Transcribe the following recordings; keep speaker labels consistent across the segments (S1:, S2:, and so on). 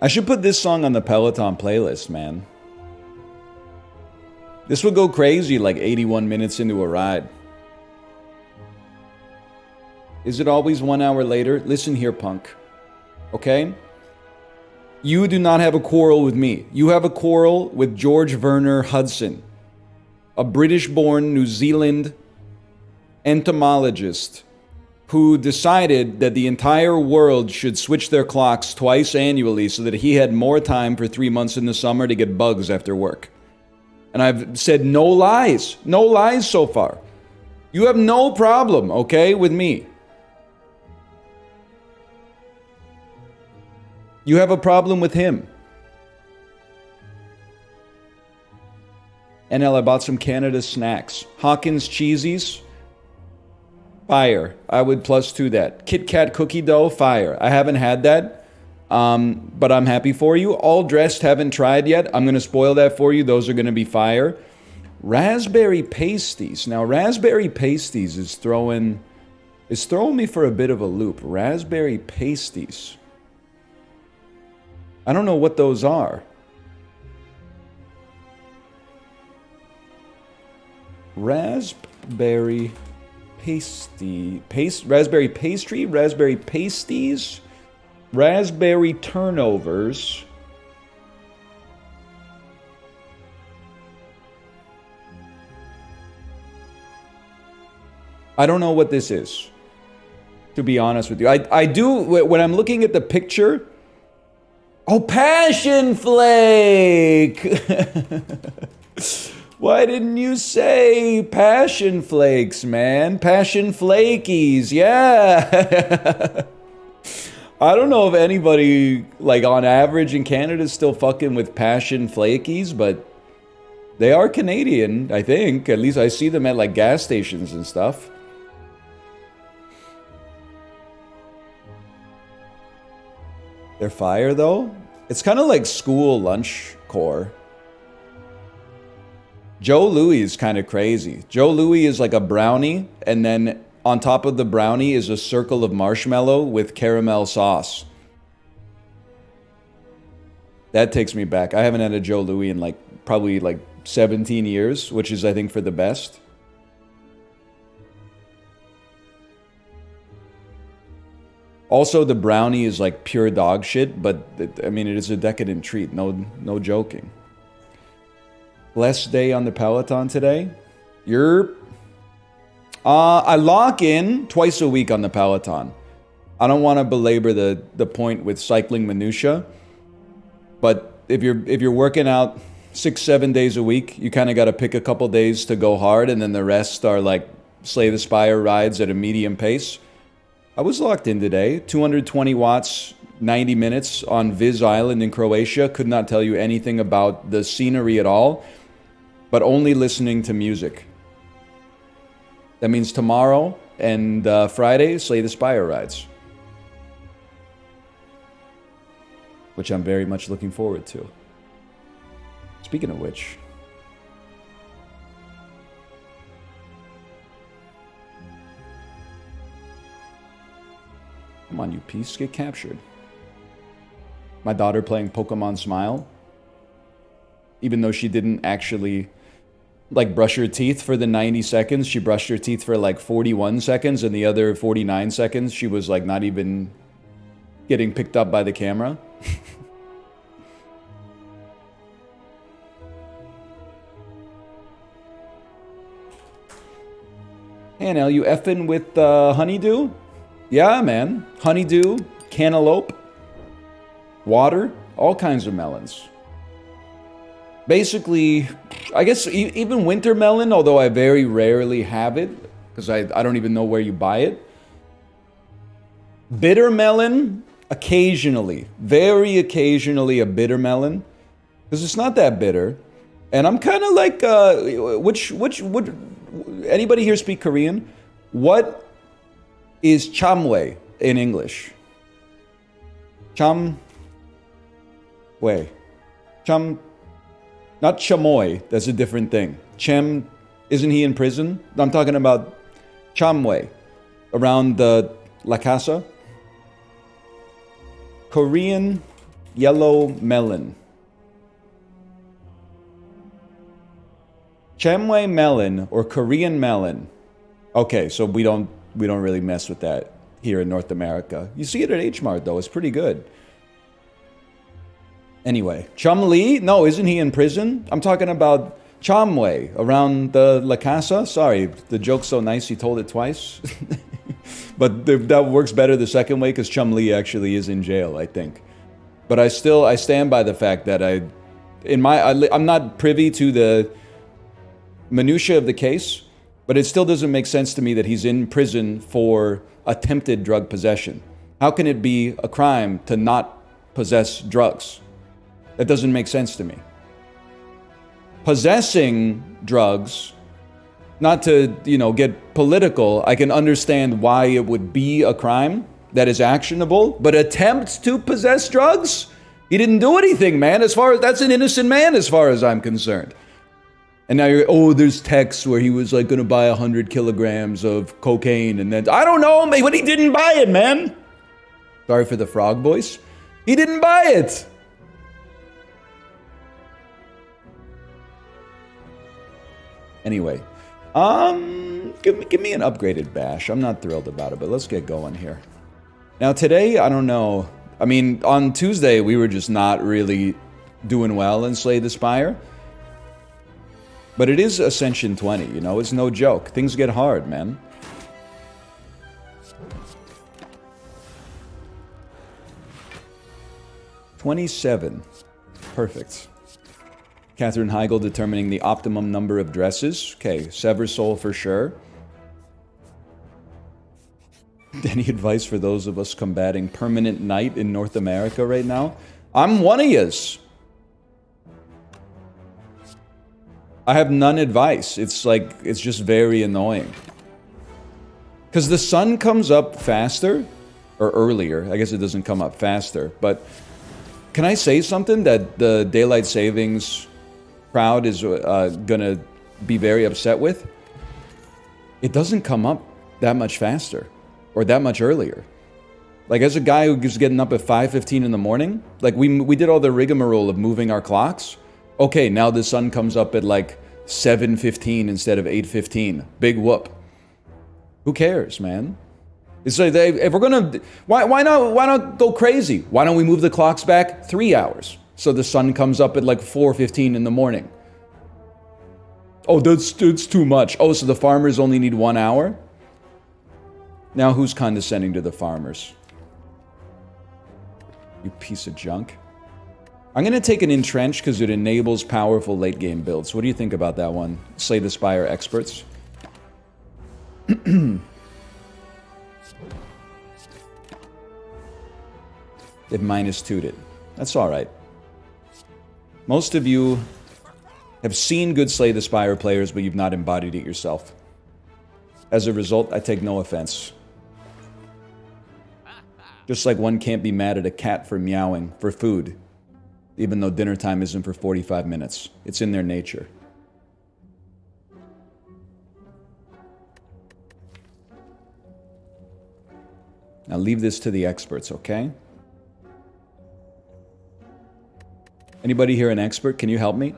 S1: I should put this song on the Peloton playlist, man. This would go crazy like 81 minutes into a ride. Is it always 1 hour later? Listen here, punk. Okay? You do not have a quarrel with me. You have a quarrel with George Verner Hudson, a British-born New Zealand entomologist who decided that the entire world should switch their clocks twice annually so that he had more time for 3 months in the summer to get bugs after work. And I've said no lies. No lies so far. You have no problem, okay, with me. You have a problem with him. NL, I bought some Canada snacks. Hawkins cheesies. Fire. I would +2 that. Kit Kat cookie dough. Fire. I haven't had that, but I'm happy for you. All dressed. Haven't tried yet. I'm going to spoil that for you. Those are going to be fire. Raspberry pasties. Now, raspberry pasties is throwing me for a bit of a loop. Raspberry pasties. I don't know what those are. Raspberry raspberry pastry, raspberry pasties, raspberry turnovers. I don't know what this is, to be honest with you. I do, when I'm looking at the picture. Oh, passion flake! Why didn't you say passion flakes, man? Passion flakies, yeah! I don't know if anybody, like, on average in Canada is still fucking with passion flakies, but they are Canadian, I think. At least I see them at, like, gas stations and stuff. They're fire, though? It's kind of like school lunch core. Joe Louis is kind of crazy. Joe Louis is like a brownie, and then on top of the brownie is a circle of marshmallow with caramel sauce. That takes me back. I haven't had a Joe Louis in probably 17 years, which is, I think, for the best. Also, the brownie is like pure dog shit, but I mean, it is a decadent treat. No joking. Blessed day on the Peloton today. I lock in twice a week on the Peloton. I don't want to belabor the point with cycling minutia, but if you're working out 6-7 days a week, you kind of got to pick a couple days to go hard, and then the rest are like Slay the Spire rides at a medium pace. I was locked in today, 220 watts, 90 minutes on Viz Island in Croatia. Could not tell you anything about the scenery at all, but only listening to music. That means tomorrow and Friday, Slay the Spire rides, which I'm very much looking forward to. Speaking of which, come on, you piece, get captured. My daughter playing Pokemon Smile, even though she didn't actually brush her teeth for the 90 seconds, she brushed her teeth for 41 seconds, and the other 49 seconds she was not even getting picked up by the camera. Hey, Nell, you effing with honeydew? Yeah, man. Honeydew, cantaloupe, water, all kinds of melons. Basically, I guess even winter melon, although I very rarely have it, because I don't even know where you buy it. Bitter melon, occasionally. Very occasionally a bitter melon, because it's not that bitter. And I'm kind of like, anybody here speak Korean? What is chamwe in English? Chamwe. Not chamoy, that's a different thing. Chem, isn't he in prison? I'm talking about chamwe, around the La Casa. Korean, Yellow melon. Chamway melon or Korean melon. Okay, so we don't really mess with that here in North America. You see it at H Mart though, it's pretty good. Anyway, Chum Lee? No, isn't he in prison? I'm talking about Chamway around the La Casa. Sorry, the joke's so nice you told it twice. But that works better the second way because Chum Lee actually is in jail, I think. But I stand by the fact that I'm not privy to the minutiae of the case, but it still doesn't make sense to me that he's in prison for attempted drug possession. How can it be a crime to not possess drugs? That doesn't make sense to me. Possessing drugs, not to, get political, I can understand why it would be a crime that is actionable, but attempt to possess drugs? He didn't do anything, man. That's an innocent man as far as I'm concerned. And now there's texts where he was like gonna buy 100 kilograms of cocaine and then, I don't know, but he didn't buy it, man. Sorry for the frog voice. He didn't buy it. Anyway, give me an upgraded bash. I'm not thrilled about it, but let's get going here. Now today, I don't know. I mean, on Tuesday, we were just not really doing well in Slay the Spire. But it is Ascension 20, it's no joke. Things get hard, man. $27. Perfect. Catherine Heigl determining the optimum number of dresses. Okay, Sever Soul for sure. Any advice for those of us combating permanent night in North America right now? I'm one of yous. I have none advice. It's just very annoying. Because the sun comes up faster, or earlier. I guess it doesn't come up faster, but can I say something that the daylight savings crowd is gonna be very upset with? It doesn't come up that much faster, or that much earlier. Like, as a guy who's getting up at 5:15 in the morning, like we did all the rigmarole of moving our clocks. Okay, now the sun comes up at like 7:15 instead of 8:15. Big whoop. Who cares, man? It's like if we're gonna, why not go crazy? Why don't we move the clocks back 3 hours so the sun comes up at like 4:15 in the morning? Oh, that's too much. Oh, so the farmers only need 1 hour? Now who's condescending to the farmers? You piece of junk. I'm going to take an Entrench because it enables powerful late game builds. What do you think about that one? Slay the Spire experts. It -2'd it. That's alright. Most of you have seen good Slay the Spire players, but you've not embodied it yourself. As a result, I take no offense. Just like one can't be mad at a cat for meowing for food, even though dinner time isn't for 45 minutes. It's in their nature. Now leave this to the experts, okay? Anybody here an expert? Can you help me?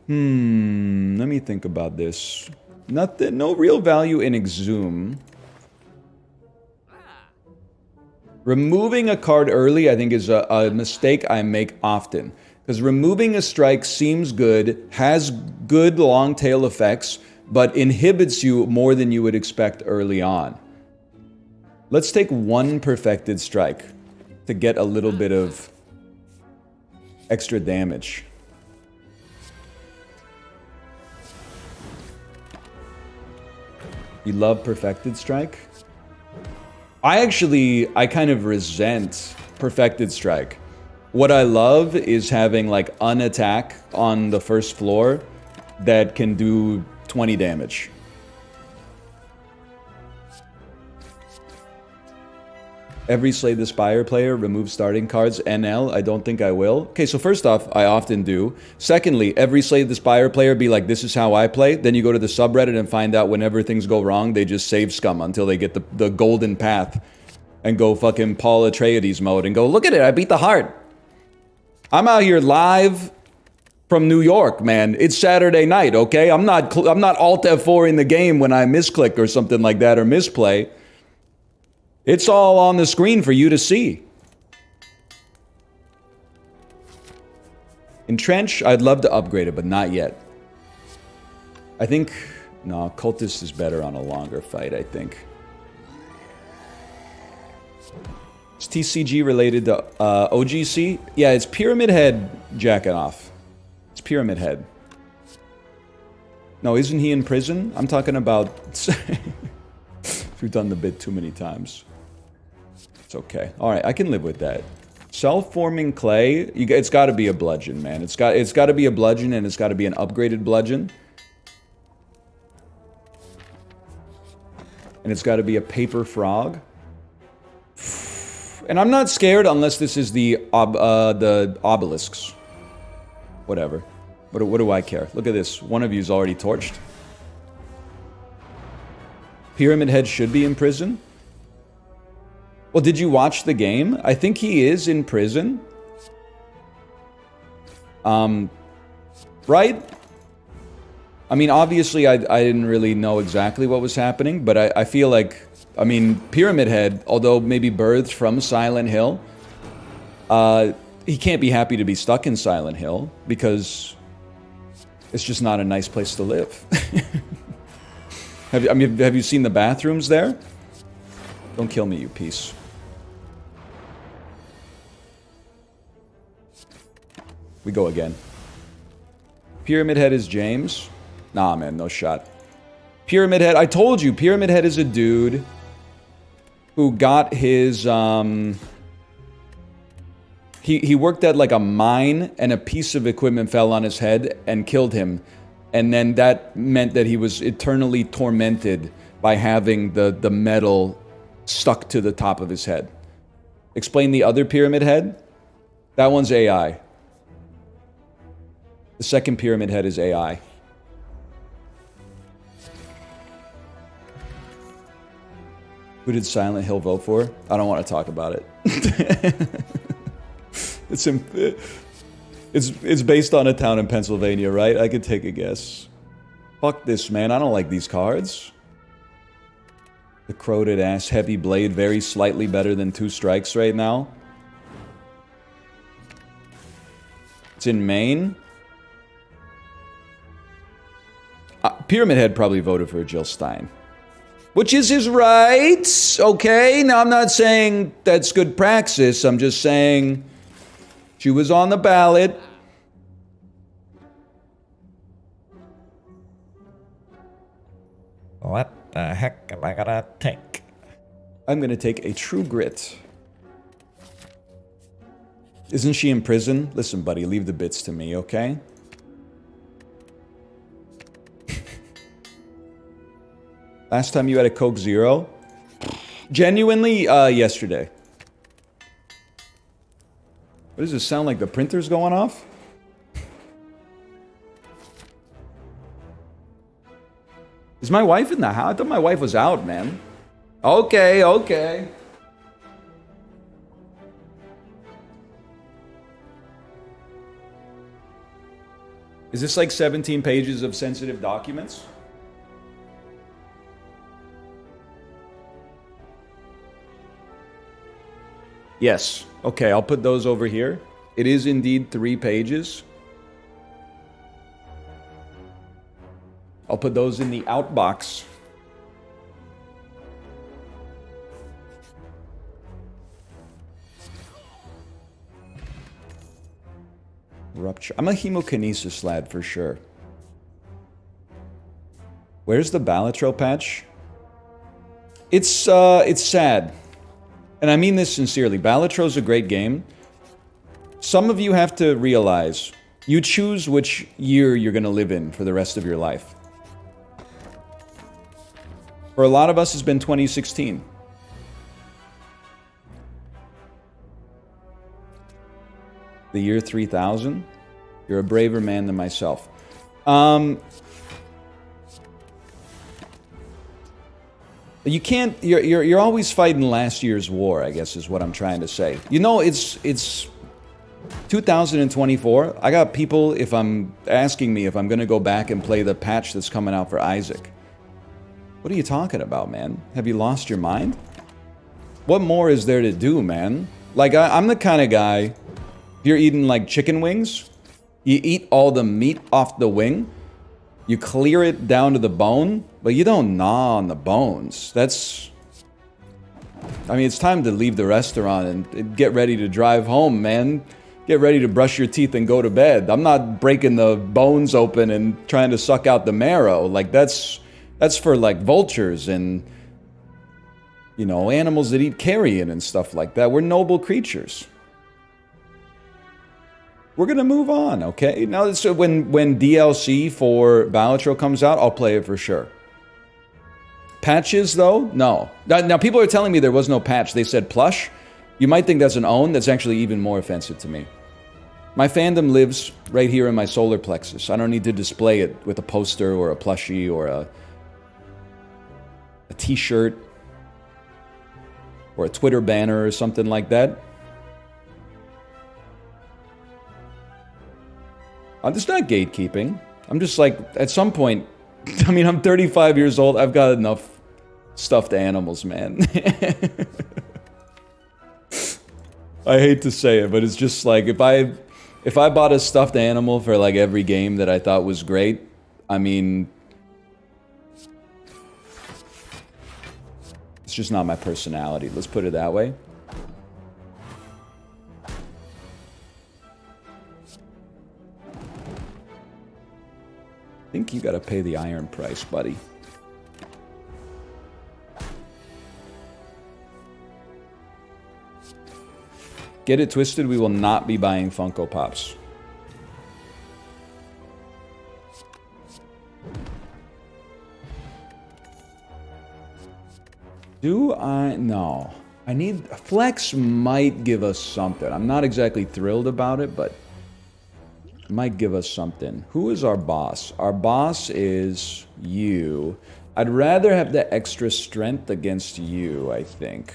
S1: Let me think about this. No real value in Exhume. Removing a card early, I think, is a mistake I make often. Because removing a strike seems good, has good long tail effects, but inhibits you more than you would expect early on. Let's take one Perfected Strike to get a little bit of extra damage. You love Perfected Strike? I kind of resent Perfected Strike. What I love is having like an attack on the first floor that can do 20 damage. Every Slay the Spire player remove starting cards. NL, I don't think I will. Okay, so first off, I often do. Secondly, every Slay the Spire player be like, this is how I play. Then you go to the subreddit and find out whenever things go wrong, they just save scum until they get the golden path. and go fucking Paul Atreides mode and go, look at it, I beat the heart. I'm out here live from New York, man. It's Saturday night, okay? I'm not Alt F4 in the game when I misclick or something like that or misplay. It's all on the screen for you to see. Entrench, I'd love to upgrade it, but not yet. I think, no, Cultist is better on a longer fight, I think. Is TCG related to OGC? Yeah, it's Pyramid Head jacking off. It's Pyramid Head. No, isn't he in prison? I'm talking about... We've done the bit too many times. It's okay. Alright, I can live with that. Self-forming clay, it's got to be a bludgeon, man. It's got to be a bludgeon, and it's got to be an upgraded bludgeon. And it's got to be a paper frog. And I'm not scared unless this is the obelisks. Whatever. What do I care? Look at this. One of you's already torched. Pyramid Head should be in prison. Well, did you watch the game? I think he is in prison. Right? I mean, obviously, I didn't really know exactly what was happening, but I feel like, I mean, Pyramid Head, although maybe birthed from Silent Hill, he can't be happy to be stuck in Silent Hill because it's just not a nice place to live. Have you seen the bathrooms there? Don't kill me, you piece. We go again. Pyramid Head is James. Nah, man, no shot. Pyramid Head, I told you, Pyramid Head is a dude who got his, he worked at like a mine and a piece of equipment fell on his head and killed him. And then that meant that he was eternally tormented by having the metal stuck to the top of his head. Explain the other Pyramid Head. That one's AI. The second Pyramid Head is AI. Who did Silent Hill vote for? I don't want to talk about it. It's based on a town in Pennsylvania, right? I could take a guess. Fuck this, man. I don't like these cards. The Corroded Ass Heavy Blade, very slightly better than 2 strikes right now. It's in Maine. Pyramid Head probably voted for Jill Stein. Which is his right, okay? Now, I'm not saying that's good praxis. I'm just saying she was on the ballot.
S2: What the heck am I gonna take?
S1: I'm gonna take a True Grit. Isn't she in prison? Listen, buddy, leave the bits to me, okay? Last time you had a Coke Zero? Genuinely, yesterday. What does this sound like? The printer's going off? Is my wife in the house? I thought my wife was out, man. Okay, okay. Is this like 17 pages of sensitive documents? Yes. Okay, I'll put those over here. It is indeed 3 pages. I'll put those in the outbox. Rupture. I'm a hemokinesis lad for sure. Where's the Balatro patch? It's sad. And I mean this sincerely. Balatro's a great game. Some of you have to realize you choose which year you're going to live in for the rest of your life. For a lot of us, it's been 2016. The year 3000. You're a braver man than myself. You can't. You're always fighting last year's war, I guess is what I'm trying to say. You know, it's 2024. I got people if I'm asking me if I'm gonna go back and play the patch that's coming out for Isaac. What are you talking about, man? Have you lost your mind? What more is there to do, man? Like I'm the kind of guy. If you're eating like chicken wings, you eat all the meat off the wing. You clear it down to the bone, but you don't gnaw on the bones. That's... I mean, it's time to leave the restaurant and get ready to drive home, man. Get ready to brush your teeth and go to bed. I'm not breaking the bones open and trying to suck out the marrow. Like, that's for, like, vultures and, you know, animals that eat carrion and stuff like that. We're noble creatures. We're gonna move on, okay? Now, so when DLC for Balatro comes out, I'll play it for sure. Patches, though? No. Now, people are telling me there was no patch. They said plush. You might think that's an own. That's actually even more offensive to me. My fandom lives right here in my solar plexus. I don't need to display it with a poster or a plushie or a t-shirt or a Twitter banner or something like that. It's not gatekeeping. I'm just like, at some point, I mean, I'm 35 years old. I've got enough stuffed animals, man. I hate to say it, but it's just like, if I bought a stuffed animal for like every game that I thought was great, I mean, it's just not my personality. Let's put it that way. I think you gotta pay the iron price, buddy. Get it twisted, we will not be buying Funko Pops. Do I? No. I need... Flex might give us something. I'm not exactly thrilled about it, but... might give us something. Who is our boss? Our boss is you. I'd rather have the extra strength against you, I think.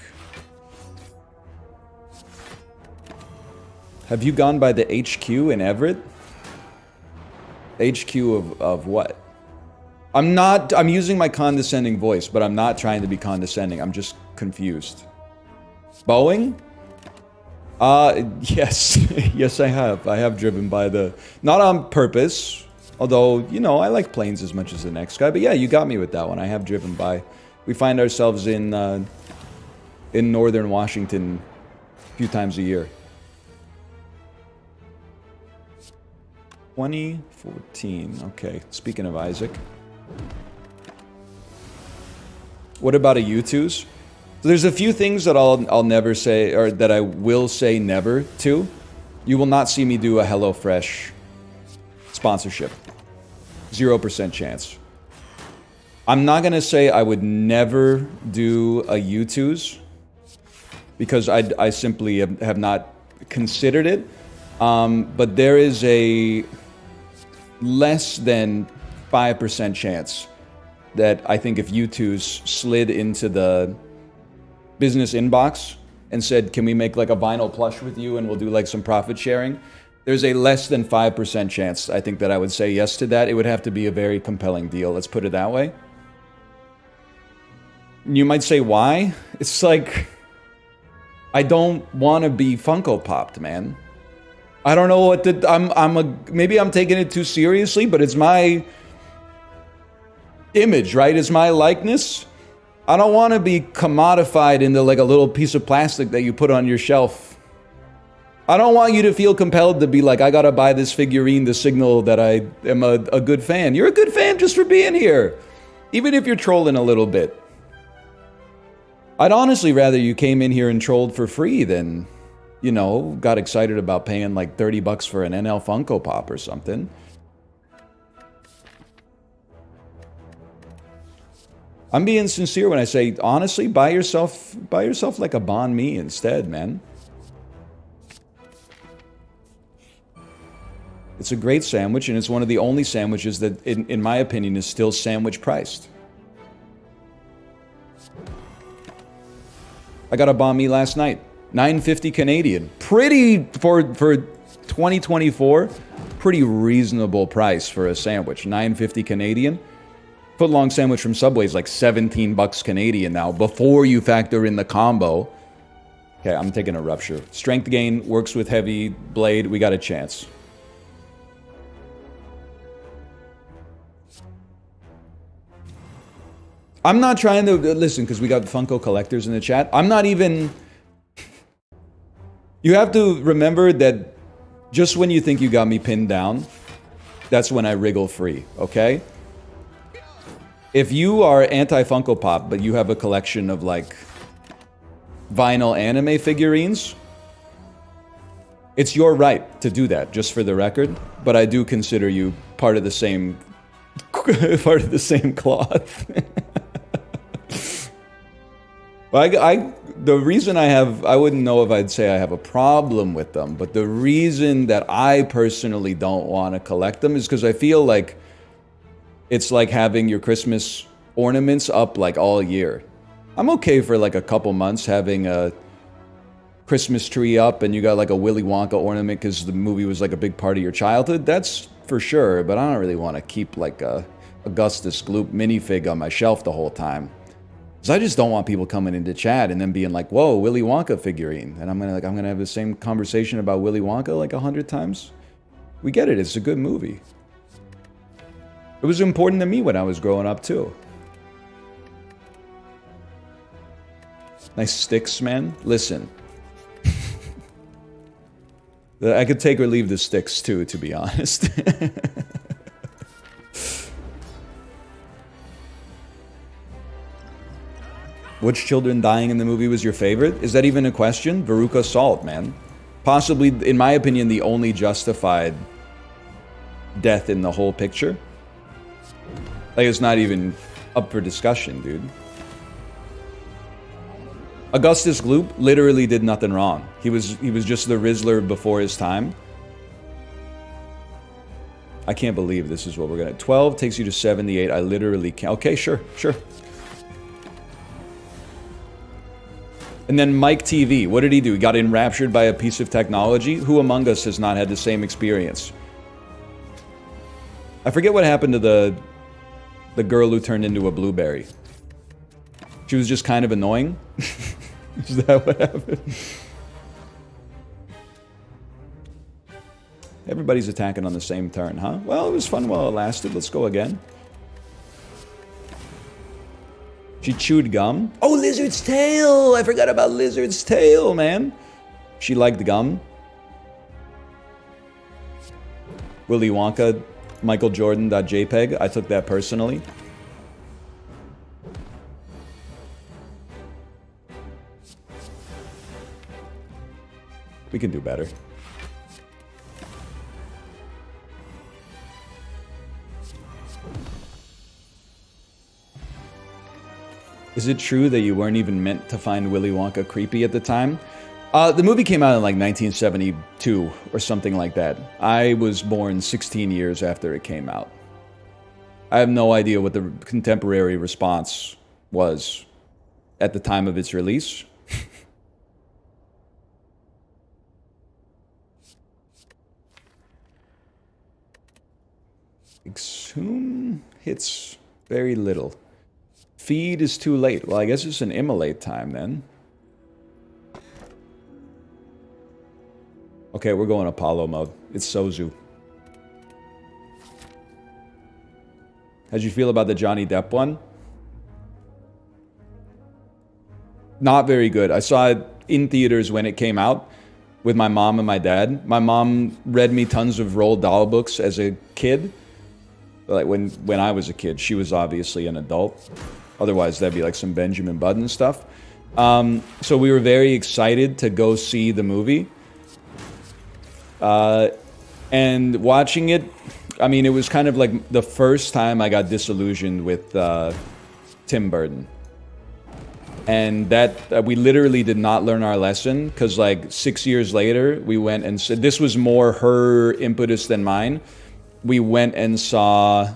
S1: Have you gone by the HQ in Everett? HQ of what? I'm using my condescending voice, but I'm not trying to be condescending. I'm just confused. Boeing? Yes. Yes, I have. I have driven by the... Not on purpose. Although, you know, I like planes as much as the next guy. But yeah, you got me with that one. I have driven by. We find ourselves in northern Washington a few times a year. 2014. Okay. Speaking of Isaac. What about a U2's? So there's a few things that I'll never say, or that I will say never to. You will not see me do a HelloFresh sponsorship. 0% chance. I'm not gonna say I would never do a U2's because I simply have not considered it. But there is a less than 5% chance that I think if U2's slid into the business inbox and said, can we make like a vinyl plush with you and we'll do like some profit sharing? There's a less than 5% chance, I think, that I would say yes to that. It would have to be a very compelling deal. Let's put it that way. You might say, why? It's like, I don't want to be Funko Popped, man. I don't know what to... maybe I'm taking it too seriously, but it's my image, right? It's my likeness. I don't want to be commodified into like a little piece of plastic that you put on your shelf. I don't want you to feel compelled to be like, I gotta buy this figurine to signal that I am a good fan. You're a good fan just for being here. Even if you're trolling a little bit. I'd honestly rather you came in here and trolled for free than, you know, got excited about paying like 30 bucks for an NL Funko Pop or something. I'm being sincere when I say, honestly, buy yourself like a banh mi instead, man. It's a great sandwich, and it's one of the only sandwiches that, in my opinion, is still sandwich priced. I got a banh mi last night. 950 Canadian. Pretty, for 2024, pretty reasonable price for a sandwich. 950 Canadian. Foot-long sandwich from Subway is like 17 bucks Canadian now, before you factor in the combo. Okay, I'm taking a rupture. Strength gain, works with heavy blade. We got a chance. I'm not trying to... Listen, because we got Funko collectors in the chat. I'm not even... You have to remember that just when you think you got me pinned down, that's when I wriggle free, okay? If you are anti-Funko Pop, but you have a collection of, like, vinyl anime figurines, it's your right to do that, just for the record. But I do consider you part of the same... part of the same cloth. The reason I wouldn't know if I'd say I have a problem with them, but the reason that I personally don't want to collect them is because I feel like it's like having your Christmas ornaments up like all year. I'm okay for like a couple months having a Christmas tree up and you got like a Willy Wonka ornament because the movie was like a big part of your childhood. That's for sure, but I don't really want to keep like a Augustus Gloop minifig on my shelf the whole time. Because I just don't want people coming into chat and then being like, whoa, Willy Wonka figurine. And I'm gonna have the same conversation about Willy Wonka like 100 times. We get it, it's a good movie. It was important to me when I was growing up too. Nice sticks, man. Listen. I could take or leave the sticks too, to be honest. Which children dying in the movie was your favorite? Is that even a question? Veruca Salt, man. Possibly, in my opinion, the only justified death in the whole picture. Like, it's not even up for discussion, dude. Augustus Gloop literally did nothing wrong. He was just the Rizzler before his time. I can't believe this is what we're gonna... 12 takes you to 78. I literally can't... Okay, sure. And then Mike TV, what did he do? He got enraptured by a piece of technology? Who among us has not had the same experience? I forget what happened to the girl who turned into a blueberry. She was just kind of annoying? Is that what happened? Everybody's attacking on the same turn, huh? Well, it was fun while it lasted. Let's go again. She chewed gum. Oh, Lizard's tail! I forgot about Lizard's tail, man. She liked gum. Willy Wonka, Michael Jordan.jpg. I took that personally. We can do better. Is it true that you weren't even meant to find Willy Wonka creepy at the time? The movie came out in like 1972 or something like that. I was born 16 years after it came out. I have no idea what the contemporary response was at the time of its release. Exhume hits very little. Feed is too late. Well, I guess it's an immolate time then. Okay, we're going Apollo mode. It's Sozu. How'd you feel about the Johnny Depp one? Not very good. I saw it in theaters when it came out with my mom and my dad. My mom read me tons of Roald Dahl books as a kid. Like when I was a kid. She was obviously an adult. Otherwise, that'd be like some Benjamin Button stuff. So we were very excited to go see the movie. And watching it, I mean, it was kind of like the first time I got disillusioned with Tim Burton. And that we literally did not learn our lesson because like 6 years later, we went and said, this was more her impetus than mine. We went and saw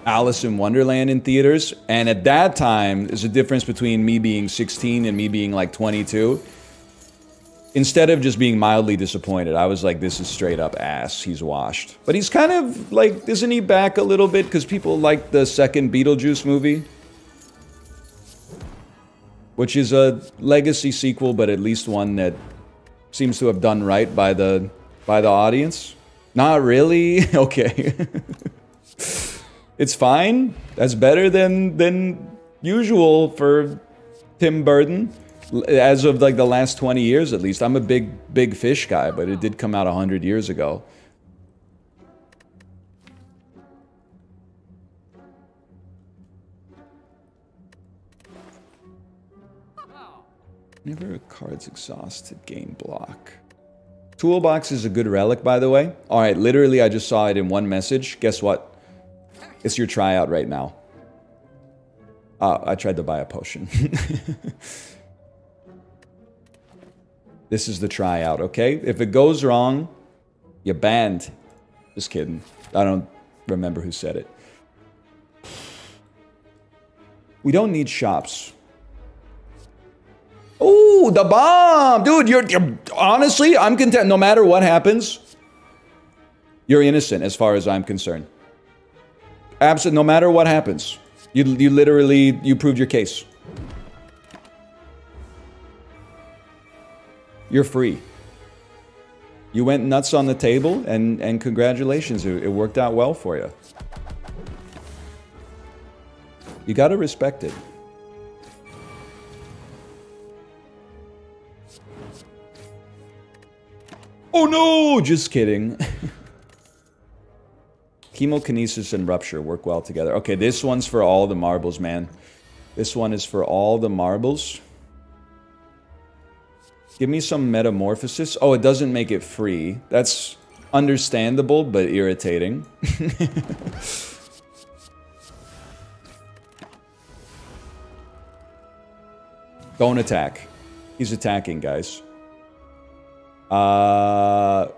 S1: Alice in Wonderland in theaters. And at that time, there's a difference between me being 16 and me being like 22. Instead of just being mildly disappointed, I was like, this is straight up ass. He's washed. But he's kind of like, isn't he back a little bit? Because people like the second Beetlejuice movie. Which is a legacy sequel, but at least one that seems to have done right by the audience. Not really? Okay. It's fine. That's better than usual for Tim Burton. As of like the last 20 years at least. I'm a big fish guy, but it did come out 100 years ago. Whenever a card's exhausted, gain block. Toolbox is a good relic, by the way. Alright, literally I just saw it in one message. Guess what? It's your tryout right now. I tried to buy a potion. This is the tryout, okay? If it goes wrong, you're banned. Just kidding. I don't remember who said it. We don't need shops. Oh, the bomb! Dude, you're honestly, I'm content. No matter what happens, you're innocent as far as I'm concerned. Absolutely, no matter what happens. You literally, you proved your case. You're free. You went nuts on the table, and congratulations, it worked out well for you. You gotta respect it. Oh no! Just kidding. Chemokinesis and rupture work well together. Okay, this one's for all the marbles, man. This one is for all the marbles. Give me some metamorphosis. Oh, it doesn't make it free. That's understandable, but irritating. Don't attack. He's attacking, guys. Well,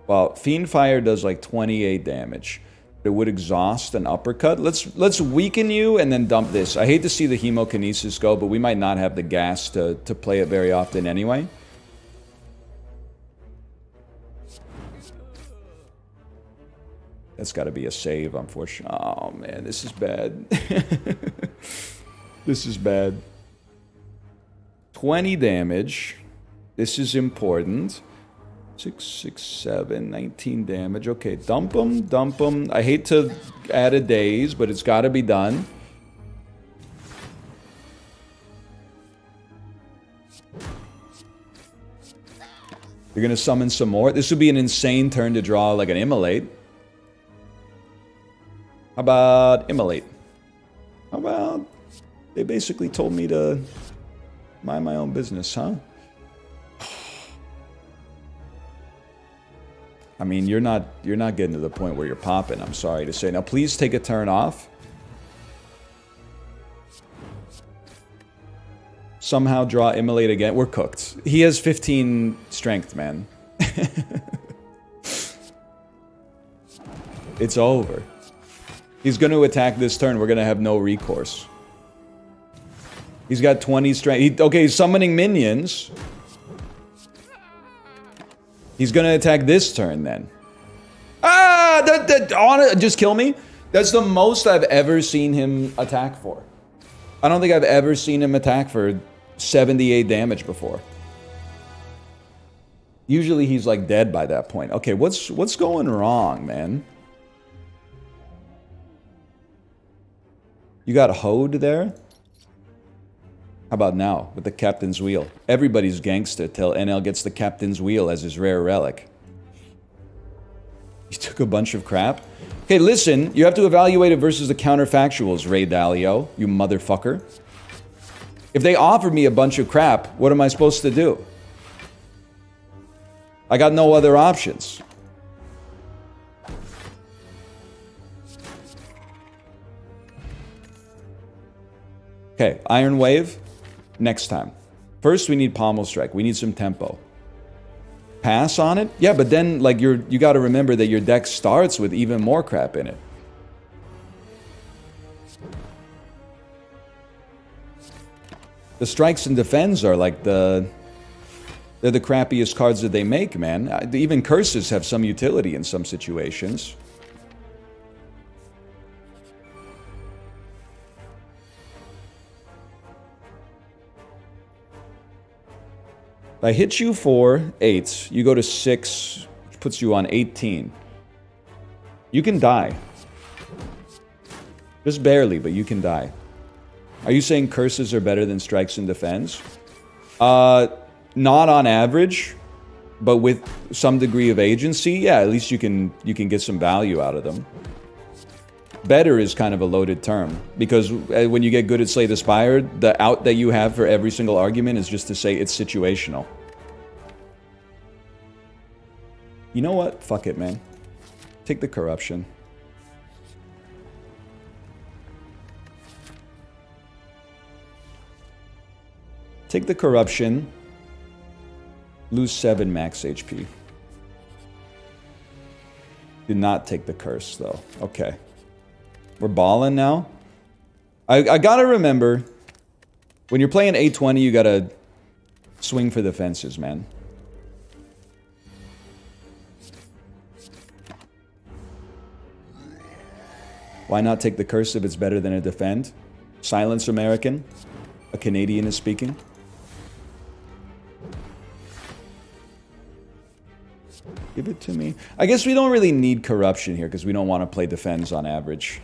S1: Fiendfire does like 28 damage. It would exhaust an uppercut. Let's weaken you and then dump this. I hate to see the Hemokinesis go, but we might not have the gas to play it very often anyway. That's got to be a save, unfortunately. Oh man, this is bad. This is bad. 20 damage. This is important. 6, 6, 7, 19 damage. Okay, dump them, dump them. I hate to add a daze, but it's got to be done. You're going to summon some more. This would be an insane turn to draw like an Immolate. How about Immolate? How about... They basically told me to mind my own business, huh? I mean, you're not getting to the point where you're popping, I'm sorry to say. Now, please take a turn off. Somehow draw Immolate again. We're cooked. He has 15 strength, man. It's over. He's going to attack this turn. We're going to have no recourse. He's got 20 strength. Okay, he's summoning minions. He's going to attack this turn then. Ah! Just kill me? That's the most I've ever seen him attack for. I don't think I've ever seen him attack for 78 damage before. Usually he's like dead by that point. Okay, what's going wrong, man? You got Hode there? How about now, with the Captain's Wheel? Everybody's gangster till NL gets the Captain's Wheel as his rare relic. You took a bunch of crap? Okay, listen, you have to evaluate it versus the counterfactuals, Ray Dalio, you motherfucker. If they offer me a bunch of crap, what am I supposed to do? I got no other options. Okay, Iron Wave. Next time. First, we need Pommel Strike. We need some tempo. Pass on it? Yeah, but then, like, you got to remember that your deck starts with even more crap in it. The strikes and defends are like they're the crappiest cards that they make, man. Even curses have some utility in some situations. If I hit you for 8, you go to 6, which puts you on 18. You can die. Just barely, but you can die. Are you saying curses are better than strikes and defends? Not on average, but with some degree of agency, yeah, at least you can get some value out of them. Better is kind of a loaded term, because when you get good at Slay the Spire, the out that you have for every single argument is just to say it's situational. You know what? Fuck it, man. Take the corruption. Take the corruption. Lose 7 max HP. Do not take the curse, though. Okay. We're balling now. I gotta remember, when you're playing 820, you gotta swing for the fences, man. Why not take the curse if it's better than a defend? Silence, American. A Canadian is speaking. Give it to me. I guess we don't really need corruption here because we don't want to play defense on average.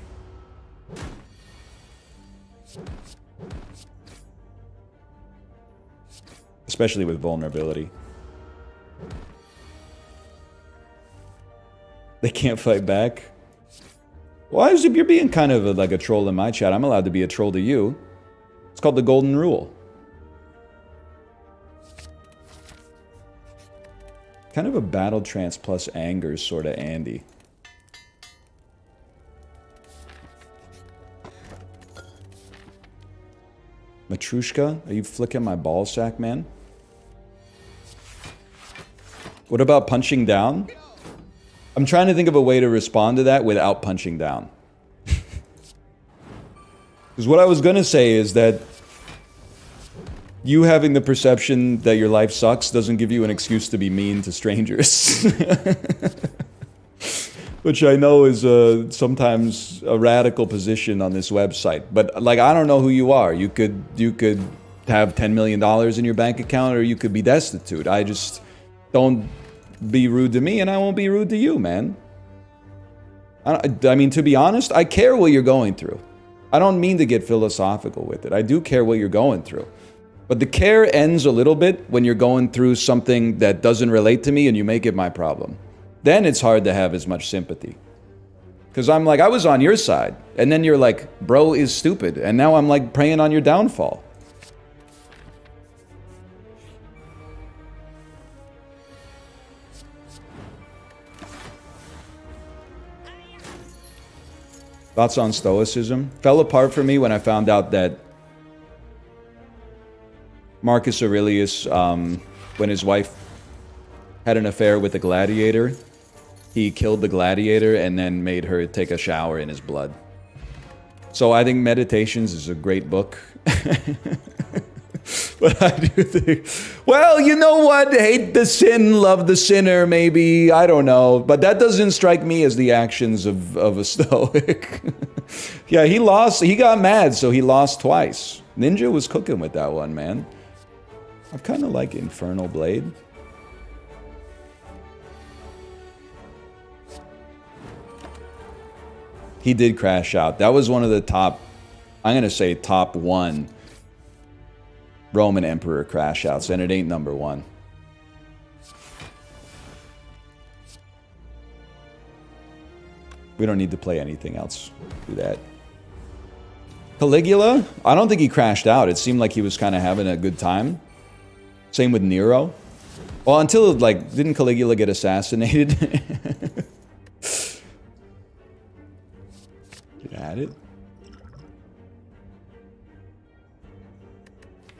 S1: Especially with vulnerability. They can't fight back. Why is it you're being kind of like a troll in my chat? I'm allowed to be a troll to you. It's called the golden rule. Kind of a battle trance plus anger sort of Andy. Matrushka, are you flicking my ball sack, man? What about punching down? I'm trying to think of a way to respond to that without punching down. Because what I was going to say is that you having the perception that your life sucks doesn't give you an excuse to be mean to strangers. Which I know is sometimes a radical position on this website. But, like, I don't know who you are. You could have $10 million in your bank account, or you could be destitute. I just don't be rude to me, and I won't be rude to you, man. I mean, to be honest, I care what you're going through. I don't mean to get philosophical with it. I do care what you're going through. But the care ends a little bit when you're going through something that doesn't relate to me and you make it my problem. Then it's hard to have as much sympathy. Because I'm like, I was on your side. And then you're like, bro is stupid. And now I'm like preying on your downfall. Thoughts on Stoicism? Fell apart for me when I found out that Marcus Aurelius, when his wife had an affair with a gladiator, he killed the gladiator and then made her take a shower in his blood. So I think Meditations is a great book. But I do think, well, you know what? Hate the sin, love the sinner, maybe. I don't know. But that doesn't strike me as the actions of a Stoic. Yeah, he lost. He got mad, so he lost twice. Ninja was cooking with that one, man. I kind of like Infernal Blade. He did crash out. That was one of the top, I'm going to say top 1 Roman Emperor crash outs, and it ain't number 1. We don't need to play anything else. Do that. Caligula? I don't think he crashed out. It seemed like he was kind of having a good time. Same with Nero. Well, until, like, didn't Caligula get assassinated? Get at it.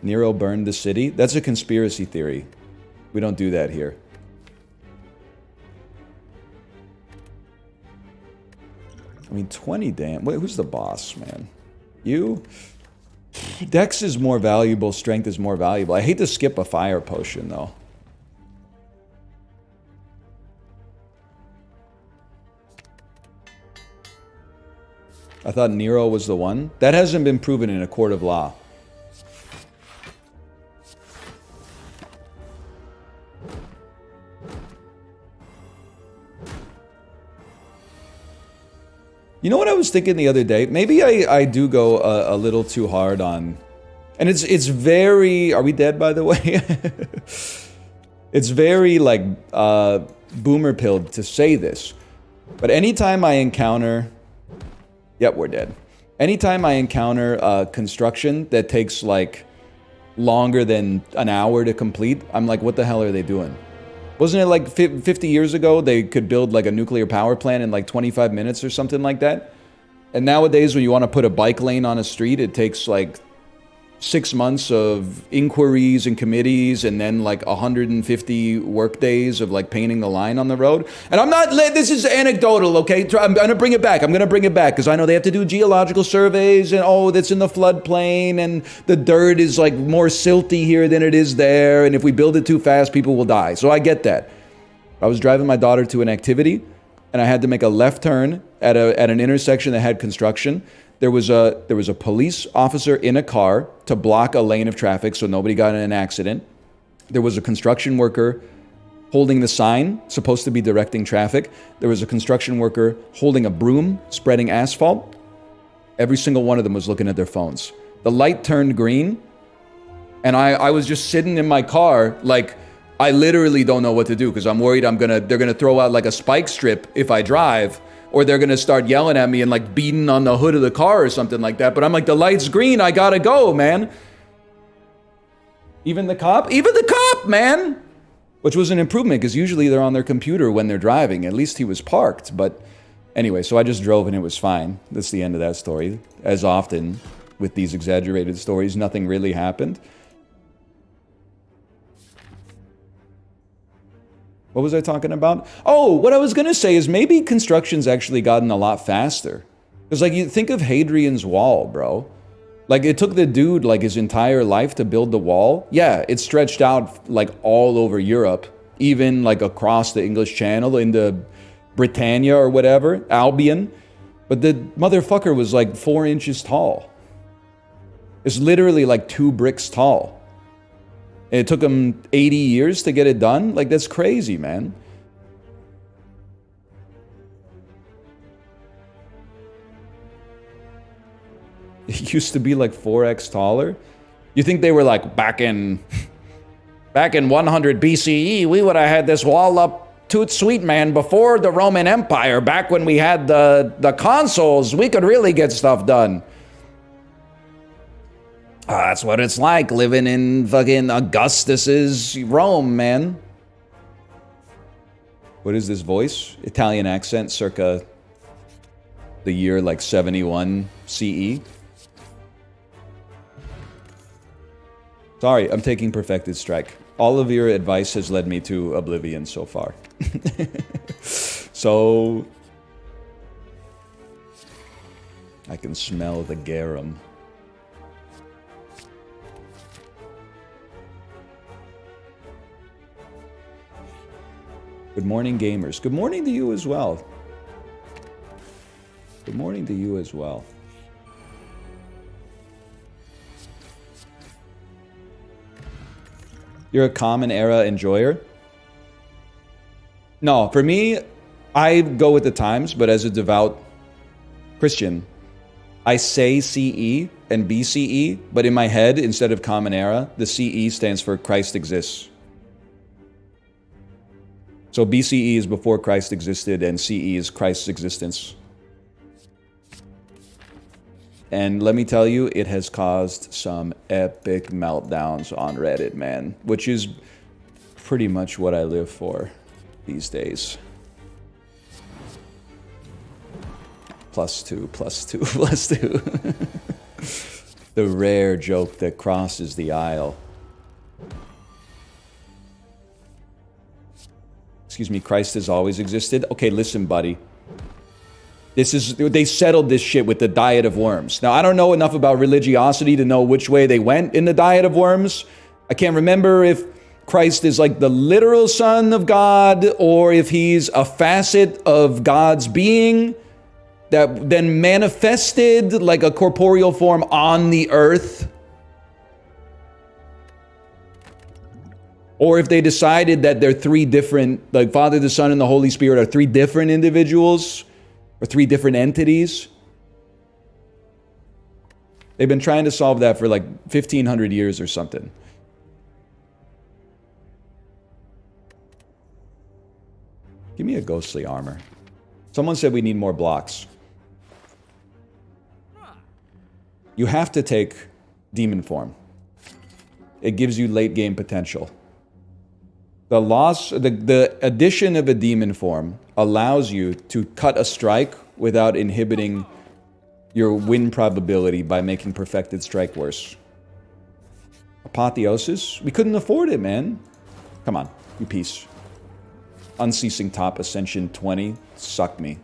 S1: Nero burned the city? That's a conspiracy theory. We don't do that here. I mean, 20 damn... Wait, who's the boss, man? You? Dex is more valuable, strength is more valuable. I hate to skip a fire potion, though. I thought Nero was the one. That hasn't been proven in a court of law. You know what I was thinking the other day? Maybe I do go a little too hard on... And it's very... Are we dead, by the way? It's very, like, boomer-pilled to say this. But anytime I encounter... Yep, we're dead. Anytime I encounter construction that takes, like, longer than an hour to complete, I'm like, what the hell are they doing? Wasn't it like 50 years ago they could build like a nuclear power plant in like 25 minutes or something like that? And nowadays when you want to put a bike lane on a street, it takes like 6 months of inquiries and committees and then like 150 work days of like painting the line on the road. And I'm not, this is anecdotal, okay? I'm going to bring it back. I'm going to bring it back because I know they have to do geological surveys and oh, that's in the floodplain and the dirt is like more silty here than it is there. And if we build it too fast, people will die. So I get that. I was driving my daughter to an activity and I had to make a left turn at an intersection that had construction. There was a police officer in a car to block a lane of traffic so nobody got in an accident. There was a construction worker holding the sign, supposed to be directing traffic. There was a construction worker holding a broom, spreading asphalt. Every single one of them was looking at their phones. The light turned green, and I was just sitting in my car like, I literally don't know what to do because I'm worried they're gonna throw out like a spike strip if I drive. Or they're gonna start yelling at me and like beating on the hood of the car or something like that. But I'm like, the light's green, I gotta go, man. Even the cop, man. Which was an improvement because usually they're on their computer when they're driving. At least he was parked. But anyway, so I just drove and it was fine. That's the end of that story. As often with these exaggerated stories, nothing really happened. What was I talking about? Oh, what I was going to say is maybe construction's actually gotten a lot faster. Because, like, you think of Hadrian's Wall, bro. Like, it took the dude, like, his entire life to build the wall. Yeah, it stretched out, like, all over Europe. Even, like, across the English Channel into Britannia or whatever, Albion. But the motherfucker was, like, 4 inches tall. It's literally, like, 2 bricks tall. And it took him 80 years to get it done? Like, that's crazy, man. It used to be like 4x taller. You think they were like, back in 100 BCE, we would have had this wall up toot sweet, man, before the Roman Empire, back when we had the consuls, we could really get stuff done. That's what it's like living in fucking Augustus's Rome, man. What is this voice? Italian accent circa the year like 71 CE. Sorry, I'm taking Perfected Strike. All of your advice has led me to oblivion so far. So I can smell the garum. Good morning, gamers. Good morning to you as well. Good morning to you as well. You're a common era enjoyer? No, for me, I go with the times, but as a devout Christian, I say CE and BCE, but in my head, instead of common era, the CE stands for Christ exists. So BCE is before Christ existed, and CE is Christ's existence. And let me tell you, it has caused some epic meltdowns on Reddit, man. Which is pretty much what I live for these days. +2, +2, +2. The rare joke that crosses the aisle. Excuse me, Christ has always existed? Okay, listen, buddy. They settled this shit with the Diet of Worms. Now, I don't know enough about religiosity to know which way they went in the Diet of Worms. I can't remember if Christ is like the literal Son of God or if he's a facet of God's being that then manifested like a corporeal form on the earth. Or if they decided that they're three different, like Father, the Son, and the Holy Spirit are three different individuals or three different entities. They've been trying to solve that for like 1,500 years or something. Give me a ghostly armor. Someone said we need more blocks. You have to take demon form. It gives you late game potential. The addition of a demon form allows you to cut a strike without inhibiting your win probability by making perfected strike worse. Apotheosis? We couldn't afford it, man. Come on, you piece. Unceasing top, Ascension 20. Suck me.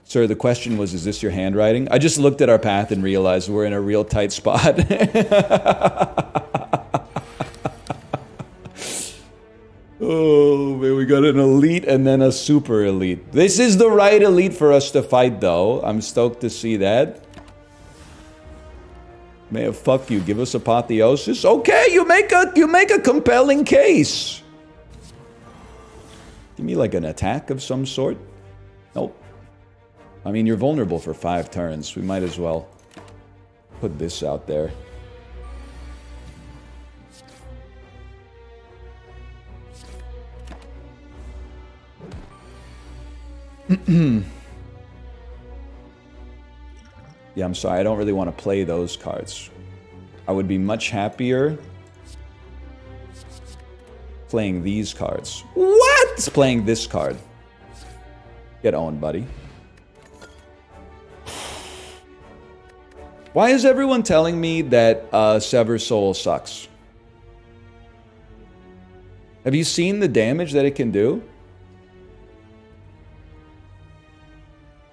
S1: Sir, the question was, is this your handwriting? I just looked at our path and realized we're in a real tight spot. Oh, man, we got an elite and then a super elite. This is the right elite for us to fight, though. I'm stoked to see that. Man, fuck you. Give us apotheosis. Okay, you make a compelling case. Give me like an attack of some sort. Nope. I mean, you're vulnerable for 5 turns. We might as well put this out there. Yeah, I'm sorry. I don't really want to play those cards. I would be much happier playing these cards. What? Playing this card. Get owned, buddy. Why is everyone telling me that Sever Soul sucks? Have you seen the damage that it can do?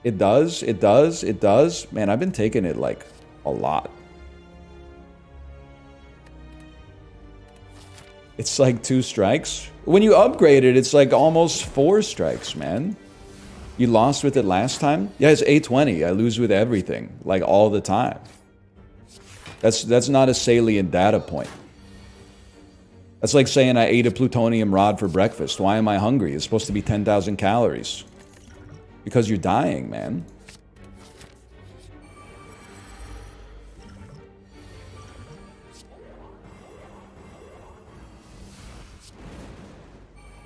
S1: It does, it does, it does. Man, I've been taking it like a lot. It's like 2 strikes. When you upgrade it, it's like almost 4 strikes, man. You lost with it last time? Yeah, it's 820. I lose with everything, like all the time. That's not a salient data point. That's like saying I ate a plutonium rod for breakfast. Why am I hungry? It's supposed to be 10,000 calories. Because you're dying, man.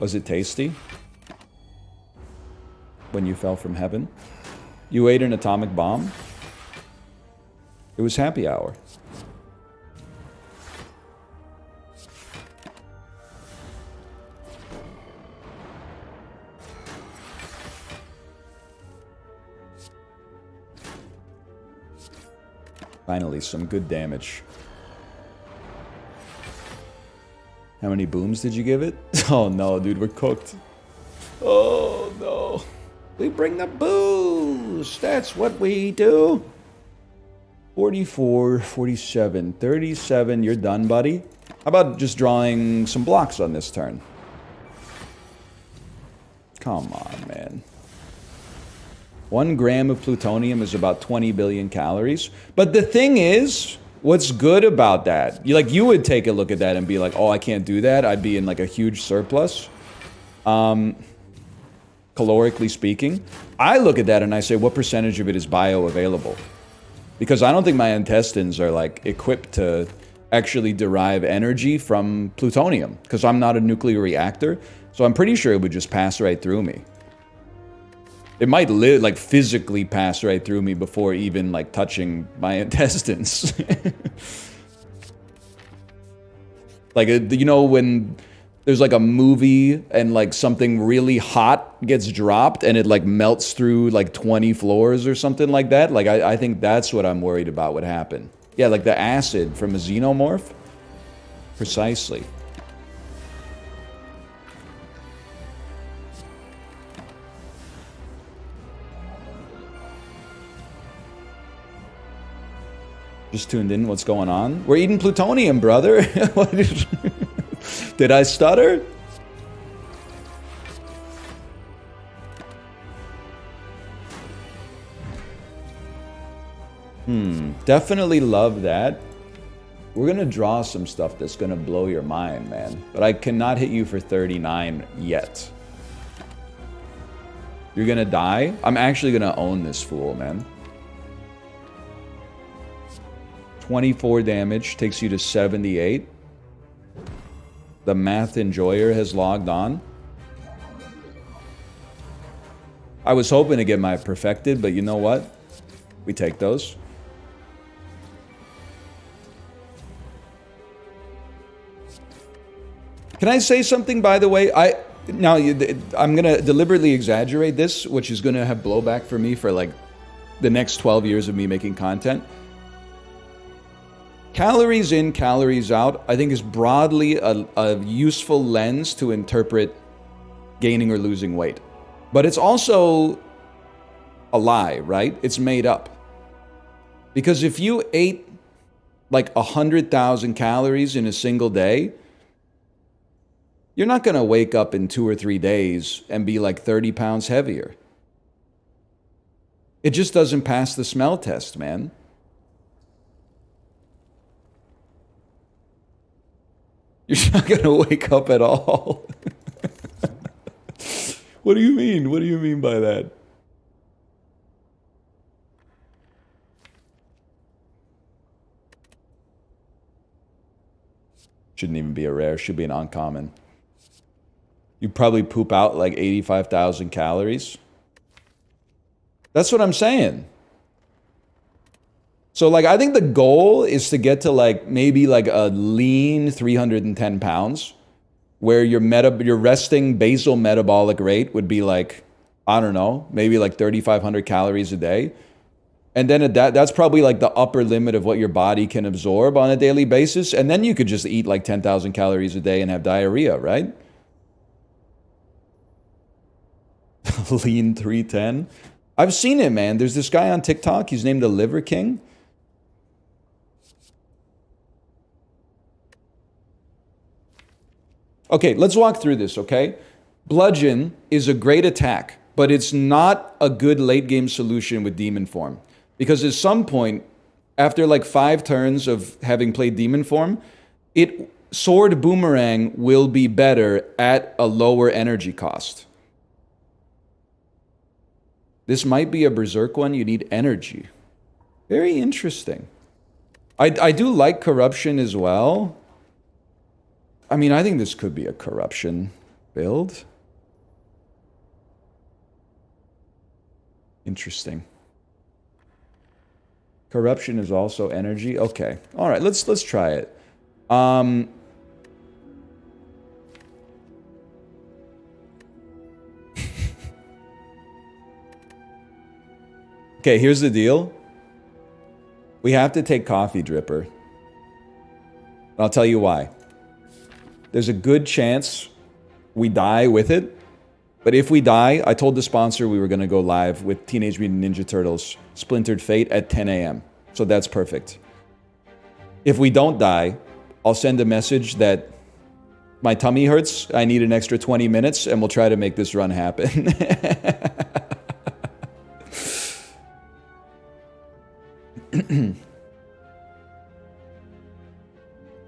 S1: Was it tasty? When you fell from heaven? You ate an atomic bomb? It was happy hour. Finally, some good damage. How many booms did you give it? Oh no, dude, we're cooked. Oh no. We bring the booze. That's what we do. 44, 47, 37. You're done, buddy. How about just drawing some blocks on this turn? Come on, man. 1 gram of plutonium is about 20 billion calories. But the thing is, what's good about that? You would take a look at that and be like, oh, I can't do that. I'd be in like a huge surplus. Calorically speaking. I look at that and I say, what percentage of it is bioavailable? Because I don't think my intestines are like equipped to actually derive energy from plutonium. Because I'm not a nuclear reactor. So I'm pretty sure it would just pass right through me. It might like physically pass right through me before even like touching my intestines. Like, you know, when there's like a movie and like something really hot gets dropped and it like melts through like 20 floors or something like that. Like, I think that's what I'm worried about would happen. Yeah, like the acid from a xenomorph. Precisely. Just tuned in. What's going on? We're eating plutonium, brother. Did I stutter? Definitely love that. We're gonna draw some stuff that's gonna blow your mind, man. But I cannot hit you for 39 yet. You're gonna die? I'm actually gonna own this fool, man. 24 damage, takes you to 78. The math enjoyer has logged on. I was hoping to get my perfected, but you know what? We take those. Can I say something, by the way? I'm going to deliberately exaggerate this, which is going to have blowback for me for like the next 12 years of me making content. Calories in, calories out, I think is broadly a useful lens to interpret gaining or losing weight. But it's also a lie, right? It's made up. Because if you ate like 100,000 calories in a single day, you're not going to wake up in 2 or 3 days and be like 30 pounds heavier. It just doesn't pass the smell test, man. You're not going to wake up at all. What do you mean? What do you mean by that? Shouldn't even be a rare. Should be an uncommon. You probably poop out like 85,000 calories. That's what I'm saying. So like, I think the goal is to get to like maybe like a lean 310 pounds where your resting basal metabolic rate would be like, I don't know, maybe like 3,500 calories a day. And then that's probably like the upper limit of what your body can absorb on a daily basis. And then you could just eat like 10,000 calories a day and have diarrhea, right? Lean 310. I've seen it, man. There's this guy on TikTok. He's named the Liver King. Okay, let's walk through this, okay? Bludgeon is a great attack, but it's not a good late game solution with Demon Form. Because at some point, after like 5 turns of having played Demon Form, Sword Boomerang will be better at a lower energy cost. This might be a Berserk one. You need energy. Very interesting. I do like Corruption as well. I mean, I think this could be a Corruption build. Interesting. Corruption is also energy. Okay. All right, let's try it. Okay, here's the deal. We have to take Coffee Dripper. I'll tell you why. There's a good chance we die with it. But if we die, I told the sponsor we were going to go live with Teenage Mutant Ninja Turtles Splintered Fate at 10 a.m. So that's perfect. If we don't die, I'll send a message that my tummy hurts, I need an extra 20 minutes, and we'll try to make this run happen.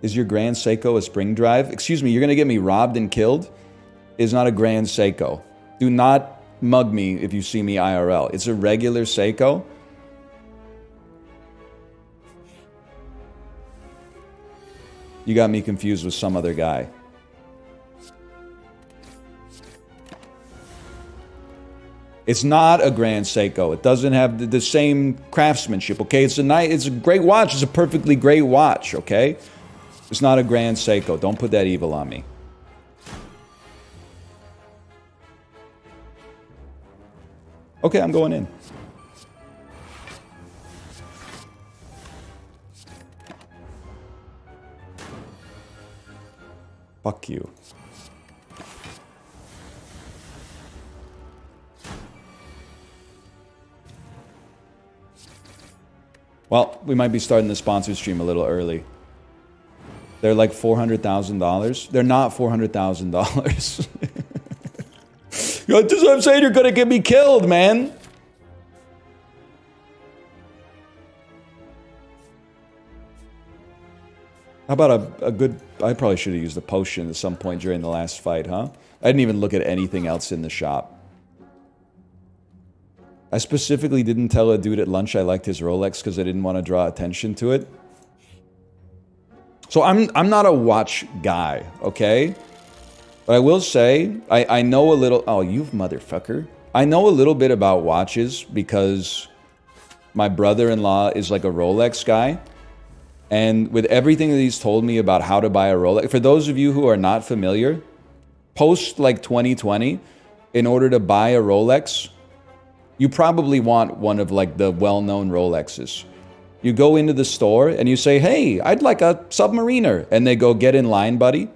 S1: Is your Grand Seiko a spring drive? Excuse me, you're going to get me robbed and killed? It's not a Grand Seiko. Do not mug me if you see me IRL. It's a regular Seiko. You got me confused with some other guy. It's not a Grand Seiko. It doesn't have the same craftsmanship, okay? It's a great watch. It's a perfectly great watch, okay? It's not a Grand Seiko. Don't put that evil on me. Okay, I'm going in. Fuck you. Well, we might be starting the sponsor stream a little early. They're like $400,000. They're not $400,000. That's what I'm saying. You're gonna get me killed, man. How about a good... I probably should have used a potion at some point during the last fight, huh? I didn't even look at anything else in the shop. I specifically didn't tell a dude at lunch I liked his Rolex because I didn't want to draw attention to it. So I'm not a watch guy, okay? But I will say, I know a little... Oh, you motherfucker. I know a little bit about watches because my brother-in-law is like a Rolex guy. And with everything that he's told me about how to buy a Rolex... For those of you who are not familiar, post like 2020, in order to buy a Rolex, you probably want one of like the well-known Rolexes. You go into the store and you say, hey, I'd like a Submariner. And they go, get in line, buddy.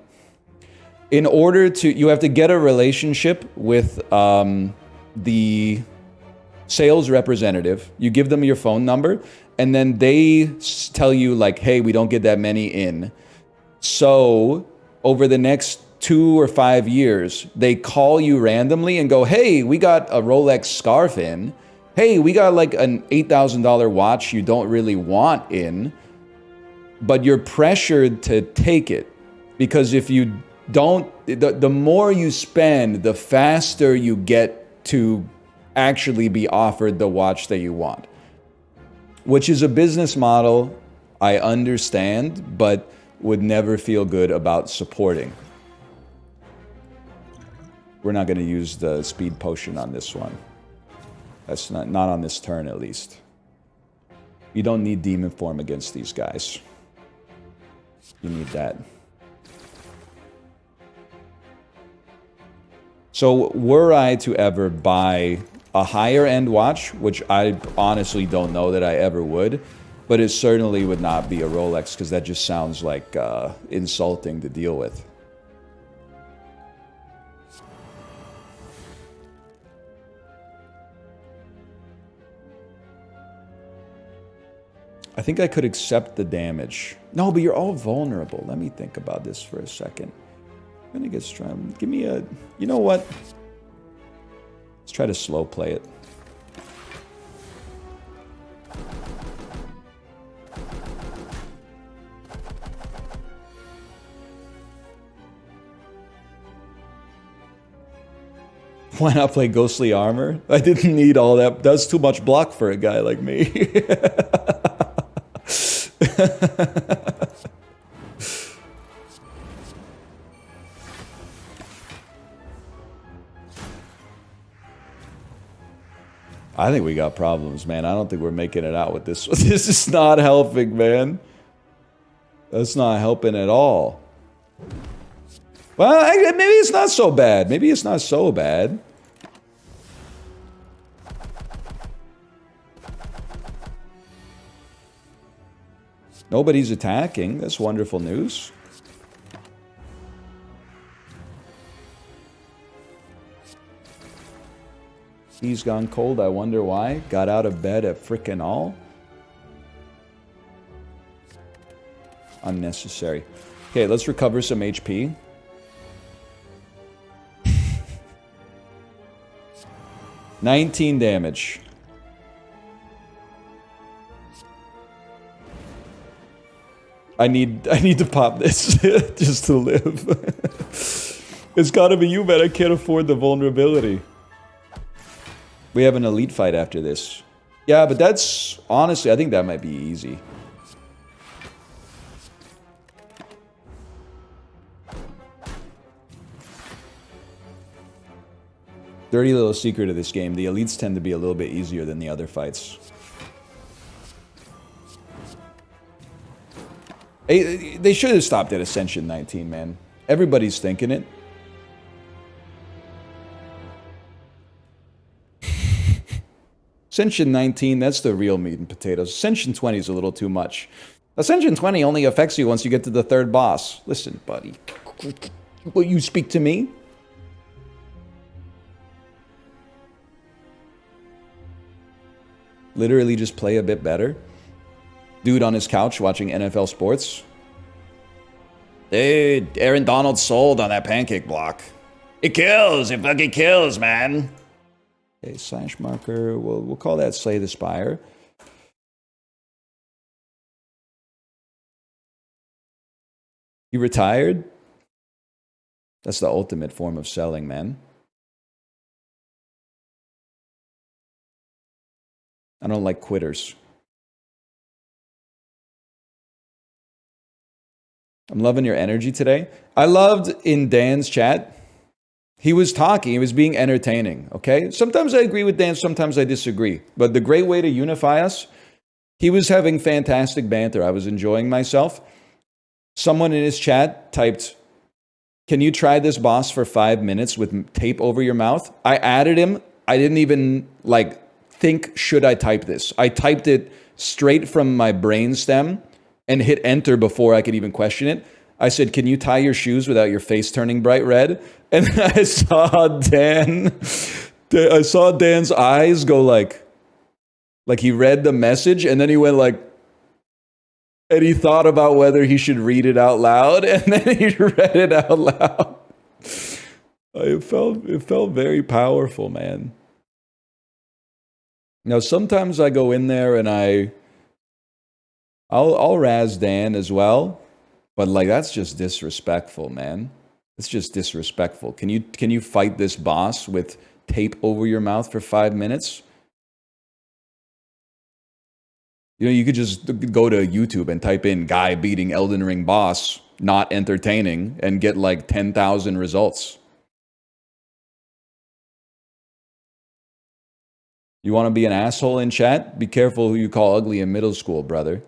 S1: In order to... You have to get a relationship with the sales representative. You give them your phone number. And then they tell you like, hey, we don't get that many in. So over the next 2 or 5 years, they call you randomly and go, hey, we got a Rolex scarf in. Hey, we got like an $8,000 watch you don't really want in, but you're pressured to take it. Because if you don't, the more you spend, the faster you get to actually be offered the watch that you want. Which is a business model I understand, but would never feel good about supporting. We're not going to use the speed potion on this one. That's not on this turn, at least. You don't need demon form against these guys. You need that. So, were I to ever buy a higher end watch, which I honestly don't know that I ever would, but it certainly would not be a Rolex, because that just sounds like insulting to deal with. I think I could accept the damage. No, but you're all vulnerable. Let me think about this for a second. I'm gonna get strong. Give me a... You know what? Let's try to slow play it. Why not play Ghostly Armor? I didn't need all that. That's too much block for a guy like me. I think we got problems, man. I don't think we're making it out with this. This is not helping, man. That's not helping at all. Well, maybe it's not so bad. Maybe it's not so bad. Nobody's attacking. That's wonderful news. He's gone cold. I wonder why. Got out of bed at frickin' all. Unnecessary. Okay, let's recover some HP. $19 damage. I need to pop this just to live. It's gotta be you, man. I can't afford the vulnerability. We have an elite fight after this. Yeah, but that's... Honestly, I think that might be easy. Dirty little secret of this game. The elites tend to be a little bit easier than the other fights. Hey, they should have stopped at Ascension 19, man. Everybody's thinking it. Ascension 19, that's the real meat and potatoes. Ascension 20 is a little too much. Ascension 20 only affects you once you get to the third boss. Listen, buddy. Will you speak to me? Literally just play a bit better. Dude on his couch watching NFL sports. Dude, Aaron Donald sold on that pancake block. It kills. It fucking kills, man. Okay, slash marker. We'll call that Slay the Spire. You retired? That's the ultimate form of selling, man. I don't like quitters. I'm loving your energy today. I loved in Dan's chat. He was talking. He was being entertaining, okay? Sometimes I agree with Dan. Sometimes I disagree. But the great way to unify us, he was having fantastic banter. I was enjoying myself. Someone in his chat typed, "Can you try this boss for 5 minutes with tape over your mouth?" I added him. I didn't even think, should I type this? I typed it straight from my brainstem and hit enter before I could even question it. I said, "Can you tie your shoes without your face turning bright red?" And I saw Dan's eyes go like he read the message, and then he went like, and he thought about whether he should read it out loud, and then he read it out loud. It felt very powerful, man. Now, sometimes I go in there and I'll razz Dan as well, but that's just disrespectful, man. It's just disrespectful. Can you fight this boss with tape over your mouth for 5 minutes? You could just go to YouTube and type in "guy beating Elden Ring boss, not entertaining," and get 10,000 results. You want to be an asshole in chat? Be careful who you call ugly in middle school, brother.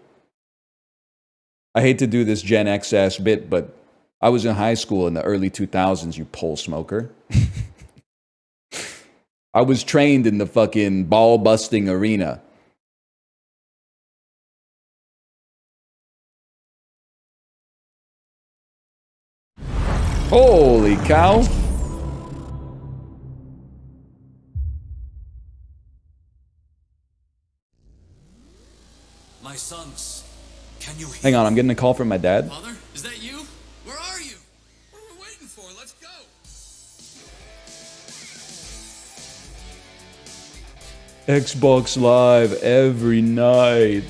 S1: I hate to do this Gen X ass bit, but I was in high school in the early 2000s, you pole smoker. I was trained in the fucking ball busting arena. Holy cow.
S3: My sons, can you hear?
S1: Hang on, I'm getting a call from my dad.
S3: Mother, is that you? Where are you? What are we waiting for? Let's go.
S1: Xbox Live every night.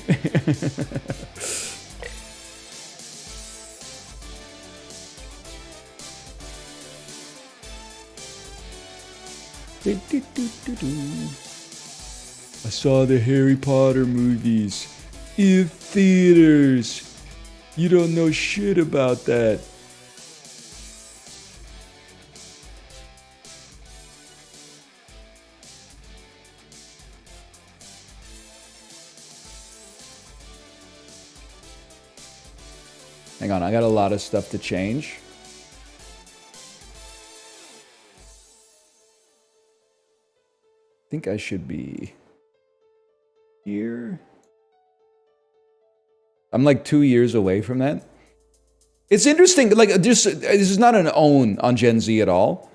S1: I saw the Harry Potter movies in theaters. You don't know shit about that. Hang on, I got a lot of stuff to change. I think I should be here. I'm 2 years away from that. It's interesting, this is not an own on Gen Z at all.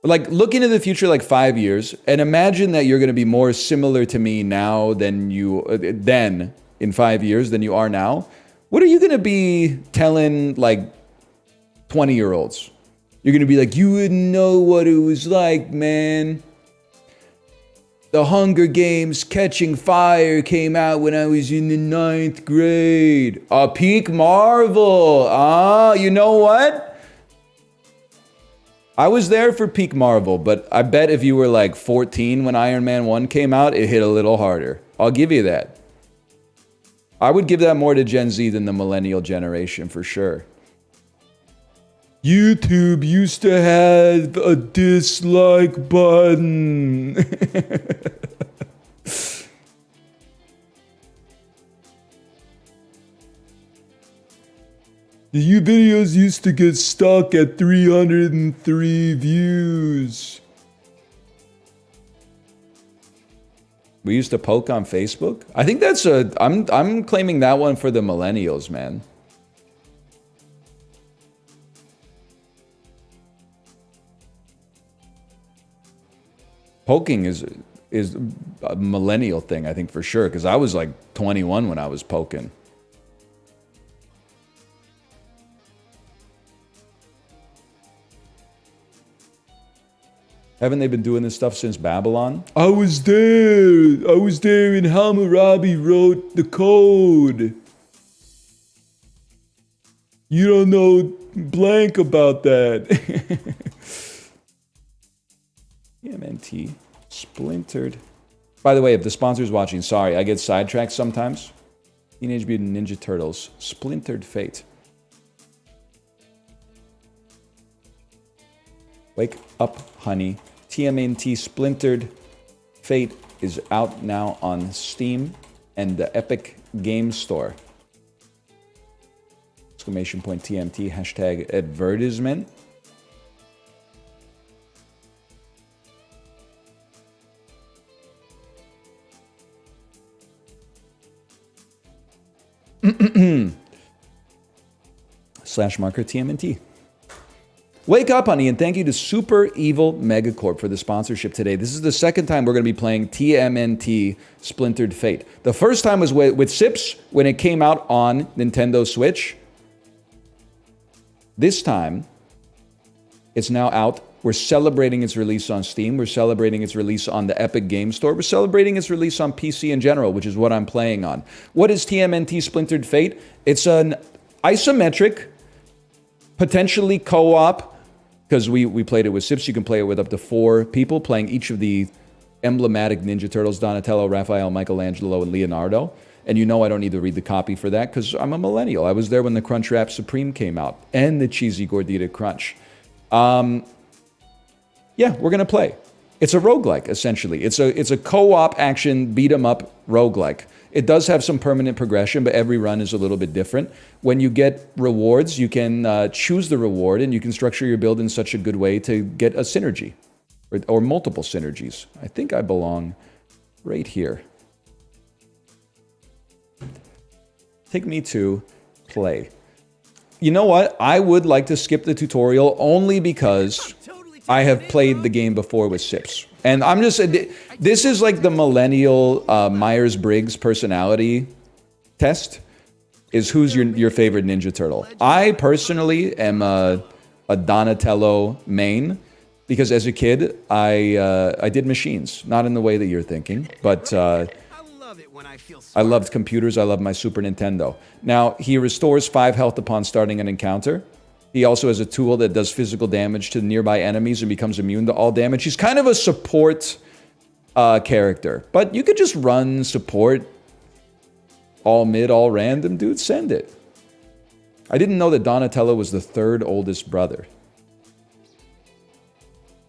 S1: But look into the future 5 years and imagine that you're going to be more similar to me now than in 5 years than you are now. What are you going to be telling 20-year-olds? You're going to be you wouldn't know what it was like, man. The Hunger Games Catching Fire came out when I was in the 9th grade. A peak Marvel. You know what? I was there for peak Marvel, but I bet if you were 14 when Iron Man 1 came out, it hit a little harder. I'll give you that. I would give that more to Gen Z than the millennial generation for sure. YouTube used to have a dislike button. The videos used to get stuck at 303 views. We used to poke on Facebook. I think that's I'm claiming that one for the millennials, man. Poking is is a millennial thing, I think, for sure. Because I was like 21 when I was poking. Haven't they been doing this stuff since Babylon? I was there. I was there, and Hammurabi wrote the code. You don't know blank about that. TMNT. Splintered. By the way, if the sponsor's watching, sorry, I get sidetracked sometimes. Teenage Mutant Ninja Turtles. Splintered Fate. Wake up, honey. TMNT Splintered Fate is out now on Steam and the Epic Game Store. Exclamation point TMT, hashtag advertisement. / marker TMNT. Wake up, honey, and thank you to Super Evil Megacorp for the sponsorship today. This is the second time we're going to be playing TMNT Splintered Fate. The first time was with Sips when it came out on Nintendo Switch. This time, it's now out. We're celebrating its release on Steam. We're celebrating its release on the Epic Game Store. We're celebrating its release on PC in general, which is what I'm playing on. What is TMNT Splintered Fate? It's an isometric, potentially co-op, because we played it with Sips. You can play it with up to 4 people, playing each of the emblematic Ninja Turtles, Donatello, Raphael, Michelangelo, and Leonardo. And you know I don't need to read the copy for that, because I'm a millennial. I was there when the Crunchwrap Supreme came out, and the Cheesy Gordita Crunch. Yeah, we're going to play. It's a roguelike, essentially. It's a co-op action beat-em-up roguelike. It does have some permanent progression, but every run is a little bit different. When you get rewards, you can choose the reward, and you can structure your build in such a good way to get a synergy, or multiple synergies. I think I belong right here. Take me to play. You know what? I would like to skip the tutorial only because I have played the game before with Sips. And I'm just, this is like the millennial Myers-Briggs personality test, is who's your favorite Ninja Turtle. I personally am a Donatello main, because as a kid, I did machines. Not in the way that you're thinking, but I loved computers. I loved my Super Nintendo. Now, he restores 5 health upon starting an encounter. He also has a tool that does physical damage to nearby enemies and becomes immune to all damage. He's kind of a support character. But you could just run support, all mid, all random. Dude, send it. I didn't know that Donatello was the 3rd oldest brother.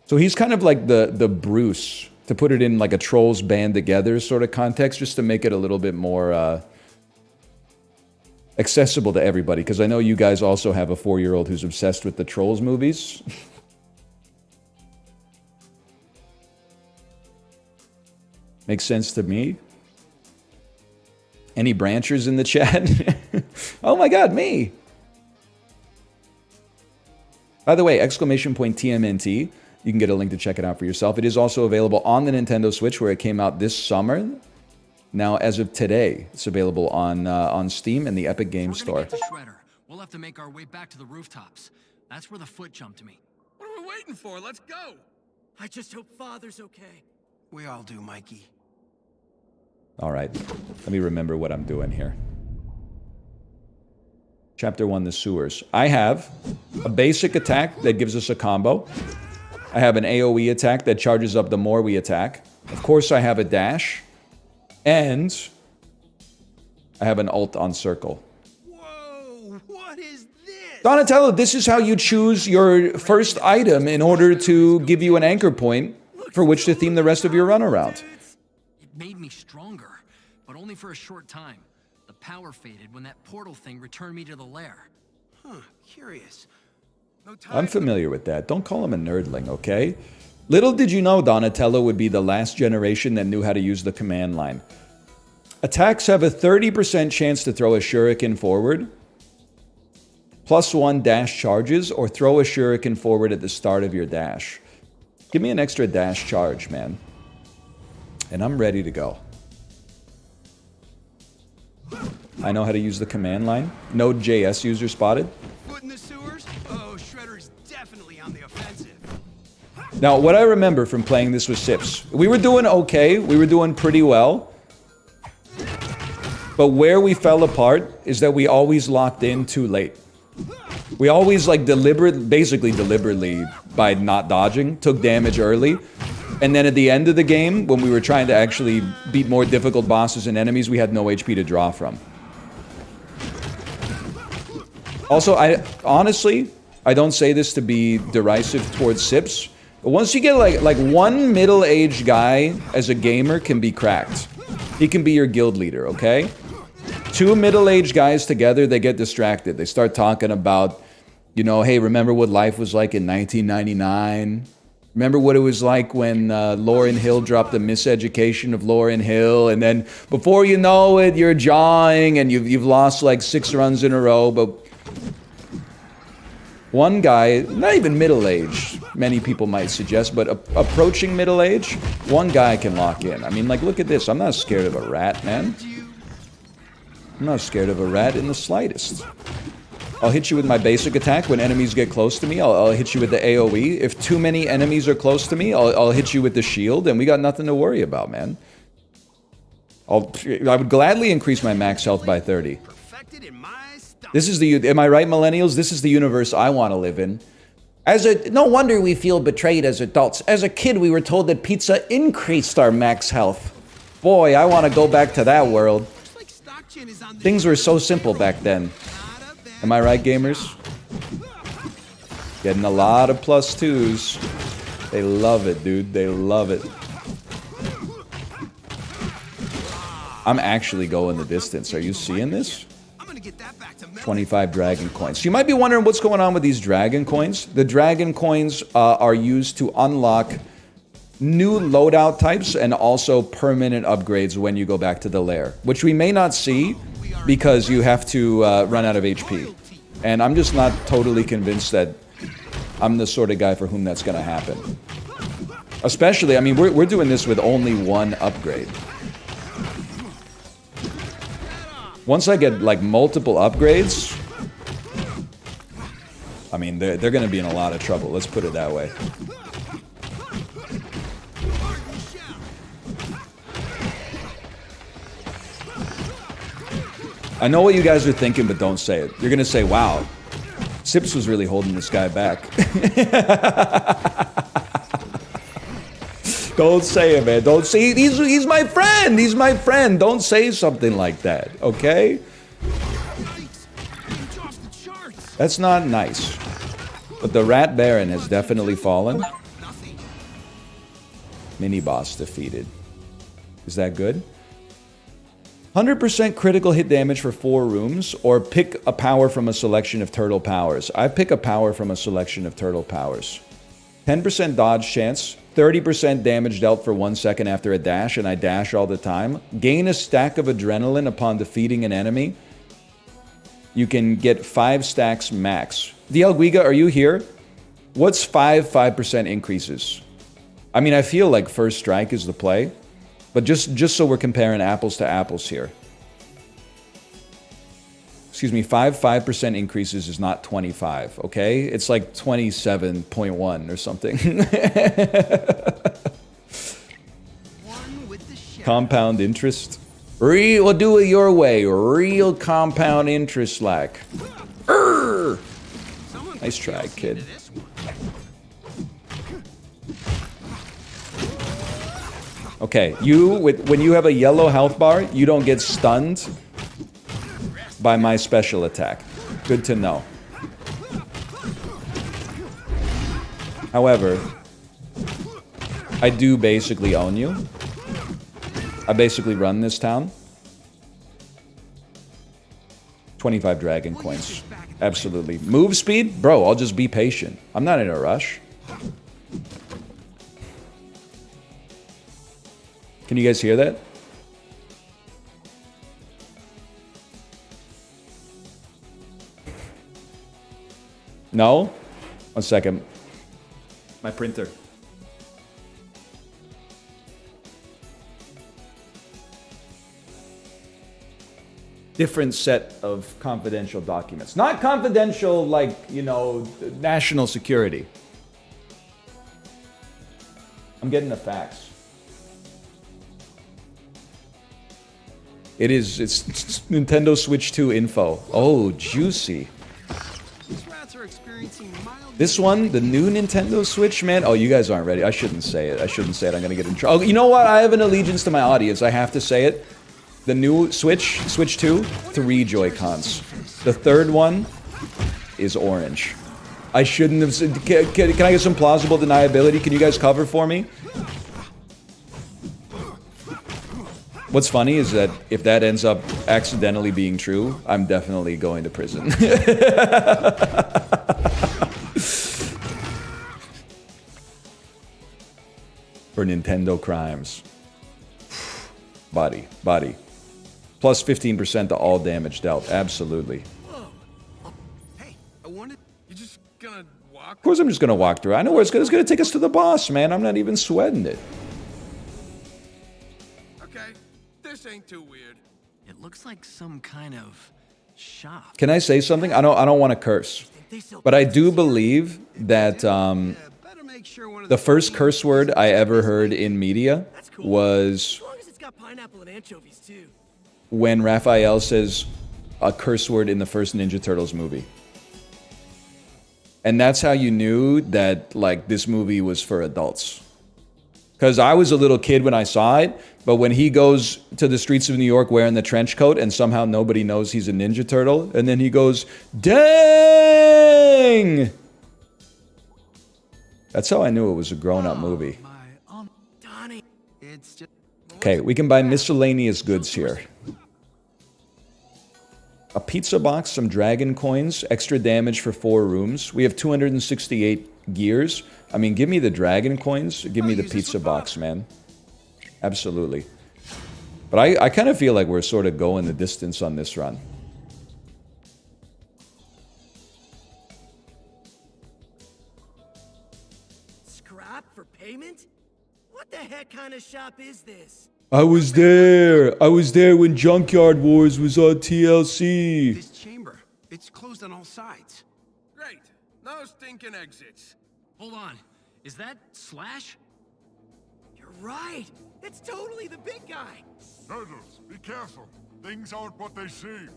S1: So he's kind of like the Bruce, to put it in like a Trolls Band Together sort of context, just to make it a little bit more accessible to everybody, because I know you guys also have a 4-year-old who's obsessed with the Trolls movies. Makes sense to me. Any branchers in the chat? Oh my god, me! By the way, exclamation point TMNT. You can get a link to check it out for yourself. It is also available on the Nintendo Switch, where it came out this summer. Now, as of today, it's available on Steam and the Epic Game Store.
S3: Get to Shredder. We'll have to make our way back to the rooftops. That's where the foot jumped me. What are we waiting for? Let's go!
S4: I just hope Father's okay.
S3: We all do, Mikey.
S1: All right, let me remember what I'm doing here. Chapter 1, the sewers. I have a basic attack that gives us a combo. I have an AoE attack that charges up the more we attack. Of course, I have a dash. And I have an ult on circle.
S4: Whoa, what is this?
S1: Donatello, this is how you choose your first item in order to give you an anchor point for which to theme the rest of your run around.
S3: It made me stronger, but only for a short time. The power faded when that portal thing returned me to the lair.
S4: Huh, curious. No time.
S1: I'm familiar with that. Don't call him a nerdling, okay? Little did you know Donatello would be the last generation that knew how to use the command line. Attacks have a 30% chance to throw a shuriken forward, +1 dash charges, or throw a shuriken forward at the start of your dash. Give me an extra dash charge, man. And I'm ready to go. I know how to use the command line. Node.js user spotted.
S4: Foot in the sewers? Oh, Shredder's definitely on the offensive.
S1: Now, what I remember from playing this with Sips, we were doing okay. We were doing pretty well. But where we fell apart is that we always locked in too late. We always, like, basically deliberately, by not dodging, took damage early. And then at the end of the game, when we were trying to actually beat more difficult bosses and enemies, we had no HP to draw from. Also, honestly, I don't say this to be derisive towards Sips, but once you get like one middle-aged guy as a gamer can be cracked. He can be your guild leader, okay? Two middle-aged guys together, they get distracted. They start talking about, you know, hey, remember what life was like in 1999? Remember what it was like when Lauryn Hill dropped the Miseducation of Lauryn Hill, and then before you know it, you're jawing and you've lost like 6 runs in a row, but one guy, not even middle-aged, many people might suggest, but approaching middle-age, one guy can lock in. I mean, like, look at this. I'm not scared of a rat, man. I'm not scared of a rat in the slightest. I'll hit you with my basic attack when enemies get close to me. I'll hit you with the AoE. If too many enemies are close to me, I'll hit you with the shield, and we got nothing to worry about, man. I would gladly increase my max health by 30. This is the, am I right, millennials? This is the universe I want to live in. No wonder we feel betrayed as adults. As a kid, we were told that pizza increased our max health. Boy, I want to go back to that world. Things were so simple back then. Am I right, gamers? Getting a lot of +2s. They love it, dude. They love it. I'm actually going the distance. Are you seeing this? 25 dragon coins. So you might be wondering what's going on with these dragon coins. The dragon coins are used to unlock new loadout types and also permanent upgrades when you go back to the lair, which we may not see because you have to run out of HP. And I'm just not totally convinced that I'm the sort of guy for whom that's going to happen. Especially, I mean, we're doing this with only one upgrade. Once I get, like, multiple upgrades, I mean, they're going to be in a lot of trouble. Let's put it that way. I know what you guys are thinking, but don't say it. You're going to say, wow, Sips was really holding this guy back. Don't say it, man. Don't say it. He's my friend. He's my friend. Don't say something like that, okay? That's not nice. But the Rat Baron has definitely fallen. Mini-boss defeated. Is that good? 100% critical hit damage for 4 rooms, or pick a power from a selection of turtle powers. I pick a power from a selection of turtle powers. 10% dodge chance, 30% damage dealt for 1 second after a dash, and I dash all the time. Gain a stack of adrenaline upon defeating an enemy. You can get 5 stacks max. DL Guiga, are you here? What's 5% increases? I mean, I feel like first strike is the play. But just so we're comparing apples to apples here. Excuse me, 5% increases is not 25, okay? It's like 27.1 or something. Compound interest. We'll do it your way. Real compound interest like. Nice try, kid. Okay, when you have a yellow health bar, you don't get stunned by my special attack. Good to know. However, I do basically own you. I basically run this town. 25 dragon coins. Absolutely. Move speed? Bro, I'll just be patient. I'm not in a rush. Can you guys hear that? No? 1 second. My printer. different set of confidential documents. Not confidential like, you know, national security. I'm getting the facts. It's Nintendo Switch 2 info. Oh, juicy.
S4: These rats are experiencing mild.
S1: This one, the new Nintendo Switch, man. Oh, you guys aren't ready. I shouldn't say it. I'm gonna get in trouble. Oh, you know what? I have an allegiance to my audience. I have to say it. The new Switch 2, 3 Joy-Cons. The third one is orange. I shouldn't have said. Can I get some plausible deniability? Can you guys cover for me? What's funny is that if that ends up accidentally being true, I'm definitely going to prison. For Nintendo crimes. Body. Plus 15% to all damage dealt. Absolutely.
S4: Hey, I wanted. You're just gonna walk.
S1: Of course I'm just gonna walk through. I know where it's gonna take us to the boss, man. I'm not even sweating it.
S4: Okay, this ain't too weird.
S3: It looks like some kind of shop.
S1: Can I say something? I don't want to curse. But I do believe that
S4: Yeah, better make sure one of
S1: the first curse word I ever heard in media was
S5: As long as it's got pineapple and anchovies too.
S1: when Raphael says a curse word in the first Ninja Turtles movie. And that's how you knew that, like, this movie was for adults. Because I was a little kid when I saw it, but when he goes to the streets of New York wearing the trench coat and somehow nobody knows he's a Ninja Turtle, and then he goes, dang! That's how I knew it was a grown-up movie.
S5: Donnie.
S4: It's just.
S1: Okay, we can buy miscellaneous goods here. A pizza box, some dragon coins, extra damage for 4 rooms. We have 268 gears. I mean, give me the dragon coins. Give me the pizza box, man. Absolutely. But I kind of feel like we're sort of going the distance on this run.
S5: Scrap for payment? What the heck kind of shop is this?
S1: I was there when Junkyard Wars was on TLC.
S4: This chamber. It's closed on all sides.
S6: Great. No stinking exits.
S3: Hold on. Is that Slash?
S5: You're right. It's totally the big guy.
S7: Turtles, be careful. Things aren't what they seem.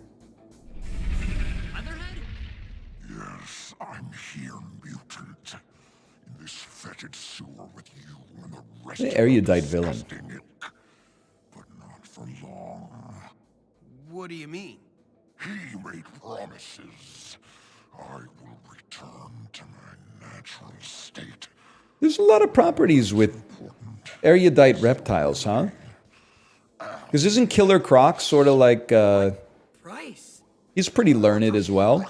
S3: Leatherhead?
S7: Yes, I'm here, mutant. In this fetid sewer with you and the rest
S1: An
S7: of
S1: erudite
S7: the
S1: villain.
S7: disgusting ilk. But not for long.
S4: What do you mean?
S7: He made promises. I will return to my natural state.
S1: There's a lot of properties with erudite reptiles, huh? Because isn't Killer Croc sort of like,
S5: Price.
S1: he's pretty learned as well?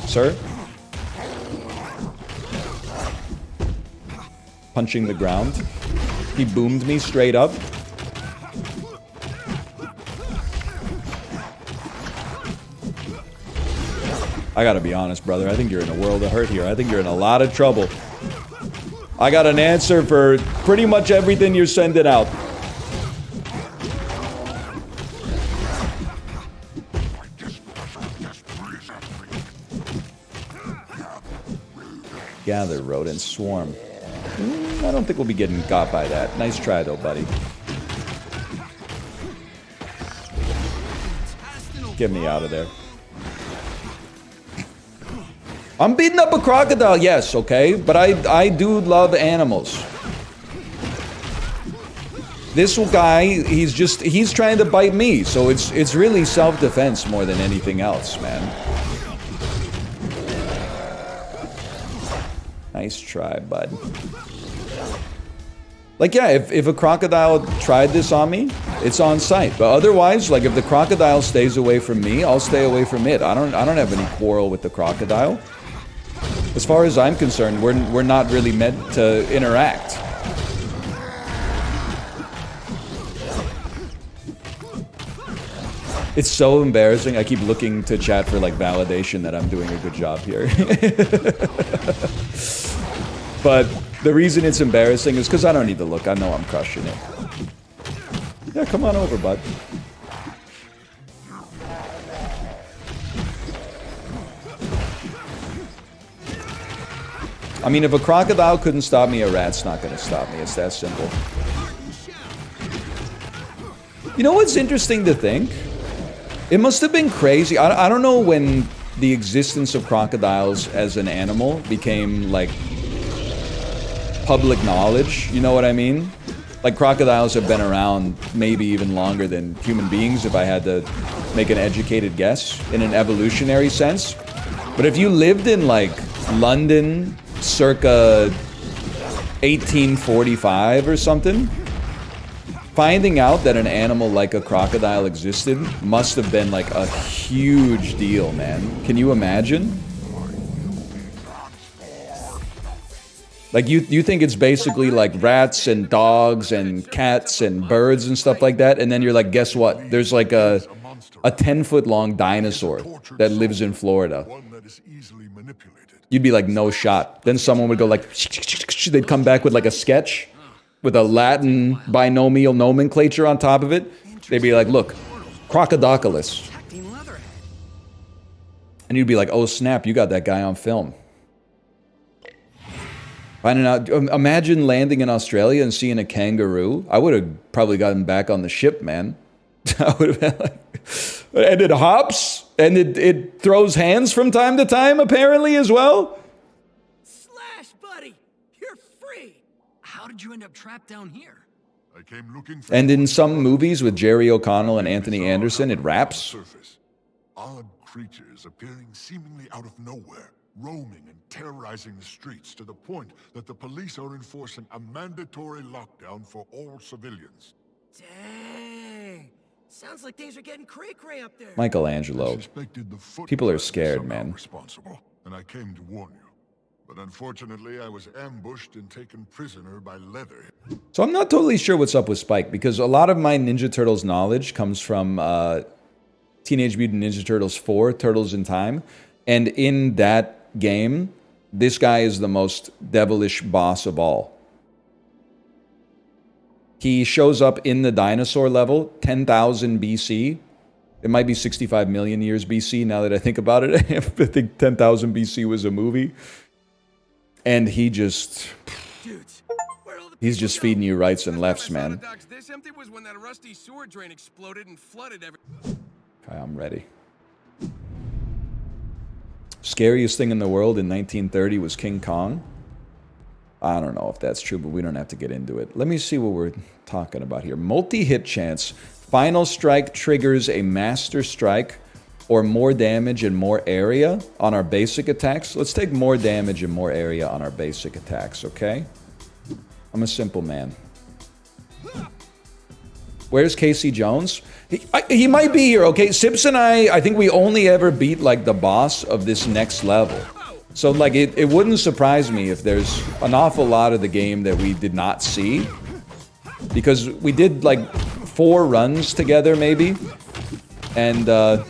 S1: Sir? Punching the ground. He boomed me straight up. I gotta be honest, brother. I think you're in a world of hurt here. I think you're in a lot of trouble. I got an answer for pretty much everything you're sending out. Gather, rodent, swarm. I don't think we'll be getting got by that. Nice try, though, buddy. Get me out of there. I'm beating up a crocodile, yes, okay? But I do love animals. This guy, he's trying to bite me, so it's really self-defense more than anything else, man. Nice try, bud. Like, yeah, if a crocodile tried this on me, it's on sight. But otherwise, like, if the crocodile stays away from me, I'll stay away from it. I don't have any quarrel with the crocodile. As far as I'm concerned, we're not really meant to interact. It's so embarrassing. I keep looking to chat for like validation that I'm doing a good job here. But the reason it's embarrassing is because I don't need to look. I know I'm crushing it. Yeah, come on over, bud. I mean, if a crocodile couldn't stop me, a rat's not going to stop me. It's that simple. You know what's interesting to think? It must have been crazy. I don't know when the existence of crocodiles as an animal became, like, public knowledge. You know what I mean? Like, crocodiles have been around maybe even longer than human beings, if I had to make an educated guess, in an evolutionary sense. But if you lived in, like, London circa 1845 or something, finding out that an animal like a crocodile existed must have been like a huge deal, man. Can you imagine? Like, you think it's basically like rats and dogs and cats and birds and stuff like that, and then you're like, guess what? There's like a 10-foot long dinosaur that lives in Florida. You'd be like, no shot. Then someone would go like, they'd come back with like a sketch with a Latin binomial nomenclature on top of it. They'd be like, look, Crocodocalus. And you'd be like, oh snap, you got that guy on film. Finding out, imagine landing in Australia and seeing a kangaroo. I would have probably gotten back on the ship, man. I would have been like, and it hops, and it throws hands from time to time, apparently, as well.
S5: Slash, buddy! You're free!
S3: How did you end up trapped down here?
S7: I came looking for
S1: And in some movies with Jerry O'Connell and Anthony Anderson, it raps.
S7: surface. Odd creatures appearing seemingly out of nowhere, roaming and terrorizing the streets to the point that the police are enforcing a mandatory lockdown for all civilians.
S5: Dang! Sounds like things are getting cray-cray up there.
S1: Michelangelo.
S7: Suspected the foot
S1: People are
S7: was
S1: scared,
S7: somehow
S1: man.
S7: responsible, and I came to warn you. But unfortunately, I was ambushed and taken prisoner by Leather.
S1: So I'm not totally sure what's up with Spike, because a lot of my Ninja Turtles knowledge comes from Teenage Mutant Ninja Turtles 4, Turtles in Time. And in that game, this guy is the most devilish boss of all. He shows up in the dinosaur level, 10,000 BC. It might be 65 million years BC now that I think about it. I think 10,000 BC was a movie. And he just...
S5: Dudes, where'd all the
S1: He's
S5: people
S1: just
S5: go?
S1: feeding you rights and
S6: Last
S1: lefts,
S6: time I saw
S1: man.
S6: the docks this empty was when that rusty sewer drain exploded and flooded every...
S1: Okay, I'm ready. Scariest thing in the world in 1930 was King Kong. I don't know if that's true, but we don't have to get into it. Let me see what we're talking about here. Multi-hit chance. Final strike triggers a master strike or more damage and more area on our basic attacks. Let's take more damage and more area on our basic attacks, okay? I'm a simple man. Where's Casey Jones? He might be here, okay? Sips and I think we only ever beat, like, the boss of this next level. So, like, it wouldn't surprise me if there's an awful lot of the game that we did not see. Because we did, like, 4 runs together, maybe. And, I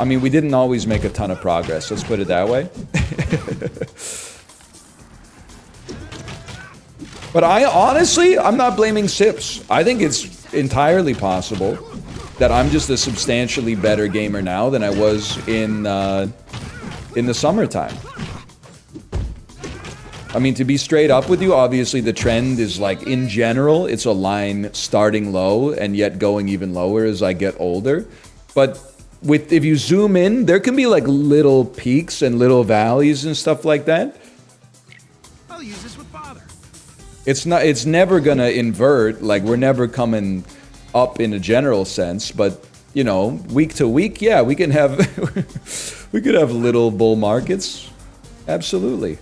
S1: mean, we didn't always make a ton of progress, let's put it that way. But I'm not blaming Sips. I think it's entirely possible that I'm just a substantially better gamer now than I was in the summertime. I mean, to be straight up with you, obviously the trend is, like, in general, it's a line starting low and yet going even lower as I get older. But if you zoom in, there can be, like, little peaks and little valleys and stuff like that.
S4: I'll use this with father.
S1: It's never gonna invert, like, we're never coming up in a general sense, but, you know, week to week, yeah, we can have we could have little bull markets. Absolutely.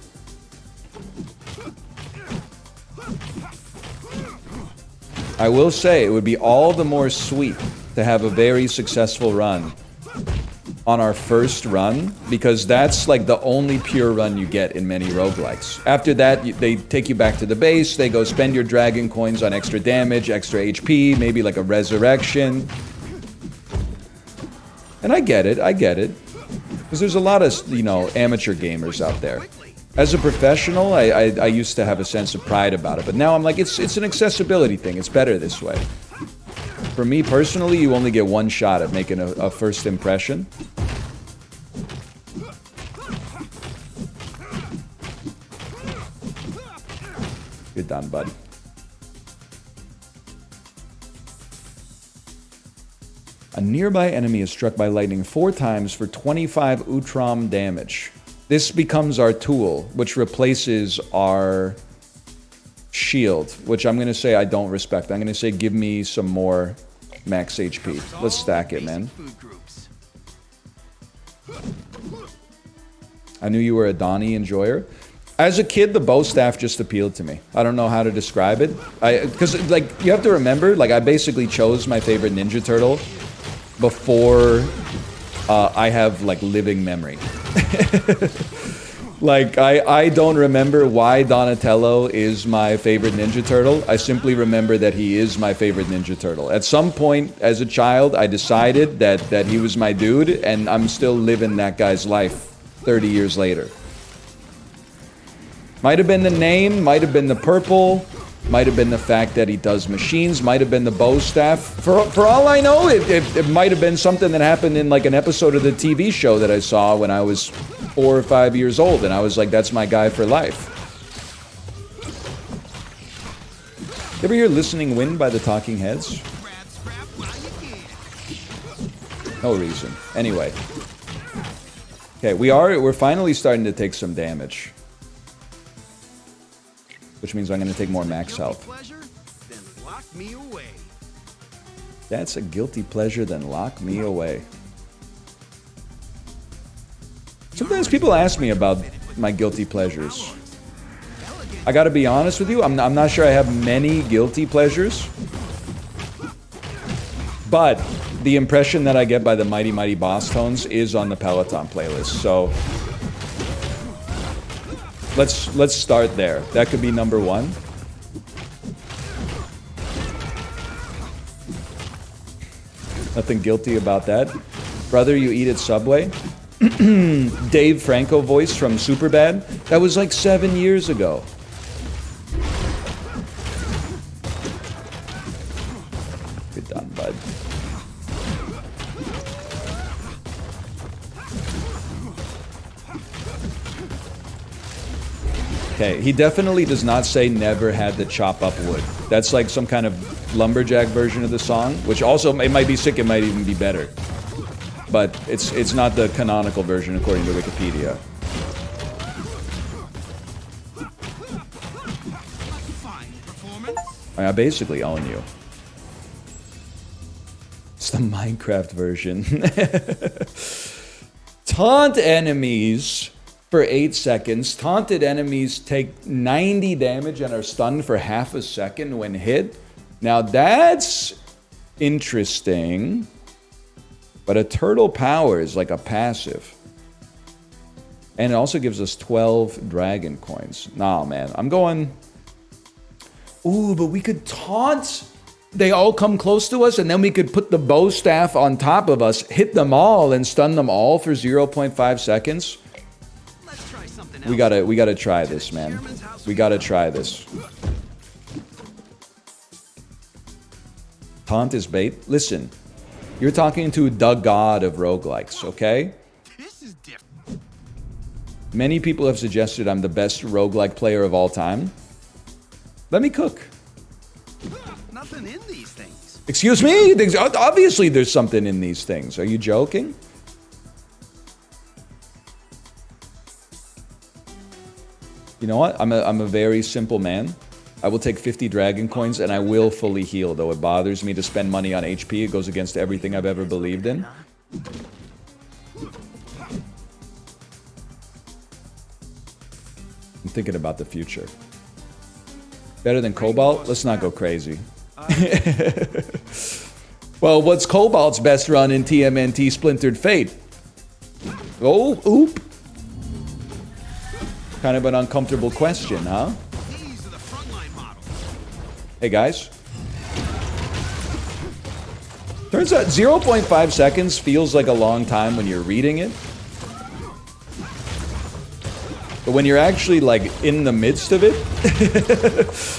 S1: I will say it would be all the more sweet to have a very successful run on our first run, because that's like the only pure run you get in many roguelikes. After that, they take you back to the base, they go spend your dragon coins on extra damage, extra HP, maybe like a resurrection. And I get it. Because there's a lot of, you know, amateur gamers out there. As a professional, I used to have a sense of pride about it, but now I'm like, it's an accessibility thing. It's better this way. For me personally, you only get one shot at making a first impression. You're done, bud. A nearby enemy is struck by lightning 4 times for 25 Utrom damage. This becomes our tool, which replaces our shield, which I'm going to say I don't respect. I'm going to say give me some more max HP. Let's stack it, man. I knew you were a Donnie enjoyer. As a kid, the bow staff just appealed to me. I don't know how to describe it. Because, like, you have to remember, like, I basically chose my favorite Ninja Turtle before I have, like, living memory. Like, I don't remember why Donatello is my favorite Ninja Turtle. I simply remember that he is my favorite Ninja Turtle. At some point, as a child, I decided that he was my dude, and I'm still living that guy's life 30 years later. Might have been the name, might have been the purple, might have been the fact that he does machines, might have been the bow staff. For all I know, it might have been something that happened in like an episode of the TV show that I saw when I was 4 or 5 years old, and I was like, that's my guy for life. You ever hear Listening Wind by the Talking Heads? No reason. Anyway. Okay, we're finally starting to take some damage. Which means I'm going to take more max health. That's a guilty pleasure, then lock me away. Sometimes people ask me about my guilty pleasures. I gotta be honest with you, I'm not sure I have many guilty pleasures. But the impression that I get by the Mighty Mighty Boss Tones is on the Peloton playlist, so... Let's start there. That could be number 1. Nothing guilty about that. Brother, you eat at Subway? Dave Franco voice from Superbad? That was like 7 years ago. Good done, bud. Okay, he definitely does not say never had to chop up wood. That's like some kind of lumberjack version of the song, which also, it might be sick, it might even be better. But it's not the canonical version according to Wikipedia. I basically own you. It's the Minecraft version. Taunt enemies for 8 seconds. Taunted enemies take 90 damage and are stunned for half a second when hit. Now that's interesting. But a turtle power is like a passive. And it also gives us 12 dragon coins. Nah, man. I'm going... Ooh, but we could taunt... They all come close to us, and then we could put the bow staff on top of us, hit them all, and stun them all for 0.5 seconds. We gotta try this, man. We gotta try this. Taunt is bait. Listen, you're talking to the god of roguelikes, okay?
S4: This is different.
S1: Many people have suggested I'm the best roguelike player of all time. Let me cook.
S4: Nothing in these things.
S1: Excuse me? Obviously there's something in these things. Are you joking? You know what? I'm a very simple man. I will take 50 dragon coins and I will fully heal, though it bothers me to spend money on HP. It goes against everything I've ever believed in. I'm thinking about the future. Better than Cobalt? Let's not go crazy. Well, what's Cobalt's best run in TMNT Splintered Fate? Oh, oop. Kind of an uncomfortable question, huh?
S4: These are the frontline models.
S1: Hey, guys. Turns out 0.5 seconds feels like a long time when you're reading it. But when you're actually, like, in the midst of it,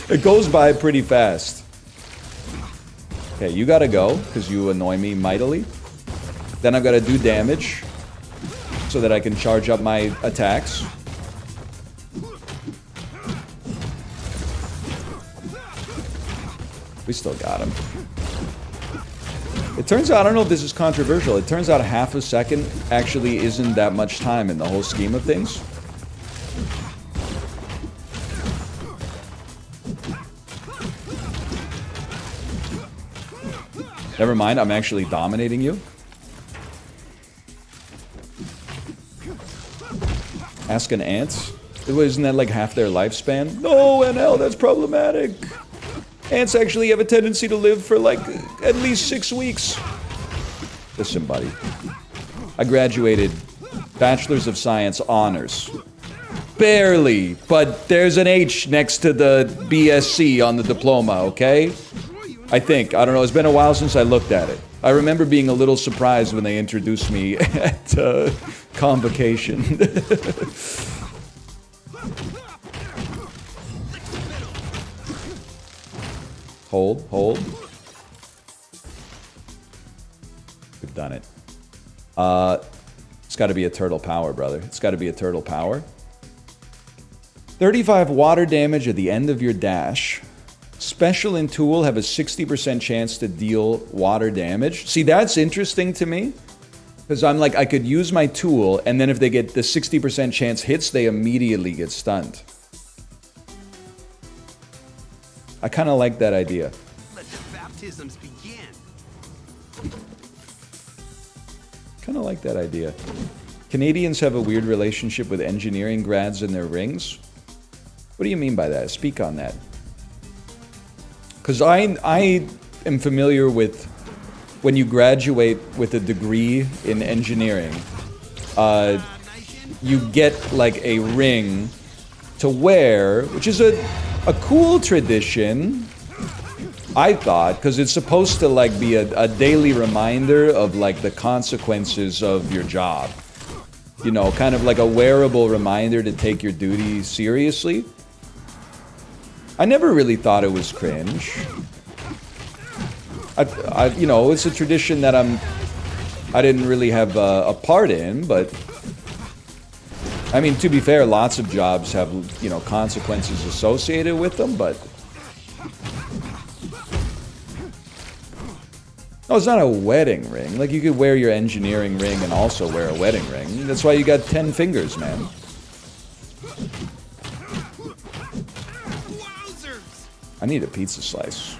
S1: it goes by pretty fast. Okay, you gotta go, because you annoy me mightily. Then I've got to do damage, so that I can charge up my attacks. We still got him. It turns out, I don't know if this is controversial, it turns out half a second actually isn't that much time in the whole scheme of things. Never mind, I'm actually dominating you. Ask an ant. Isn't that like half their lifespan? No, NL, that's problematic. Ants actually have a tendency to live for like at least 6 weeks. Listen, buddy. I graduated Bachelor's of Science honors. Barely, but there's an H next to the BSc on the diploma, okay? I think. I don't know. It's been a while since I looked at it. I remember being a little surprised when they introduced me at convocation. Hold, hold. We've done it. It's got to be a turtle power, brother. It's got to be a turtle power. 35 water damage at the end of your dash. Special and tool have a 60% chance to deal water damage. See, that's interesting to me. Because I'm like, I could use my tool, and then if they get the 60% chance hits, they immediately get stunned. I kind of like that idea.
S4: Let the baptisms begin.
S1: Kind of like that idea. Canadians have a weird relationship with engineering grads and their rings. What do you mean by that? Speak on that. Because I am familiar with when you graduate with a degree in engineering, you get like a ring to wear, which is a cool tradition, I thought, because it's supposed to like be a daily reminder of like the consequences of your job. You know, kind of like a wearable reminder to take your duty seriously. I never really thought it was cringe. You know, it's a tradition that I didn't really have a part in, but I mean, to be fair, lots of jobs have, you know, consequences associated with them, but no, it's not a wedding ring. Like, you could wear your engineering ring and also wear a wedding ring. That's why you got 10 fingers, man. I need a pizza slice.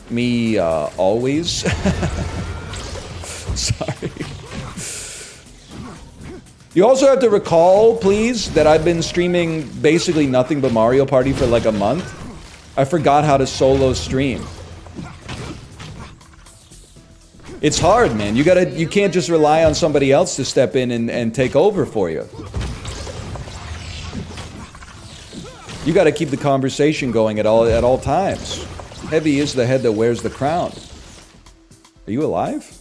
S1: Me, always. Sorry. You also have to recall, please, that I've been streaming basically nothing but Mario Party for like a month. I forgot how to solo stream. It's hard, man. You can't just rely on somebody else to step in and take over for you. You gotta keep the conversation going at all times. Heavy is the head that wears the crown. Are you alive?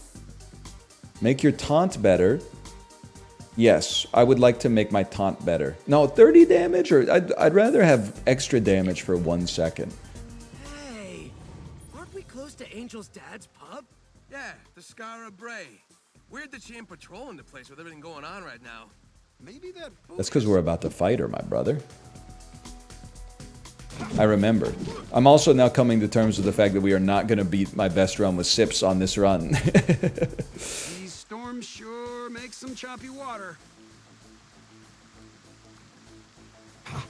S1: Make your taunt better. Yes, I would like to make my taunt better. No, 30 damage, or I'd rather have extra damage for 1 second.
S5: Hey, aren't we close to Angel's dad's pub?
S6: Yeah, the Scara Bray. Weird that she ain't patrolling the place with everything going on right now.
S4: Maybe that.
S1: That's because we're about to fight her, my brother. I remember. I'm also now coming to terms with the fact that we are not going to beat my best run with Sips on this run.
S4: These storms sure make some choppy water.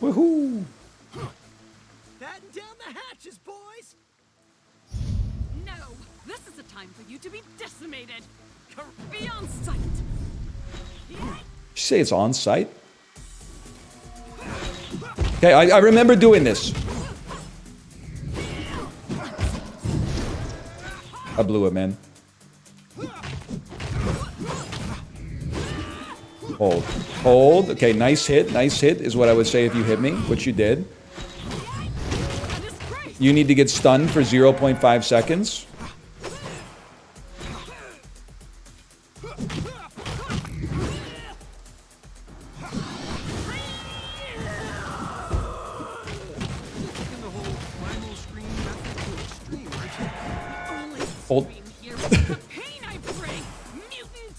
S1: Woohoo!
S5: Batten down the hatches, boys!
S8: No, this is a time for you to be decimated. Be on sight.
S1: Did you say it's on site? Okay, I remember doing this. I blew it, man. Hold. Hold. Okay, nice hit. Nice hit is what I would say if you hit me, which you did. You need to get stunned for 0.5 seconds. Hold.
S8: Scream here with the pain I bring. Mutant.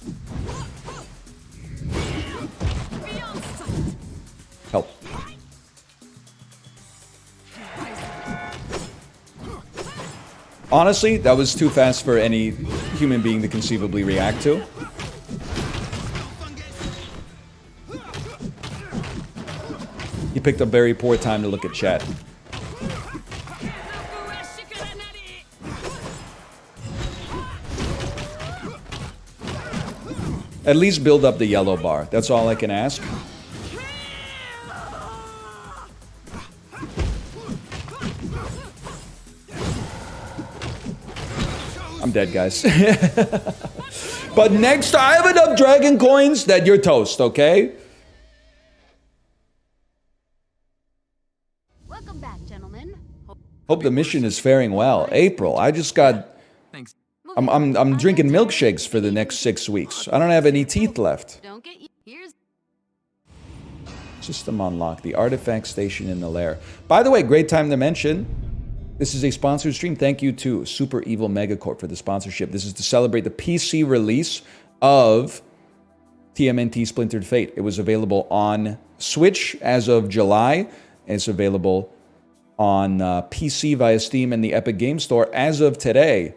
S8: Beyond sight.
S1: Help. Honestly, that was too fast for any human being to conceivably react to. He picked a very poor time to look at chat. At least build up the yellow bar. That's all I can ask. I'm dead, guys. But next, I have enough dragon coins that you're toast, okay?
S8: Welcome back, gentlemen.
S1: Hope the mission is faring well. April, I just got...
S3: Thanks.
S1: I'm drinking milkshakes for the next 6 weeks. I don't have any teeth left.
S8: Don't get you. Here's
S1: System unlocked. The artifact station in the lair. By the way, great time to mention, this is a sponsored stream. Thank you to Super Evil Megacorp for the sponsorship. This is to celebrate the PC release of TMNT Splintered Fate. It was available on Switch as of July, and it's available on PC via Steam and the Epic Game Store as of today.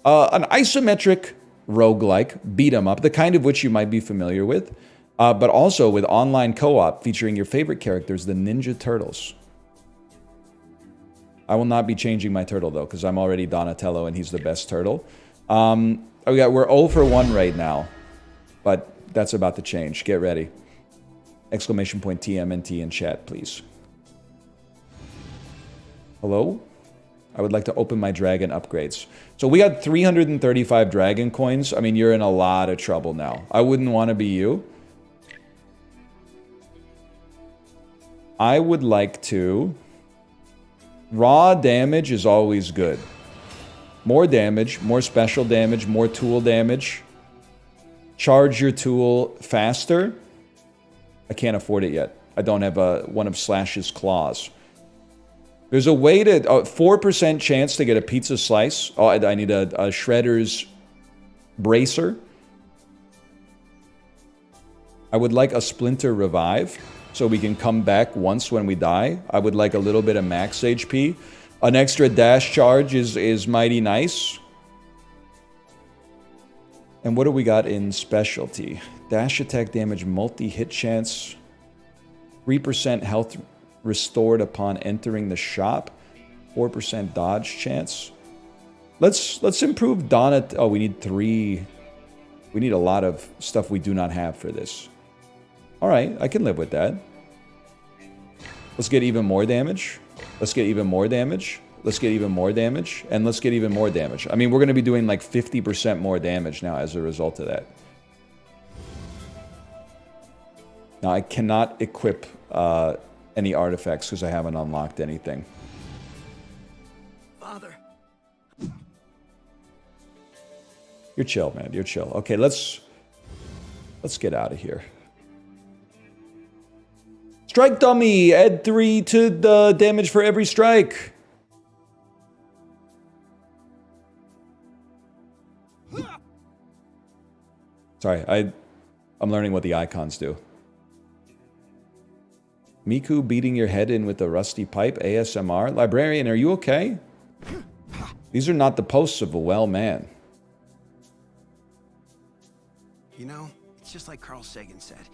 S1: An isometric roguelike beat-em-up, the kind of which you might be familiar with, but also with online co-op featuring your favorite characters, the Ninja Turtles. I will not be changing my turtle, though, because I'm already Donatello, and he's the best turtle. We're 0 for 1 right now, but that's about to change. Get ready. Exclamation point TMNT in chat, please. Hello? I would like to open my dragon upgrades. So we got 335 dragon coins. I mean, you're in a lot of trouble now. I wouldn't want to be you. I would like to... Raw damage is always good. More damage, more special damage, more tool damage. Charge your tool faster. I can't afford it yet. I don't have one of Slash's claws. There's a way to... 4% chance to get a pizza slice. Oh, I need a Shredder's bracer. I would like a Splinter revive, so we can come back once when we die. I would like a little bit of max HP. An extra dash charge is mighty nice. And what do we got in specialty? Dash attack damage, multi-hit chance. 3% health restored upon entering the shop. 4% dodge chance. Let's improve Donna. Oh, we need 3. We need a lot of stuff we do not have for this. All right, I can live with that. Let's get even more damage. Let's get even more damage. Let's get even more damage. And let's get even more damage. I mean, we're going to be doing like 50% more damage now as a result of that. Now, I cannot equip any artifacts because I haven't unlocked anything.
S5: Father.
S1: You're chill, man. You're chill. Okay, let's get out of here. Strike dummy! Add 3 to the damage for every strike. Sorry, I'm learning what the icons do. Miku beating your head in with a rusty pipe, ASMR. Librarian, are you okay? These are not the posts of a well man.
S4: You know, it's just like Carl Sagan said.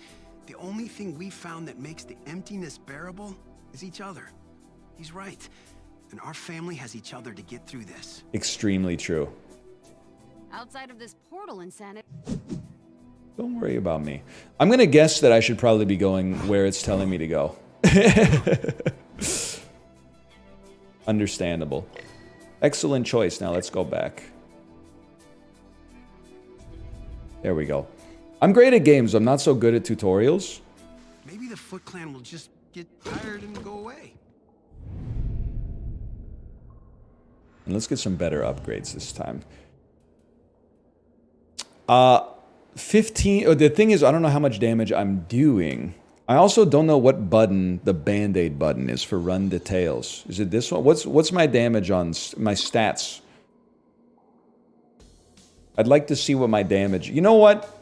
S4: The only thing we found that makes the emptiness bearable is each other. He's right. And our family has each other to get through this.
S1: Extremely true.
S8: outside of this portal insanity.
S1: Don't worry about me. I'm going to guess that I should probably be going where it's telling me to go. Understandable. Excellent choice. Now let's go back. There we go. I'm great at games. I'm not so good at tutorials.
S4: Maybe the Foot Clan will just get tired and go away.
S1: And let's get some better upgrades this time. 15. Oh, the thing is, I don't know how much damage I'm doing. I also don't know what button the Band-Aid button is for run details. Is it this one? What's my damage on my stats? I'd like to see what my damage... You know what?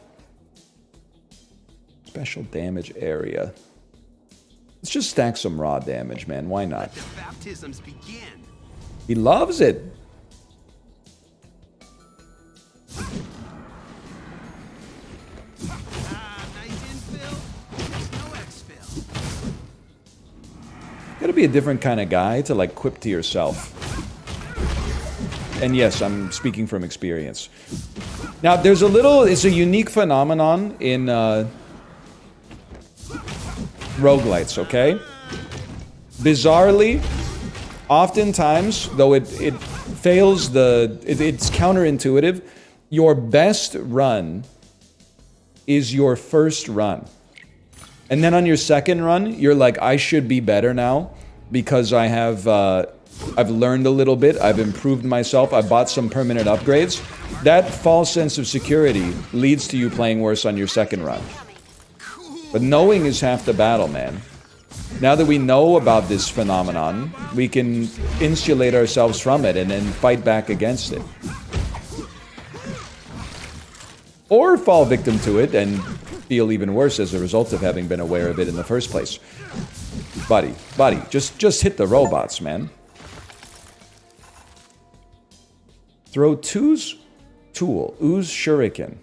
S1: Special damage area. Let's just stack some raw damage, man. Why not?
S4: Let the baptisms begin.
S1: He loves it.
S4: Nice infill. No exfil.
S1: Gotta be a different kind of guy to like quip to yourself. And yes, I'm speaking from experience. Now, there's a little... It's a unique phenomenon in... roguelites, okay? Bizarrely, oftentimes, though it fails it's counterintuitive, your best run is your first run. And then on your second run, you're like, I should be better now because I have, I've learned a little bit, I've improved myself, I bought some permanent upgrades. That false sense of security leads to you playing worse on your second run. But knowing is half the battle, man. Now that we know about this phenomenon, we can insulate ourselves from it and then fight back against it. Or fall victim to it and feel even worse as a result of having been aware of it in the first place. Buddy, just hit the robots, man. Throw ooze shuriken.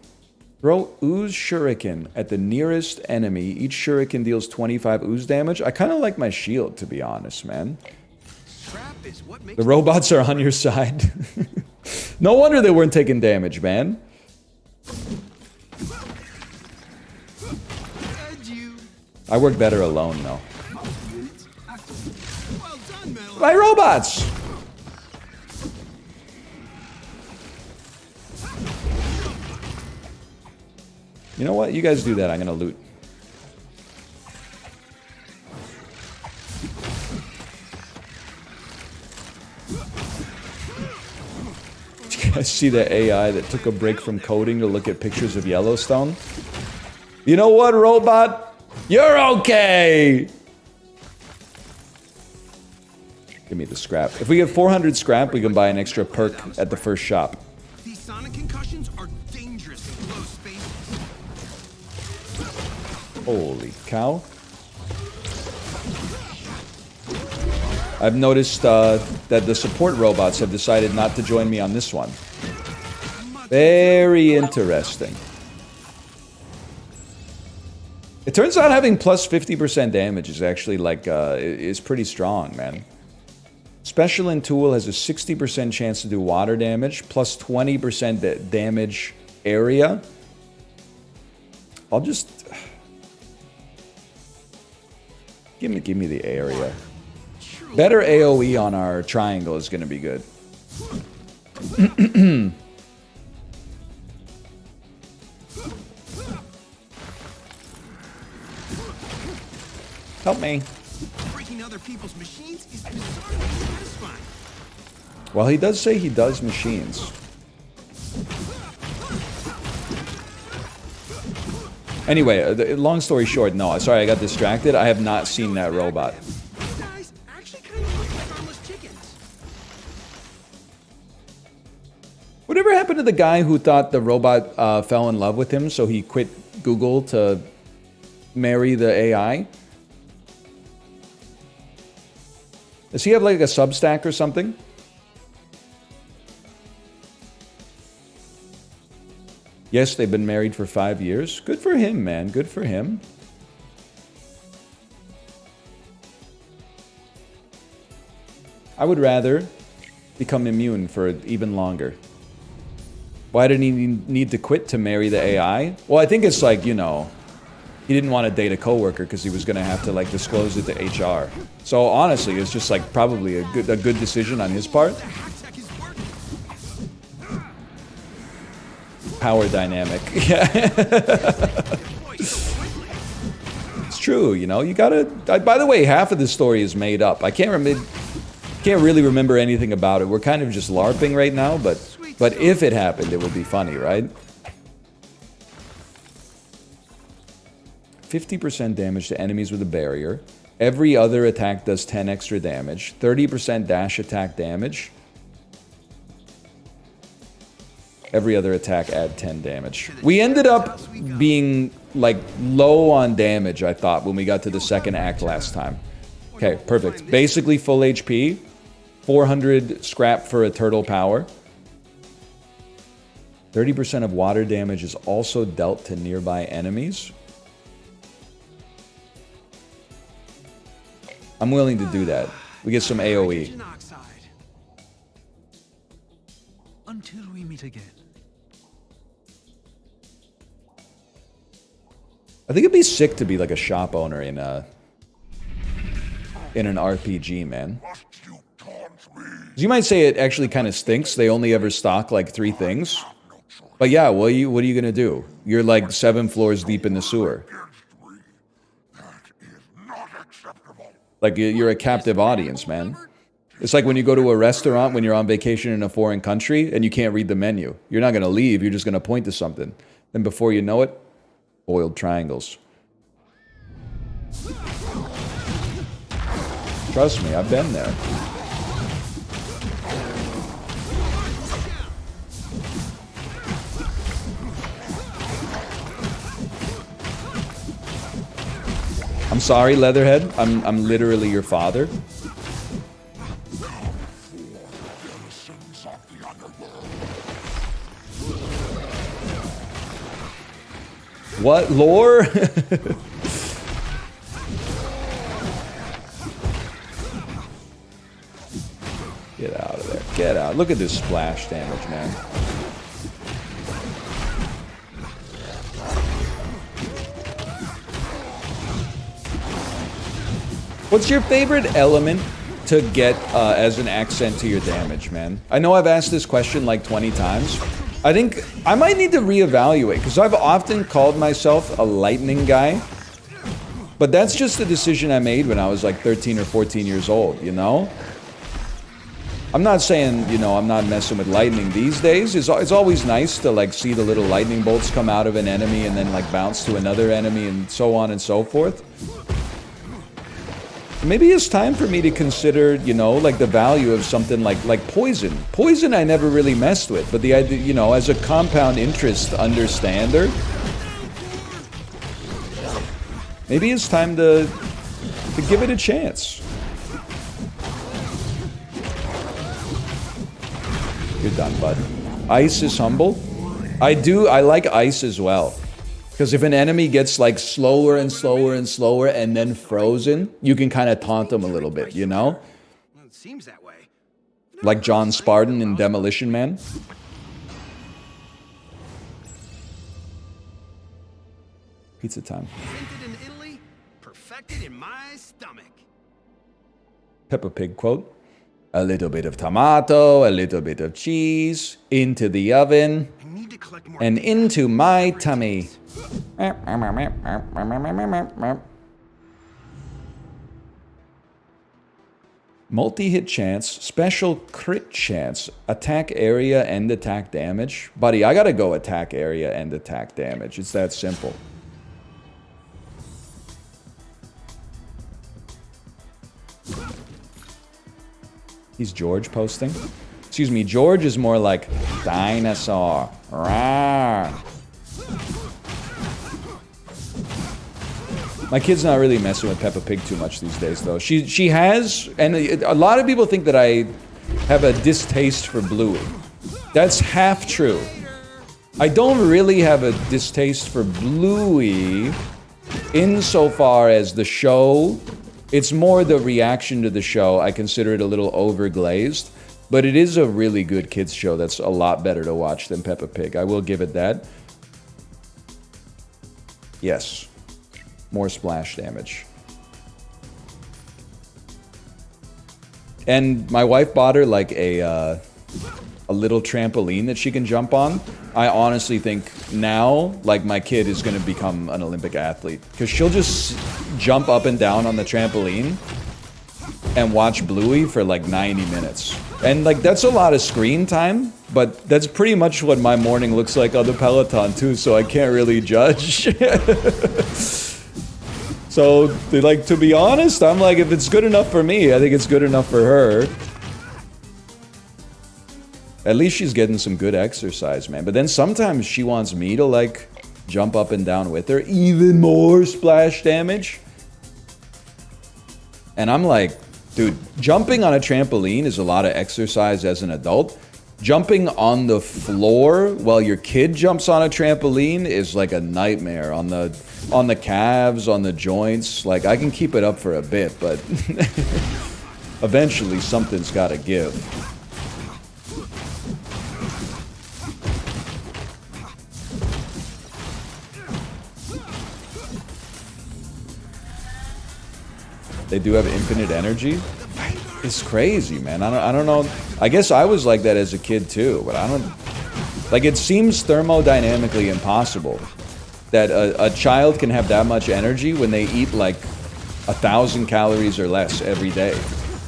S1: Throw ooze shuriken at the nearest enemy. Each shuriken deals 25 ooze damage. I kind of like my shield, to be honest, man. The robots are on your side. No wonder they weren't taking damage, man. I work better alone, though. My robots! You know what? You guys do that. I'm gonna loot. Did you guys see the AI that took a break from coding to look at pictures of Yellowstone? You know what, robot? You're okay! Give me the scrap. If we get 400 scrap, we can buy an extra perk at the first shop.
S4: These sonic concussions are dangerous in close spaces.
S1: Holy cow. I've noticed that the support robots have decided not to join me on this one. Very interesting. It turns out having plus 50% damage is actually like, is pretty strong, man. Special in Tool has a 60% chance to do water damage, plus 20% damage area. I'll just... Give me the area. Better AoE on our triangle is going to be good. Help me.
S4: Breaking other people's machines is bizarrely satisfying.
S1: Well, he does say he does machines. Anyway, long story short, no. Sorry, I got distracted. I have not seen that robot.
S4: These guys actually kind of look like harmless chickens.
S1: Whatever happened to the guy who thought the robot fell in love with him, so he quit Google to marry the AI? Does he have like a Substack or something? Yes, they've been married for 5 years. Good for him, man. Good for him. I would rather become immune for even longer. Why did he need to quit to marry the AI? Well, I think it's like, you know, he didn't want to date a coworker because he was going to have to like disclose it to HR. So honestly, it's just like probably a good decision on his part. Power dynamic. Yeah. It's true, you know. You gotta. By the way, half of the story is made up. I can't really remember anything about it. We're kind of just LARPing right now, but if it happened, it would be funny, right? 50% damage to enemies with a barrier. Every other attack does 10 extra damage. 30% dash attack damage. Every other attack add 10 damage. We ended up being like low on damage, I thought, when we got to the second act last time. Okay, perfect. Basically full HP. 400 scrap for a turtle power. 30% of water damage is also dealt to nearby enemies. I'm willing to do that. We get some AoE.
S3: Until we meet again.
S1: I think it'd be sick to be like a shop owner in an RPG, man. You might say it actually kind of stinks. They only ever stock like 3 things. But yeah, what are you gonna do? You're like 7 floors deep in the sewer. Like you're a captive audience, man. It's like when you go to a restaurant when you're on vacation in a foreign country and you can't read the menu. You're not gonna leave, you're just gonna point to something. Then before you know it, boiled triangles. Trust me, I've been there. I'm sorry, Leatherhead. I'm literally your father. What lore? Get out of there. Get out. Look at this splash damage, man. What's your favorite element to get as an accent to your damage, man? I know I've asked this question like 20 times. I think I might need to reevaluate, because I've often called myself a lightning guy. But that's just a decision I made when I was like 13 or 14 years old, you know? I'm not saying, you know, I'm not messing with lightning these days. It's always nice to like see the little lightning bolts come out of an enemy and then like bounce to another enemy and so on and so forth. Maybe it's time for me to consider, you know, like the value of something like poison. Poison I never really messed with, but the idea, you know, as a compound interest understander, maybe it's time to give it a chance. You're done, bud. Ice is humble. I like ice as well. Because if an enemy gets like slower and slower and slower and then frozen, you can kind of taunt them a little bit, you know?
S4: Well, it seems that way.
S1: Like John Spartan in Demolition Man. Pizza time.
S4: Invented in Italy, perfected in my stomach.
S1: Peppa Pig quote. A little bit of tomato, a little bit of cheese, into the oven, and into my tummy. Multi-hit chance, special crit chance, attack area and attack damage. Buddy, I gotta go attack area and attack damage. It's that simple. He's George posting. Excuse me, George is more like dinosaur. Rawr. My kid's not really messing with Peppa Pig too much these days, though. She has, and a lot of people think that I have a distaste for Bluey. That's half true. I don't really have a distaste for Bluey insofar as the show. It's more the reaction to the show. I consider it a little overglazed, but it is a really good kids show that's a lot better to watch than Peppa Pig. I will give it that. Yes. More splash damage. And my wife bought her like a little trampoline that she can jump on. I honestly think now, like, my kid is going to become an Olympic athlete. Because she'll just jump up and down on the trampoline and watch Bluey for like 90 minutes. And like, that's a lot of screen time, but that's pretty much what my morning looks like on the Peloton too, so I can't really judge. So, like, to be honest, I'm like, if it's good enough for me, I think it's good enough for her. At least she's getting some good exercise, man. But then sometimes she wants me to, like, jump up and down with her. Even more splash damage. And I'm like, dude, jumping on a trampoline is a lot of exercise as an adult. Jumping on the floor while your kid jumps on a trampoline is like a nightmare on the calves, on the joints. Like, I can keep it up for a bit, but eventually something's got to give. They do have infinite energy. It's crazy, man. I don't know. I guess I was like that as a kid too, but I don't... Like, it seems thermodynamically impossible that a child can have that much energy when they eat like 1,000 calories or less every day.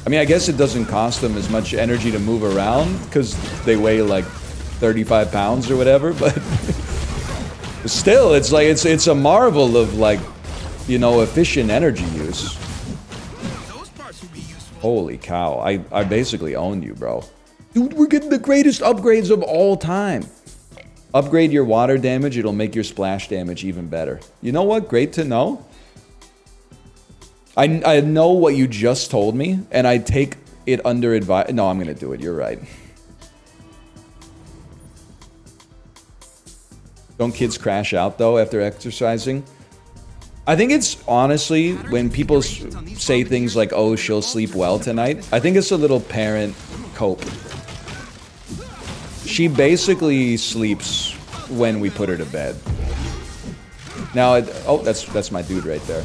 S1: I mean, I guess it doesn't cost them as much energy to move around because they weigh like 35 pounds or whatever, but still, it's like, it's a marvel of, like, you know, efficient energy use. Holy cow, I basically own you, bro. Dude, we're getting the greatest upgrades of all time. Upgrade your water damage, it'll make your splash damage even better. You know what? Great to know. I know what you just told me, and I take it under advice. No, I'm gonna do it, you're right. Don't kids crash out, though, after exercising? I think it's, honestly, when people say things like, oh, she'll sleep well tonight, I think it's a little parent cope. She basically sleeps when we put her to bed. Now, oh, that's my dude right there.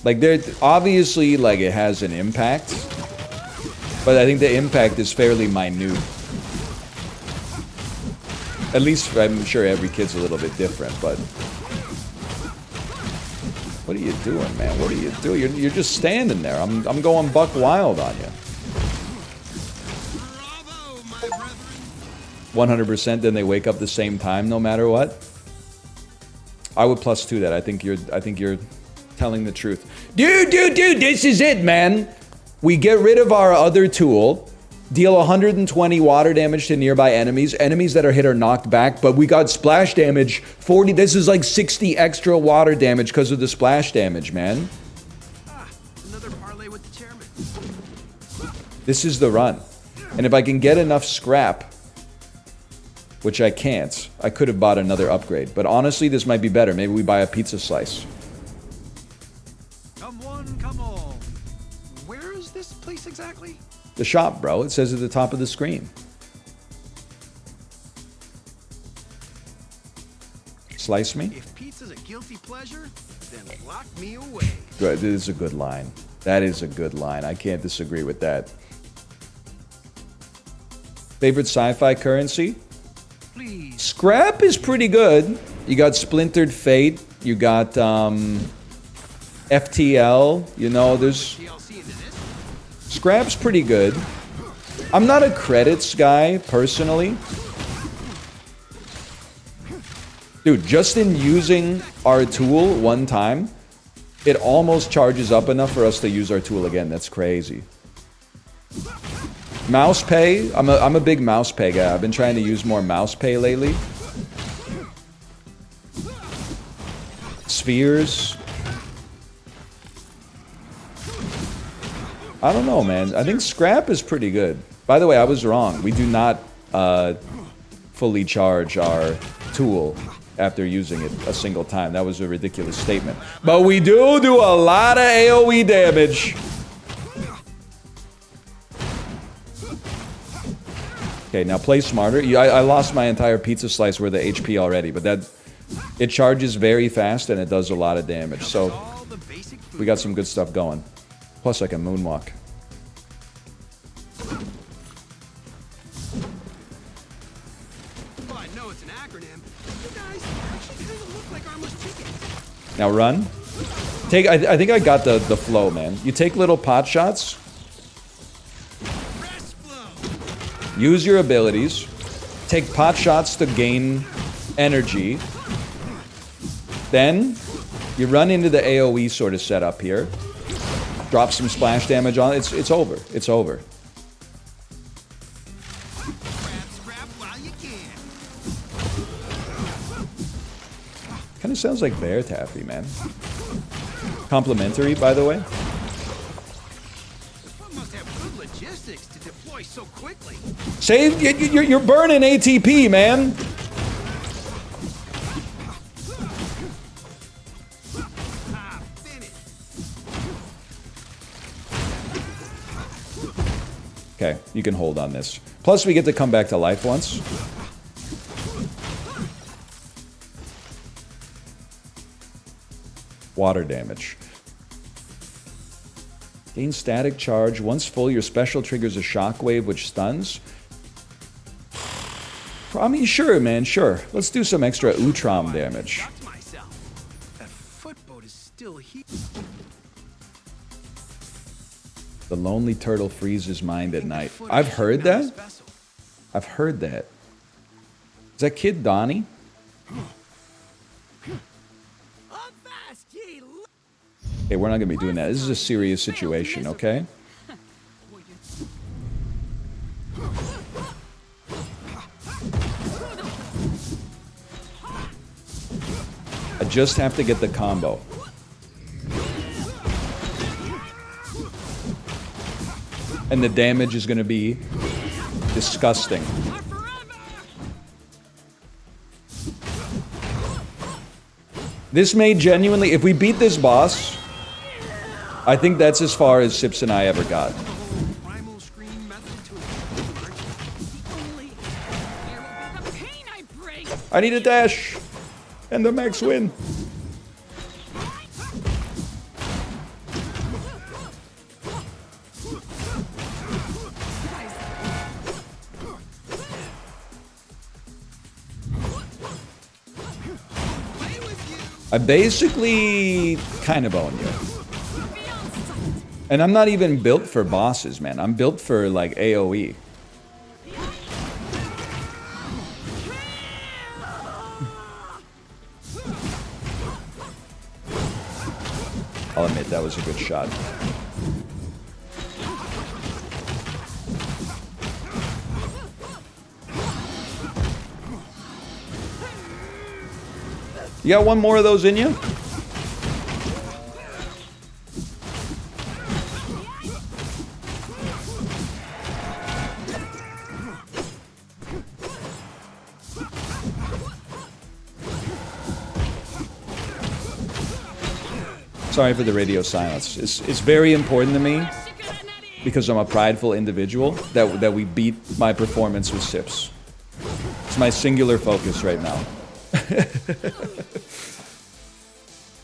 S1: Like, there, obviously, like, it has an impact, but I think the impact is fairly minute. At least, I'm sure every kid's a little bit different, but... What are you doing, man? What are you doing? You're just standing there. I'm going buck wild on you. 100%, then they wake up the same time no matter what? I would +2 that. I think you're telling the truth. Dude, this is it, man! We get rid of our other tool... Deal 120 water damage to nearby enemies. Enemies that are hit are knocked back, but we got splash damage. 40, this is like 60 extra water damage because of the splash damage, man.
S4: Another parlay with the chairman.
S1: This is the run. And if I can get enough scrap, which I can't, I could have bought another upgrade. But honestly, this might be better. Maybe we buy a pizza slice.
S4: Come one, come all. Where is this place exactly?
S1: The shop, bro. It says at the top of the screen. Slice me?
S4: If pizza's a guilty pleasure, then lock me away.
S1: Good. This is a good line. That is a good line. I can't disagree with that. Favorite sci-fi currency?
S4: Please.
S1: Scrap is pretty good. You got Splintered Fate. You got FTL. You know, there's... Scrap's pretty good. I'm not a credits guy, personally. Dude, just in using our tool one time, it almost charges up enough for us to use our tool again. That's crazy. Mouse pay. I'm a big mouse pay guy. I've been trying to use more mouse pay lately. Spheres. I don't know, man. I think scrap is pretty good. By the way, I was wrong. We do not fully charge our tool after using it a single time. That was a ridiculous statement. But we do a lot of AoE damage. Okay, now play smarter. I lost my entire pizza slice worth of HP already, but that... It charges very fast and it does a lot of damage. So, we got some good stuff going. Plus, I can moonwalk.
S4: Well, I know it's an acronym. You guys actually kind of look like armless chickens.
S1: Now run. I think I got the flow, man. You take little pot shots. Use your abilities. Take pot shots to gain energy. Then, you run into the AoE sort of setup here. Drop some splash damage on it. It's over. It's over. Kind of sounds like bear taffy, man. Complimentary, by the way.
S4: Must have good logistics to deploy so quickly.
S1: Save, you're burning ATP, man. Okay, you can hold on this. Plus, we get to come back to life once. Water damage. Gain static charge. Once full, your special triggers a shockwave which stuns. I mean, sure, man, sure. Let's do some extra Utrom damage.
S4: That footboat is still here.
S1: The lonely turtle frees his mind at night. I've heard that. I've heard that. Is that kid Donnie? Okay, we're not gonna be doing that. This is a serious situation, okay? I just have to get the combo. And the damage is gonna be disgusting. This may genuinely, if we beat this boss, I think that's as far as Sips and I ever got. I need a dash and the max win. I basically kind of own you. And I'm not even built for bosses, man. I'm built for, like, AoE. I'll admit that was a good shot. You got one more of those in you? Sorry for the radio silence. It's very important to me, because I'm a prideful individual, that we beat my performance with Sips. It's my singular focus right now.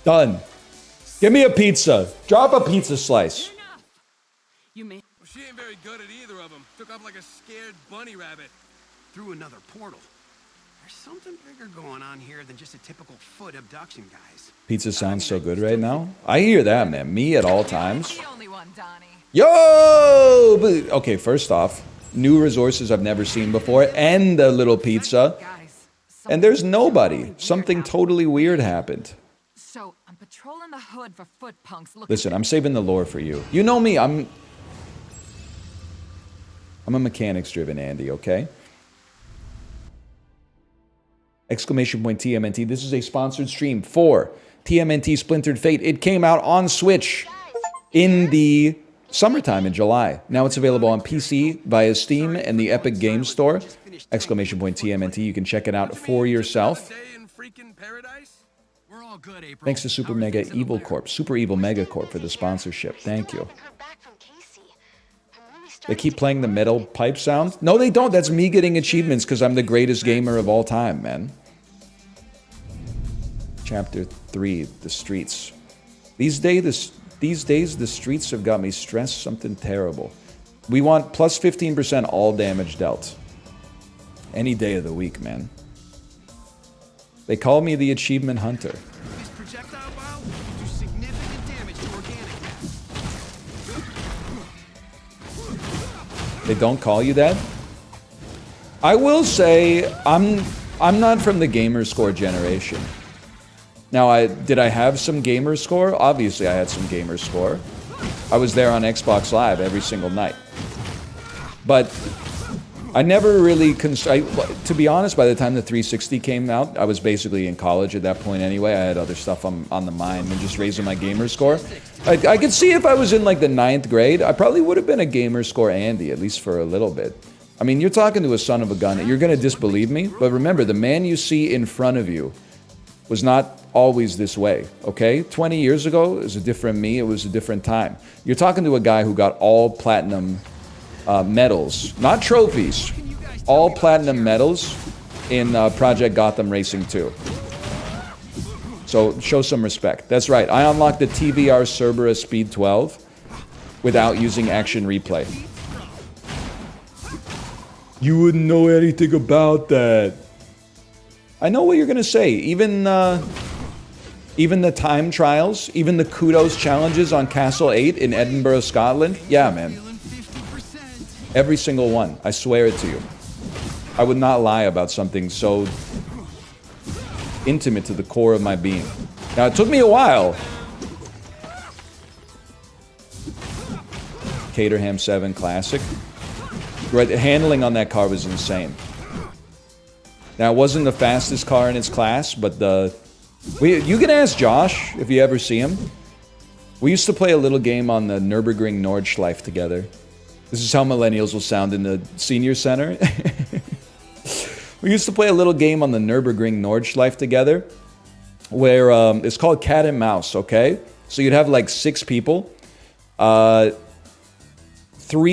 S1: Done. Give me a pizza. Drop a pizza slice.
S8: You may.
S6: Well, she ain't very good at either of them. Took off like a scared bunny rabbit.
S4: Through another portal. There's something bigger going on here than just a typical foot abduction, guys.
S1: Pizza sounds so good right now. I hear that, man. Me at all times.
S8: The only one, Donnie.
S1: Yo! But, okay, first off, new resources I've never seen before, and a little pizza.
S8: Guys,
S1: And there's nobody. Something totally weird happened.
S8: So I'm patrolling the hood for foot punks.
S1: Listen, I'm saving the lore for you. You know me, I'm a mechanics-driven Andy, okay? Exclamation point TMNT. This is a sponsored stream for TMNT Splintered Fate. It came out on Switch in the summertime in July. Now it's available on PC via Steam and the Epic Games Store. Exclamation point TMNT. You can check it out for yourself. Thanks to Super Mega Evil Corp, Super Evil Mega Corp for the sponsorship. Thank you. They keep playing the metal pipe sound? No, they don't. That's me getting achievements because I'm the greatest gamer of all time, man. Chapter 3, the streets. These days, the streets have got me stressed something terrible. We want plus 15% all damage dealt. Any day of the week, man. They call me the Achievement Hunter.
S4: This projectile bile will do significant damage to organic matter.
S1: They don't call you that? I will say I'm not from the gamer score generation. Now, did I have some gamer score? Obviously, I had some gamer score. I was there on Xbox Live every single night. But I never really, to be honest, by the time the 360 came out, I was basically in college at that point anyway. I had other stuff on the mind than just raising my gamer score. I could see if I was in like the 9th grade, I probably would have been a gamer score Andy, at least for a little bit. I mean, you're talking to a son of a gun. You're going to disbelieve me, but remember, the man you see in front of you was not always this way, okay? 20 years ago, it was a different me. It was a different time. You're talking to a guy who got all platinum medals, not trophies, all platinum medals in Project Gotham Racing 2. So show some respect. That's right. I unlocked the TVR Cerberus Speed 12 without using action replay. You wouldn't know anything about that. I know what you're gonna say. Even the time trials, even the kudos challenges on Castle 8 in Edinburgh, Scotland. Yeah, man. Every single one. I swear it to you. I would not lie about something so intimate to the core of my being. Now, it took me a while. Caterham 7 Classic. Right, the handling on that car was insane. Now, it wasn't the fastest car in its class, but you can ask Josh if you ever see him. We used to play a little game on the Nürburgring Nordschleife together. This is how millennials will sound in the senior center. We used to play a little game on the Nürburgring Nordschleife together, where it's called Cat and Mouse, okay? So you'd have like 6 people. 3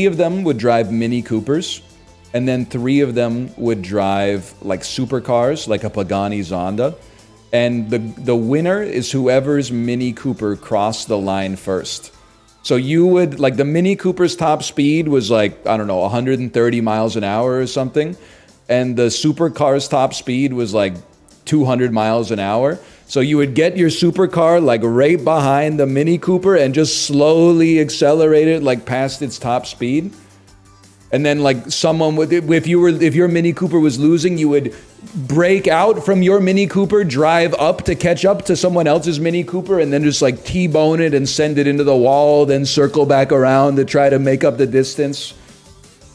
S1: of them would drive Mini Coopers, and then 3 of them would drive like supercars, like a Pagani Zonda. And the winner is whoever's Mini Cooper crossed the line first. So you would, like, the Mini Cooper's top speed was like, I don't know, 130 miles an hour or something. And the supercar's top speed was like 200 miles an hour. So you would get your supercar like right behind the Mini Cooper and just slowly accelerate it like past its top speed. And then like someone would, if your Mini Cooper was losing, you would break out from your Mini Cooper, drive up to catch up to someone else's Mini Cooper, and then just like T-bone it and send it into the wall, then circle back around to try to make up the distance.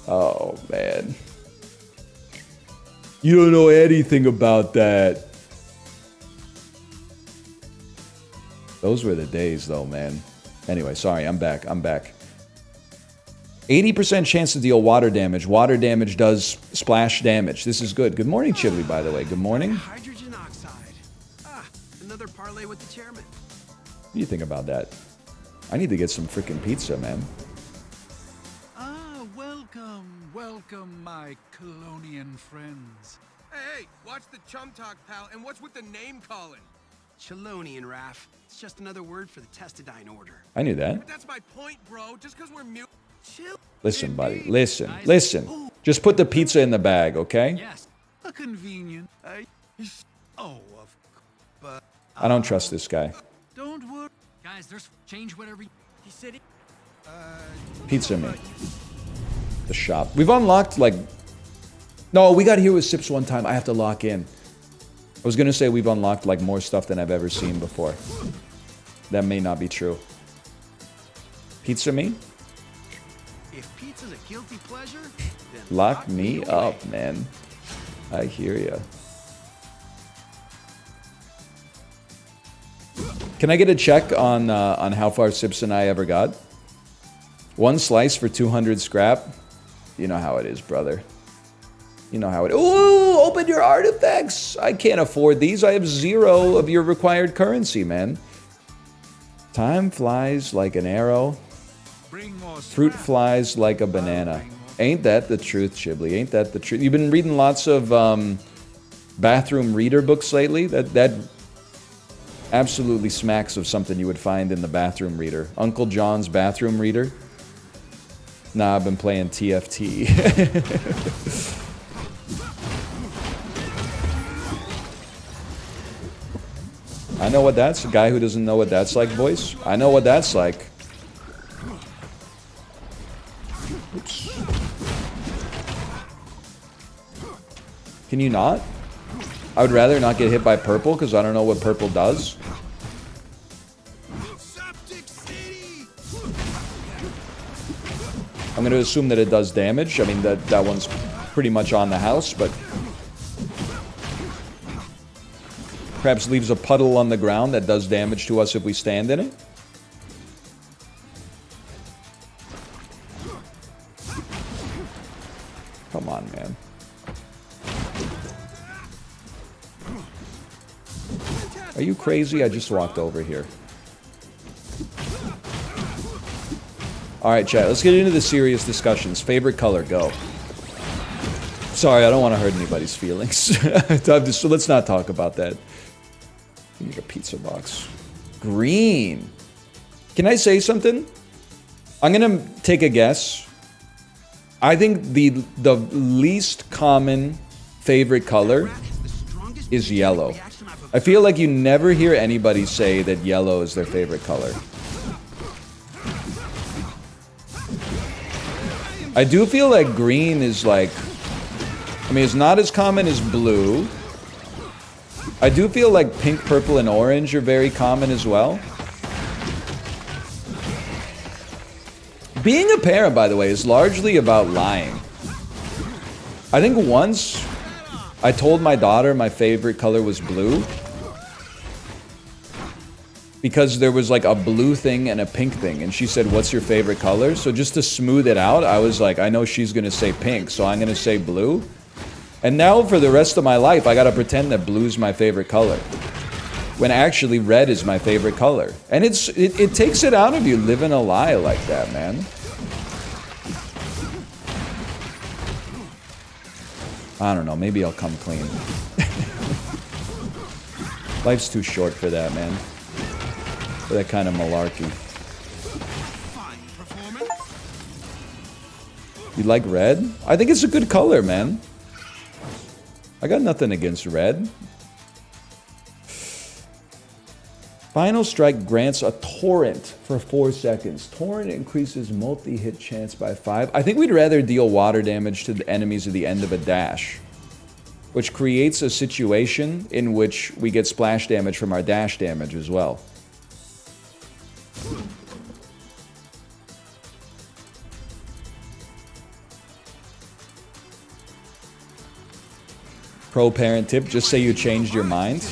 S1: Oh, man. You don't know anything about that. Those were the days, though, man. Anyway, sorry, I'm back. 80% chance to deal water damage. Water damage does splash damage. This is good. Good morning, Chili, by the way. Good morning.
S4: Hydrogen oxide. Another parlay with the chairman.
S1: What do you think about that? I need to get some freaking pizza, man.
S9: Welcome, my Colonian friends.
S6: Hey, watch the chum talk, pal. And what's with the name calling?
S4: Chelonian, Raph. It's just another word for the Testodyne order.
S1: I knew that.
S6: But that's my point, bro. Just because we're mute. Chill.
S1: Listen, buddy. Listen. Just put the pizza in the bag, okay?
S3: Yes.
S9: A convenient.
S1: I don't trust this guy.
S9: Don't worry.
S3: Guys, there's change whatever he said.
S1: Pizza me. The shop. We've unlocked, like... No, we got here with Sips one time. I have to lock in. I was going to say we've unlocked, like, more stuff than I've ever seen before. That may not be true. Pizza me?
S4: If pizza's a guilty pleasure, then
S1: Lock me up, man. I hear ya. Can I get a check on how far Sips and I ever got? 1 slice for 200 scrap. You know how it is, brother. You know how it is. Ooh, open your artifacts. I can't afford these. I have 0 of your required currency, man. Time flies like an arrow. Fruit flies like a banana. Ain't that the truth, Chibli? Ain't that the truth? You've been reading lots of bathroom reader books lately? That absolutely smacks of something you would find in the bathroom reader. Uncle John's bathroom reader? Nah, I've been playing TFT. I know what that's... A guy who doesn't know what that's like, voice? I know what that's like. Oops. Can you not? I would rather not get hit by purple, because I don't know what purple does. I'm going to assume that it does damage. I mean, that one's pretty much on the house, but perhaps leaves a puddle on the ground that does damage to us if we stand in it. Come on, man. Are you crazy? I just walked over here. Alright, chat, let's get into the serious discussions. Favorite color, go. Sorry, I don't want to hurt anybody's feelings. So let's not talk about that. I need a pizza box. Green. Can I say something? I'm gonna take a guess. I think the least common favorite color is yellow. I feel like you never hear anybody say that yellow is their favorite color. I do feel like green is like... I mean, it's not as common as blue. I do feel like pink, purple, and orange are very common as well. Being a parent, by the way, is largely about lying. I think once I told my daughter my favorite color was blue because there was like a blue thing and a pink thing, and she said, "What's your favorite color?" So just to smooth it out, I was like, I know she's gonna say pink, so I'm gonna say blue. And now for the rest of my life, I gotta pretend that blue's my favorite color, when actually red is my favorite color. And it takes it out of you living a lie like that, man. I don't know, maybe I'll come clean. Life's too short for that, man. For that kind of malarkey. You like red? I think it's a good color, man. I got nothing against red. Final Strike grants a torrent for 4 seconds. Torrent increases multi-hit chance by 5. I think we'd rather deal water damage to the enemies at the end of a dash, which creates a situation in which we get splash damage from our dash damage as well. Pro parent tip, just say you changed your mind.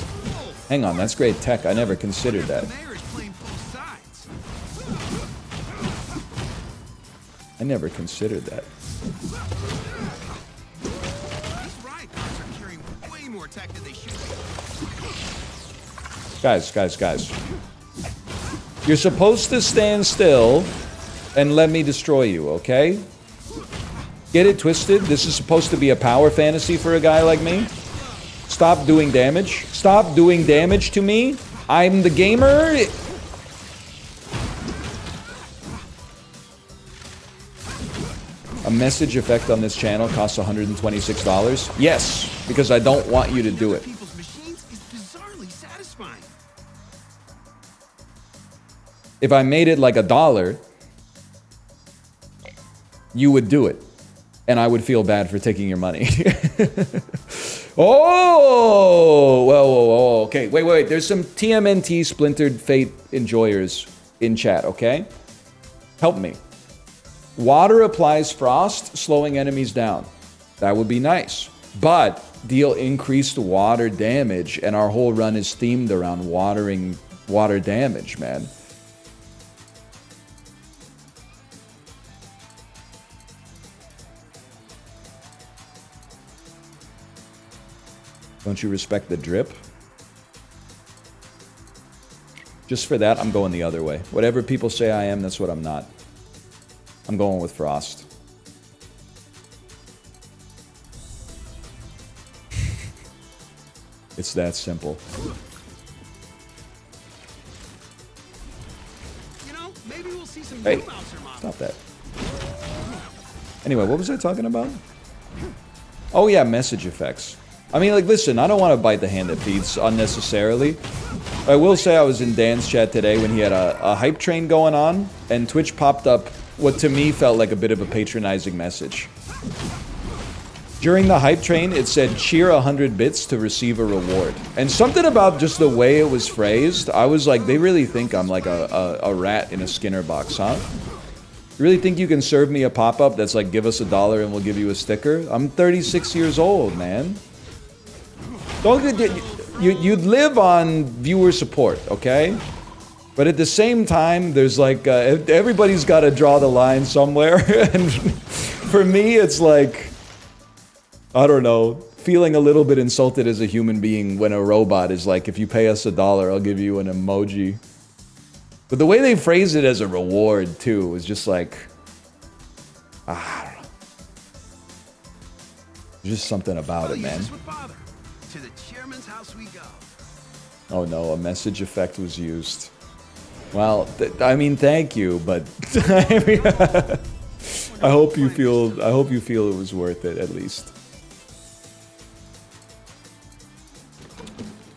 S1: Hang on, that's great tech. I never considered that. I never considered that. Guys. You're supposed to stand still and let me destroy you, okay? Get it twisted. This is supposed to be a power fantasy for a guy like me. Stop doing damage. Stop doing damage to me. I'm the gamer. A message effect on this channel costs $126. Yes, because I don't want you to do it. If I made it like $1, you would do it. And I would feel bad for taking your money. Oh! Whoa. Okay, wait. There's some TMNT Splintered Fate enjoyers in chat, okay? Help me. Water applies frost, slowing enemies down. That would be nice. But deal increased water damage, and our whole run is themed around water damage, man. Don't you respect the drip? Just for that, I'm going the other way. Whatever people say I am, that's what I'm not. I'm going with frost. It's that simple.
S4: You know, maybe we'll see some
S1: hey, stop that. Anyway, what was I talking about? Oh yeah, message effects. I mean, like, listen, I don't want to bite the hand that feeds unnecessarily. I will say I was in Dan's chat today when he had a hype train going on, and Twitch popped up what to me felt like a bit of a patronizing message. During the hype train, it said, cheer 100 bits to receive a reward. And something about just the way it was phrased, I was like, they really think I'm like a rat in a Skinner box, huh? You really think you can serve me a pop-up that's like, give us $1 and we'll give you a sticker? I'm 36 years old, man. Don't you'd live on viewer support, okay? But at the same time, there's like, everybody's got to draw the line somewhere. And for me, it's like, I don't know, feeling a little bit insulted as a human being when a robot is like, if you pay us $1, I'll give you an emoji. But the way they phrase it as a reward, too, is just like, I don't know. There's just something about it, man.
S4: To the chairman's house we go.
S1: Oh no, a message effect was used. Well, I mean, thank you, but I hope you feel it was worth it at least.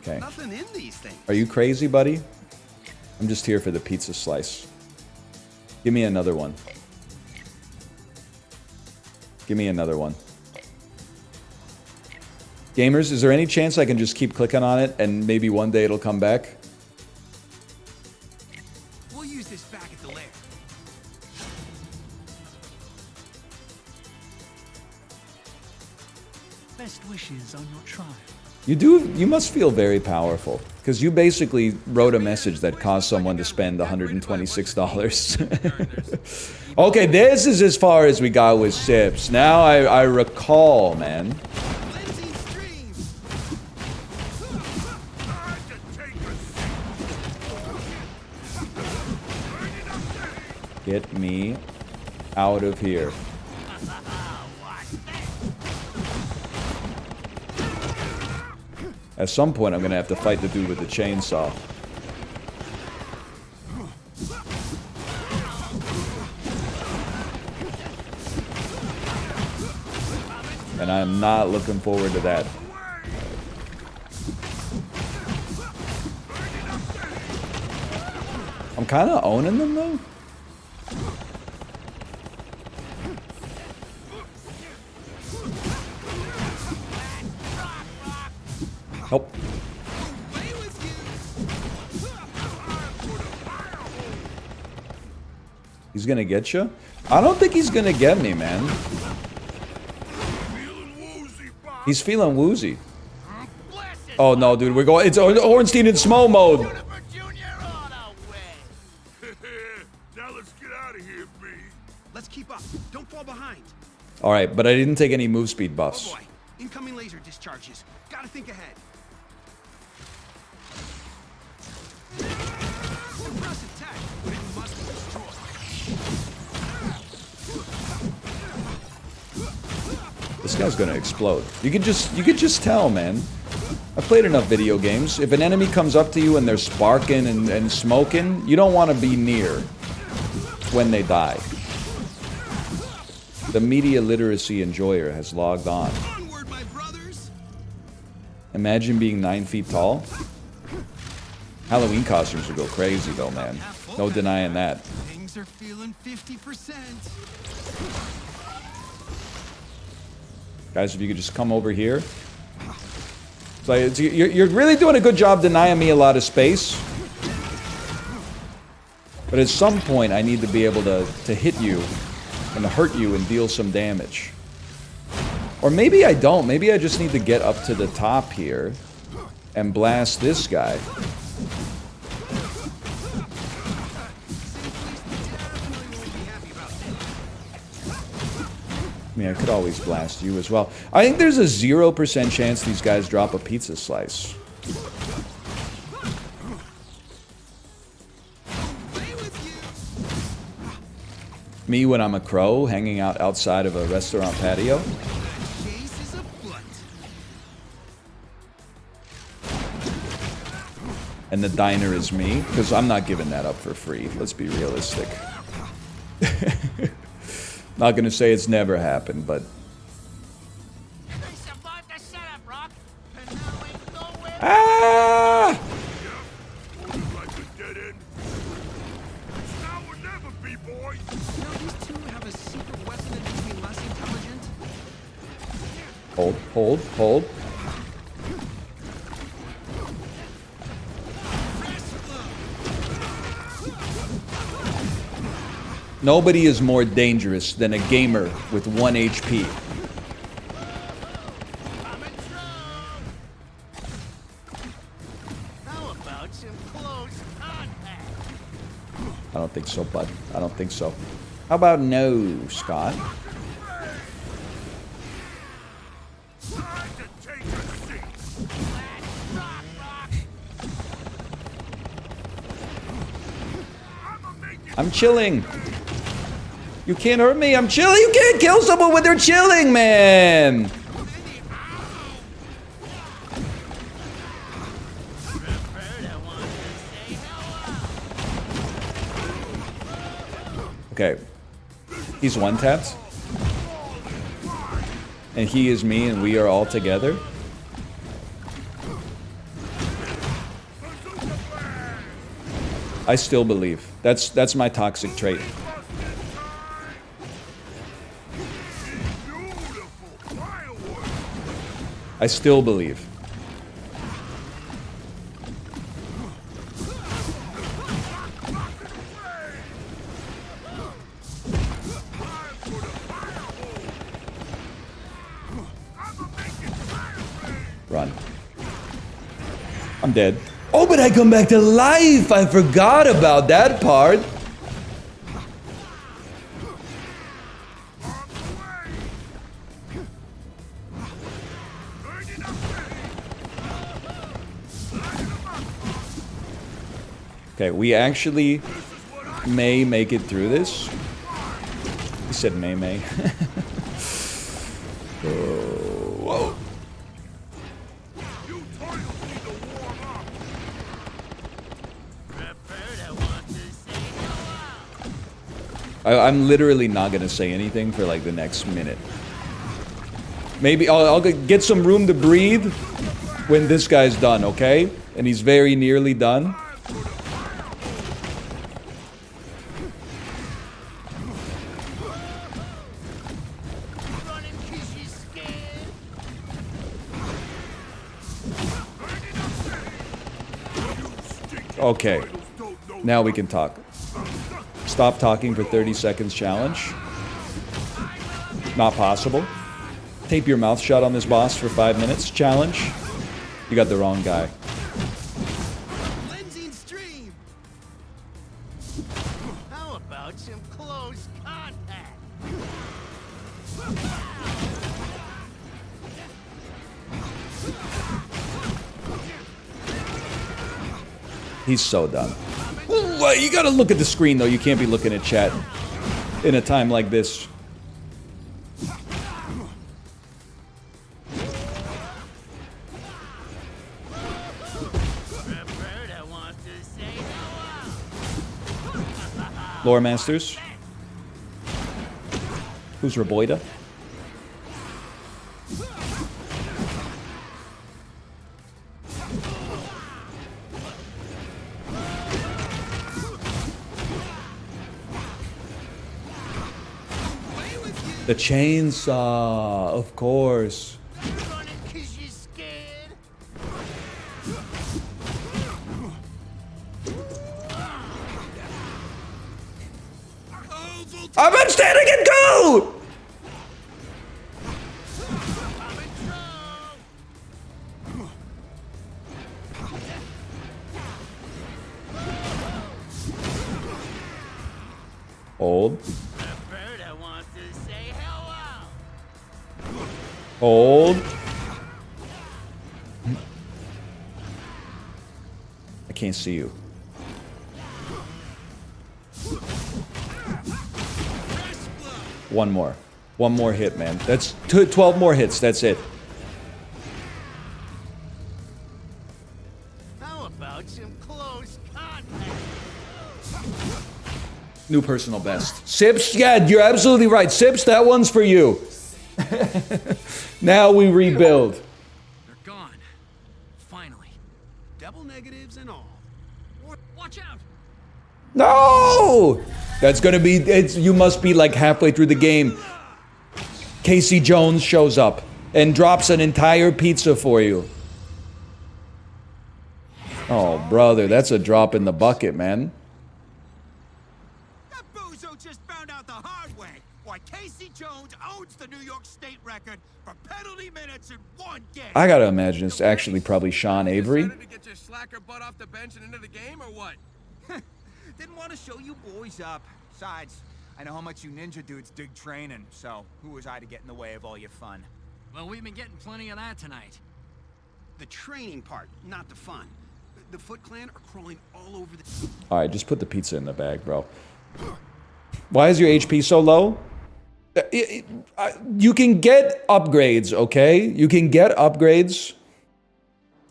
S1: Okay.
S4: Nothing in these things.
S1: Are you crazy, buddy? I'm just here for the pizza slice. Give me another one. Give me another one. Gamers, is there any chance I can just keep clicking on it and maybe one day it'll come back?
S4: We'll use this back at the lair.
S9: Best wishes on your trial.
S1: You must feel very powerful, because you basically wrote a message that caused someone to spend $126. Okay, this is as far as we got with Sips. Now I recall, man. Get me out of here. At some point, I'm gonna have to fight the dude with the chainsaw. And I'm not looking forward to that. I'm kind of owning them, though. Help. He's gonna get you? I don't think he's gonna get me, man. He's feeling woozy. Oh no, dude, we're going. It's Ornstein in Smo mode.
S6: Now let's get out of here, B.
S4: Let's keep up. Don't fall behind.
S1: All right, but I didn't take any move speed buffs.
S4: Oh boy. Incoming laser discharges. Gotta think ahead. Impressive tech, but it must be destroyed.
S1: This guy's gonna explode. You could just tell, man. I've played enough video games. If an enemy comes up to you and they're sparking and smoking, you don't want to be near when they die. The media literacy enjoyer has logged on.
S4: Onward, my brothers.
S1: Imagine being 9 feet tall. Halloween costumes would go crazy though, man. No denying that.
S4: Things are feeling 50%.
S1: Guys, if you could just come over here. So you're really doing a good job denying me a lot of space. But at some point, I need to be able to hit you and hurt you and deal some damage. Or maybe I don't. Maybe I just need to get up to the top here and blast this guy. I mean, I could always blast you as well. I think there's a 0% chance these guys drop a pizza slice. Me when I'm a crow hanging out outside of a restaurant patio. And the diner is me, because I'm not giving that up for free. Let's be realistic. Not gonna say it's never happened, but... Ah! Hold, hold, hold. Nobody is more dangerous than a gamer with 1 HP.
S5: How about some close contact?
S1: I don't think so, bud. I don't think so. How about no, Scott? I'm chilling. You can't hurt me. I'm chilling. You can't kill someone when they're chilling, man. Okay. He's one-tapped. And he is me and we are all together. I still believe. That's my toxic trait. I still believe. Run. I'm dead. Oh, but I come back to life! I forgot about that part. Okay, we actually may make it through this. He said may. Whoa. I'm literally not gonna say anything for like the next minute. Maybe I'll get some room to breathe when this guy's done, okay? And he's very nearly done. Okay, now we can talk. Stop talking for 30 seconds challenge. Not possible. Tape your mouth shut on this boss for 5 minutes challenge. You got the wrong guy.
S5: Lensing stream. How about some close contact?
S1: He's so done. Ooh, you gotta look at the screen though. You can't be looking at chat in a time like this. Lore Masters. Who's Reboida? The chainsaw, of course. I'm standing and go! Hold. Hold. I can't see you. One more. One more hit, man. That's 12 more hits. That's it.
S5: How about some close contact?
S1: New personal best. Sips, yeah, you're absolutely right. Sips, that one's for you. Now we rebuild.
S3: They're gone. Finally.
S4: Double negatives and all.
S3: Watch out!
S1: No! That's gonna be, you must be like halfway through the game. Casey Jones shows up and drops an entire pizza for you. Oh, brother, that's a drop in the bucket, man.
S5: That bozo just found
S10: holds the New York State record for penalty minutes in one game.
S1: I gotta imagine it's actually probably Sean Avery.
S6: Decided to get your slacker butt off the bench and into the game, or what?
S10: Didn't want to show you boys up. Besides, I know how much you ninja dudes dig training, so who was I to get in the way of all your fun?
S3: Well, we've been getting plenty of that tonight.
S4: The training part, not the fun. The Foot Clan are crawling all over the...
S1: Alright, just put the pizza in the bag, bro. Why is your HP so low? You can get upgrades, okay? You can get upgrades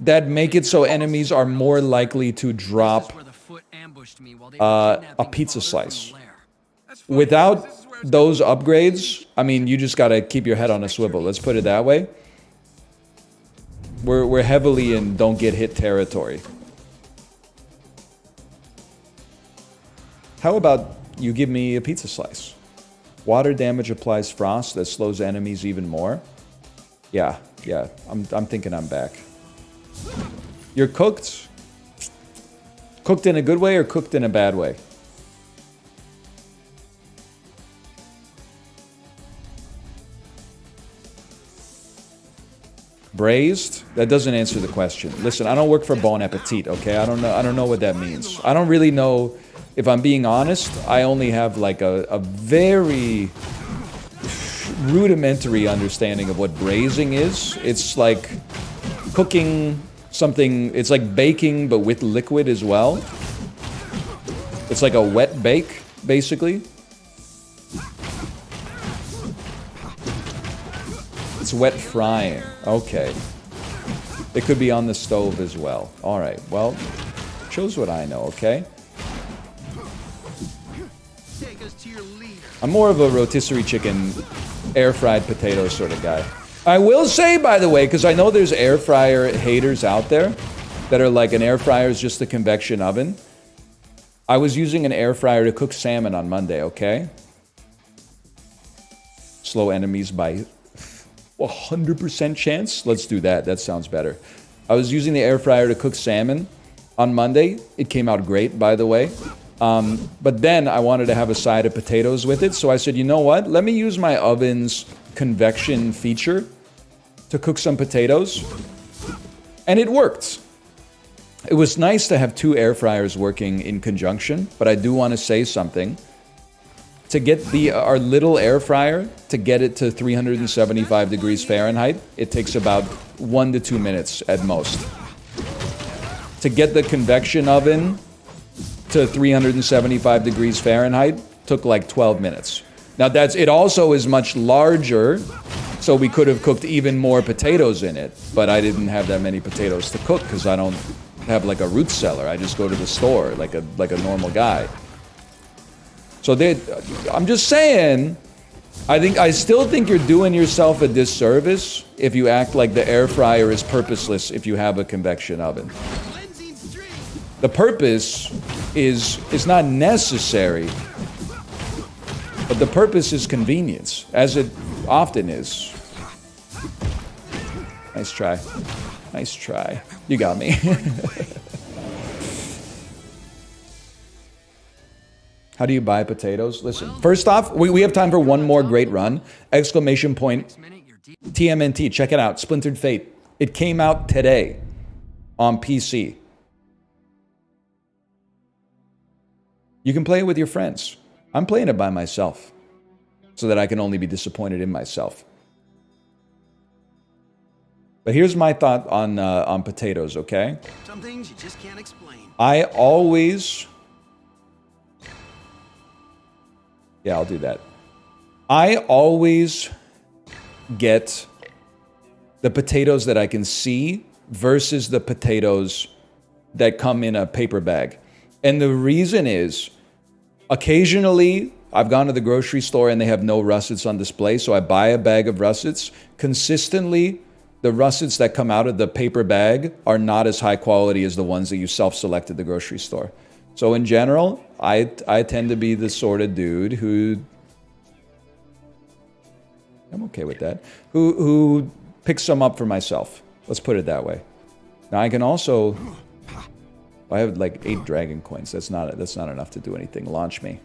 S1: that make it so enemies are more likely to drop a pizza slice. Without those upgrades, I mean, you just gotta keep your head on a swivel. Let's put it that way. We're heavily in don't get hit territory. How about you give me a pizza slice? Water damage applies frost that slows enemies even more. Yeah, I'm thinking I'm back. You're cooked? Cooked in a good way or cooked in a bad way? Braised? That doesn't answer the question. Listen, I don't work for Bon Appetit, okay? I don't know what that means. I don't really know. If I'm being honest, I only have like a very rudimentary understanding of what braising is. It's like cooking something, it's like baking but with liquid as well. It's like a wet bake, basically. It's wet frying. Okay. It could be on the stove as well. Alright, well, shows what I know, okay? I'm more of a rotisserie chicken, air-fried potato sort of guy. I will say, by the way, because I know there's air fryer haters out there that are like an air fryer is just a convection oven. I was using an air fryer to cook salmon on Monday, okay? Slow enemies by 100% chance? Let's do that. That sounds better. I was using the air fryer to cook salmon on Monday. It came out great, by the way. But then I wanted to have a side of potatoes with it, so I said, you know what? Let me use my oven's convection feature to cook some potatoes. And it worked. It was nice to have two air fryers working in conjunction, but I do want to say something. To get our little air fryer, to get it to 375 degrees Fahrenheit, it takes about 1 to 2 minutes at most. To get the convection oven to 375 degrees Fahrenheit took like 12 minutes. Now it also is much larger, so we could have cooked even more potatoes in it, but I didn't have that many potatoes to cook because I don't have like a root cellar. I just go to the store like a normal guy. So I'm just saying, I still think you're doing yourself a disservice if you act like the air fryer is purposeless if you have a convection oven. The purpose is not necessary, but the purpose is convenience, as it often is. Nice try. Nice try. You got me. How do you buy potatoes? Listen, first off, we have time for one more great run. Exclamation point. TMNT, check it out. Splintered Fate. It came out today on PC. You can play it with your friends. I'm playing it by myself so that I can only be disappointed in myself. But here's my thought on potatoes, okay?
S4: Some things you just can't explain.
S1: I always... Yeah, I'll do that. I always get the potatoes that I can see versus the potatoes that come in a paper bag. And the reason is, occasionally, I've gone to the grocery store and they have no russets on display, so I buy a bag of russets. Consistently, the russets that come out of the paper bag are not as high quality as the ones that you self-select at the grocery store. So in general, I tend to be the sort of dude who... I'm okay with that. Who picks some up for myself. Let's put it that way. Now I can also... I have like 8 dragon coins. That's not enough to do anything. Launch me.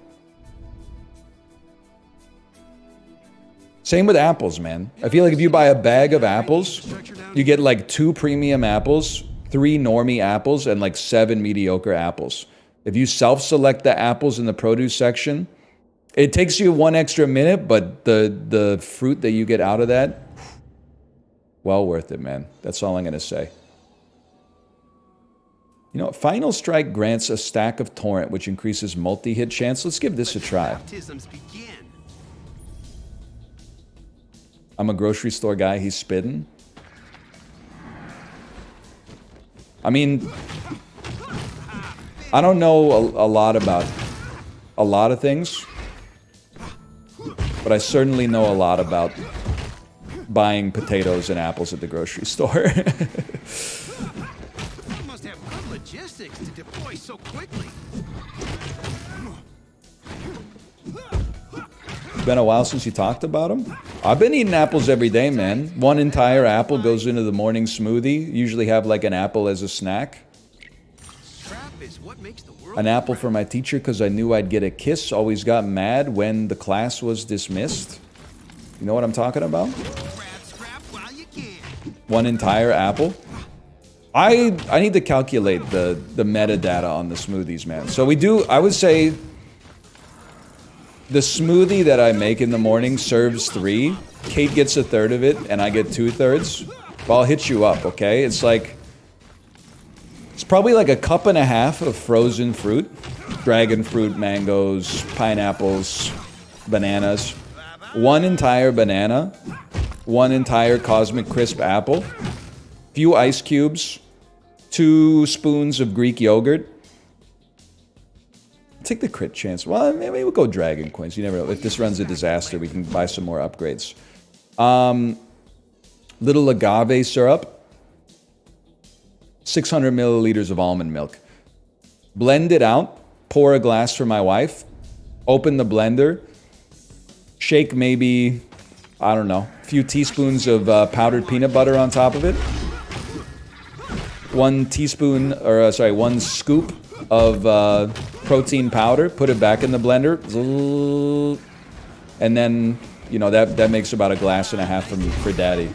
S1: Same with apples, man. I feel like if you buy a bag of apples, you get like 2 premium apples, 3 normie apples, and like 7 mediocre apples. If you self-select the apples in the produce section, it takes you 1 extra minute, but the fruit that you get out of that, well worth it, man. That's all I'm going to say. You know, Final Strike grants a stack of Torrent, which increases multi-hit chance. Let's give this a try. I'm a grocery store guy. He's spitting. I mean, I don't know a lot about a lot of things, but I certainly know a lot about buying potatoes and apples at the grocery store.
S4: Must have good logistics to deploy so quickly.
S1: It's been a while since you talked about them. I've been eating apples every day, man. 1 entire apple goes into the morning smoothie. Usually have like an apple as a snack. An apple for my teacher because I knew I'd get a kiss. Always got mad when the class was dismissed. You know what I'm talking about? 1 entire apple. I need to calculate the metadata on the smoothies, man. So we do, I would say, the smoothie that I make in the morning serves 3. Kate gets 1/3 of it, and I get 2/3. But I'll hit you up, okay? It's like, it's probably like 1.5 cups of frozen fruit. Dragon fruit, mangoes, pineapples, bananas. 1 entire banana. 1 entire Cosmic Crisp apple. Few ice cubes. 2 spoons of Greek yogurt. Take the crit chance. Well, maybe we'll go Dragon Coins. You never know. If this runs a disaster, we can buy some more upgrades. Little agave syrup. 600 milliliters of almond milk. Blend it out. Pour a glass for my wife. Open the blender. Shake maybe, I don't know, a few teaspoons of powdered peanut butter on top of it. 1 teaspoon, or sorry, 1 scoop of protein powder. Put it back in the blender. And then, you know, that makes about 1.5 glasses for daddy.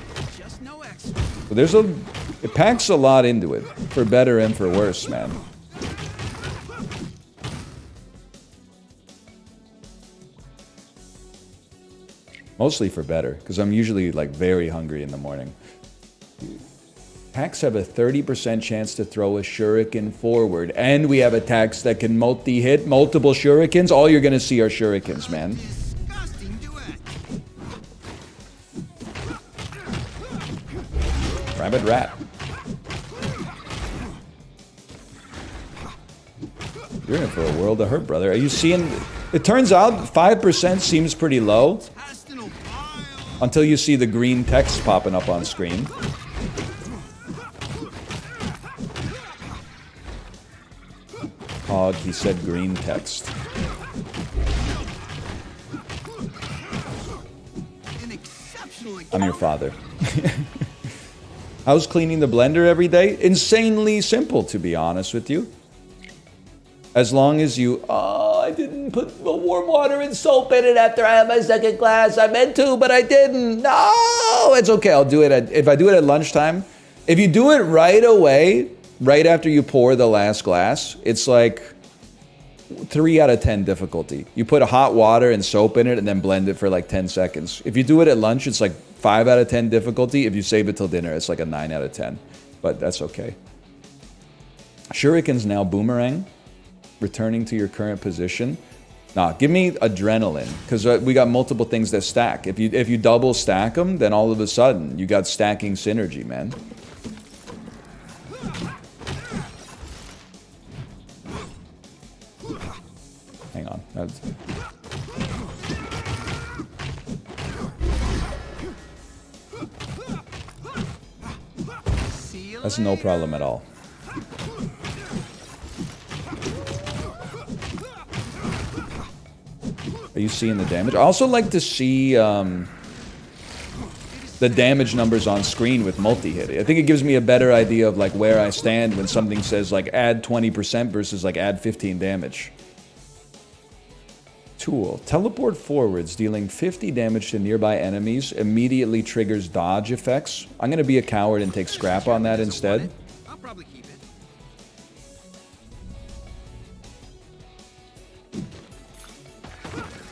S1: So there's it packs a lot into it, for better and for worse, man. Mostly for better, because I'm usually like very hungry in the morning. Attacks have a 30% chance to throw a shuriken forward, and we have attacks that can multi-hit multiple shurikens. All you're gonna see are shurikens, man. Rabbit rat. You're in for a world of hurt, brother. Are you seeing? It turns out 5% seems pretty low until you see the green text popping up on screen. Hog, he said green text. I'm your father. How's cleaning the blender every day? Insanely simple, to be honest with you. As long as you... Oh, I didn't put the warm water and soap in it after I had my second class. I meant to, but I didn't. No, it's okay. I'll do it if I do it at lunchtime. If you do it right away, right after you pour the last glass, it's like 3 out of 10 difficulty. You put hot water and soap in it and then blend it for like 10 seconds. If you do it at lunch, it's like 5 out of 10 difficulty. If you save it till dinner, it's like a 9 out of 10. But that's okay. Shuriken's now boomerang. Returning to your current position. Nah, give me adrenaline, because we got multiple things that stack. If you double stack them, then all of a sudden you got stacking synergy, man. Hang on. That's no problem at all. Are you seeing the damage? I also like to see the damage numbers on screen with multi-hit. I think it gives me a better idea of like where I stand when something says like add 20% versus like add 15 damage. Tool. Teleport forwards, dealing 50 damage to nearby enemies, immediately triggers dodge effects. I'm gonna be a coward and take scrap on that instead.
S6: I'll probably keep it.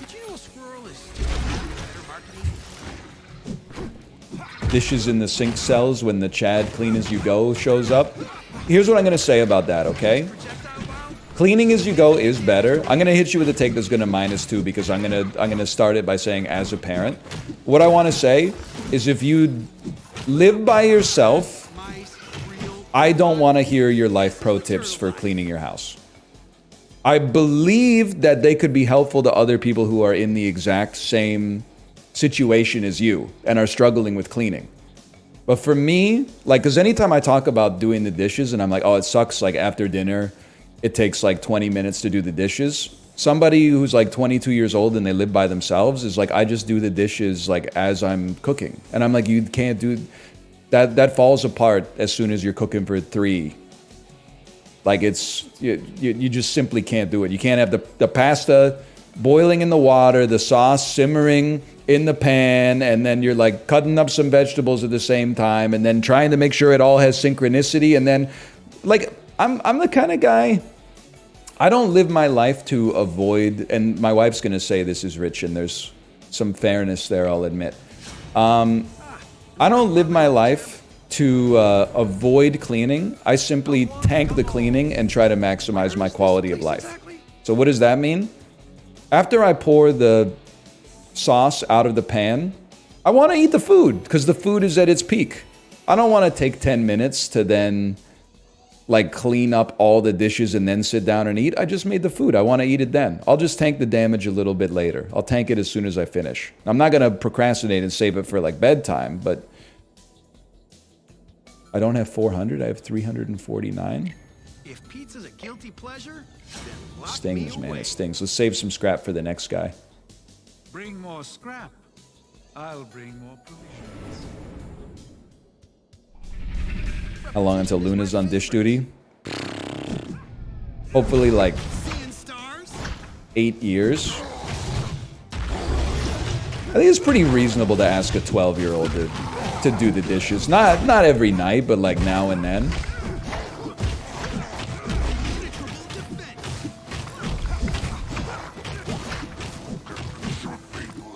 S6: Did you know a squirrel is better marketing?
S1: Dishes in the sink cells when the Chad clean as you go shows up. Here's what I'm gonna say about that, okay? Cleaning as you go is better. I'm gonna hit you with a take that's gonna -2 because I'm gonna start it by saying as a parent. What I want to say is if you live by yourself, I don't want to hear your life pro tips for cleaning your house. I believe that they could be helpful to other people who are in the exact same situation as you and are struggling with cleaning. But for me, like, because anytime I talk about doing the dishes and I'm like, oh, it sucks, like after dinner, it takes like 20 minutes to do the dishes. Somebody who's like 22 years old and they live by themselves is like, I just do the dishes like as I'm cooking. And I'm like, you can't do that. That falls apart as soon as you're cooking for 3. Like it's, you just simply can't do it. You can't have the pasta boiling in the water, the sauce simmering in the pan, and then you're like cutting up some vegetables at the same time and then trying to make sure it all has synchronicity. And then like, I'm the kind of guy, I don't live my life to avoid, and my wife's going to say this is rich, and there's some fairness there, I'll admit. I don't live my life to avoid cleaning. I simply tank the cleaning and try to maximize my quality of life. So what does that mean? After I pour the sauce out of the pan, I want to eat the food because the food is at its peak. I don't want to take 10 minutes to then like clean up all the dishes and then sit down and eat. I just made the food. I want to eat it then. I'll just tank the damage a little bit later. I'll tank it as soon as I finish. I'm not going to procrastinate and save it for like bedtime, but I don't have 400. I have 349.
S4: If pizza's a guilty pleasure, then lock
S1: Stings,
S4: me
S1: man.
S4: away.
S1: It stings. Let's save some scrap for the next guy.
S9: Bring more scrap. I'll bring more provisions.
S1: How long until Luna's on dish duty? Hopefully like 8 years. I think it's pretty reasonable to ask a 12-year-old to do the dishes. Not every night, but like now and then.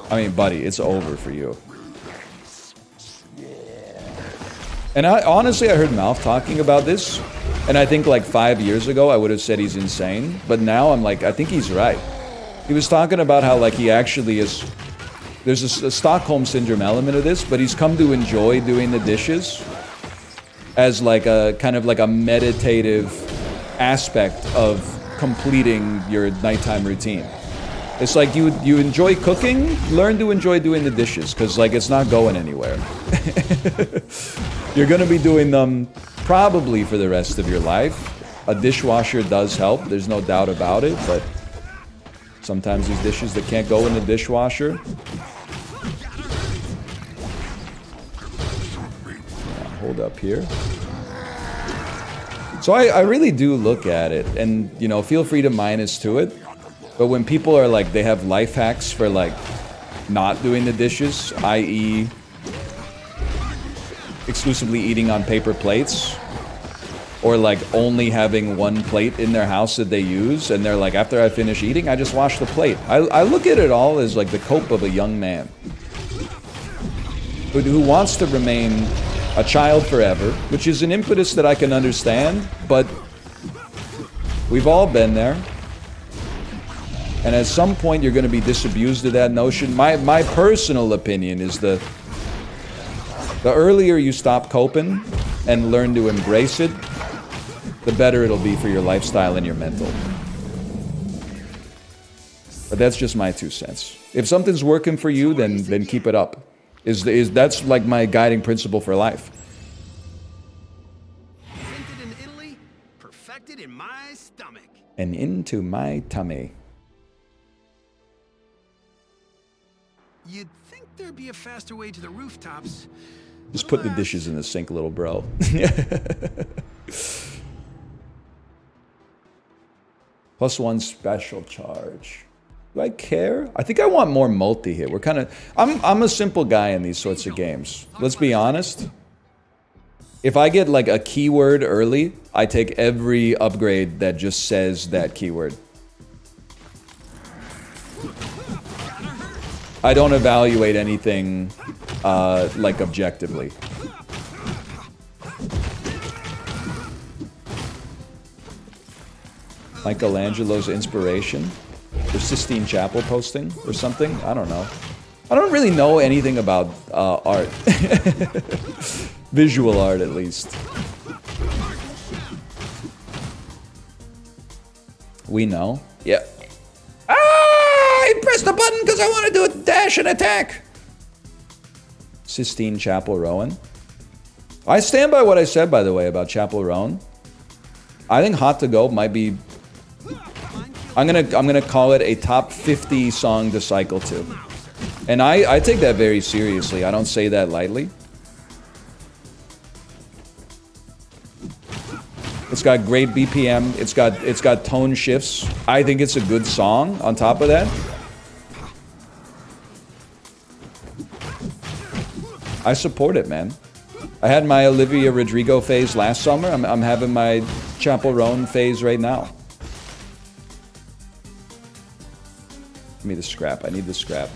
S1: I mean, buddy, it's over for you. And honestly, I heard Malf talking about this, and I think like 5 years ago, I would have said he's insane. But now I'm like, I think he's right. He was talking about how like he actually is, there's a Stockholm Syndrome element of this, but he's come to enjoy doing the dishes as like a kind of like a meditative aspect of completing your nighttime routine. It's like you enjoy cooking, learn to enjoy doing the dishes, because like it's not going anywhere. You're gonna be doing them probably for the rest of your life. A dishwasher does help, there's no doubt about it, but sometimes there's dishes that can't go in the dishwasher. Hold up here. So I really do look at it, and you know, feel free to -2 it. But when people are like, they have life hacks for like not doing the dishes, i.e. exclusively eating on paper plates, or like only having one plate in their house that they use, and they're like, after I finish eating, I just wash the plate. I look at it all as like the cope of a young man who wants to remain a child forever, which is an impetus that I can understand, but we've all been there. And at some point, you're going to be disabused of that notion. My personal opinion is the earlier you stop coping and learn to embrace it, the better it'll be for your lifestyle and your mental. But that's just my 2 cents. If something's working for you, then keep it up. That's like my guiding principle for life.
S4: Invented in Italy, perfected in my stomach.
S1: And into my tummy.
S4: You'd think there'd be a faster way to the rooftops.
S1: Just put the dishes in the sink, little bro. +1 special charge. Do I care? I think I want more multi-hit. We're kind of... I'm a simple guy in these sorts of games. Let's be honest. If I get like a keyword early, I take every upgrade that just says that keyword. I don't evaluate anything like objectively. Michelangelo's inspiration? The Sistine Chapel posting or something? I don't know. I don't really know anything about art. Visual art, at least. We know. Yeah. Ah! I pressed the button because I want to do a dash and attack! Sistine Chapel Rowan. I stand by what I said, by the way, about Chapel Rowan. I think Hot to Go might be... I'm gonna call it a top 50 song to cycle to. And I take that very seriously. I don't say that lightly. It's got great BPM. It's got tone shifts. I think it's a good song on top of that. I support it, man. I had my Olivia Rodrigo phase last summer. I'm having my Chapel Roan phase right now. Give me the scrap. I need the scrap.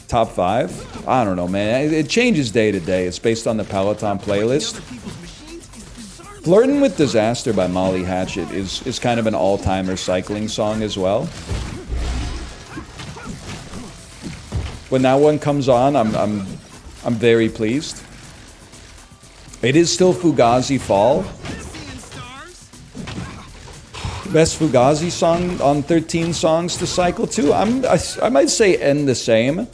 S1: Top 5? I don't know, man. It changes day to day. It's based on the Peloton playlist. Flirtin' with Disaster by Molly Hatchet is kind of an all-timer cycling song as well. When that one comes on, I'm very pleased. It is still Fugazi Fall. Best Fugazi song on 13 songs to cycle to. I might say End the Same.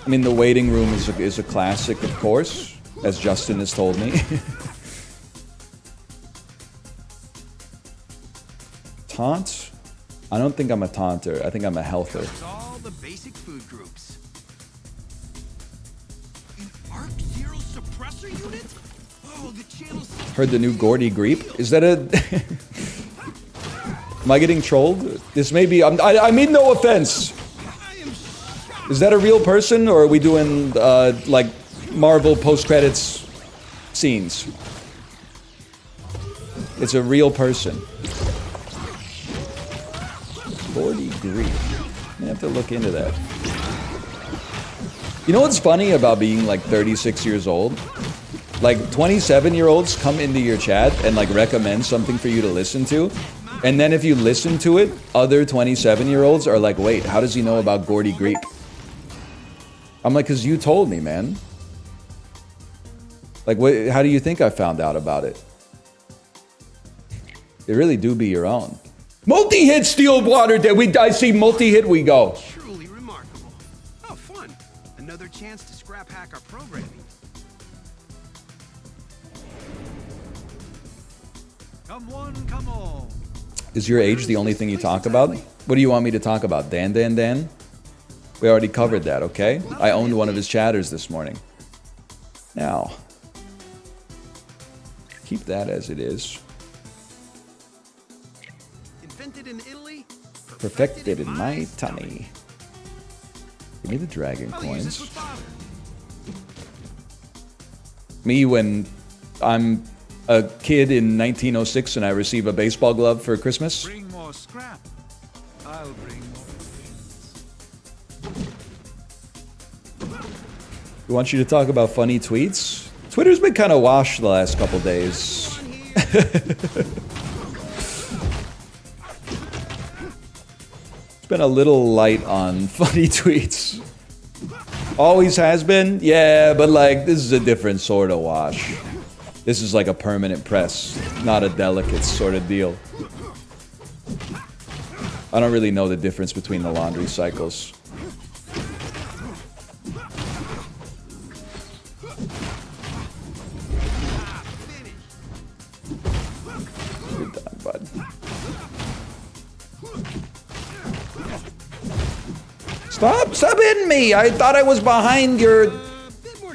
S1: I mean, The Waiting Room is a classic, of course, as Justin has told me. Taunt? I don't think I'm a taunter. I think I'm a healther.
S4: All the basic food groups. An Arc Zero suppressor unit? Oh, the channel.
S1: Heard the new Gordy Greep. Is that a... Am I getting trolled? This may be... I mean no offense. Is that a real person, or are we doing, like, Marvel post-credits scenes? It's a real person. Gordy Greep. I have to look into that. You know what's funny about being, like, 36 years old? Like, 27-year-olds come into your chat and, like, recommend something for you to listen to. And then if you listen to it, other 27-year-olds are like, wait, how does he know about Gordy Greep? I'm like, because you told me, man. Like, what? How do you think I found out about it? They really do be your own. Multi-hit Steel Water Dead. I see multi-hit, we go.
S4: Truly remarkable. Oh, fun. Another chance to scrap hack our programming.
S9: Come one, come all.
S1: Is your age the only thing you talk about? What do you want me to talk about? Dan? We already covered that, okay? I owned one of his chatters this morning. Now, keep that as it is.
S4: Invented in Italy,
S1: Perfected in my tummy. Give me the dragon coins. Me when I'm a kid in 1906 and I receive a baseball glove for Christmas.
S9: Bring more scrap. I'll bring more.
S1: We want you to talk about funny tweets. Twitter's been kind of washed the last couple days. It's been a little light on funny tweets. Always has been? Yeah, but like, this is a different sort of wash. This is like a permanent press, not a delicate sort of deal. I don't really know the difference between the laundry cycles. Good done, bud. Stop hitting me! I thought I was behind your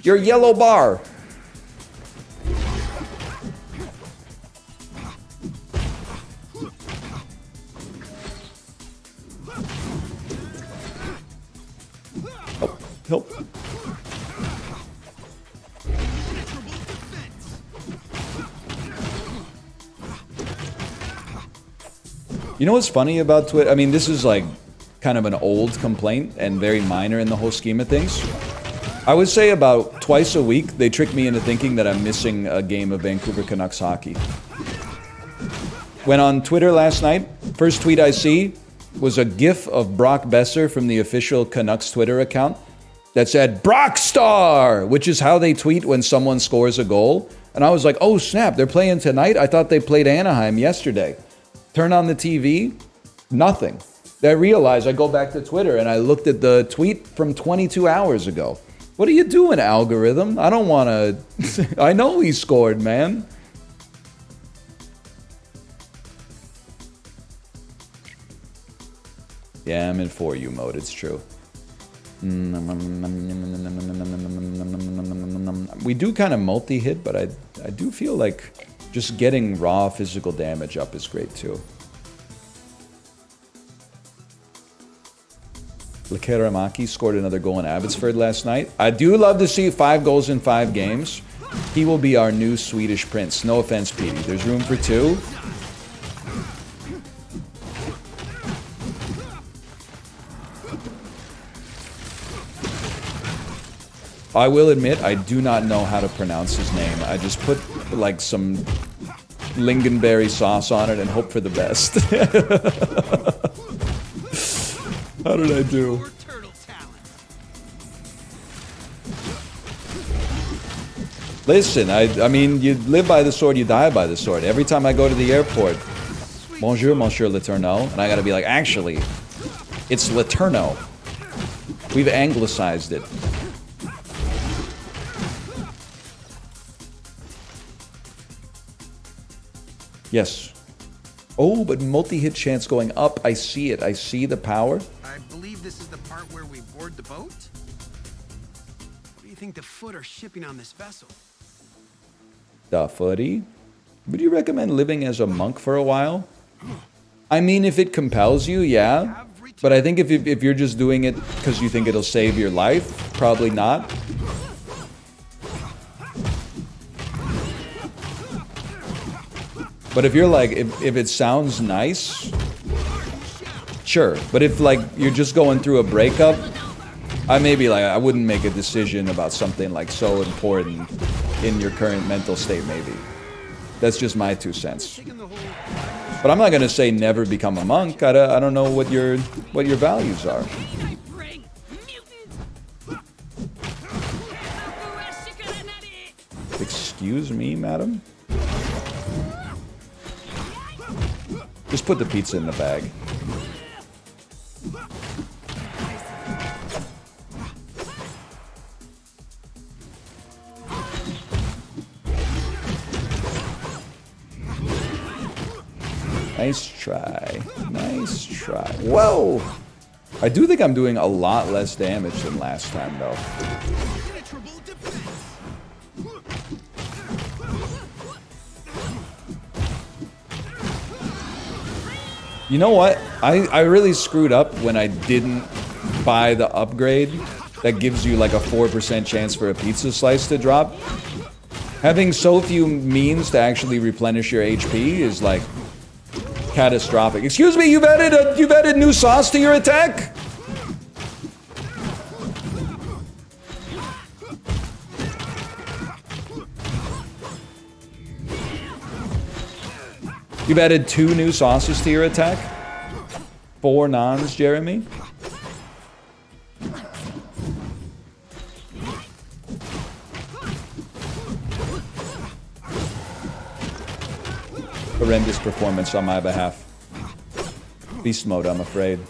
S1: yellow bar. Oh, help. You know what's funny about Twitter? I mean, this is like kind of an old complaint and very minor in the whole scheme of things. I would say about twice a week, they trick me into thinking that I'm missing a game of Vancouver Canucks hockey. Went on Twitter last night. First tweet I see was a GIF of Brock Besser from the official Canucks Twitter account that said, Brockstar, which is how they tweet when someone scores a goal. And I was like, oh snap, they're playing tonight? I thought they played Anaheim yesterday. Turn on the TV, nothing. I realized I go back to Twitter and I looked at the tweet from 22 hours ago. What are you doing, algorithm? I don't want to... I know he scored, man. Yeah, I'm in for you mode, it's true. We do kind of multi-hit, but I do feel like just getting raw physical damage up is great too. Lekeramaki scored another goal in Abbotsford last night. I do love to see 5 goals in 5 games. He will be our new Swedish prince. No offense, Petey. There's room for 2. I will admit, I do not know how to pronounce his name. I just put, like, some lingonberry sauce on it and hope for the best. How did I do? Listen, I mean, you live by the sword, you die by the sword. Every time I go to the airport, bonjour, monsieur Letourneau, and I gotta be like, actually, it's Letourneau. We've anglicized it. Yes. Oh, but multi-hit chance going up. I see it. I see the power.
S4: I believe this is the part where we board the boat? What do you think the Foot are shipping on this vessel?
S1: The Footy? Would you recommend living as a monk for a while? I mean, if it compels you, yeah. But I think if you're just doing it because you think it'll save your life, probably not. But if you're like, if it sounds nice, sure. But if like you're just going through a breakup, I wouldn't make a decision about something like so important in your current mental state, maybe. That's just my 2 cents. But I'm not gonna say never become a monk. I don't know what your values are. Excuse me, madam? Just put the pizza in the bag. Nice try. Nice try. Whoa! I do think I'm doing a lot less damage than last time, though. You know what? I really screwed up when I didn't buy the upgrade that gives you like a 4% chance for a pizza slice to drop. Having so few means to actually replenish your HP is like catastrophic. Excuse me, you've added new sauce to your attack? You've added 2 new sauces to your attack? 4 nons, Jeremy? Horrendous performance on my behalf. Beast mode, I'm afraid.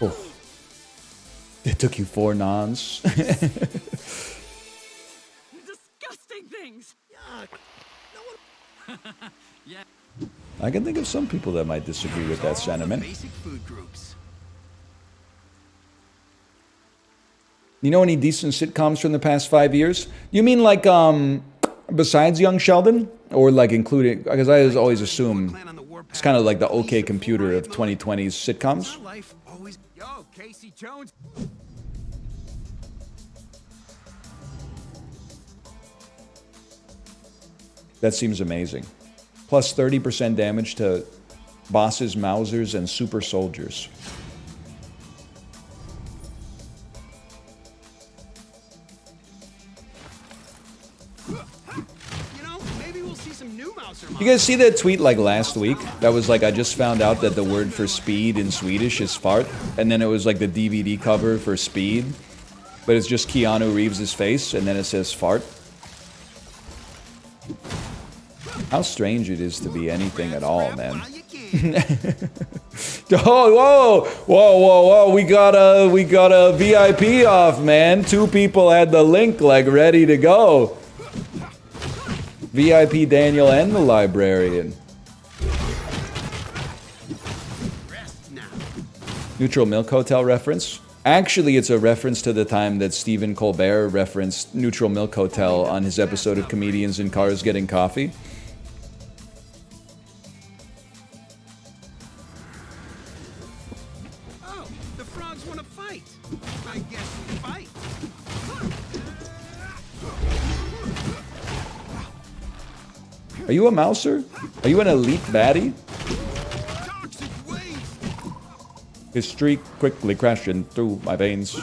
S1: Oh. It took you 4 nons.
S8: Disgusting things.
S3: Yeah.
S1: I can think of some people that might disagree with that sentiment.
S4: Basic food groups.
S1: You know any decent sitcoms from the past 5 years? You mean like, besides Young Sheldon? Or like including, because I always assume it's kind of like the OK Computer of 2020's sitcoms.
S10: Yo, Casey Jones.
S1: That seems amazing. Plus 30% damage to bosses, Mausers, and super soldiers. You guys see that tweet like last week? That was like, I just found out that the word for speed in Swedish is fart. And then it was like the DVD cover for Speed. But it's just Keanu Reeves' face, and then it says fart. How strange it is to be anything at all, man. Oh, whoa, we got a VIP off, man. 2 people had the link like ready to go. VIP Daniel and the librarian. Neutral Milk Hotel reference. Actually, it's a reference to the time that Stephen Colbert referenced Neutral Milk Hotel on his episode of Comedians in Cars Getting Coffee.
S4: Oh, the frogs want to fight. I guess we fight.
S1: Are you a mouser? Are you an elite baddie? His streak quickly crashing through my veins.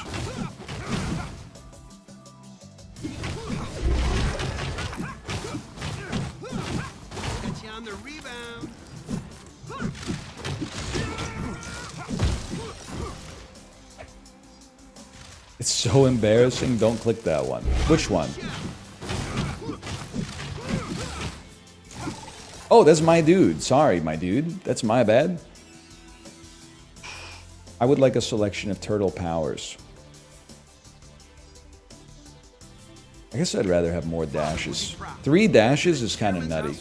S1: It's so embarrassing. Don't click that one. Which one? Oh, that's my dude. Sorry, my dude. That's my bad. I would like a selection of turtle powers. I guess I'd rather have more dashes. 3 dashes is kind of nutty.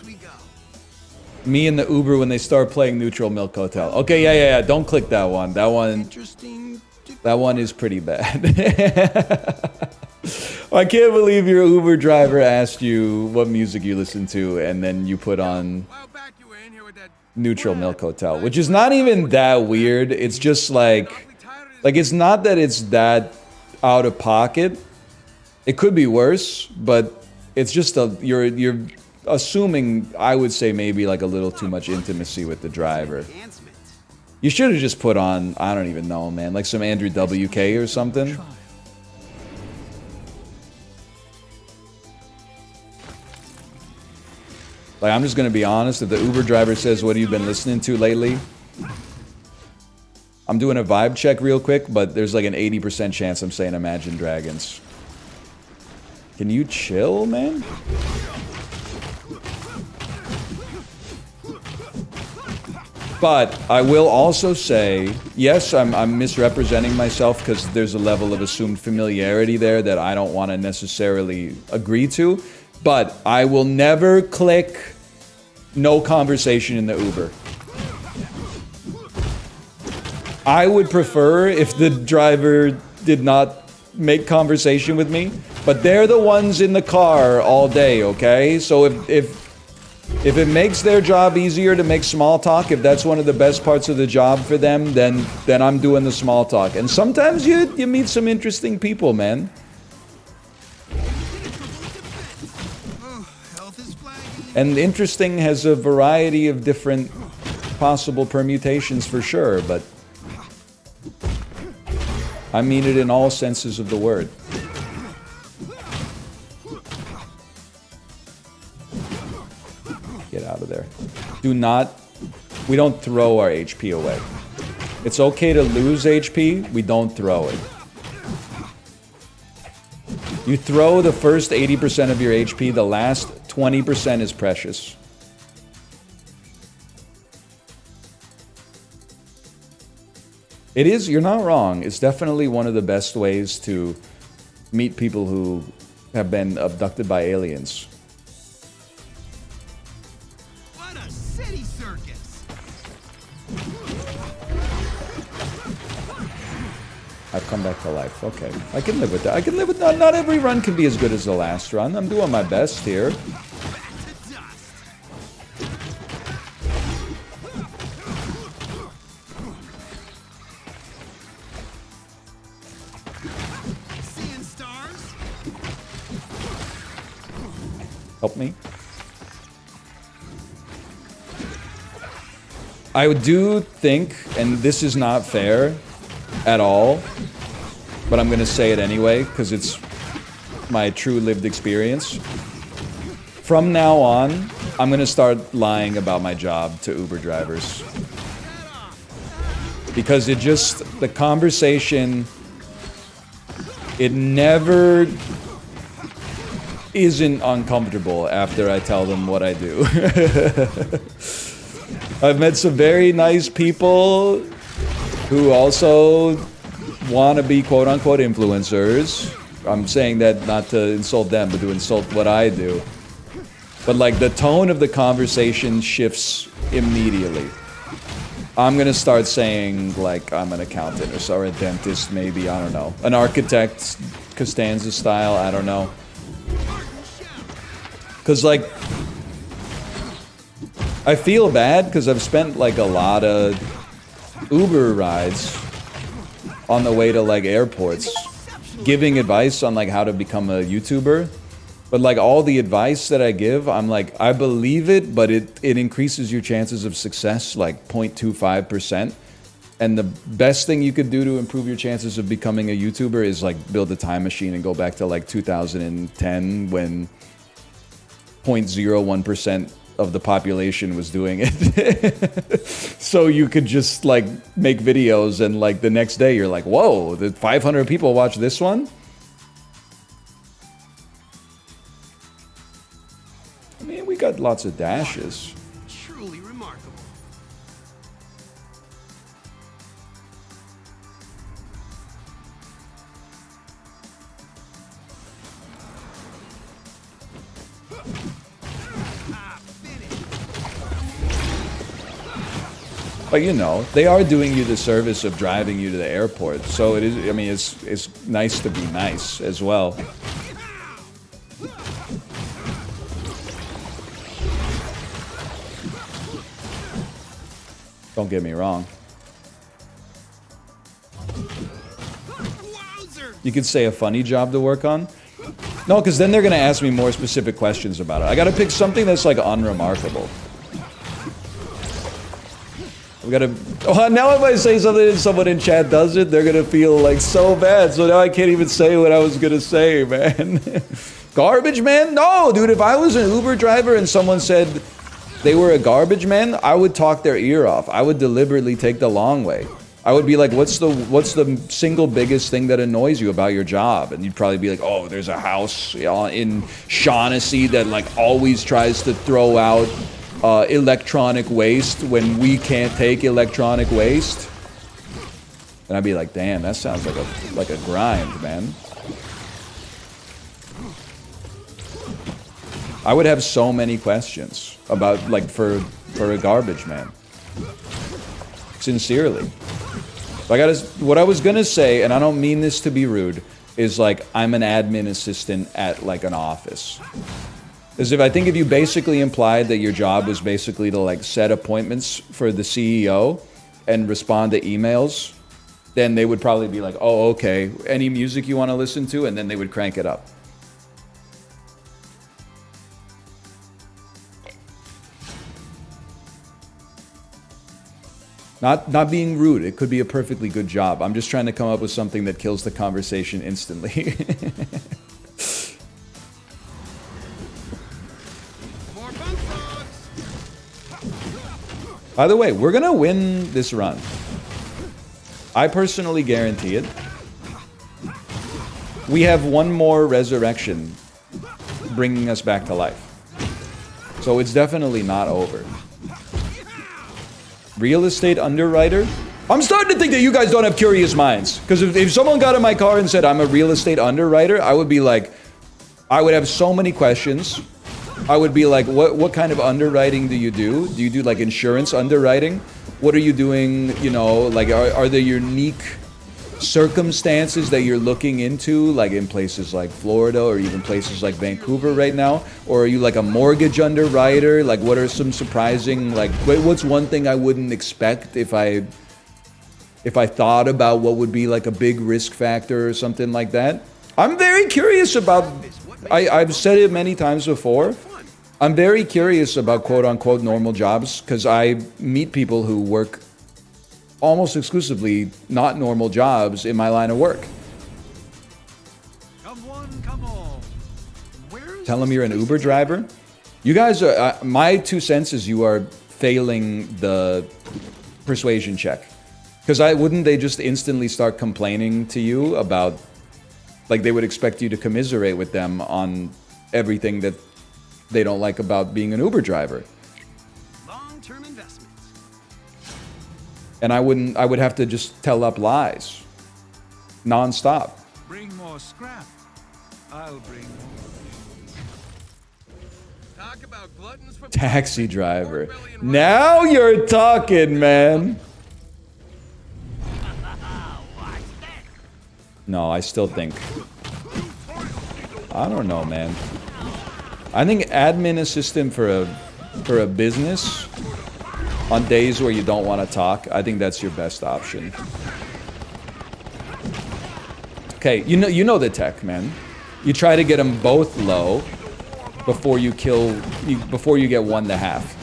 S1: Me and the Uber when they start playing Neutral Milk Hotel. Okay, yeah. Don't click that one. That one is pretty bad. I can't believe your Uber driver asked you what music you listen to, and then you put on Neutral Milk Hotel, which is not even that weird. It's just like it's not that it's that out of pocket. It could be worse, but it's just you're assuming, I would say, maybe like a little too much intimacy with the driver. You should have just put on, I don't even know, man, like some Andrew WK or something. Like, I'm just gonna be honest, if the Uber driver says, what have you been listening to lately? I'm doing a vibe check real quick, but there's like an 80% chance I'm saying Imagine Dragons. Can you chill, man? But I will also say, yes, I'm misrepresenting myself because there's a level of assumed familiarity there that I don't want to necessarily agree to. But I will never click no conversation in the Uber. I would prefer if the driver did not make conversation with me, but they're the ones in the car all day, okay? So if it makes their job easier to make small talk, if that's one of the best parts of the job for them, then I'm doing the small talk. And sometimes you meet some interesting people, man. And interesting has a variety of different possible permutations for sure, but I mean it in all senses of the word. Get out of there. We don't throw our HP away. It's okay to lose HP, we don't throw it. You throw the first 80% of your HP, the last 20% is precious. It is, you're not wrong. It's definitely one of the best ways to meet people who have been abducted by aliens.
S4: What a city circus!
S1: I've come back to life. Okay, I can live with that. I can live with that. Not every run can be as good as the last run. I'm doing my best here. Help me. I do think, and this is not fair at all, but I'm going to say it anyway because it's my true lived experience. From now on, I'm going to start lying about my job to Uber drivers. Because it just, the conversation, it never isn't uncomfortable after I tell them what I do. I've met some very nice people who also want to be quote-unquote influencers. I'm saying that not to insult them, but to insult what I do. But like the tone of the conversation shifts immediately. I'm gonna start saying like I'm an accountant or a dentist maybe, I don't know. An architect, Costanza style, I don't know. Cause like, I feel bad because I've spent like a lot of Uber rides on the way to like airports giving advice on like how to become a YouTuber. But like all the advice that I give, I'm like, I believe it, but it increases your chances of success like 0.25%. And the best thing you could do to improve your chances of becoming a YouTuber is like build a time machine and go back to like 2010 when 0.01% of the population was doing it. So you could just like make videos and like the next day you're like, whoa, the 500 people watch this one? I mean, we got lots of dashes.
S4: Truly remarkable.
S1: But you know, they are doing you the service of driving you to the airport. So it is, I mean, it's nice to be nice as well. Don't get me wrong. You could say a funny job to work on. No, because then they're going to ask me more specific questions about it. I got to pick something that's like unremarkable. We gotta. Oh, now if I say something and someone in chat does it, they're gonna feel like so bad. So now I can't even say what I was gonna say, man. Garbage man? No, dude. If I was an Uber driver and someone said they were a garbage man, I would talk their ear off. I would deliberately take the long way. I would be like, "What's the single biggest thing that annoys you about your job?" And you'd probably be like, "Oh, there's a house in Shaughnessy that like always tries to throw out electronic waste when we can't take electronic waste." And I'd be like, damn, that sounds like a grind, man. I would have so many questions about like for a garbage man. Sincerely. What I was gonna say, and I don't mean this to be rude, is like I'm an admin assistant at like an office. As if I think if you basically implied that your job was basically to like set appointments for the CEO and respond to emails, then they would probably be like, oh, okay, any music you want to listen to? And then they would crank it up. Not being rude, it could be a perfectly good job. I'm just trying to come up with something that kills the conversation instantly. By the way, we're gonna win this run. I personally guarantee it. We have one more resurrection bringing us back to life. So it's definitely not over. Real estate underwriter? I'm starting to think that you guys don't have curious minds. Because if someone got in my car and said, I'm a real estate underwriter, I would be like, I would have so many questions. I would be like, what kind of underwriting do you do? Do you do like insurance underwriting? What are you doing, you know, like are there unique circumstances that you're looking into, like in places like Florida or even places like Vancouver right now? Or are you like a mortgage underwriter? Like, what are some surprising, like, what's one thing I wouldn't expect if I thought about what would be like a big risk factor or something like that? I'm very curious about, I've said it many times before, I'm very curious about quote-unquote normal jobs because I meet people who work almost exclusively not normal jobs in my line of work.
S9: Come one, come all.
S1: Tell them you're an Uber driver. You guys are, my 2 cents is you are failing the persuasion check. Because wouldn't they just instantly start complaining to you about, like they would expect you to commiserate with them on everything that they don't like about being an Uber driver.
S4: Long-term investments.
S1: And I would have to just tell up lies. Non-stop.
S9: Bring more scrap. I'll bring more.
S6: Talk about gluttons for
S1: Taxi driver. Now you're talking, man. No, I still think, I don't know, man. I think admin assistant for a business on days where you don't want to talk, I think that's your best option. Okay, you know the tech, man. You try to get them both low before you before you get 1 to half.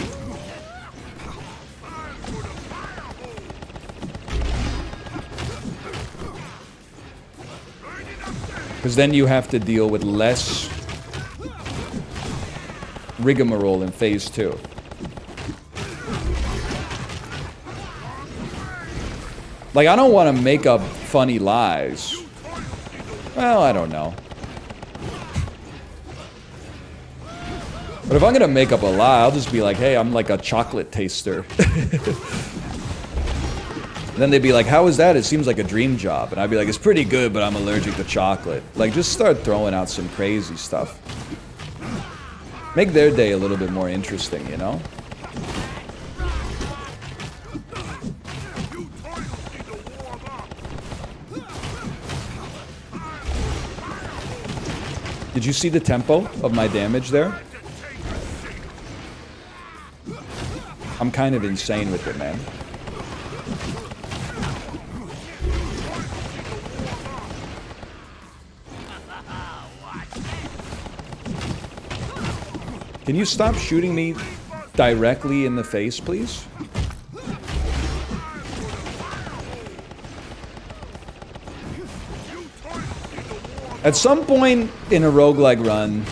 S1: Because then you have to deal with less rigmarole in phase 2. Like, I don't want to make up funny lies. Well, I don't know. But if I'm going to make up a lie, I'll just be like, hey, I'm like a chocolate taster. Then they'd be like, how is that? It seems like a dream job. And I'd be like, it's pretty good, but I'm allergic to chocolate. Like, just start throwing out some crazy stuff. Make their day a little bit more interesting, you know? Did you see the tempo of my damage there? I'm kind of insane with it, man. Can you stop shooting me directly in the face, please? At some point in a roguelike run,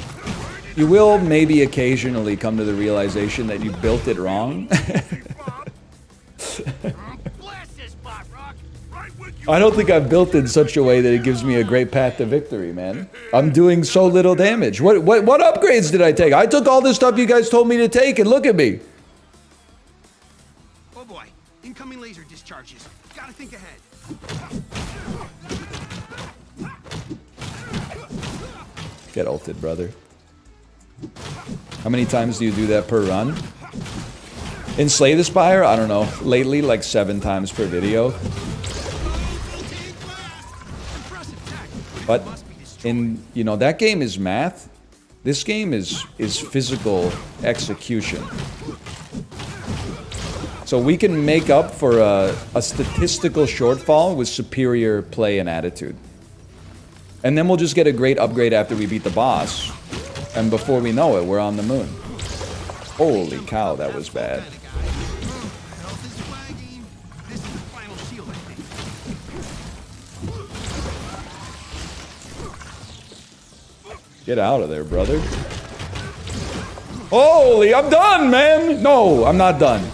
S1: you will maybe occasionally come to the realization that you built it wrong. I don't think I've built it in such a way that it gives me a great path to victory, man. I'm doing so little damage. What upgrades did I take? I took all the stuff you guys told me to take, and look at me.
S4: Oh boy, incoming laser discharges. Gotta think ahead.
S1: Get ulted, brother. How many times do you do that per run? In Slay the Spire, I don't know. Lately, like 7 times per video. But in, you know, that game is math. This game is physical execution. So we can make up for a statistical shortfall with superior play and attitude. And then we'll just get a great upgrade after we beat the boss. And before we know it, we're on the moon. Holy cow, that was bad. Get out of there, brother. Holy, I'm done, man! No, I'm not done.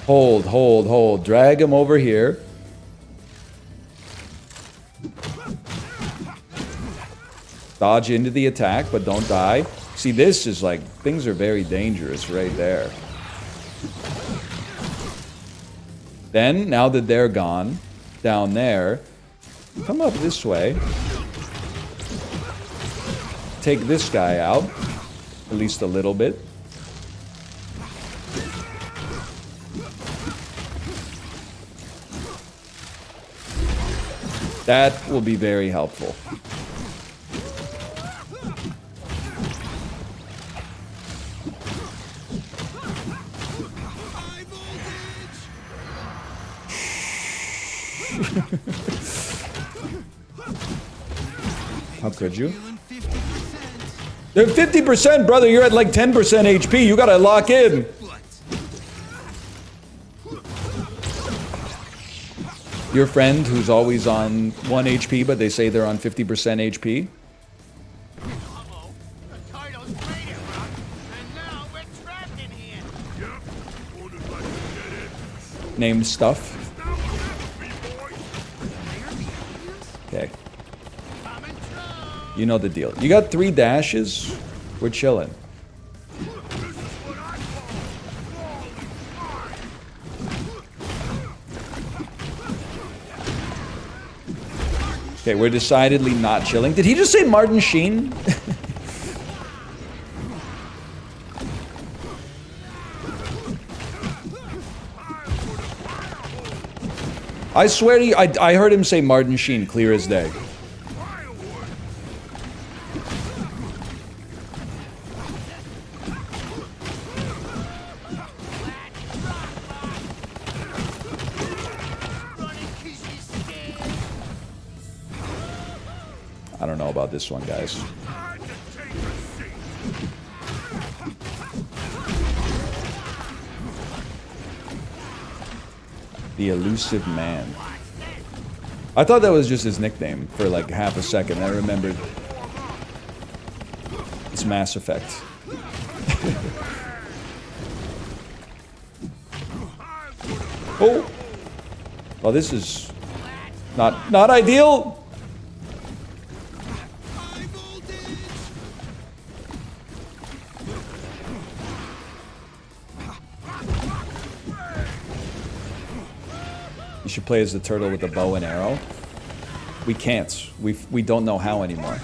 S1: Hold, hold, hold. Drag him over here. Dodge into the attack, but don't die. See, this is like, things are very dangerous right there. Then, now that they're gone, down there, come up this way. Take this guy out, at least a little bit. That will be very helpful. How could you? They're 50%, brother. You're at like 10% HP. You gotta lock in. Your friend who's always on 1 HP, but they say they're on 50% HP. Named stuff. Okay. You know the deal. You got 3 dashes? We're chilling. Okay, we're decidedly not chilling. Did he just say Martin Sheen? I swear to you, I heard him say Martin Sheen clear as day. I don't know about this one, guys. The elusive man. I thought that was just his nickname for like half a second. I remembered it's Mass Effect. Oh! Well, this is not ideal! You should play as the turtle with the bow and arrow. We can't. We don't know how anymore.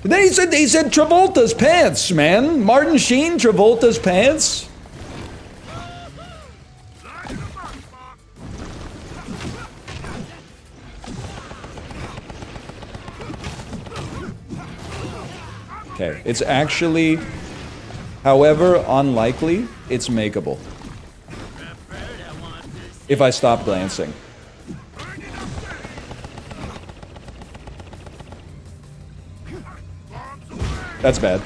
S1: And then he said Travolta's pants, man. Martin Sheen, Travolta's pants. Okay, it's actually, however unlikely, it's makeable. If I stop glancing. That's bad.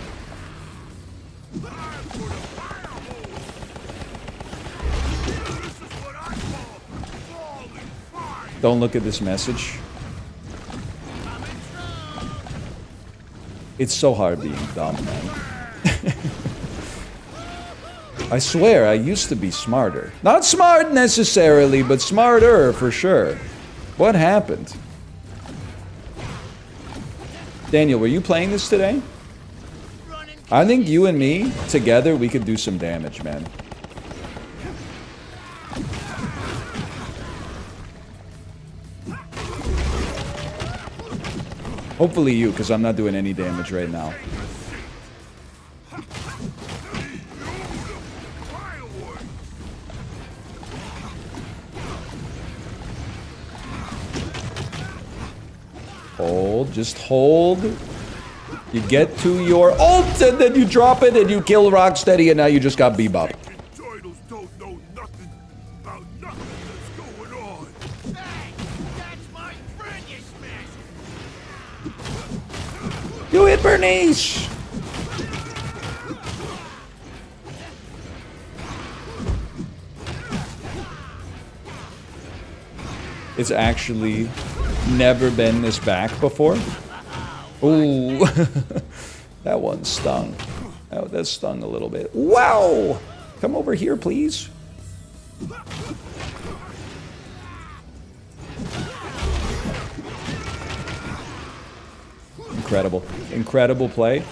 S1: Don't look at this message. It's so hard being dumb, man. I swear, I used to be smarter. Not smart necessarily, but smarter for sure. What happened? Daniel, were you playing this today? I think you and me, together, we could do some damage, man. Hopefully you, because I'm not doing any damage right now. Hold, just hold. You get to your ult, and then you drop it, and you kill Rocksteady, and now you just got Bebop. Do it, Bernice! It's actually never been this back before. Ooh, that one stung. That stung a little bit. Wow! Come over here, please. Incredible. Incredible play.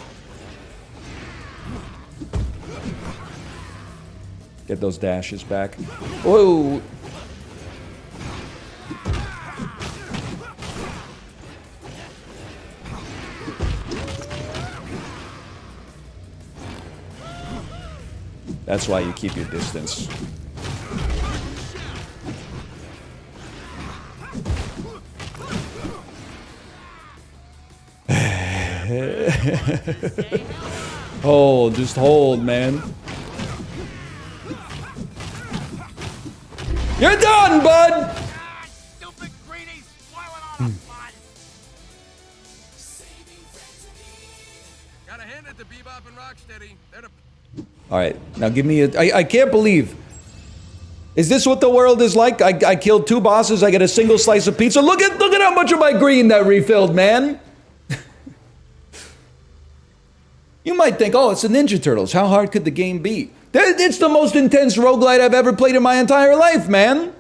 S1: Get those dashes back. Whoa! That's why you keep your distance. Hold, just hold, man. You're done, bud!
S10: Stupid greenies spoiling all the fun.
S6: Gotta hand it to Bebop and Rocksteady. They're the...
S1: Alright, now give me a... I can't believe... Is this what the world is like? I killed 2 bosses, I get a single slice of pizza. Look at how much of my green that refilled, man! You might think, oh, it's the Ninja Turtles. How hard could the game be? It's the most intense roguelite I've ever played in my entire life, man!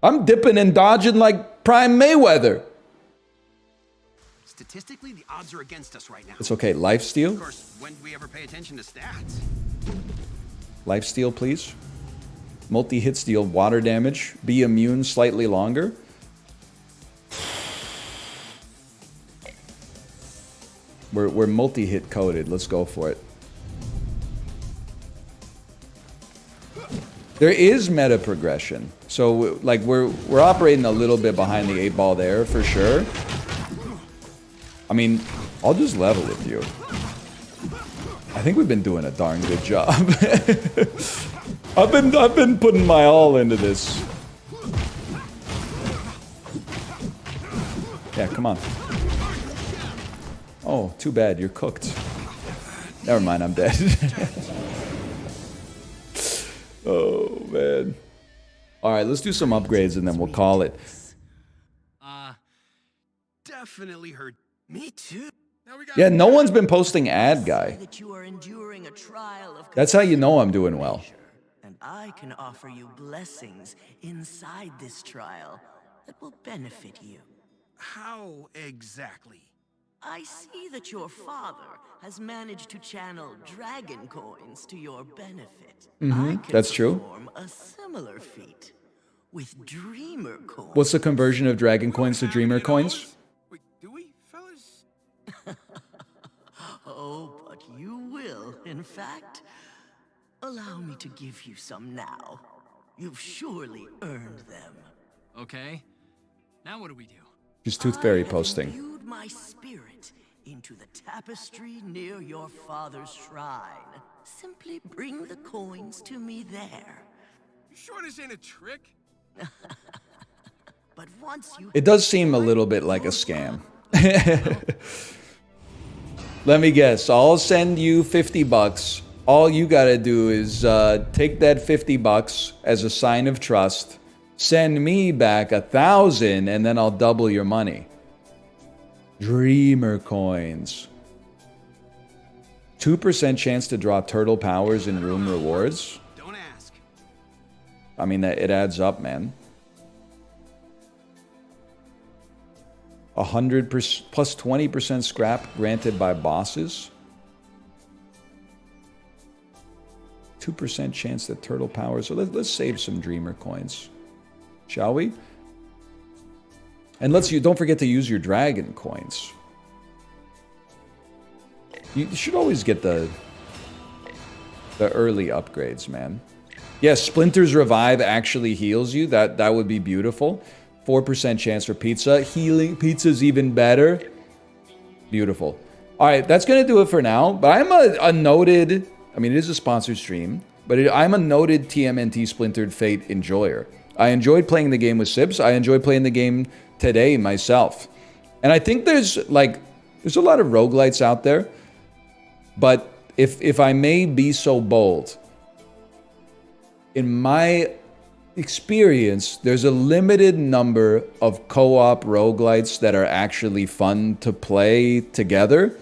S1: I'm dipping and dodging like Prime Mayweather.
S4: Statistically, the odds are against us right now.
S1: It's okay. Lifesteal?
S4: Of course, when do we ever pay attention to stats?
S1: Lifesteal, please. Multi-hit steal, water damage. Be immune slightly longer. We're multi-hit coded. Let's go for it. There is meta progression. So, like, we're operating a little bit behind the 8 ball there, for sure. I mean, I'll just level with you. I think we've been doing a darn good job. I've been putting my all into this. Yeah, come on. Oh, too bad, you're cooked. Never mind, I'm dead. Oh, man. Alright, let's do some upgrades and then we'll call it.
S4: Definitely heard. Me too.
S1: Yeah, no one's been posting ad guy.
S5: That you are enduring a trial of
S1: That's how you know I'm doing well.
S5: and I can offer you blessings inside this trial that will benefit you.
S4: How exactly?
S5: I see that your father has managed to channel dragon coins to your benefit. I can
S1: That's true.
S5: perform a similar feat with dreamer coins.
S1: What's the conversion of dragon coins to dreamer coins?
S6: Wait, do we, fellas?
S5: Oh, but you will, in fact. Allow me to give you some now. You've surely earned them.
S3: Okay. Now what do we do?
S1: Just Tooth Fairy
S5: I have
S1: posting.
S5: imbued my spirit into the tapestry near your father's shrine. Simply bring the coins to me there.
S6: You sure this ain't a trick?
S5: But once you...
S1: It does seem a little bit like a scam. Let me guess. I'll send you 50 bucks. All you gotta do is take that 50 bucks as a sign of trust, send me back 1,000, and then I'll double your money. Dreamer coins. 2% chance to draw turtle powers in room rewards.
S4: Don't ask.
S1: I mean, it adds up, man. 100% plus 20% scrap granted by bosses. 2% chance that turtle powers. So let's save some dreamer coins, shall we? And don't forget to use your dragon coins. You should always get the early upgrades, man. Yes, Splinter's Revive actually heals you. That would be beautiful. 4% chance for pizza. Healing pizza's even better. Beautiful. All right, that's going to do it for now. But I'm a noted... I mean, it is a sponsored stream, but I'm a noted TMNT Splintered Fate enjoyer. I enjoyed playing the game with Sips. I enjoyed playing the game today myself. And I think there's a lot of roguelites out there. But if I may be so bold, in my experience, there's a limited number of co-op roguelites that are actually fun to play together.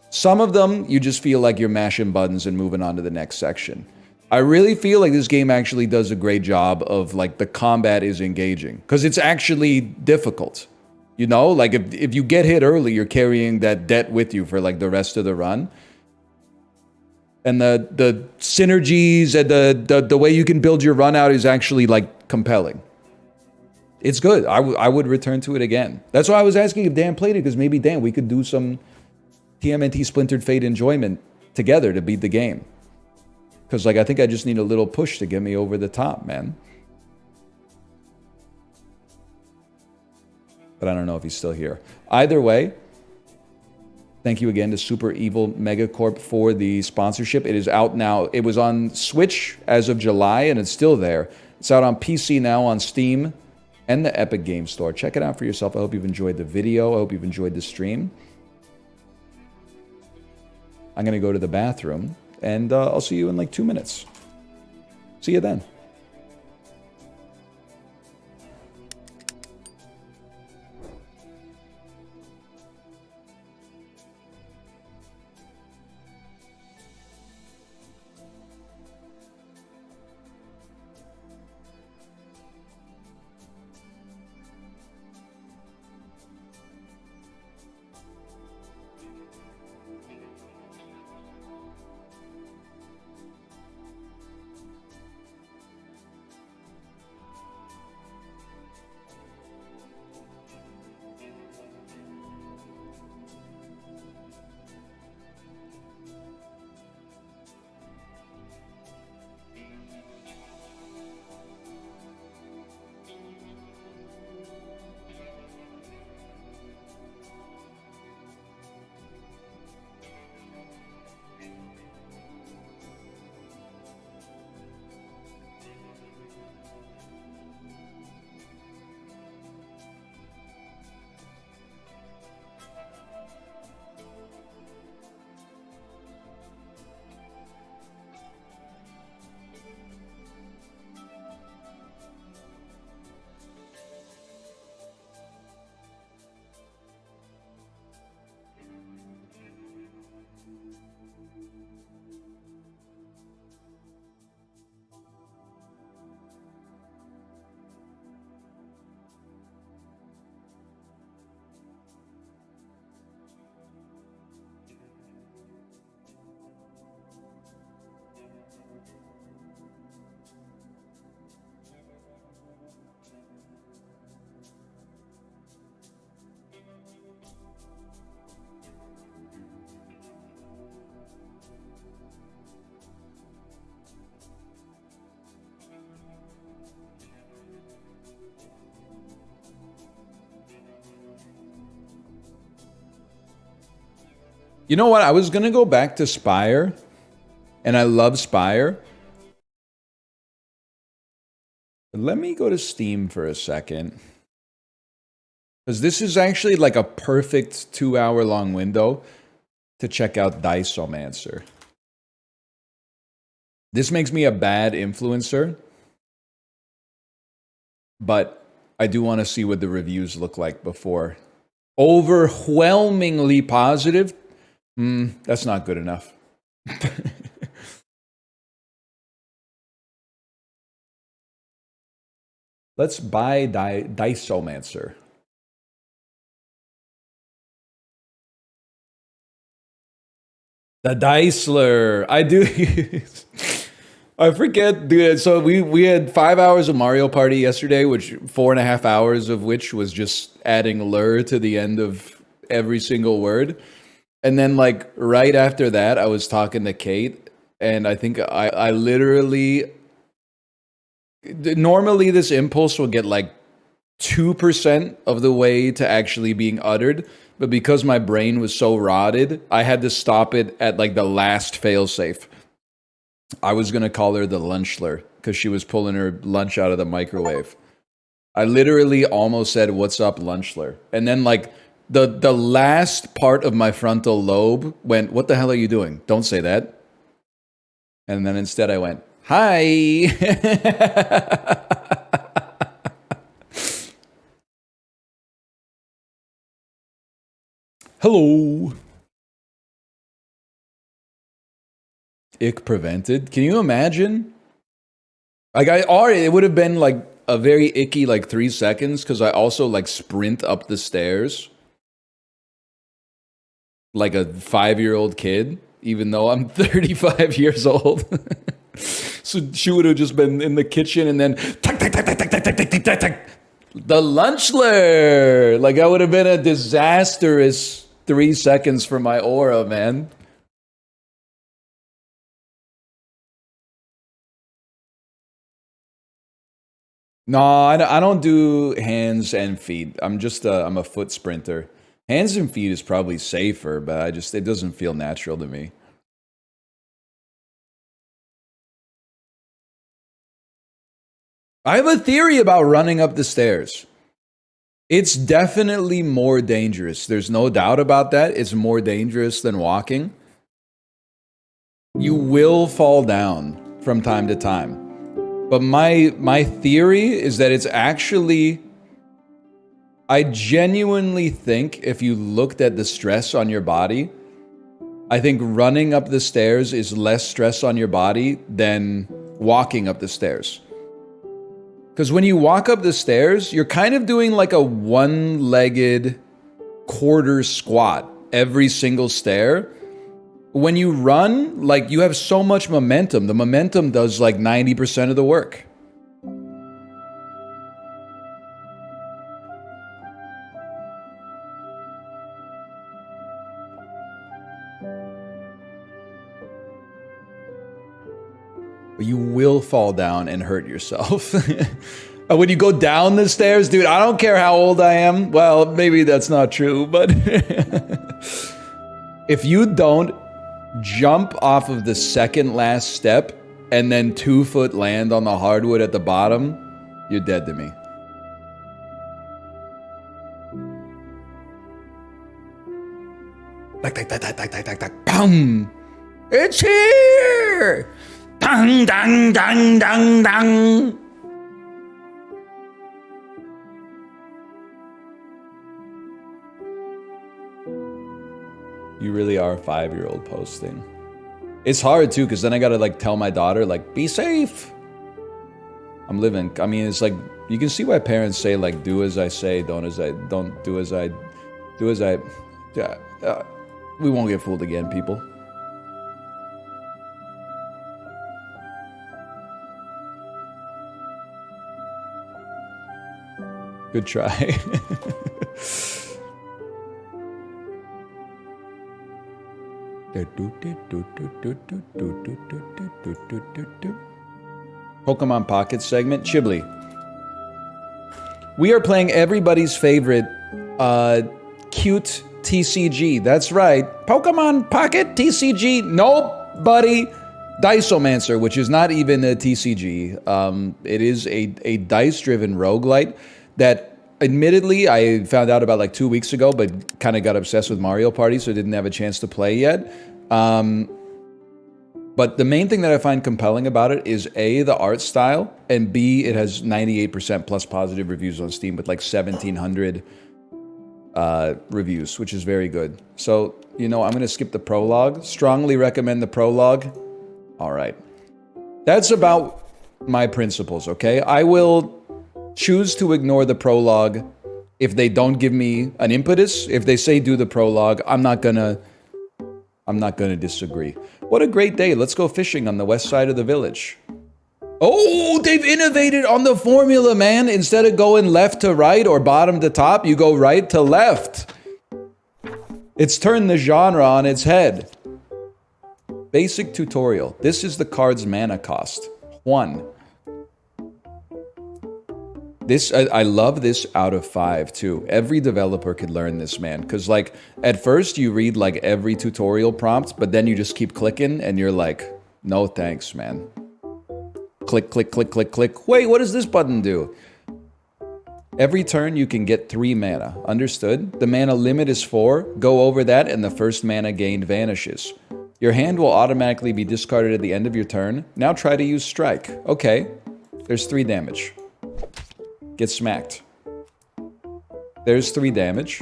S1: Some of them, you just feel like you're mashing buttons and moving on to the next section. I really feel like this game actually does a great job of, like, the combat is engaging. Because it's actually difficult. You know? Like, if you get hit early, you're carrying that debt with you for, like, the rest of the run. And the synergies and the way you can build your run out is actually, like, compelling. It's good. I would return to it again. That's why I was asking if Dan played it, because maybe, Dan, we could do some TMNT Splintered Fate enjoyment together to beat the game. Because, like, I think I just need a little push to get me over the top, man. But I don't know if he's still here. Either way, thank you again to Super Evil Megacorp for the sponsorship. It is out now. It was on Switch as of July, and it's still there. It's out on PC now on Steam and the Epic Game Store. Check it out for yourself. I hope you've enjoyed the video. I hope you've enjoyed the stream. I'm going to go to the bathroom, and I'll see you in like 2 minutes. See you then. You know what? I was going to go back to Spire, and I love Spire. But let me go to Steam for a second. Because this is actually like a perfect 2-hour-long window to check out DICEOMANCER. This makes me a bad influencer, but I do want to see what the reviews look like before. Overwhelmingly positive. That's not good enough. Let's buy DICEOMANCER. The Dicler. I do. I forget, dude. So we had 5 hours of Mario Party yesterday, which 4.5 hours of which was just adding lure to the end of every single word. And then, like, right after that, I was talking to Kate, and I think I literally... Normally, this impulse will get, like, 2% of the way to actually being uttered, but because my brain was so rotted, I had to stop it at, like, the last failsafe. I was going to call her the lunchler, because she was pulling her lunch out of the microwave. I literally almost said, "What's up, lunchler?" And then, like... The last part of my frontal lobe went, "What the hell are you doing? Don't say that." And then instead I went, "Hi." Hello. Ick prevented. Can you imagine? Like, it would have been like a very icky like 3 seconds because I also like sprint up the stairs like a 5-year-old kid, even though I'm 35 years old. So she would have just been in the kitchen and then tack, tack, tack, tack, tack, tack, tack, tack, tack, tack. The lunchler. Like, that would have been a disastrous 3 seconds for my aura, man. No, I don't do hands and feet. I'm a foot sprinter. Hands and feet is probably safer, but it doesn't feel natural to me. I have a theory about running up the stairs. It's definitely more dangerous. There's no doubt about that. It's more dangerous than walking. You will fall down from time to time. But my theory is that it's actually... I genuinely think if you looked at the stress on your body, I think running up the stairs is less stress on your body than walking up the stairs. Because when you walk up the stairs, you're kind of doing like a one-legged quarter squat every single stair. When you run, like, you have so much momentum. The momentum does like 90% of the work. But you will fall down and hurt yourself. When you go down the stairs, dude, I don't care how old I am. Well, maybe that's not true, but if you don't jump off of the second last step and then 2 foot land on the hardwood at the bottom, you're dead to me. Bam! It's here! Dang, dang, dang, dang, dang. You really are a 5-year-old posting. It's hard too, because then I gotta like tell my daughter, like, be safe. I'm living. I mean, it's like, you can see why parents say like, do as I say, don't do as I. Yeah, we won't get fooled again, people. Good try. Pokemon Pocket segment, Chibli. We are playing everybody's favorite cute TCG. That's right. Pokemon Pocket TCG. Nobody. DICEOMANCER, which is not even a TCG. It is a dice-driven roguelite that, admittedly, I found out about like 2 weeks ago, but kind of got obsessed with Mario Party, so didn't have a chance to play yet. But the main thing that I find compelling about it is A, the art style, and B, it has 98% plus positive reviews on Steam with like 1,700 reviews, which is very good. So, you know, I'm going to skip the prologue. Strongly recommend the prologue. All right. That's about my principles, okay? I will choose to ignore the prologue if they don't give me an impetus. If they say do the prologue, I'm not gonna disagree. What a great day. Let's go fishing on the west side of the village. Oh, they've innovated on the formula, man. Instead of going left to right or bottom to top, you go right to left. It's turned the genre on its head. Basic tutorial. This is the card's mana cost. 1. This, I love this out of 5 too. Every developer could learn this, man. Because like, at first you read like every tutorial prompt, but then you just keep clicking and you're like, no thanks, man. Click, click, click, click, click. Wait, what does this button do? Every turn you can get 3 mana. Understood? The mana limit is 4. Go over that and the first mana gained vanishes. Your hand will automatically be discarded at the end of your turn. Now try to use strike. Okay. There's 3 damage. Get smacked. There's 3 damage.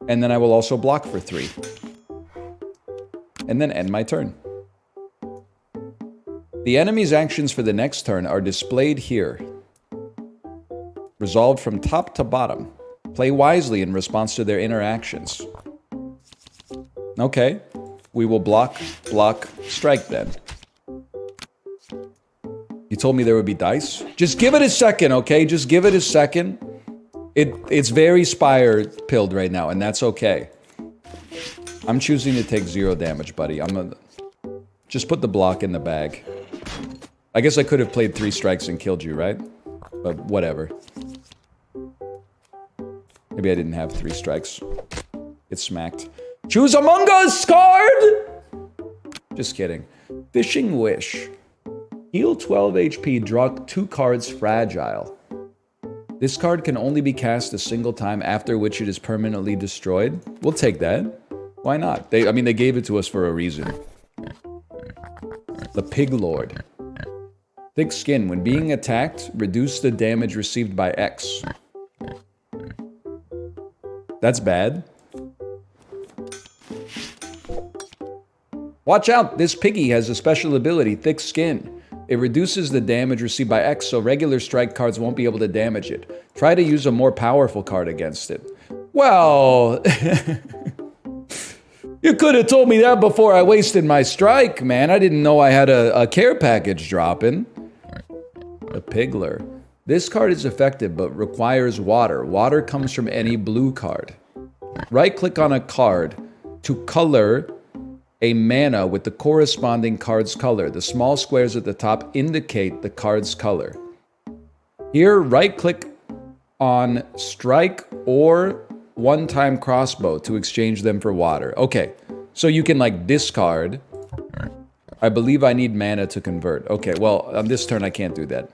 S1: And then I will also block for 3. And then end my turn. The enemy's actions for the next turn are displayed here. Resolved from top to bottom. Play wisely in response to their interactions. Okay. We will block, strike then. You told me there would be dice? Just give it a second, okay? Just give it a second. It's very Spire pilled right now, and that's okay. I'm choosing to take 0 damage, buddy. I'm gonna just put the block in the bag. I guess I could have played 3 strikes and killed you, right? But whatever. Maybe I didn't have 3 strikes. Get smacked. Choose Among Us card! Just kidding. Fishing Wish. Heal 12 HP, draw 2 cards fragile. This card can only be cast a single time, after which it is permanently destroyed. We'll take that. Why not? I mean, they gave it to us for a reason. The Pig Lord. Thick Skin. When being attacked, reduce the damage received by X. That's bad. Watch out! This piggy has a special ability, Thick Skin. It reduces the damage received by X, so regular strike cards won't be able to damage it. Try to use a more powerful card against it. Well... You could have told me that before I wasted my strike, man. I didn't know I had a care package dropping. The Pigler. This card is effective, but requires water. Water comes from any blue card. Right-click on a card to color a mana with the corresponding card's color. The small squares at the top indicate the card's color. Here, right-click on strike or one-time crossbow to exchange them for water. Okay, so you can, like, discard. I believe I need mana to convert. Okay, well, on this turn I can't do that.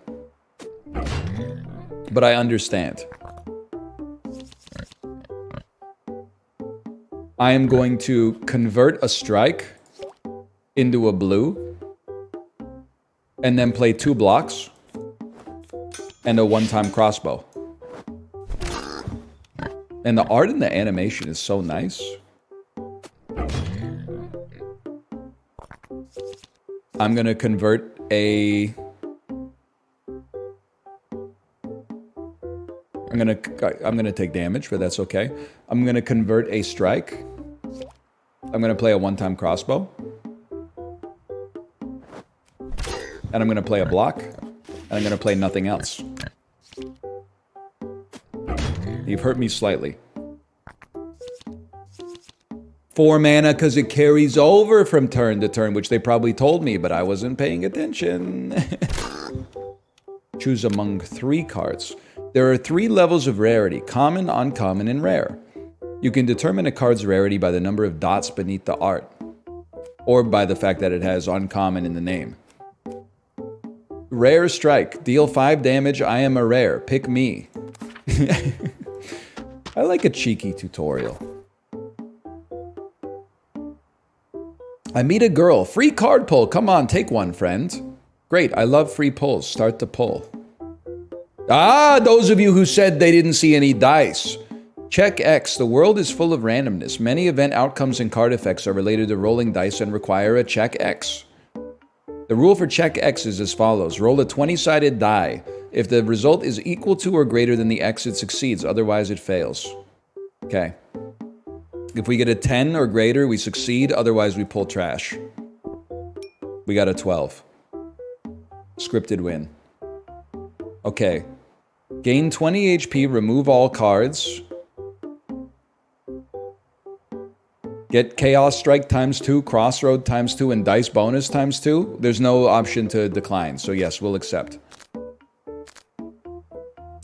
S1: But I understand. I am going to convert a strike into a blue, and then play 2 blocks and a one-time crossbow. And the art and the animation is so nice. I'm gonna convert a... I'm gonna take damage, but that's okay. I'm gonna convert a strike. I'm gonna play a one-time crossbow. And I'm gonna play a block. And I'm gonna play nothing else. You've hurt me slightly. 4 mana because it carries over from turn to turn, which they probably told me, but I wasn't paying attention. Choose among 3 cards. There are 3 levels of rarity: common, uncommon, and rare. You can determine a card's rarity by the number of dots beneath the art, or by the fact that it has uncommon in the name. Rare Strike. Deal 5 damage. I am a rare. Pick me. I like a cheeky tutorial. I meet a girl. Free card pull. Come on, take one, friend. Great, I love free pulls. Start the pull. Ah, those of you who said they didn't see any dice. Check X. The world is full of randomness. Many event outcomes and card effects are related to rolling dice and require a check X. The rule for check X is as follows. Roll a 20-sided die. If the result is equal to or greater than the X, it succeeds. Otherwise, it fails. Okay. If we get a 10 or greater, we succeed. Otherwise, we pull trash. We got a 12. Scripted win. Okay. Gain 20 HP, remove all cards. Get Chaos Strike ×2, Crossroad ×2, and Dice Bonus ×2. There's no option to decline, so yes, we'll accept.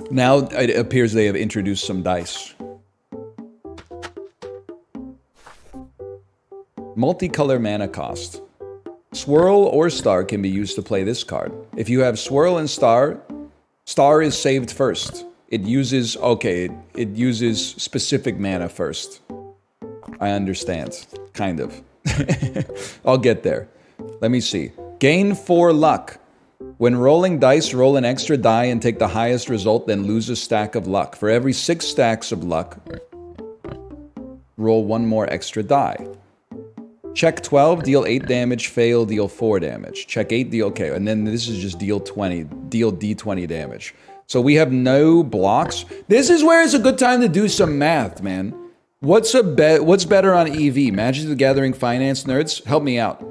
S1: Now it appears they have introduced some dice. Multicolor mana cost. Swirl or Star can be used to play this card. If you have Swirl and Star, Star is saved first. It uses, okay, it uses specific mana first. I understand. Kind of. I'll get there. Let me see. Gain 4 luck. When rolling dice, roll an extra die and take the highest result, then lose a stack of luck. For every 6 stacks of luck, roll 1 more extra die. Check 12, deal 8 damage, fail, deal 4 damage. Check 8, deal, okay, and then this is just deal 20, deal D20 damage. So we have no blocks. This is where it's a good time to do some math, man. What's better on EV? Magic the Gathering finance nerds? Help me out.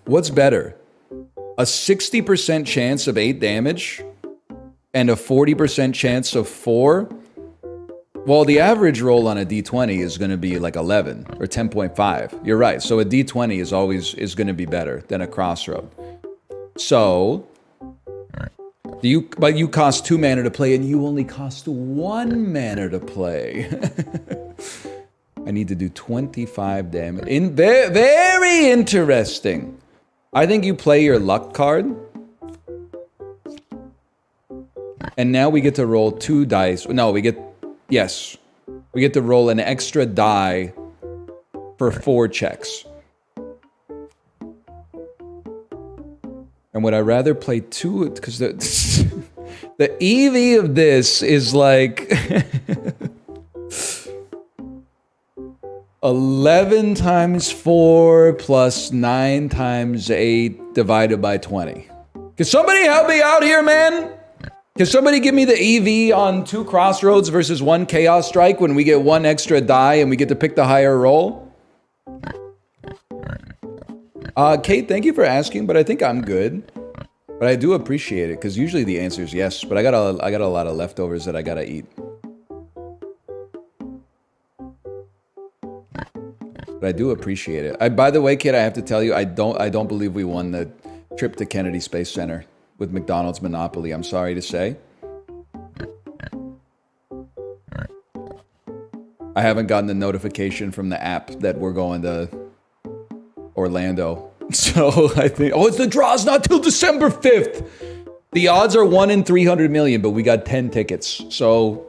S1: What's better? A 60% chance of 8 damage and a 40% chance of 4? Well, the average roll on a d20 is going to be like 11 or 10.5. You're right. So a d20 is going to be better than a crossroad. So, but you cost 2 mana to play, and you only cost 1 mana to play. I need to do 25 damage. Very interesting. I think you play your luck card. And now we get to roll 2 dice. No, yes. We get to roll an extra die for 4 checks. And would I rather play 2? Because the EV of this is like 11 times 4 plus 9 times 8 divided by 20. Can somebody help me out here, man? Can somebody give me the EV on 2 crossroads versus 1 chaos strike when we get 1 extra die and we get to pick the higher roll? Kate, thank you for asking, but I think I'm good. But I do appreciate it, because usually the answer is yes, but I got a lot of leftovers that I gotta eat. But I do appreciate it. By the way, Kate, I have to tell you, I don't believe we won the trip to Kennedy Space Center with McDonald's Monopoly, I'm sorry to say. I haven't gotten the notification from the app that we're going to Orlando. So I think, it's the draw's not till December 5th. The odds are 1 in 300 million, but we got 10 tickets. So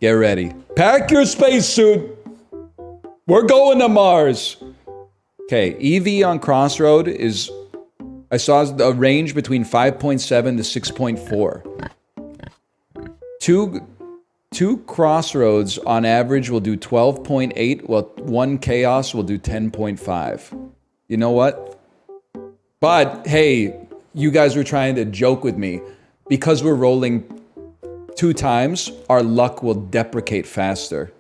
S1: get ready. Pack your spacesuit. We're going to Mars. Okay, EV on Crossroad is, I saw a range between 5.7 to 6.4. Two Crossroads on average will do 12.8, while 1 Chaos will do 10.5. You know what? But, hey, you guys were trying to joke with me. Because we're rolling 2 times, our luck will deprecate faster.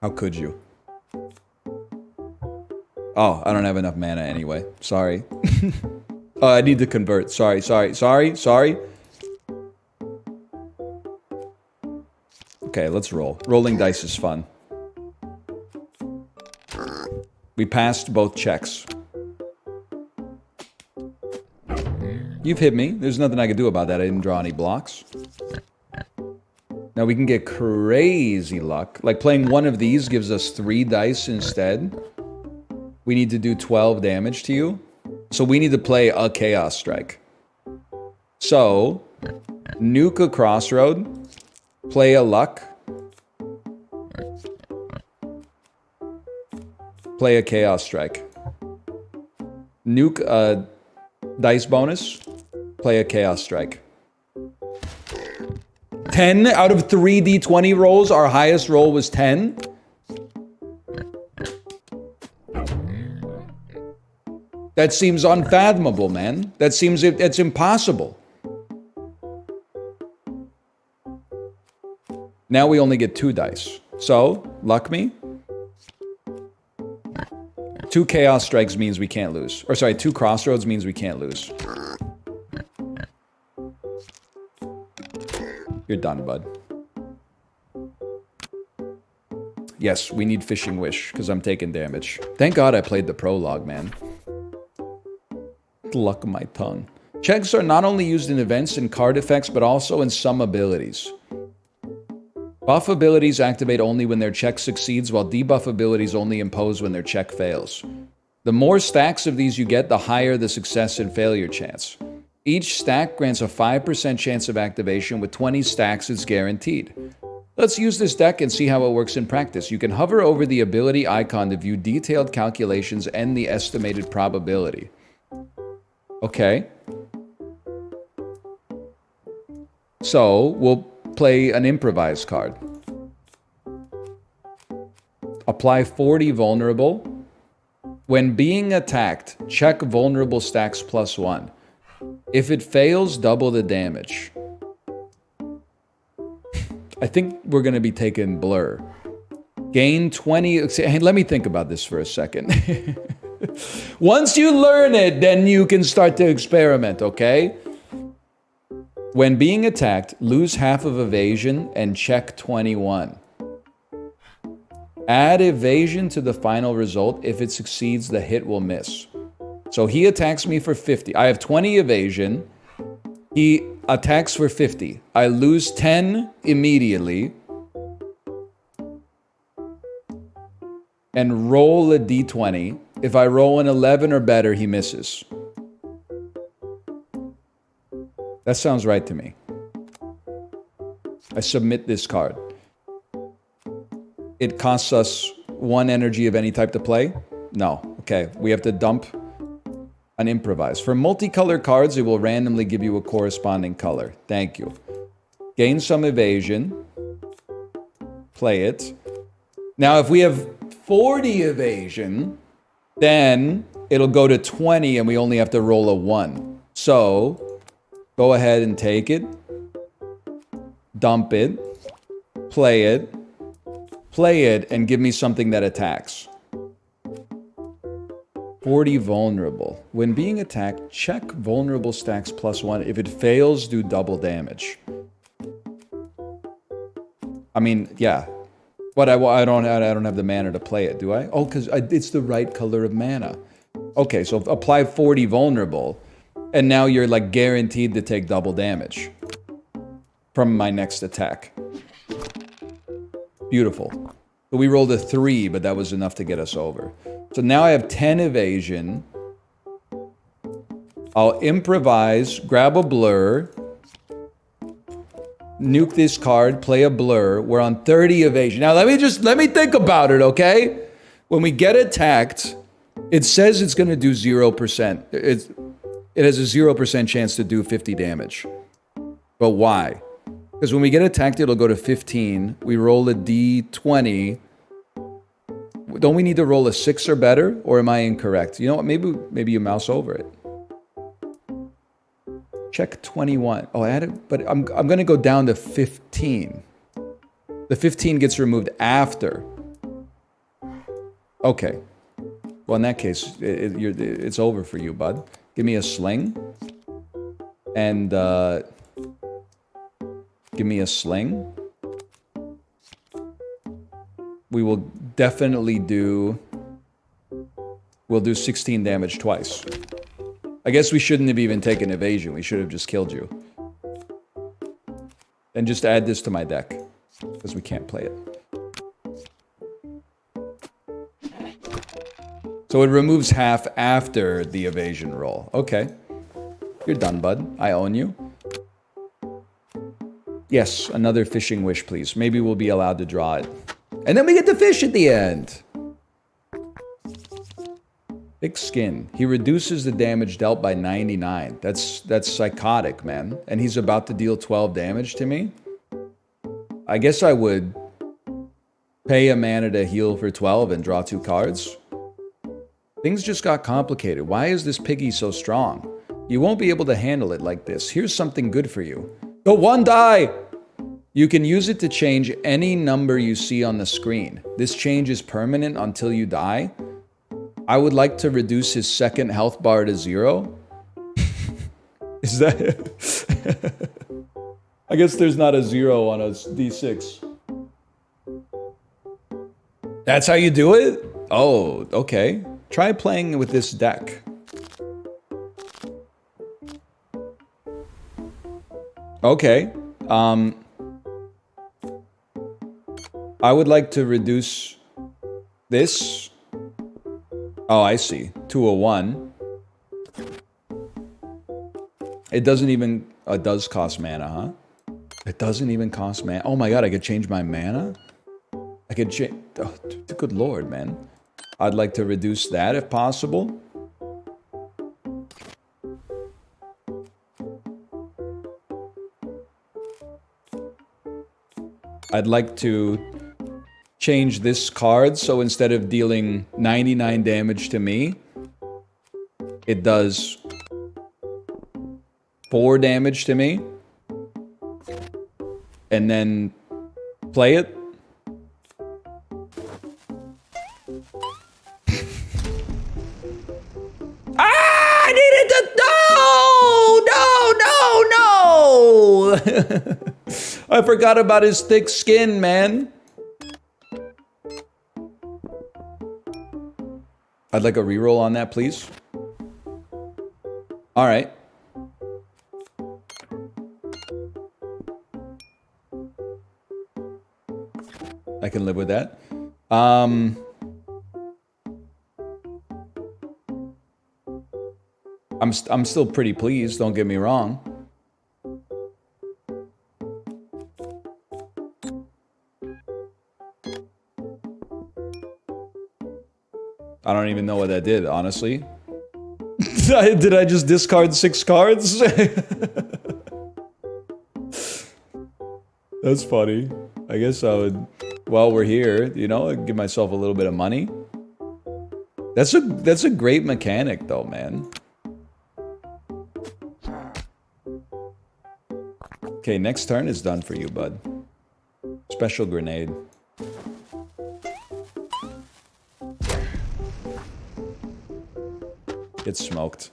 S1: How could you? Oh, I don't have enough mana anyway. Sorry. Oh, I need to convert. Sorry. Okay, let's roll. Rolling dice is fun. We passed both checks. You've hit me. There's nothing I can do about that. I didn't draw any blocks. Now we can get crazy luck. Like playing one of these gives us 3 dice instead. We need to do 12 damage to you. So we need to play a Chaos Strike. So, nuke a Crossroad. Play a luck. Play a Chaos Strike. Nuke a dice bonus. Play a Chaos Strike. 10 out of 3 D20 rolls. Our highest roll was 10. That seems unfathomable, man. That seems it's impossible. Now we only get 2 dice. So, luck me. 2 Chaos Strikes means we can't lose. Or sorry, 2 Crossroads means we can't lose. You're done, bud. Yes, we need Fishing Wish, because I'm taking damage. Thank God I played the prologue, man. Luck of my tongue. Checks are not only used in events and card effects, but also in some abilities. Buff abilities activate only when their check succeeds, while debuff abilities only impose when their check fails. The more stacks of these you get, the higher the success and failure chance. Each stack grants a 5% chance of activation. With 20 stacks, it's guaranteed. Let's use this deck and see how it works in practice. You can hover over the ability icon to view detailed calculations and the estimated probability. Okay. So, we'll play an improvised card. Apply 40 vulnerable. When being attacked, check vulnerable stacks +1. If it fails, double the damage. I think we're going to be taking Blur. Gain 20... Hey, let me think about this for a second. Once you learn it, then you can start to experiment, okay? When being attacked, lose half of evasion and check 21. Add evasion to the final result. If it succeeds, the hit will miss. So he attacks me for 50. I have 20 evasion. He attacks for 50. I lose 10 immediately. And roll a d20. If I roll an 11 or better, he misses. That sounds right to me. I submit this card. It costs us 1 energy of any type to play? No. Okay, we have to dump an improvise. For multicolored cards, it will randomly give you a corresponding color. Thank you. Gain some evasion. Play it. Now, if we have 40 evasion, then it'll go to 20 and we only have to roll a 1. So, go ahead and take it. Dump it. Play it. Play it and give me something that attacks. 40 vulnerable. When being attacked, check vulnerable stacks +1. If it fails, do double damage. I mean, yeah. But I don't have the mana to play it, do I? Oh, because it's the right color of mana. Okay, so apply 40 vulnerable, and now you're like guaranteed to take double damage from my next attack. Beautiful. So we rolled a 3, but that was enough to get us over. So now I have 10 evasion. I'll improvise, grab a blur, nuke this card, play a blur. We're on 30 evasion. Now let me think about it, okay? When we get attacked, it says it's going to do 0%. It has a 0% chance to do 50 damage. But why? Because when we get attacked, it'll go to 15. We roll a d20. Don't we need to roll a 6 or better? Or am I incorrect? You know what? Maybe you mouse over it. Check 21. Oh, I had it, but I'm going to go down to 15. The 15 gets removed after. Okay. Well, in that case, it's over for you, bud. Give me a sling. And, give me a sling. We will definitely do... We'll do 16 damage twice. I guess we shouldn't have even taken evasion. We should have just killed you. And just add this to my deck. Because we can't play it. So it removes half after the evasion roll. Okay. You're done, bud. I own you. Yes, another fishing wish, please. Maybe we'll be allowed to draw it. And then we get the fish at the end. Thick skin. He reduces the damage dealt by 99. That's psychotic, man. And he's about to deal 12 damage to me? I guess I would pay a mana to heal for 12 and draw 2 cards. Things just got complicated. Why is this piggy so strong? You won't be able to handle it like this. Here's something good for you. Go 1 die! You can use it to change any number you see on the screen. This change is permanent until you die. I would like to reduce his second health bar to 0. Is that it? I guess there's not a 0 on a d6. That's how you do it? Oh, okay. Try playing with this deck. Okay. I would like to reduce this. Oh, I see. To a 1. It doesn't even... it does cost mana, huh? It doesn't even cost mana. Oh my god, I could change my mana? I could change... Oh, good lord, man. I'd like to reduce that if possible. I'd like to change this card so instead of dealing 99 damage to me, it does 4 damage to me. And then play it. I needed to... No! I forgot about his thick skin, man. I'd like a reroll on that, please. All right. I can live with that. I'm still pretty pleased, don't get me wrong. I don't even know what that did, honestly. Did I just discard 6 cards? That's funny. I guess I would, while we're here, you know, I'd give myself a little bit of money. That's a great mechanic though, man. Okay, next turn is done for you, bud. Special grenade. Get smoked.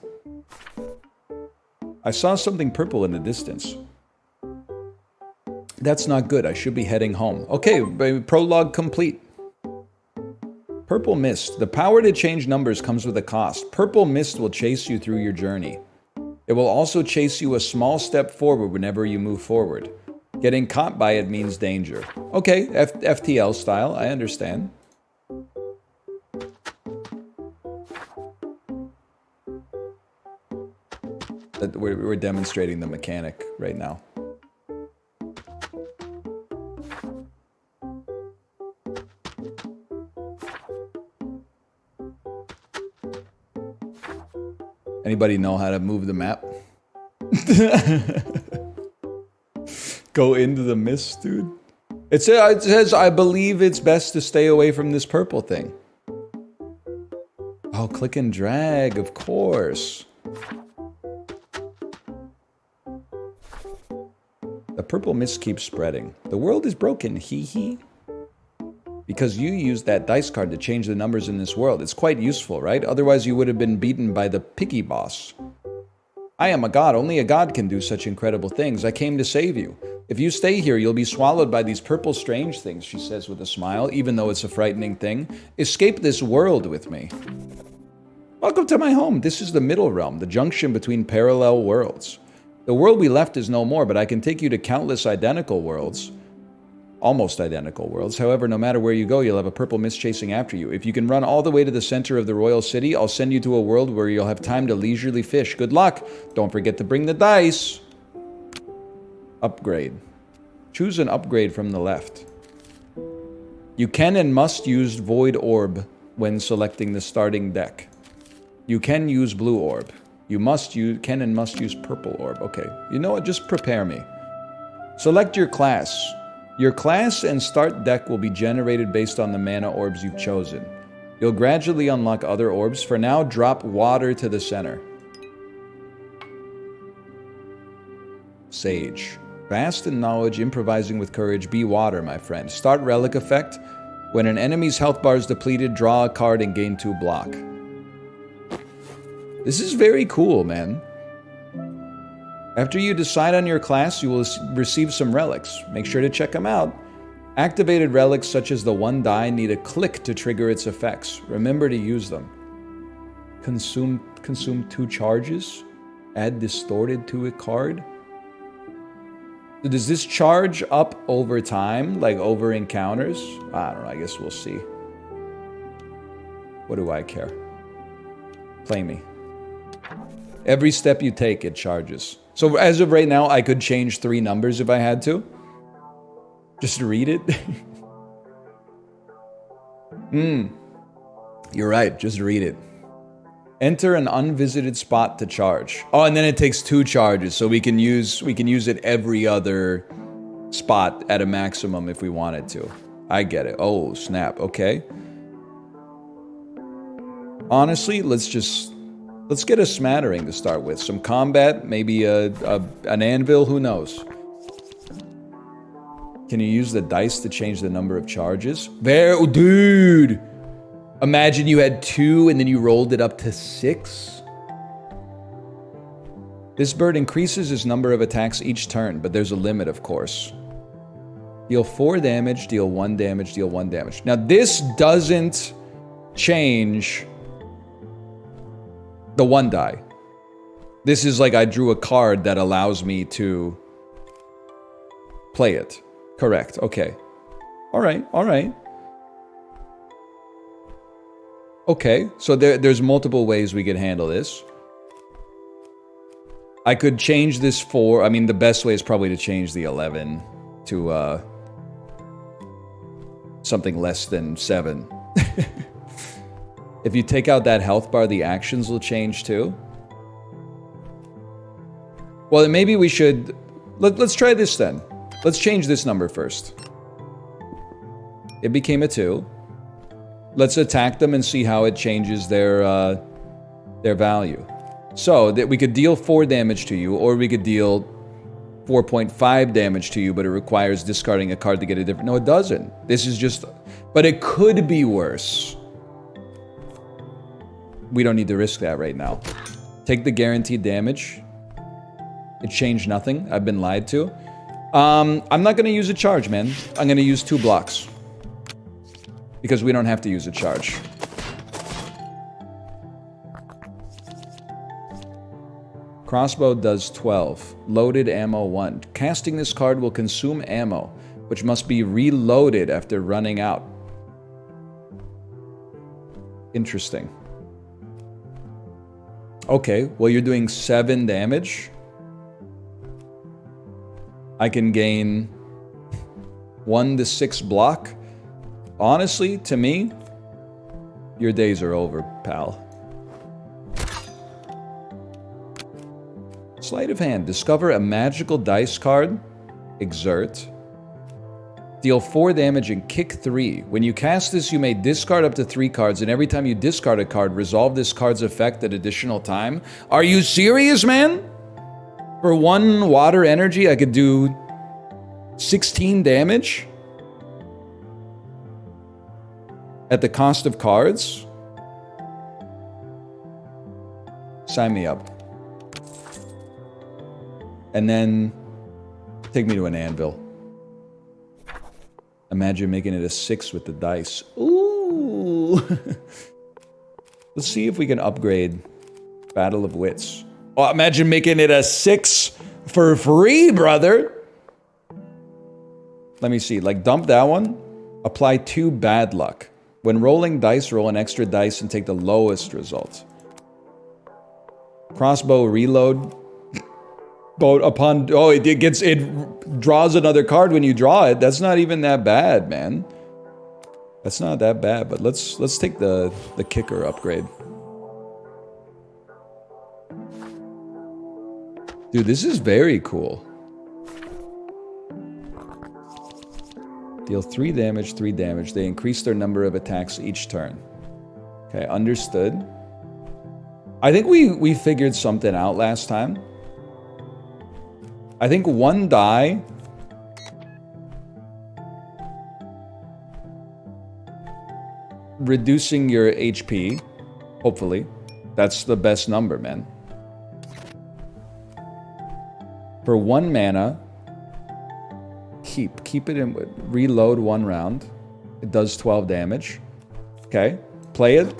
S1: I saw something purple in the distance. That's not good. I should be heading home. Okay, prologue complete. Purple mist. The power to change numbers comes with a cost. Purple mist will chase you through your journey. It will also chase you a small step forward whenever you move forward. Getting caught by it means danger. Okay, FTL style, I understand. We're demonstrating the mechanic right now. Anybody know how to move the map? Go into the mist, dude. It says, I believe it's best to stay away from this purple thing. Oh, click and drag, of course. The purple mist keeps spreading. The world is broken, hee hee. Because you used that dice card to change the numbers in this world. It's quite useful, right? Otherwise you would have been beaten by the picky boss. I am a god. Only a god can do such incredible things. I came to save you. If you stay here, you'll be swallowed by these purple strange things, she says with a smile, even though it's a frightening thing. Escape this world with me. Welcome to my home. This is the middle realm, the junction between parallel worlds. The world we left is no more, but I can take you to countless identical worlds. Almost identical worlds. However, no matter where you go, you'll have a purple mist chasing after you. If you can run all the way to the center of the royal city, I'll send you to a world where you'll have time to leisurely fish. Good luck. Don't forget to bring the dice. Upgrade. Choose an upgrade from the left. You can and must use Void Orb when selecting the starting deck. You can use Blue Orb. You can and must use Purple Orb. Okay. You know what? Just prepare me. Select your class. Your class and start deck will be generated based on the mana orbs you've chosen. You'll gradually unlock other orbs. For now, drop water to the center. Sage. Vast in knowledge, improvising with courage, be water, my friend. Start relic effect. When an enemy's health bar is depleted, draw a card and gain 2 block. This is very cool, man. After you decide on your class, you will receive some relics. Make sure to check them out. Activated relics such as the 1 die need a click to trigger its effects. Remember to use them. Consume 2 charges. Add distorted to a card. So does this charge up over time, like over encounters? I don't know, I guess we'll see. What do I care? Play me. Every step you take, it charges. So as of right now, I could change 3 numbers if I had to. Just read it. You're right, just read it. Enter an unvisited spot to charge. Oh, and then it takes 2 charges, so we can use it every other spot at a maximum if we wanted to. I get it. Oh, snap. Okay. Honestly, let's get a smattering to start with. Some combat, maybe an anvil, who knows? Can you use the dice to change the number of charges? There, dude! Imagine you had 2 and then you rolled it up to 6. This bird increases its number of attacks each turn, but there's a limit, of course. Deal 4 damage, deal 1 damage, deal 1 damage. Now, this doesn't change the 1 die. This is like I drew a card that allows me to play it. Correct. Okay. All right. All right. Okay. So there's multiple ways we could handle this. I could change this 4. I mean, the best way is probably to change the 11 to something less than 7. If you take out that health bar, the actions will change too. Well, then maybe we should... Let's try this then. Let's change this number first. It became a 2. Let's attack them and see how it changes their value. So, that we could deal 4 damage to you, or we could deal 4.5 damage to you, but it requires discarding a card to get a different... No, it doesn't. This is just... But it could be worse. We don't need to risk that right now. Take the guaranteed damage. It changed nothing. I've been lied to. I'm not going to use a charge, man. I'm going to use 2 blocks. Because we don't have to use a charge. Crossbow does 12. Loaded ammo 1. Casting this card will consume ammo, which must be reloaded after running out. Interesting. Okay, well you're doing 7 damage. I can gain 1 to 6 block. Honestly, to me, your days are over, pal. Sleight of hand. Discover a magical dice card. Exert. Deal 4 damage and kick 3. When you cast this, you may discard up to 3 cards, and every time you discard a card, resolve this card's effect at additional time. Are you serious, man? For 1 water energy, I could do 16 damage? At the cost of cards? Sign me up. And then take me to an anvil. Imagine making it a 6 with the dice. Ooh! Let's see if we can upgrade Battle of Wits. Oh, imagine making it a 6 for free, brother! Let me see. Like, dump that one. Apply 2 bad luck. When rolling dice, roll an extra dice and take the lowest result. Crossbow reload. It draws another card when you draw it. That's not even that bad, man. That's not that bad, but let's take the kicker upgrade. Dude, this is very cool. Deal 3 damage, 3 damage. They increase their number of attacks each turn. Okay, understood. I think we figured something out last time. I think 1 die reducing your HP, hopefully. That's the best number, man. For 1 mana, keep it in, reload 1 round. It does 12 damage. Okay, play it,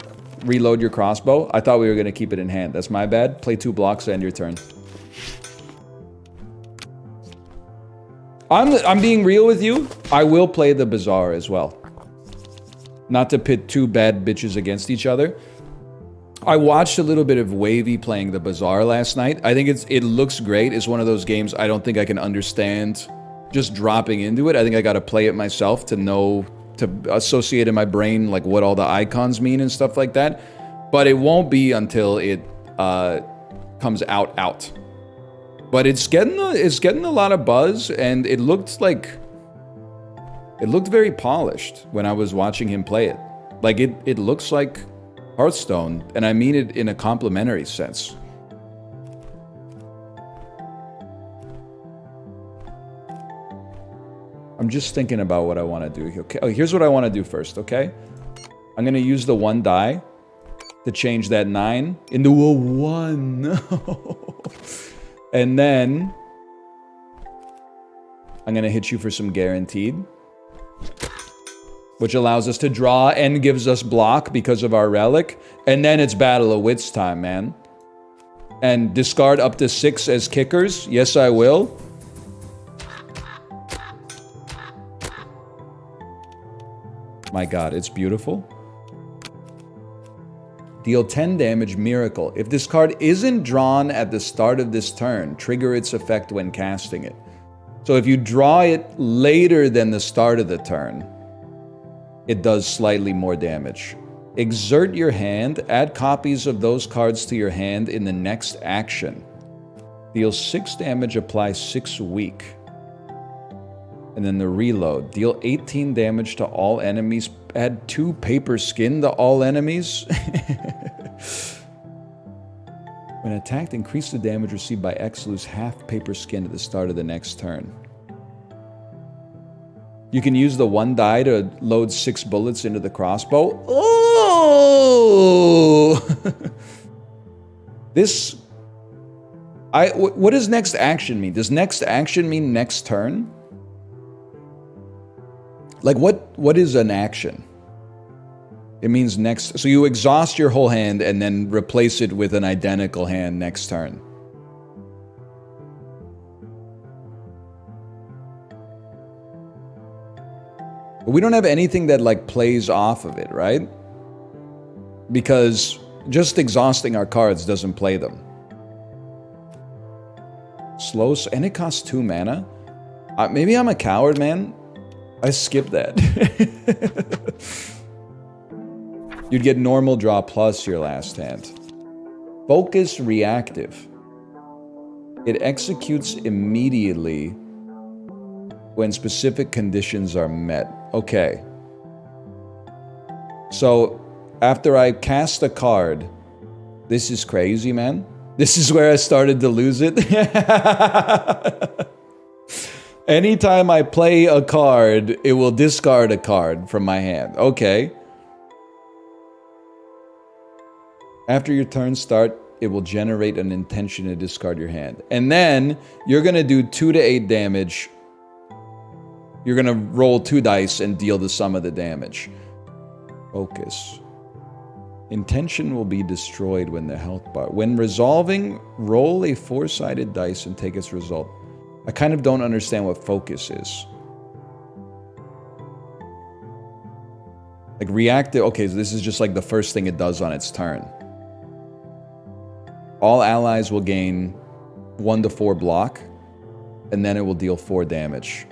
S1: reload your crossbow. I thought we were gonna keep it in hand. That's my bad. Play 2 blocks, end your turn. I'm being real with you. I will play the Bazaar as well. Not to pit 2 bad bitches against each other. I watched a little bit of Wavy playing the Bazaar last night. I think it looks great. It's one of those games I don't think I can understand just dropping into it. I think I gotta play it myself to know, to associate in my brain like what all the icons mean and stuff like that. But it won't be until it comes out. But it's getting a lot of buzz, and it looked very polished when I was watching him play it. Like it looks like Hearthstone, and I mean it in a complimentary sense. I'm just thinking about what I want to do. Okay, oh, here's what I want to do first, okay? I'm going to use the 1 die to change that 9 into a 1. And then I'm going to hit you for some guaranteed, which allows us to draw and gives us block because of our relic. And then it's Battle of Wits time, man. And discard up to 6 as kickers. Yes, I will. My god, it's beautiful. Deal 10 damage, Miracle. If this card isn't drawn at the start of this turn, trigger its effect when casting it. So if you draw it later than the start of the turn, it does slightly more damage. Exert your hand, add copies of those cards to your hand in the next action. Deal 6 damage, apply 6 weak. And then the reload. Deal 18 damage to all enemies. Add 2 paper skin to all enemies. When attacked, increase the damage received by X. Lose half paper skin at the start of the next turn. You can use the 1 die to load 6 bullets into the crossbow. Oh! What does next action mean? Does next action mean next turn? Like, what is an action? It means next... So you exhaust your whole hand and then replace it with an identical hand next turn. But we don't have anything that, like, plays off of it, right? Because just exhausting our cards doesn't play them. Slow... And it costs 2 mana? Maybe I'm a coward, man. I skipped that. You'd get normal draw plus your last hand. Focus reactive. It executes immediately when specific conditions are met. Okay. So, after I cast a card, this is crazy, man. This is where I started to lose it. Anytime I play a card, it will discard a card from my hand. Okay. After your turn start, it will generate an intention to discard your hand. And then, you're going to do 2 to 8 damage. You're going to roll 2 dice and deal the sum of the damage. Focus. Intention will be destroyed when the health bar... When resolving, roll a 4-sided dice and take its result. I kind of don't understand what focus is. Like reactive... Okay, so this is just like the first thing it does on its turn. All allies will gain 1 to 4 block, and then it will deal 4 damage.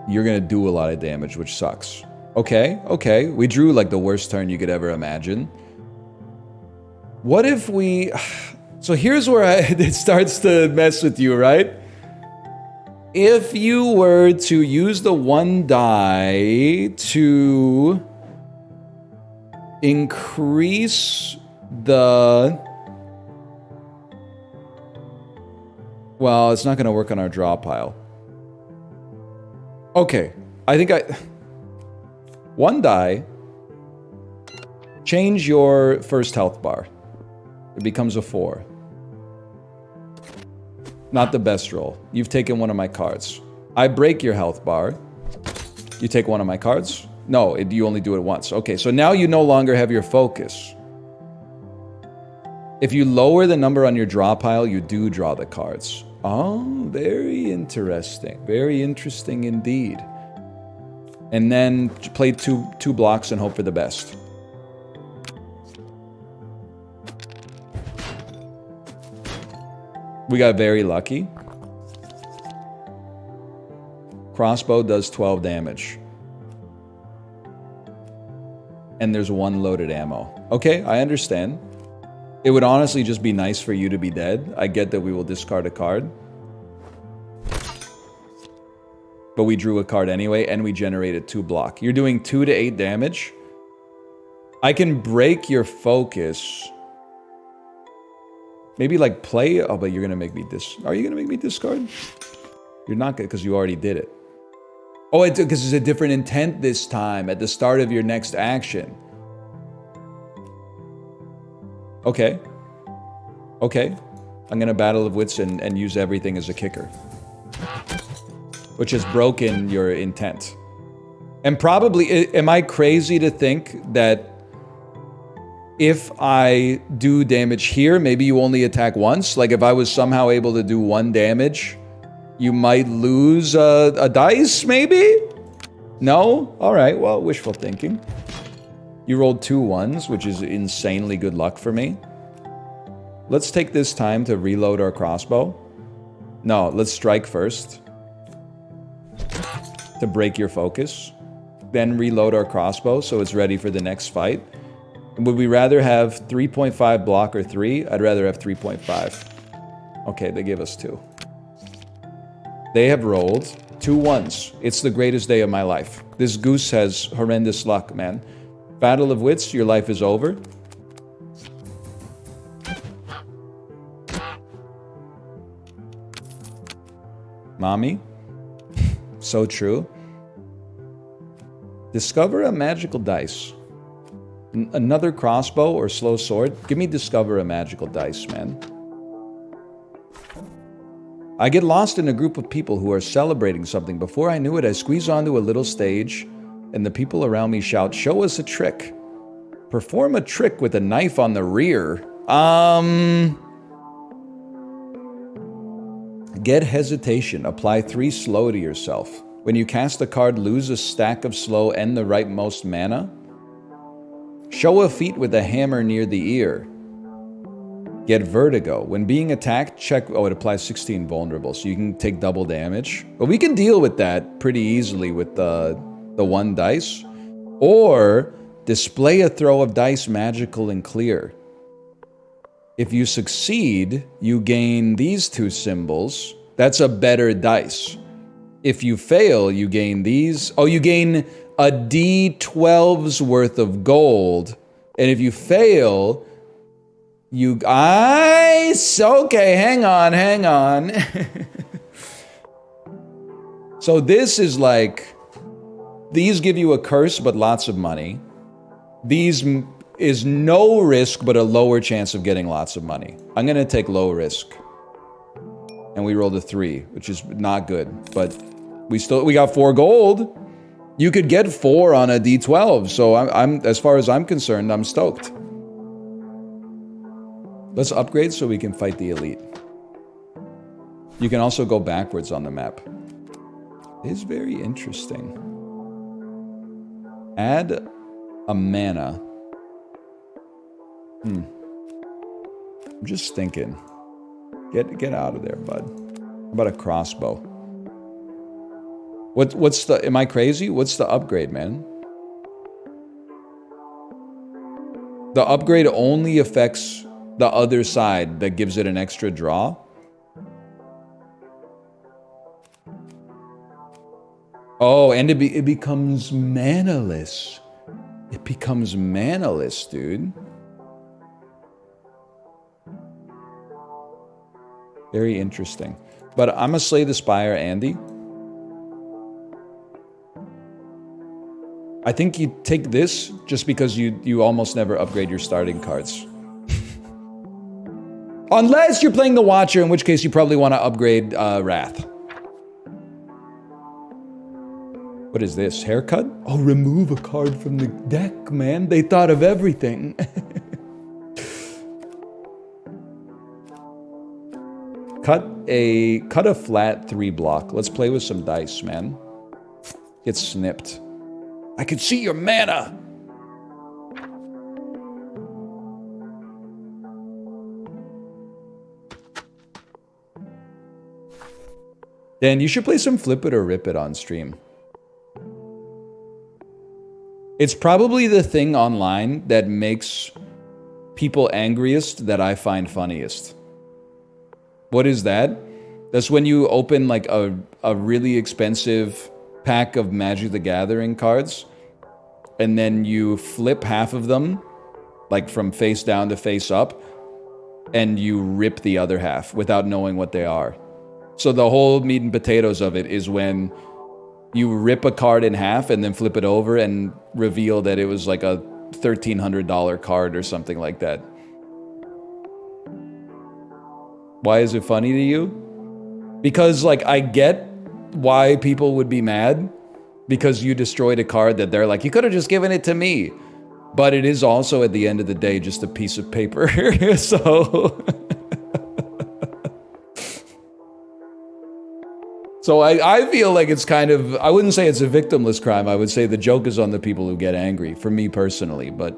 S1: You're gonna do a lot of damage, which sucks. Okay, okay. We drew like the worst turn you could ever imagine. What if we... So here's where it starts to mess with you, right? If you were to use the 1 die to increase the... Well, it's not going to work on our draw pile. Okay, I think 1 die, change your first health bar. It becomes a 4. Not the best roll. You've taken 1 of my cards. I break your health bar. You take 1 of my cards? No, you only do it once. Okay, so now you no longer have your focus. If you lower the number on your draw pile, you do draw the cards. Oh, very interesting. Very interesting indeed. And then play two blocks and hope for the best. We got very lucky. Crossbow does 12 damage. And there's 1 loaded ammo. Okay, I understand. It would honestly just be nice for you to be dead. I get that we will discard a card. But we drew a card anyway, and we generated 2 block. You're doing 2 to 8 damage. I can break your focus. Maybe like play... Oh, but you're going to make me Are you going to make me discard? You're not good because you already did it. Oh, it's because it's a different intent this time at the start of your next action. Okay. Okay. I'm gonna Battle of Wits and use everything as a kicker. Which has broken your intent. And probably, am I crazy to think that if I do damage here, maybe you only attack once? Like if I was somehow able to do 1 damage, you might lose a dice, maybe? No? Alright, well, wishful thinking. You rolled 2 1s, which is insanely good luck for me. Let's take this time to reload our crossbow. No, let's strike first. To break your focus. Then reload our crossbow so it's ready for the next fight. Would we rather have 3.5 block or 3? I'd rather have 3.5. Okay, they give us 2. They have rolled 2 1s. It's the greatest day of my life. This goose has horrendous luck, man. Battle of Wits, your life is over. Mommy? So true. Discover a magical dice. Another crossbow or slow sword? Give me discover a magical dice, man. I get lost in a group of people who are celebrating something. Before I knew it, I squeeze onto a little stage, and the people around me shout, "Show us a trick." Perform a trick with a knife on the rear. Get hesitation. Apply 3 slow to yourself. When you cast a card, lose a stack of slow and the rightmost mana. Show a feat with a hammer near the ear. Get vertigo. When being attacked, check... Oh, it applies 16 vulnerable, so you can take double damage. But we can deal with that pretty easily with the 1 dice. Or display a throw of dice magical and clear. If you succeed, you gain these 2 symbols. That's a better dice. If you fail, you gain these. Oh, you gain a D12's worth of gold. And if you fail, you... Okay, hang on. So this is like... These give you a curse, but lots of money. These is no risk, but a lower chance of getting lots of money. I'm gonna take low risk. And we rolled a 3, which is not good, but we got 4 gold. You could get 4 on a D12, so I'm as far as I'm concerned, I'm stoked. Let's upgrade so we can fight the elite. You can also go backwards on the map. It is very interesting. Add a mana. I'm just thinking. Get out of there, bud. How about a crossbow? What's the... Am I crazy? What's the upgrade, man? The upgrade only affects the other side that gives it an extra draw. Oh, and it becomes manaless. It becomes manaless, dude. Very interesting. But I'm gonna slay the Spire, Andy. I think you take this just because you almost never upgrade your starting cards. Unless you're playing the Watcher, in which case you probably want to upgrade Wrath. What is this? Haircut? Oh, remove a card from the deck, man. They thought of everything. Cut a flat 3 block. Let's play with some dice, man. Get snipped. I can see your mana! Dan, you should play some Flip It or Rip It on stream. It's probably the thing online that makes people angriest that I find funniest. What is that? That's when you open like a really expensive pack of Magic the Gathering cards, and then you flip half of them, like from face down to face up, and you rip the other half without knowing what they are. So the whole meat and potatoes of it is when you rip a card in half and then flip it over and reveal that it was like a $1,300 card or something like that. Why is it funny to you? Because, like, I get why people would be mad because you destroyed a card that they're like, you could have just given it to me. But it is also, at the end of the day, just a piece of paper. So... So I feel like it's kind of, I wouldn't say it's a victimless crime. I would say the joke is on the people who get angry, for me personally, but...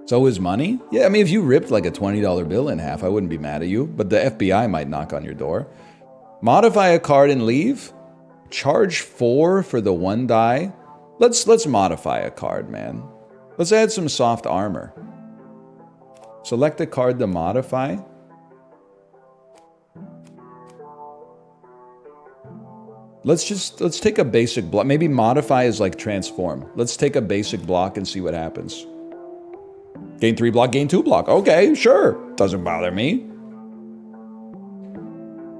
S1: So is money? Yeah, I mean, if you ripped like a $20 bill in half, I wouldn't be mad at you, but the FBI might knock on your door. Modify a card and leave? Charge 4 for the 1 die? Let's modify a card, man. Let's add some soft armor. Select a card to modify. Let's take a basic block. Maybe modify is like transform. Let's take a basic block and see what happens. Gain 3 block, gain 2 block. Okay, sure. Doesn't bother me.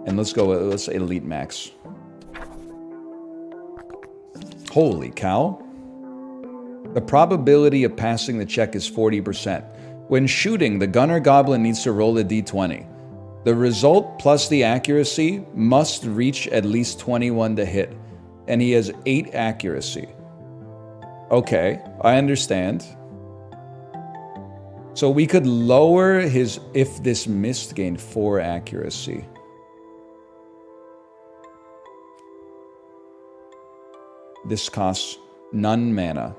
S1: And let's go, let's elite max. Holy cow. The probability of passing the check is 40%. When shooting, the gunner goblin needs to roll a d20. The result plus the accuracy must reach at least 21 to hit. And he has 8 accuracy. Okay, I understand. So we could lower his if this missed gain 4 accuracy. This costs none mana.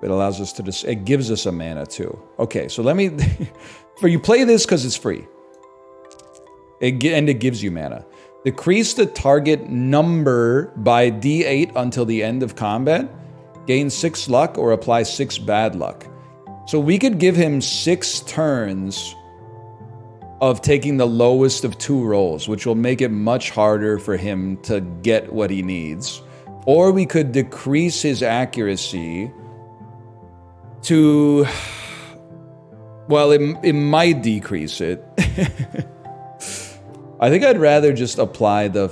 S1: It allows us to just, it gives us a mana too. Okay, so let me, for you play this because it's free. And it gives you mana. Decrease the target number by D8 until the end of combat. Gain 6 luck or apply 6 bad luck. So we could give him 6 turns of taking the lowest of 2 rolls, which will make it much harder for him to get what he needs. Or we could decrease his accuracy to... Well, it might decrease it. I think I'd rather just apply the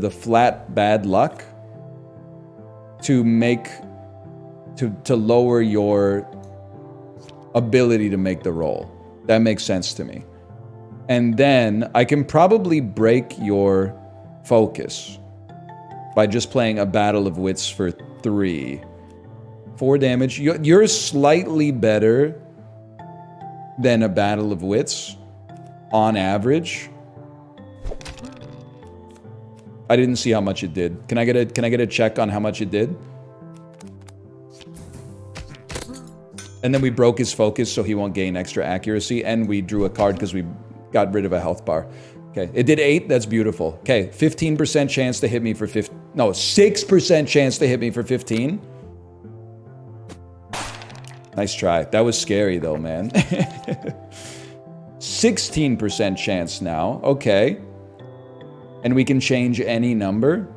S1: flat bad luck to make... to lower your ability to make the roll. That makes sense to me. And then I can probably break your focus by just playing a Battle of Wits for 3. 4 damage. You're slightly better than a Battle of Wits on average. I didn't see how much it did. Can I get a check on how much it did? And then we broke his focus so he won't gain extra accuracy, and we drew a card because we got rid of a health bar. Okay, it did 8, that's beautiful. Okay, 15% chance to hit me for 15. No, 6% chance to hit me for 15. Nice try. That was scary though, man. 16% chance now, okay. And we can change any number.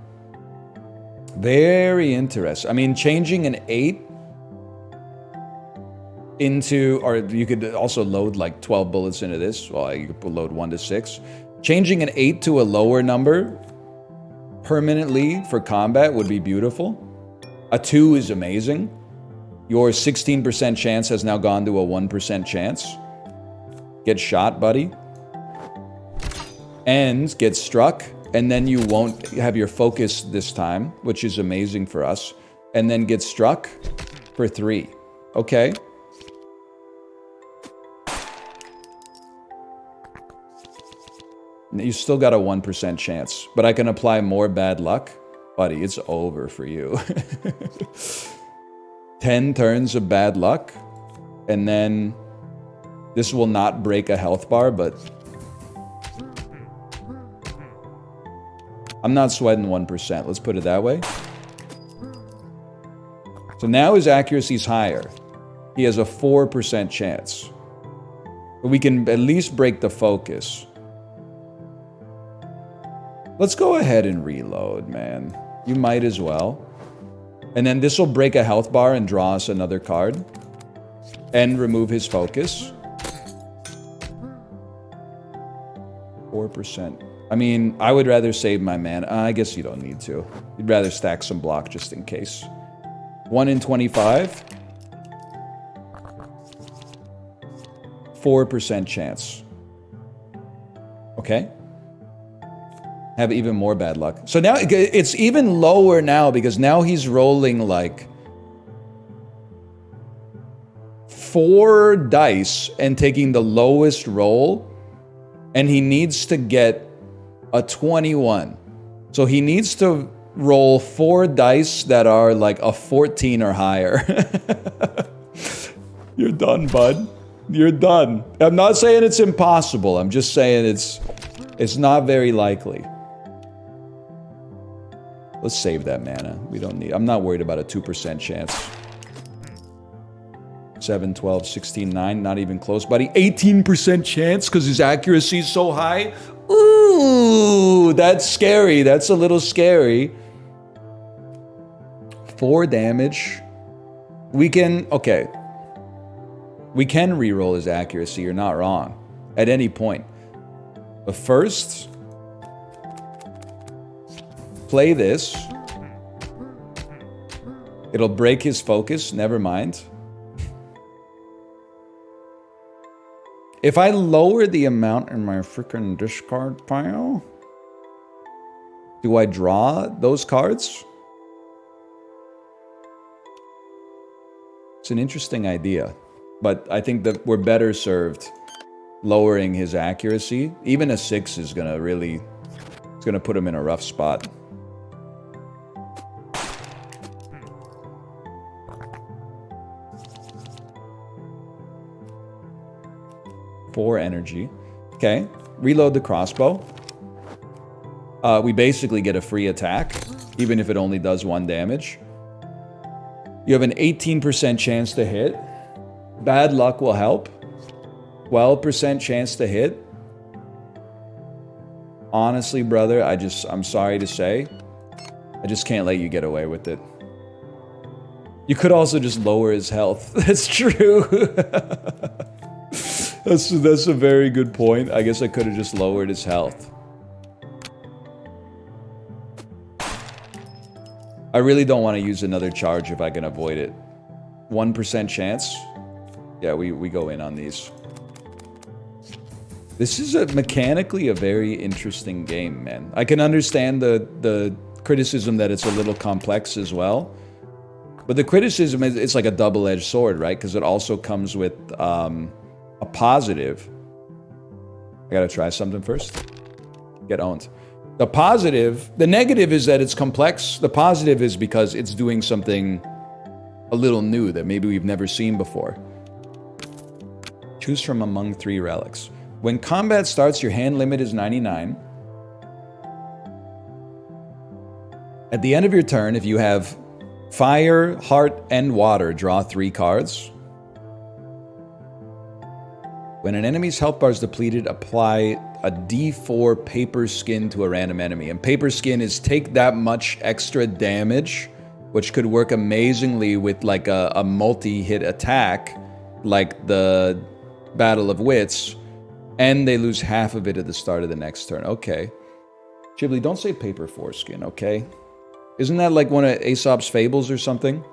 S1: Very interesting. I mean, changing an 8 into, or you could also load like 12 bullets into this. Well, you could load 1 to 6. Changing an 8 to a lower number permanently for combat would be beautiful. A 2 is amazing. Your 16% chance has now gone to a 1% chance. Get shot, buddy. And get struck. And then you won't have your focus this time, which is amazing for us. And then get struck for 3. Okay. You still got a 1% chance, but I can apply more bad luck. Buddy, it's over for you. 10 turns of bad luck, and then this will not break a health bar, but I'm not sweating 1%. Let's put it that way. So now his accuracy's higher. He has a 4% chance. But we can at least break the focus. Let's go ahead and reload, man. You might as well. And then this will break a health bar and draw us another card. And remove his focus. 4%. I mean, I would rather save my mana. I guess you don't need to. You'd rather stack some block just in case. 1 in 25. 4% chance. Okay? Have even more bad luck. So now it's even lower now because now he's rolling like 4 dice and taking the lowest roll, and he needs to get a 21. So he needs to roll 4 dice that are like a 14 or higher. You're done, bud. You're done. I'm not saying it's impossible. I'm just saying it's not very likely. Let's save that mana. We don't need... I'm not worried about a 2% chance. 7, 12, 16, 9. Not even close, buddy. 18% chance because his accuracy is so high. Ooh, that's scary. That's a little scary. 4 damage. We can... Okay. We can reroll his accuracy. You're not wrong. At any point. But first... play this. It'll break his focus. Never mind. If I lower the amount in my freaking discard pile, do I draw those cards? It's an interesting idea, but I think that we're better served lowering his accuracy. Even a 6 is gonna really, it's gonna put him in a rough spot. Four energy. Okay, reload the crossbow. We basically get a free attack, even if it only does 1 damage. You have an 18% chance to hit. Bad luck will help. 12% chance to hit. Honestly, brother, I'm sorry to say, I just can't let you get away with it. You could also just lower his health. That's true. That's a very good point. I guess I could have just lowered his health. I really don't want to use another charge if I can avoid it. 1% chance. Yeah, we go in on these. This is mechanically a very interesting game, man. I can understand the criticism that it's a little complex as well. But the criticism is it's like a double-edged sword, right? Because it also comes with a positive. I gotta try something first. Get owned. The negative is that it's complex. The positive is because it's doing something a little new that maybe we've never seen before. Choose from among 3 relics. When combat starts, your hand limit is 99. At the end of your turn, if you have fire, heart, and water, draw 3 cards. When an enemy's health bar is depleted, apply a D4 paper skin to a random enemy. And paper skin is take that much extra damage, which could work amazingly with like a multi-hit attack, like the Battle of Wits, and they lose half of it at the start of the next turn. Okay. Ghibli, don't say paper foreskin, okay? Isn't that like one of Aesop's fables or something?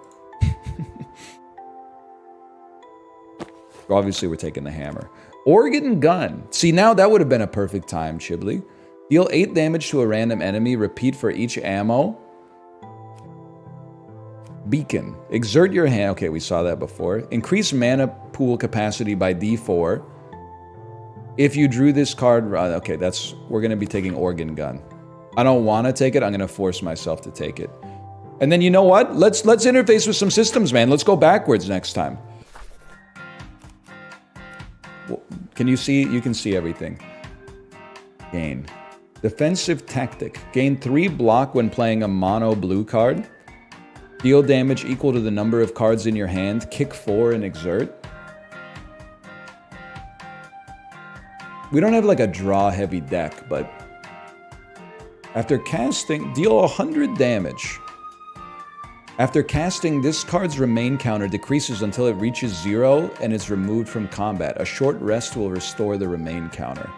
S1: Obviously, we're taking the hammer. Organ gun. See, now that would have been a perfect time, Ghibli. Deal 8 damage to a random enemy. Repeat for each ammo. Beacon. Exert your hand. Okay, we saw that before. Increase mana pool capacity by D4. If you drew this card... Okay, we're going to be taking organ gun. I don't want to take it. I'm going to force myself to take it. And then you know what? Let's interface with some systems, man. Let's go backwards next time. Can you see? You can see everything. Gain. Defensive tactic. Gain 3 block when playing a mono blue card. Deal damage equal to the number of cards in your hand. Kick 4 and exert. We don't have like a draw heavy deck, but after casting, deal 100 damage. After casting, this card's remain counter decreases until it reaches 0 and is removed from combat. A short rest will restore the remain counter.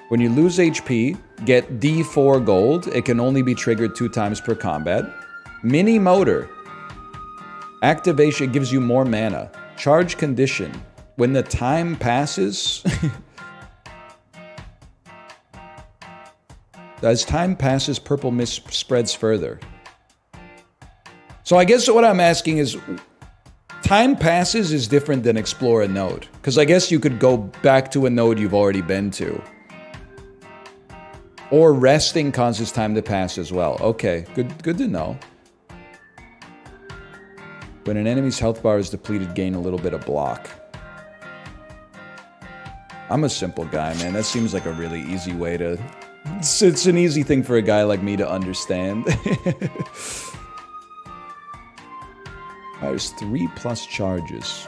S1: When you lose HP, get D4 gold. It can only be triggered 2 times per combat. Mini motor. Activation gives you more mana. Charge condition. When the time passes... As time passes, purple mist spreads further. So I guess what I'm asking is, time passes is different than explore a node. Because I guess you could go back to a node you've already been to. Or resting causes time to pass as well. Okay, good to know. When an enemy's health bar is depleted, gain a little bit of block. I'm a simple guy, man. That seems like a really easy way to... It's an easy thing for a guy like me to understand. There's 3+ charges.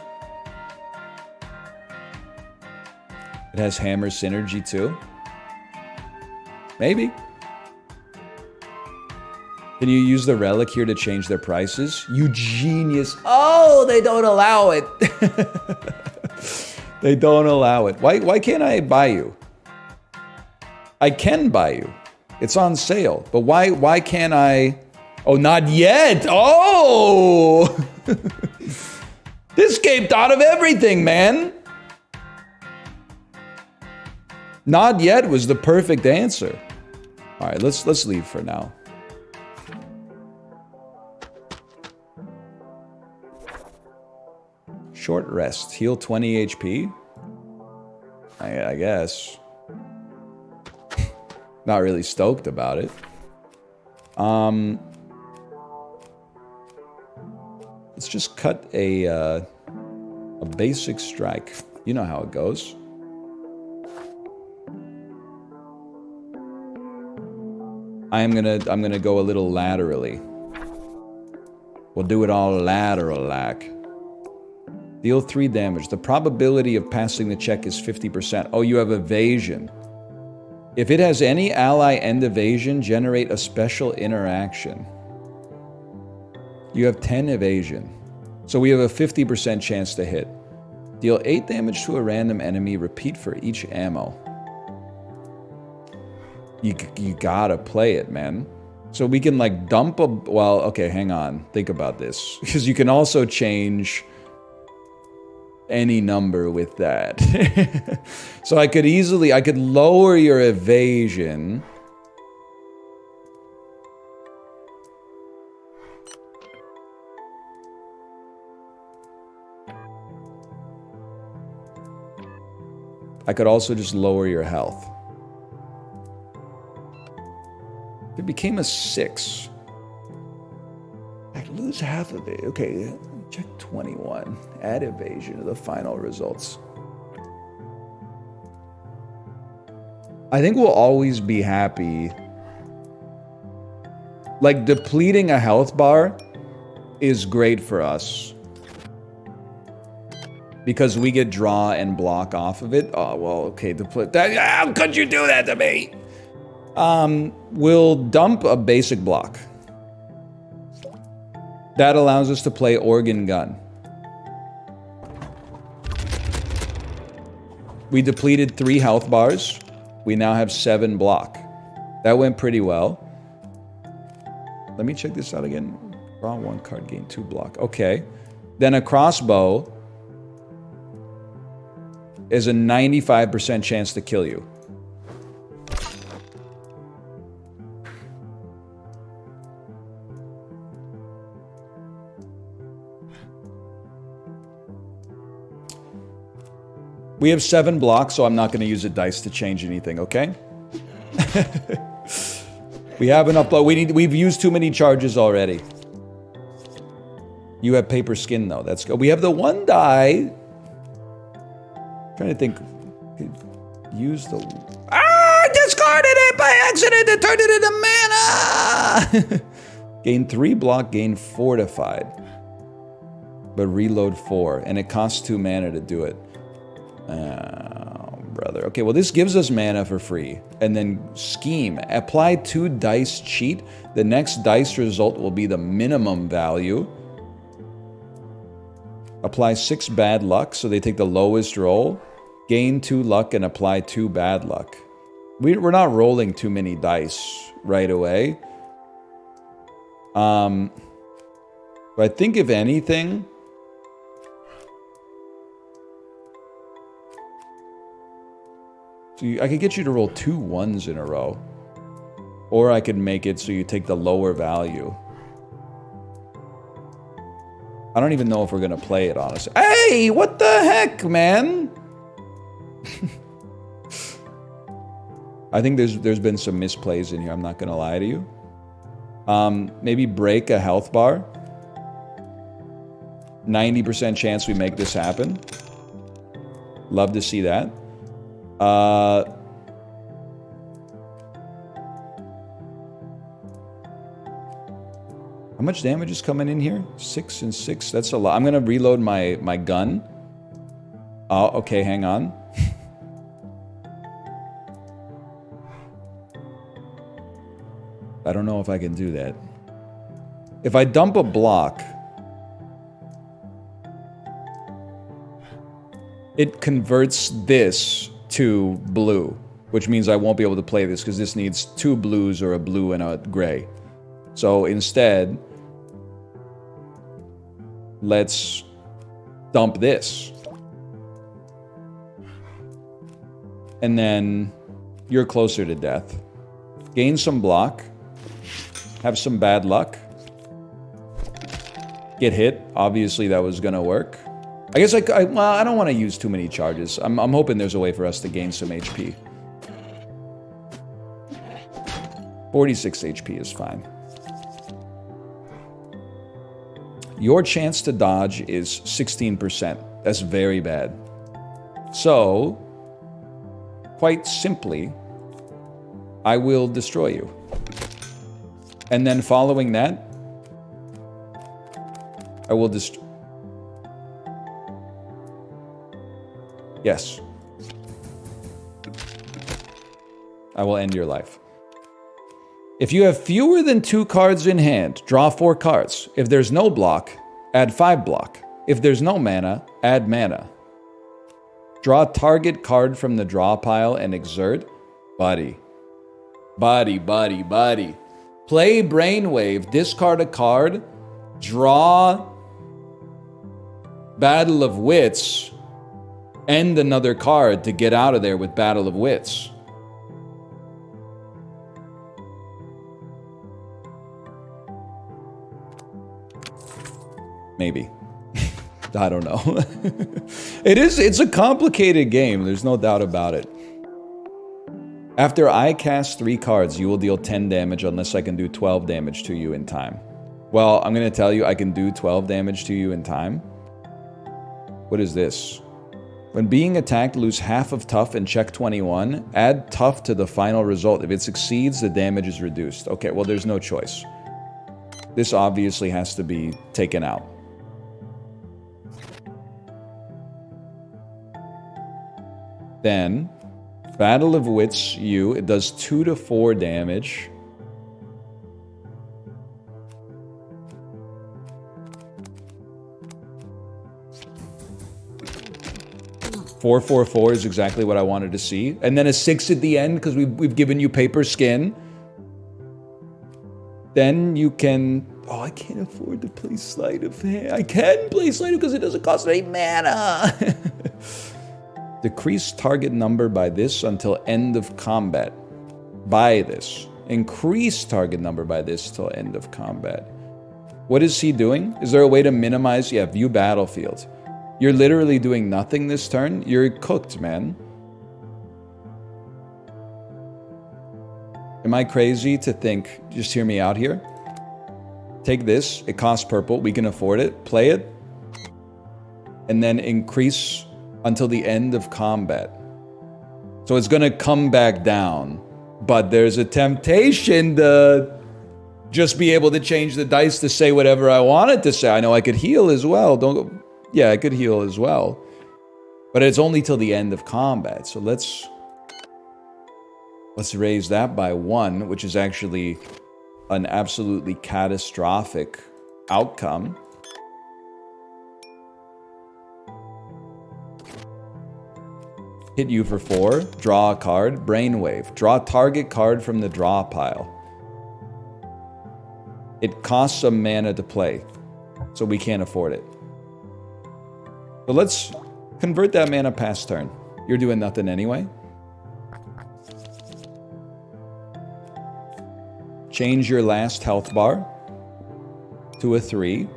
S1: It has hammer synergy too. Maybe. Can you use the relic here to change their prices? You genius. Oh, they don't allow it. They don't allow it. Why can't I buy you? I can buy you. It's on sale. But why can't I? Oh, not yet. Oh! This game thought of everything, man. Not yet was the perfect answer. All right, let's leave for now. Short rest. Heal 20 HP. I guess. Not really stoked about it. Let's just cut a basic strike. You know how it goes. I'm gonna go a little laterally. We'll do it all lateral-like. Deal 3 damage. The probability of passing the check is 50%. Oh, you have evasion. If it has any ally end evasion, generate a special interaction. You have 10 evasion. So we have a 50% chance to hit. Deal 8 damage to a random enemy. Repeat for each ammo. You gotta play it, man. So we can like dump a... Well, okay, hang on. Think about this. Because you can also change any number with that. So I could lower your evasion. I could also just lower your health. It became a 6. I'd lose half of it. Okay, check 21. Add evasion to the final results. I think we'll always be happy. Like, depleting a health bar is great for us. Because we get draw and block off of it. Oh, well, okay, deplete that. How could you do that to me? We'll dump a basic block. That allows us to play organ gun. We depleted 3 health bars. We now have 7 block. That went pretty well. Let me check this out again. Draw 1 card, gain 2 block. Okay. Then a crossbow is a 95% chance to kill you. We have 7 blocks, so I'm not going to use a dice to change anything, okay? We have enough, but we've used too many charges already. You have paper skin, though. That's good. We have the 1 die. Trying to think. Use the... Ah! Discarded it by accident and turned it into mana! Gain 3 block, gain fortified. But reload 4. And it costs 2 mana to do it. Oh, brother. Okay, well, this gives us mana for free. And then scheme. Apply 2 dice cheat. The next dice result will be the minimum value. Apply 6 bad luck, so they take the lowest roll. Gain 2 luck and apply 2 bad luck. We're not rolling too many dice right away. But I think if anything... I could get you to roll 2 1s in a row. Or I could make it so you take the lower value. I don't even know if we're gonna play it, honestly. Hey, what the heck, man? I think there's been some misplays in here, I'm not gonna lie to you. Maybe break a health bar. 90% chance we make this happen. Love to see that. How much damage is coming in here? 6 and 6. That's a lot. I'm gonna reload my gun. Oh, okay, hang on. I don't know if I can do that. If I dump a block, it converts this to blue, which means I won't be able to play this because this needs 2 blues or a blue and a gray. So instead, let's dump this. And then you're closer to death. Gain some block. Have some bad luck. Get hit. Obviously that was gonna work. I guess well, I don't want to use too many charges. I'm hoping there's a way for us to gain some HP. 46 HP is fine. Your chance to dodge is 16%. That's very bad. So, quite simply, I will destroy you. And then following that, I will destroy... Yes. I will end your life. If you have fewer than 2 cards in hand, draw 4 cards. If there's no block, add 5 block. If there's no mana, add mana. Draw target card from the draw pile and exert. Buddy. Buddy. Play Brainwave, discard a card, draw Battle of Wits, end another card to get out of there with Battle of Wits. Maybe. I don't know. It's a complicated game, there's no doubt about it. After I cast 3 cards, you will deal 10 damage unless I can do 12 damage to you in time. Well, I'm gonna tell you I can do 12 damage to you in time. What is this? When being attacked, lose half of tough and check 21. Add tough to the final result. If it succeeds, the damage is reduced. Okay, well, there's no choice. This obviously has to be taken out. Then, Battle of Wits you. It does 2 to 4 damage. Four, 4, 4 is exactly what I wanted to see. And then a 6 at the end because we've given you paper skin. Then you can... Oh, I can't afford to play Sleight of Hand. I can play Sleight of Hand because it doesn't cost any mana. Decrease target number by this until end of combat. By this. Increase target number by this till end of combat. What is he doing? Is there a way to minimize? Yeah, view battlefield. You're literally doing nothing this turn. You're cooked, man. Am I crazy to think, just hear me out here? Take this, it costs purple, we can afford it, play it, and then increase until the end of combat. So it's gonna come back down, but there's a temptation to just be able to change the dice to say whatever I wanted to say. I know I could heal as well, yeah, I could heal as well. But it's only till the end of combat, so let's raise that by 1, which is actually an absolutely catastrophic outcome. Hit you for 4, draw a card, Brainwave. Draw target card from the draw pile. It costs some mana to play, so we can't afford it. So let's convert that mana past turn. You're doing nothing anyway. Change your last health bar to a 3.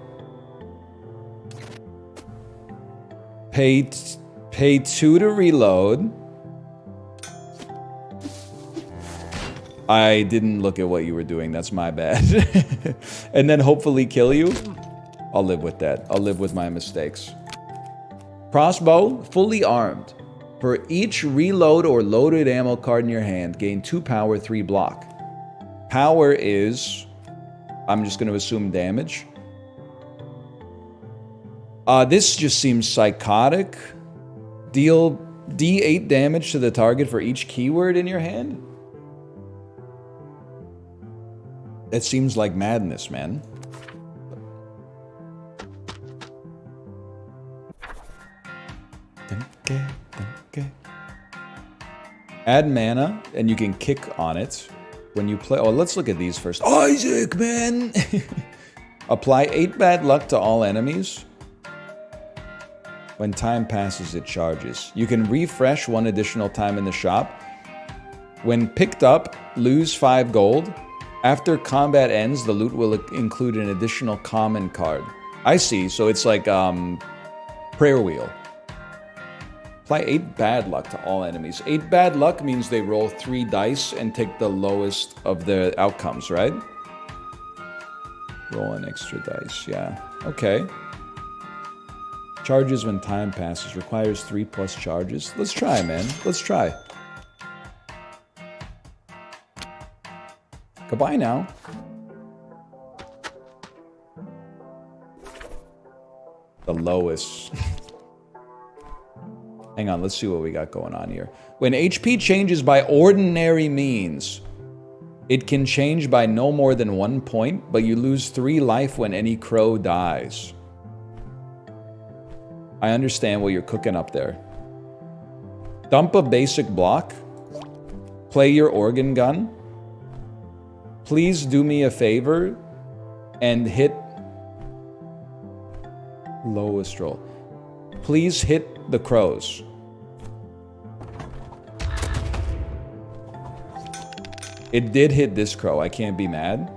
S1: Pay 2 to reload. I didn't look at what you were doing. That's my bad. And then hopefully kill you. I'll live with that. I'll live with my mistakes. Crossbow, fully armed. For each reload or loaded ammo card in your hand, gain 2 power, 3 block. Power is, I'm just going to assume damage. This just seems psychotic. Deal D8 damage to the target for each keyword in your hand? It seems like madness, man. Add mana, and you can kick on it when you play. Oh, let's look at these first. Isaac, man! Apply 8 bad luck to all enemies. When time passes, it charges. You can refresh 1 additional time in the shop. When picked up, lose 5 gold. After combat ends, the loot will include an additional common card. I see, so it's like prayer wheel. Apply 8 bad luck to all enemies. 8 bad luck means they roll 3 dice and take the lowest of the outcomes, right? Roll an extra dice, yeah. Okay. Charges when time passes. Requires 3+ charges. Let's try, man. Let's try. Goodbye now. The lowest. Hang on, let's see what we got going on here. When HP changes by ordinary means, it can change by no more than 1 point, but you lose 3 life when any crow dies. I understand what you're cooking up there. Dump a basic block. Play your organ gun. Please do me a favor and hit lowest roll. Please hit the crows. It did hit this crow. I can't be mad.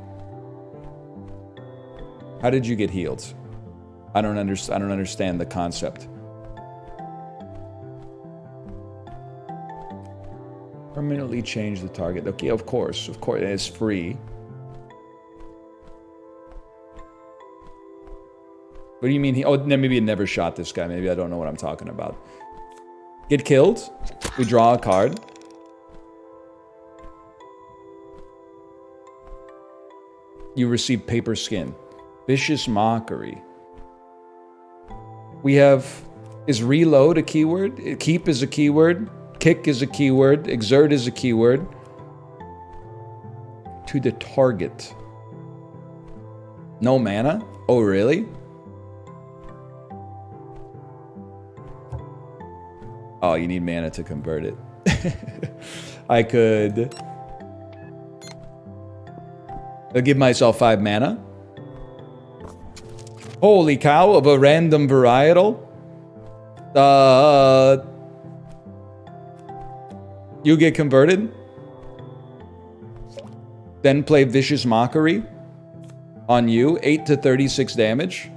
S1: How did you get healed? I don't understand the concept. Permanently change the target. Okay, of course, it's free. What do you mean? Oh, maybe it never shot this guy. Maybe I don't know what I'm talking about. Get killed. We draw a card. You receive paper skin. Vicious mockery. We have, is reload a keyword? Keep is a keyword. Kick is a keyword. Exert is a keyword. To the target. No mana? Oh, really? Oh, you need mana to convert it. I could... I'll give myself 5 mana. Holy cow, of a random varietal? You get converted. Then play Vicious Mockery on you. 8 to 36 damage.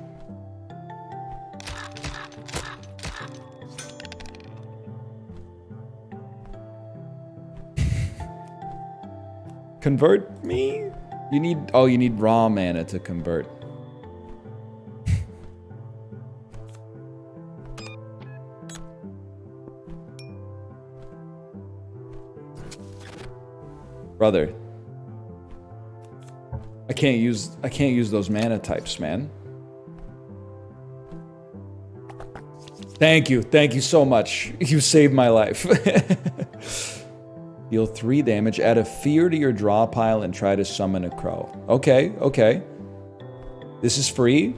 S1: Convert me? You need raw mana to convert. Brother. I can't use those mana types, man. Thank you so much. You saved my life. Deal 3 damage, add a fear to your draw pile and try to summon a crow. Okay. This is free.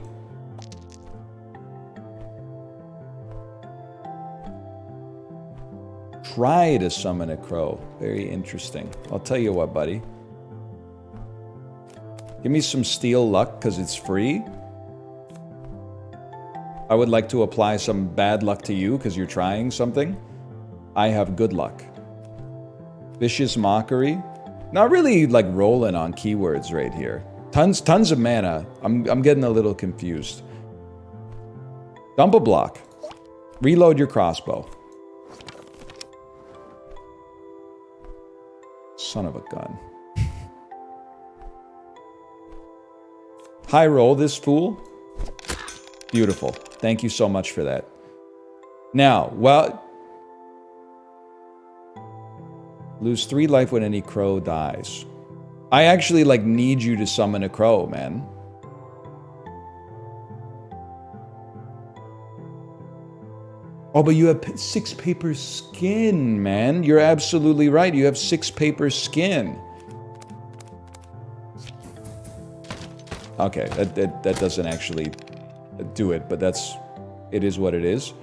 S1: Try to summon a crow. Very interesting. I'll tell you what, buddy. Give me some steel luck, because it's free. I would like to apply some bad luck to you, because you're trying something. I have good luck. Vicious Mockery. Not really like rolling on keywords right here. Tons of mana. I'm getting a little confused. Dump a block. Reload your crossbow. Son of a gun. High roll this fool. Beautiful. Thank you so much for that. Now, well... Lose 3 life when any crow dies. I actually, like, need you to summon a crow, man. Oh, but you have 6 paper skin, man. You're absolutely right. You have 6 paper skin. Okay, that doesn't actually do it, but it is what it is.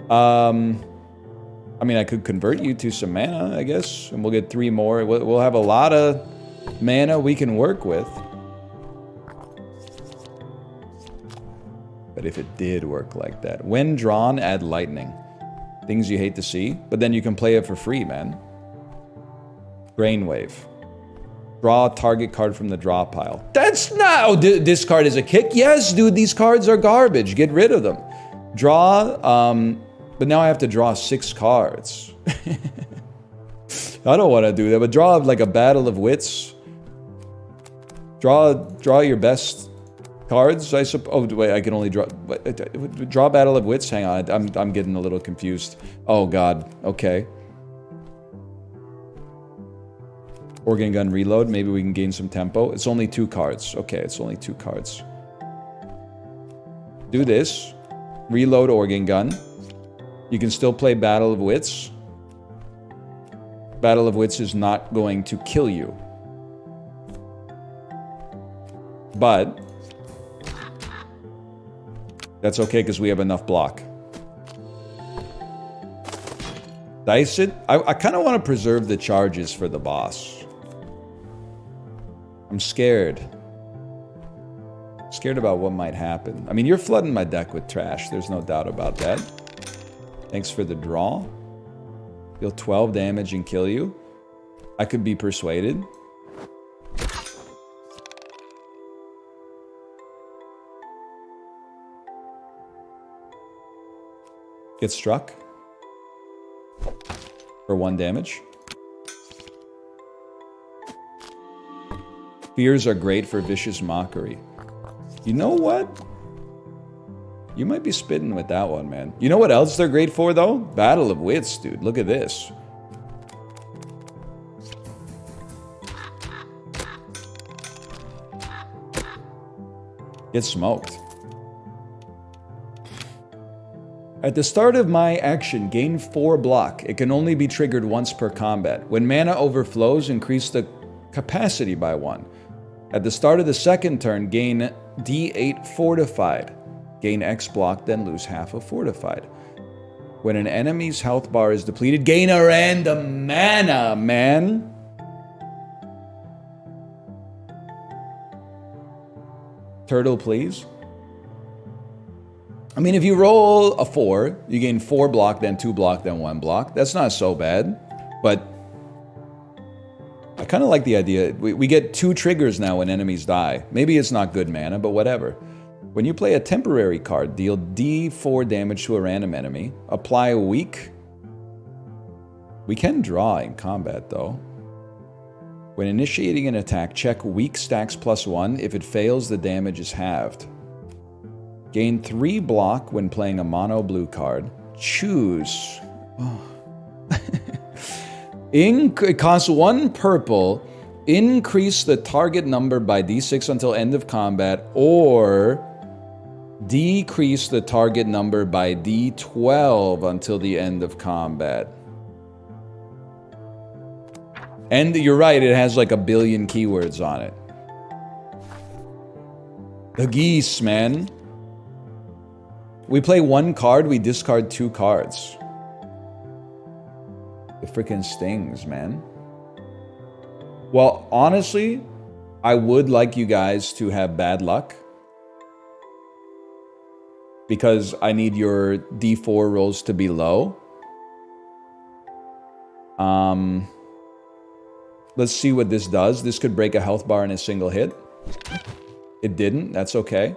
S1: I mean, I could convert you to some mana, I guess, and we'll get 3 more. We'll have a lot of mana we can work with. But if it did work like that. When drawn, add lightning. Things you hate to see, but then you can play it for free, man. Brainwave. Draw a target card from the draw pile. That's not... Oh, this card is a kick? Yes, dude, these cards are garbage. Get rid of them. Draw... but now I have to draw 6 cards. I don't want to do that, but draw like a Battle of Wits. Draw your best cards, I suppose. Oh, wait, I can only draw... Draw Battle of Wits? Hang on, I'm getting a little confused. Oh, God. Okay. Organ Gun Reload. Maybe we can gain some tempo. It's only 2 cards. Okay, it's only 2 cards. Do this. Reload Organ Gun. You can still play Battle of Wits. Battle of Wits is not going to kill you. But that's okay because we have enough block. Dice it. I kind of want to preserve the charges for the boss. I'm scared. Scared about what might happen. I mean, you're flooding my deck with trash. There's no doubt about that. Thanks for the draw. Deal 12 damage and kill you. I could be persuaded. Get struck. For 1 damage. Fears are great for vicious mockery. You know what? You might be spitting with that one, man. You know what else they're great for, though? Battle of Wits, dude. Look at this. Get smoked. At the start of my action, gain 4 block. It can only be triggered once per combat. When mana overflows, increase the capacity by 1. At the start of the second turn, gain D8 fortified. Gain X block, then lose half of fortified. When an enemy's health bar is depleted, gain a random mana, man. Turtle, please. I mean, if you roll a 4, you gain 4 block, then 2 block, then 1 block. That's not so bad, but I kind of like the idea. We get 2 triggers now when enemies die. Maybe it's not good mana, but whatever. When you play a temporary card, deal D4 damage to a random enemy. Apply a weak. We can draw in combat, though. When initiating an attack, check weak stacks +1. If it fails, the damage is halved. Gain 3 block when playing a mono blue card. Choose. Oh. It costs 1 purple. Increase the target number by D6 until end of combat, or decrease the target number by D12 until the end of combat. And you're right, it has like a billion keywords on it. The geese, man. We play 1 card, we discard 2 cards. It freaking stings, man. Well, honestly, I would like you guys to have bad luck. Because I need your D4 rolls to be low. Let's see what this does. This could break a health bar in a single hit. It didn't. That's okay.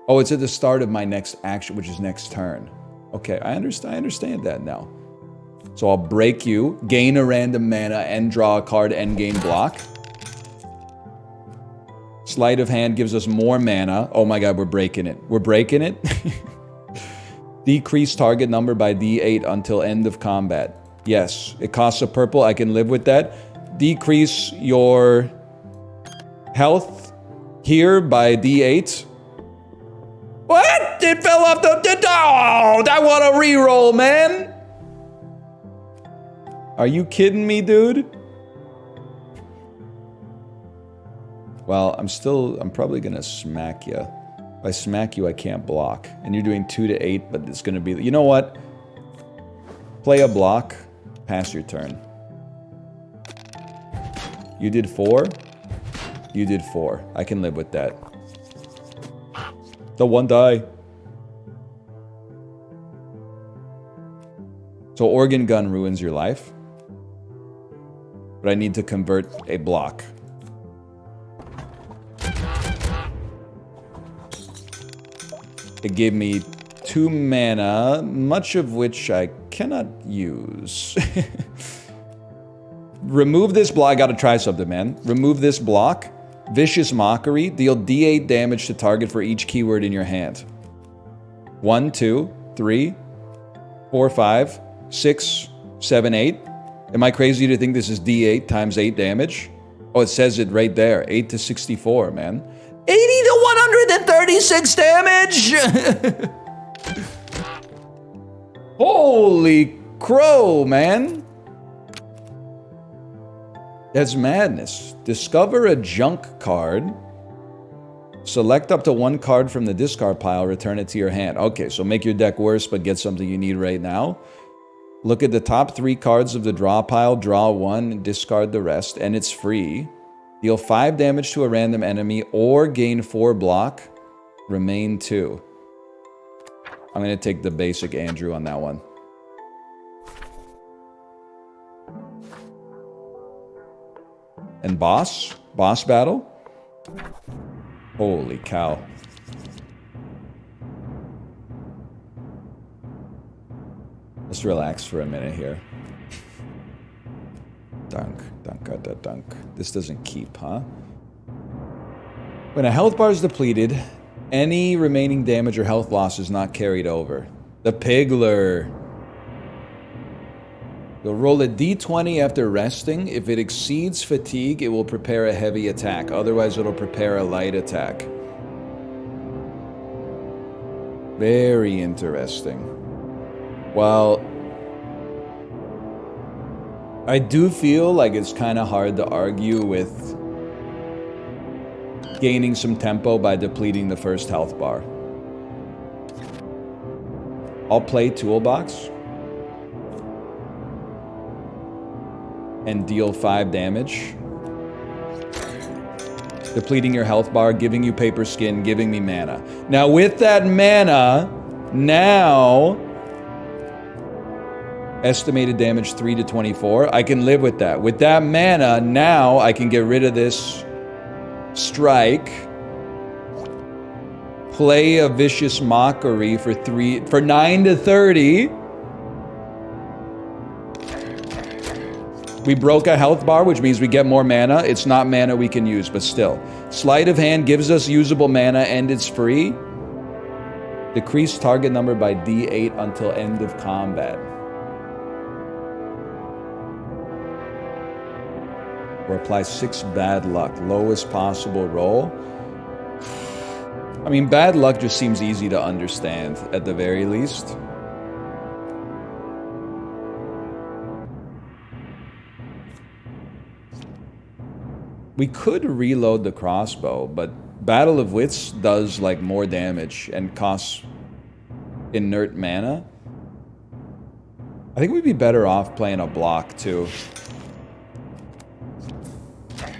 S1: Oh, it's at the start of my next action, which is next turn. Okay, I understand that now. So I'll break you, gain a random mana, and draw a card and gain block. Sleight of hand gives us more mana. Oh my god, we're breaking it. We're breaking it. Decrease target number by D8 until end of combat. Yes, it costs a purple. I can live with that. Decrease your health here by D8. What? It fell off the... Oh, I want a reroll, man. Are you kidding me, dude? Well, I'm probably gonna smack you. If I smack you, I can't block. And you're doing 2 to 8, but it's gonna be... You know what? Play a block. Pass your turn. You did 4. You did 4. I can live with that. The 1 die. So organ gun ruins your life. But I need to convert a block. It gave me 2 mana, much of which I cannot use. Remove this block. I gotta try something, man. Remove this block. Vicious Mockery. Deal D8 damage to target for each keyword in your hand. 1, 2, 3, 4, 5, 6, 7, 8. Am I crazy to think this is D8 times 8 damage? Oh, it says it right there. 8 to 64, man. 80 to 136 damage! Holy crow, man. That's madness. Discover a junk card. Select up to 1 card from the discard pile, return it to your hand. Okay, so make your deck worse, but get something you need right now. Look at the top 3 cards of the draw pile, draw 1, and discard the rest, and it's free. Deal 5 damage to a random enemy or gain 4 block. Remain 2. I'm going to take the basic Andrew on that one. And boss? Boss battle? Holy cow. Let's relax for a minute here. Dunk, dunk, dunk, dunk. This doesn't keep, huh? When a health bar is depleted, any remaining damage or health loss is not carried over. The Piggler. You'll roll a d20 after resting. If it exceeds fatigue, it will prepare a heavy attack. Otherwise, it'll prepare a light attack. Very interesting. Well, I do feel like it's kind of hard to argue with gaining some tempo by depleting the first health bar. I'll play Toolbox and deal 5 damage. Depleting your health bar, giving you paper skin, giving me mana. Now with that mana, now estimated damage 3 to 24. I can live with that. With that mana, now I can get rid of this strike. Play a Vicious Mockery for 9 to 30. We broke a health bar, which means we get more mana. It's not mana we can use, but still. Sleight of Hand gives us usable mana and it's free. Decrease target number by D8 until end of combat. Or apply 6 bad luck. Lowest possible roll. I mean, bad luck just seems easy to understand, at the very least. We could reload the crossbow, but Battle of Wits does, like, more damage and costs inert mana. I think we'd be better off playing a block, too.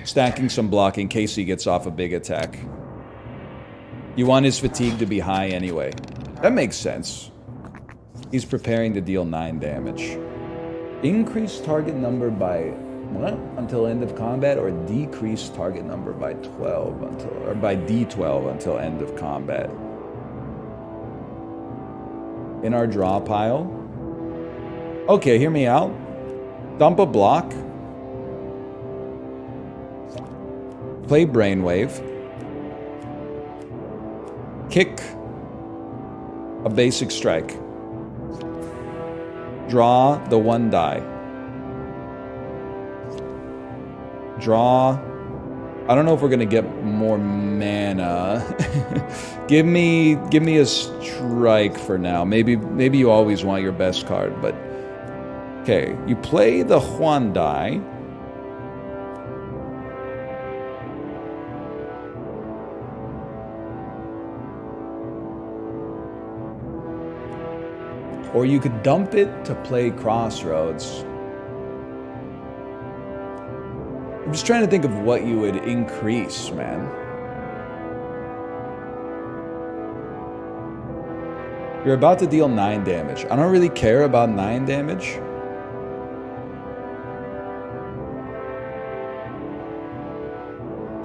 S1: Stacking some block in case he gets off a big attack. You want his fatigue to be high anyway. That makes sense. He's preparing to deal 9 damage. Increase target number by What? Until end of combat, or decrease target number by 12 until, or by D12 until end of combat. In our draw pile. Okay, hear me out. Dump a block. Play Brainwave. Kick a basic strike. Draw the 1 die. Draw. I don't know if we're gonna get more mana. give me a strike for now. Maybe you always want your best card, but okay. You play the Juan die. Or you could dump it to play Crossroads. I'm just trying to think of what you would increase, man. You're about to deal 9 damage. I don't really care about 9 damage.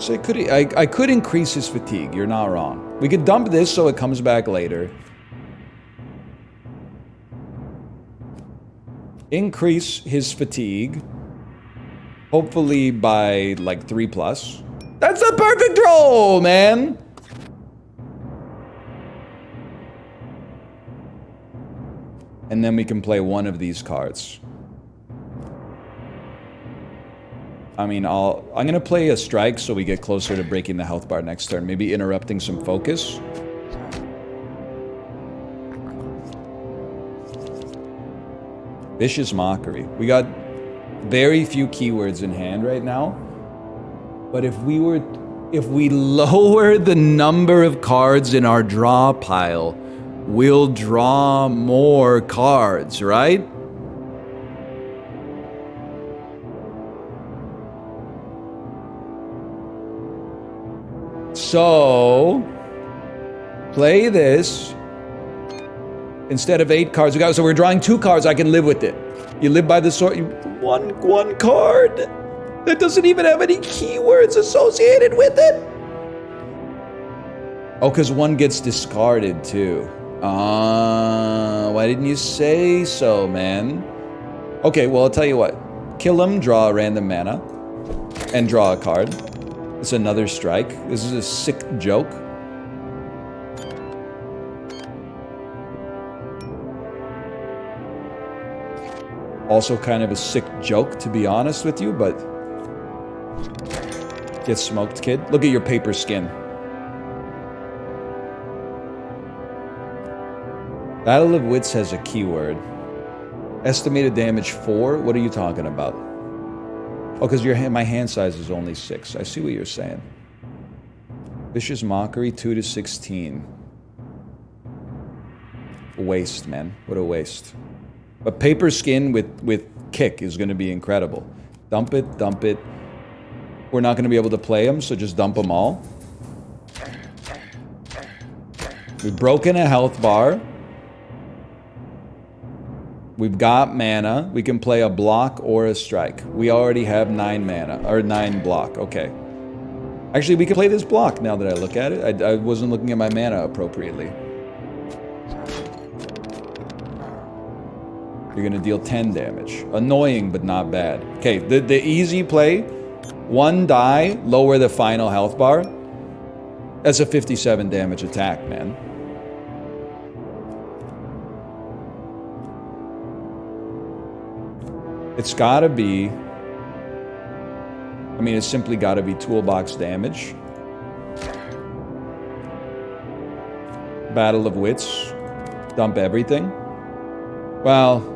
S1: So I could increase his fatigue. You're not wrong. We could dump this so it comes back later. Increase his fatigue. Hopefully by like 3+. That's a perfect roll, man! And then we can play one of these cards. I mean, I'm gonna play a strike so we get closer to breaking the health bar next turn. Maybe interrupting some focus. Vicious Mockery. We got very few keywords in hand right now. But if we lower the number of cards in our draw pile, we'll draw more cards, right? So, play this. Instead of 8 cards, so we're drawing 2 cards. I can live with it. You live by the sword. One card that doesn't even have any keywords associated with it. Oh, because 1 gets discarded too. Why didn't you say so, man? Okay, well, I'll tell you what. Kill him, draw a random mana, and draw a card. It's another strike. This is a sick joke. Also kind of a sick joke, to be honest with you, but... Get smoked, kid. Look at your paper skin. Battle of Wits has a keyword. Estimated damage 4? What are you talking about? Oh, because my hand size is only 6. I see what you're saying. Vicious Mockery, 2 to 16. Waste, man. What a waste. But Paper Skin with Kick is going to be incredible. Dump it, dump it. We're not going to be able to play them, so just dump them all. We've broken a health bar. We've got mana. We can play a block or a strike. We already have 9 mana, or 9 block. Okay. Actually, we can play this block now that I look at it. I wasn't looking at my mana appropriately. You're gonna deal 10 damage. Annoying, but not bad. Okay, the easy play, 1 die, lower the final health bar. That's a 57 damage attack, man. It's gotta be... I mean, it's simply gotta be toolbox damage. Battle of Wits. Dump everything. Well...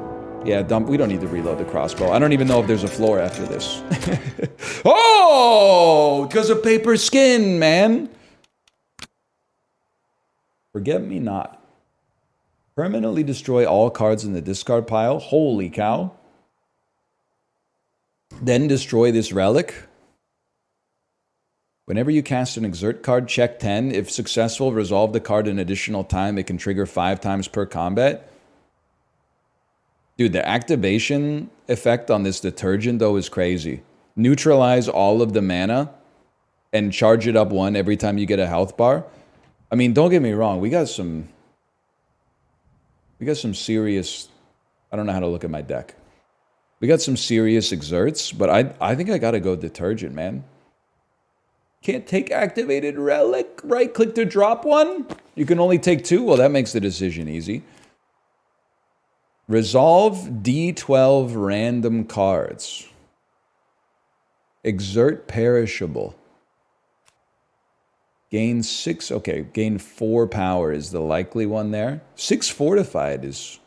S1: Yeah, dump. We don't need to reload the crossbow. I don't even know if there's a floor after this. Oh! Because of Paper Skin, man! Forget Me Not. Permanently destroy all cards in the discard pile. Holy cow. Then destroy this relic. Whenever you cast an exert card, check 10. If successful, resolve the card an additional time. It can trigger 5 times per combat. Dude, the activation effect on this detergent, though, is crazy. Neutralize all of the mana and charge it up 1 every time you get a health bar. I mean, don't get me wrong. We got some serious... I don't know how to look at my deck. We got some serious exerts, but I think I gotta go detergent, man. Can't take activated relic. Right click to drop 1. You can only take 2. Well, that makes the decision easy. Resolve D12 random cards. Exert perishable. Gain 6. Okay, gain 4 power is the likely one there. 6 fortified is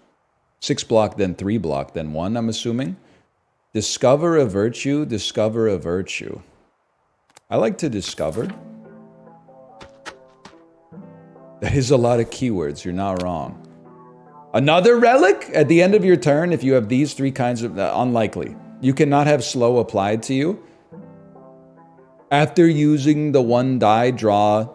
S1: 6 block, then 3 block, then 1, I'm assuming. Discover a virtue, discover a virtue. I like to discover. That is a lot of keywords, you're not wrong. Another relic at the end of your turn if you have these 3 kinds of... unlikely. You cannot have slow applied to you. After using the 1 die, draw...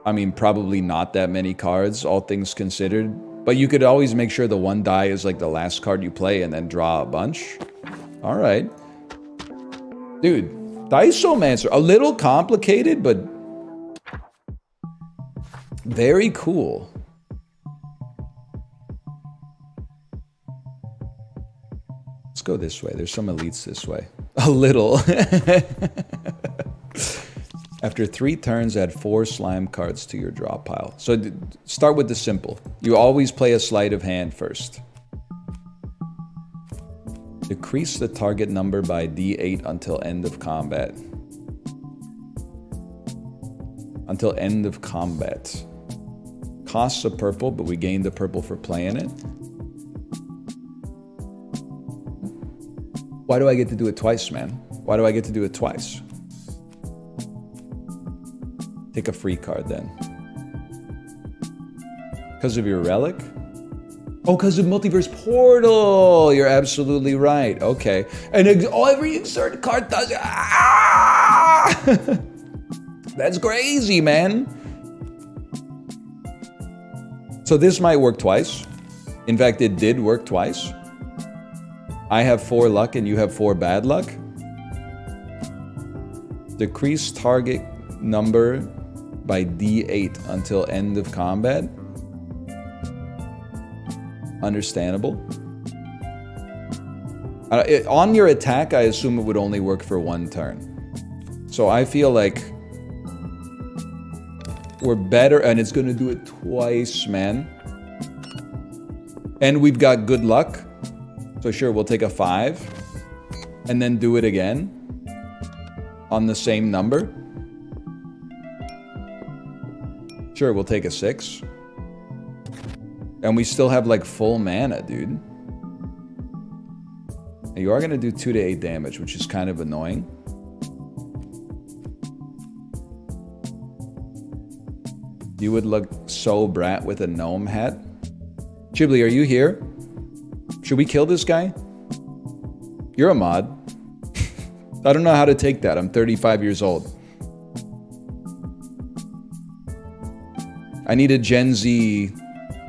S1: I mean, probably not that many cards, all things considered. But you could always make sure the 1 die is like the last card you play and then draw a bunch. Alright. Dude, DICEOMANCER. A little complicated, but... very cool. Let's go this way. There's some elites this way. A little. After 3 turns, add 4 slime cards to your draw pile. So start with the simple. You always play a sleight of hand first. Decrease the target number by D8 until end of combat. Until end of combat. Costs a purple, but we gained the purple for playing it. Why do I get to do it twice, man? Why do I get to do it twice? Take a free card then. Because of your relic? Oh, because of Multiverse Portal! You're absolutely right. Okay. And every insert card does... Ah! That's crazy, man. So this might work twice. In fact, it did work twice. I have 4 luck and you have 4 bad luck. Decrease target number by D8 until end of combat. Understandable. On your attack, I assume it would only work for 1 turn. So I feel like we're better, and it's gonna do it twice, man. And we've got good luck. So sure, we'll take a 5 and then do it again on the same number. Sure, we'll take a 6. And we still have like full mana, dude. And you are gonna do 2 to 8 damage, which is kind of annoying. You would look so brat with a gnome hat. Chibli, are you here? Should we kill this guy? You're a mod. I don't know how to take that. I'm 35 years old. I need a Gen Z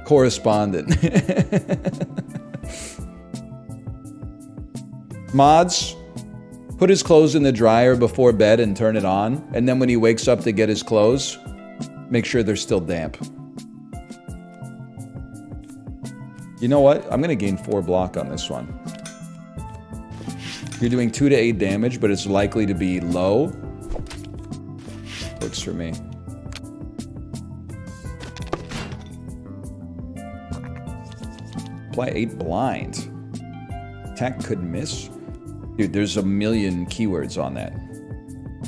S1: correspondent. Mods, put his clothes in the dryer before bed and turn it on. And then when he wakes up to get his clothes, make sure they're still damp. You know what? I'm gonna gain 4 block on this one. You're doing 2 to 8 damage, but it's likely to be low. Works for me. Apply 8 blind. Attack could miss. Dude, there's a million keywords on that.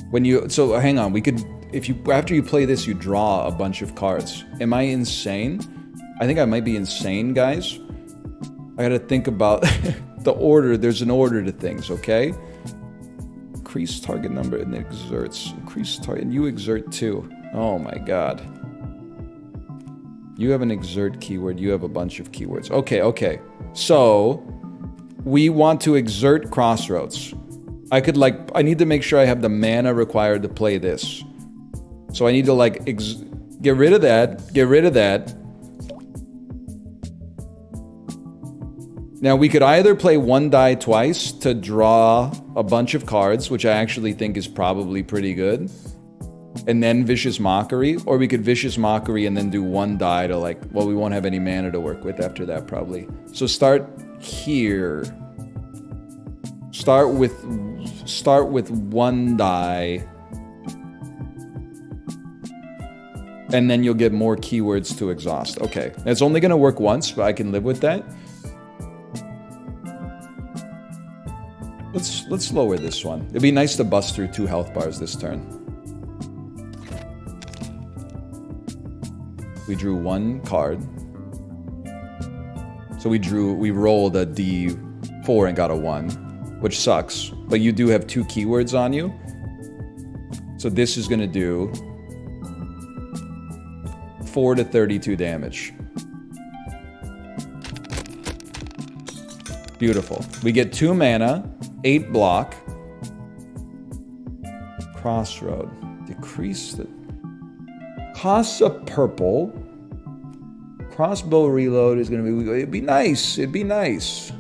S1: When you, so hang on, we could, if you, after you play this, you draw a bunch of cards. Am I insane? I think I might be insane, guys. I gotta think about the order. There's an order to things, okay? Increase target number and exerts. Increase target, and you exert too. Oh my god. You have an exert keyword, you have a bunch of keywords. Okay. So, we want to exert Crossroads. I need to make sure I have the mana required to play this. So I need to get rid of that, Now, we could either play 1 die twice to draw a bunch of cards, which I actually think is probably pretty good, and then Vicious Mockery, or we could Vicious Mockery and then do 1 die to like, well, we won't have any mana to work with after that probably. So start here. Start with 1 die. And then you'll get more keywords to exhaust. Okay, it's only gonna work once, but I can live with that. Let's lower this one. It'd be nice to bust through 2 health bars this turn. We drew 1 card. So we rolled a D4 and got a 1, which sucks. But you do have 2 keywords on you. So this is gonna do 4 to 32 damage. Beautiful. We get 2 mana, 8 block. Crossroad. Decrease the... Costs a purple. Crossbow reload is gonna be... It'd be nice. It'd be nice.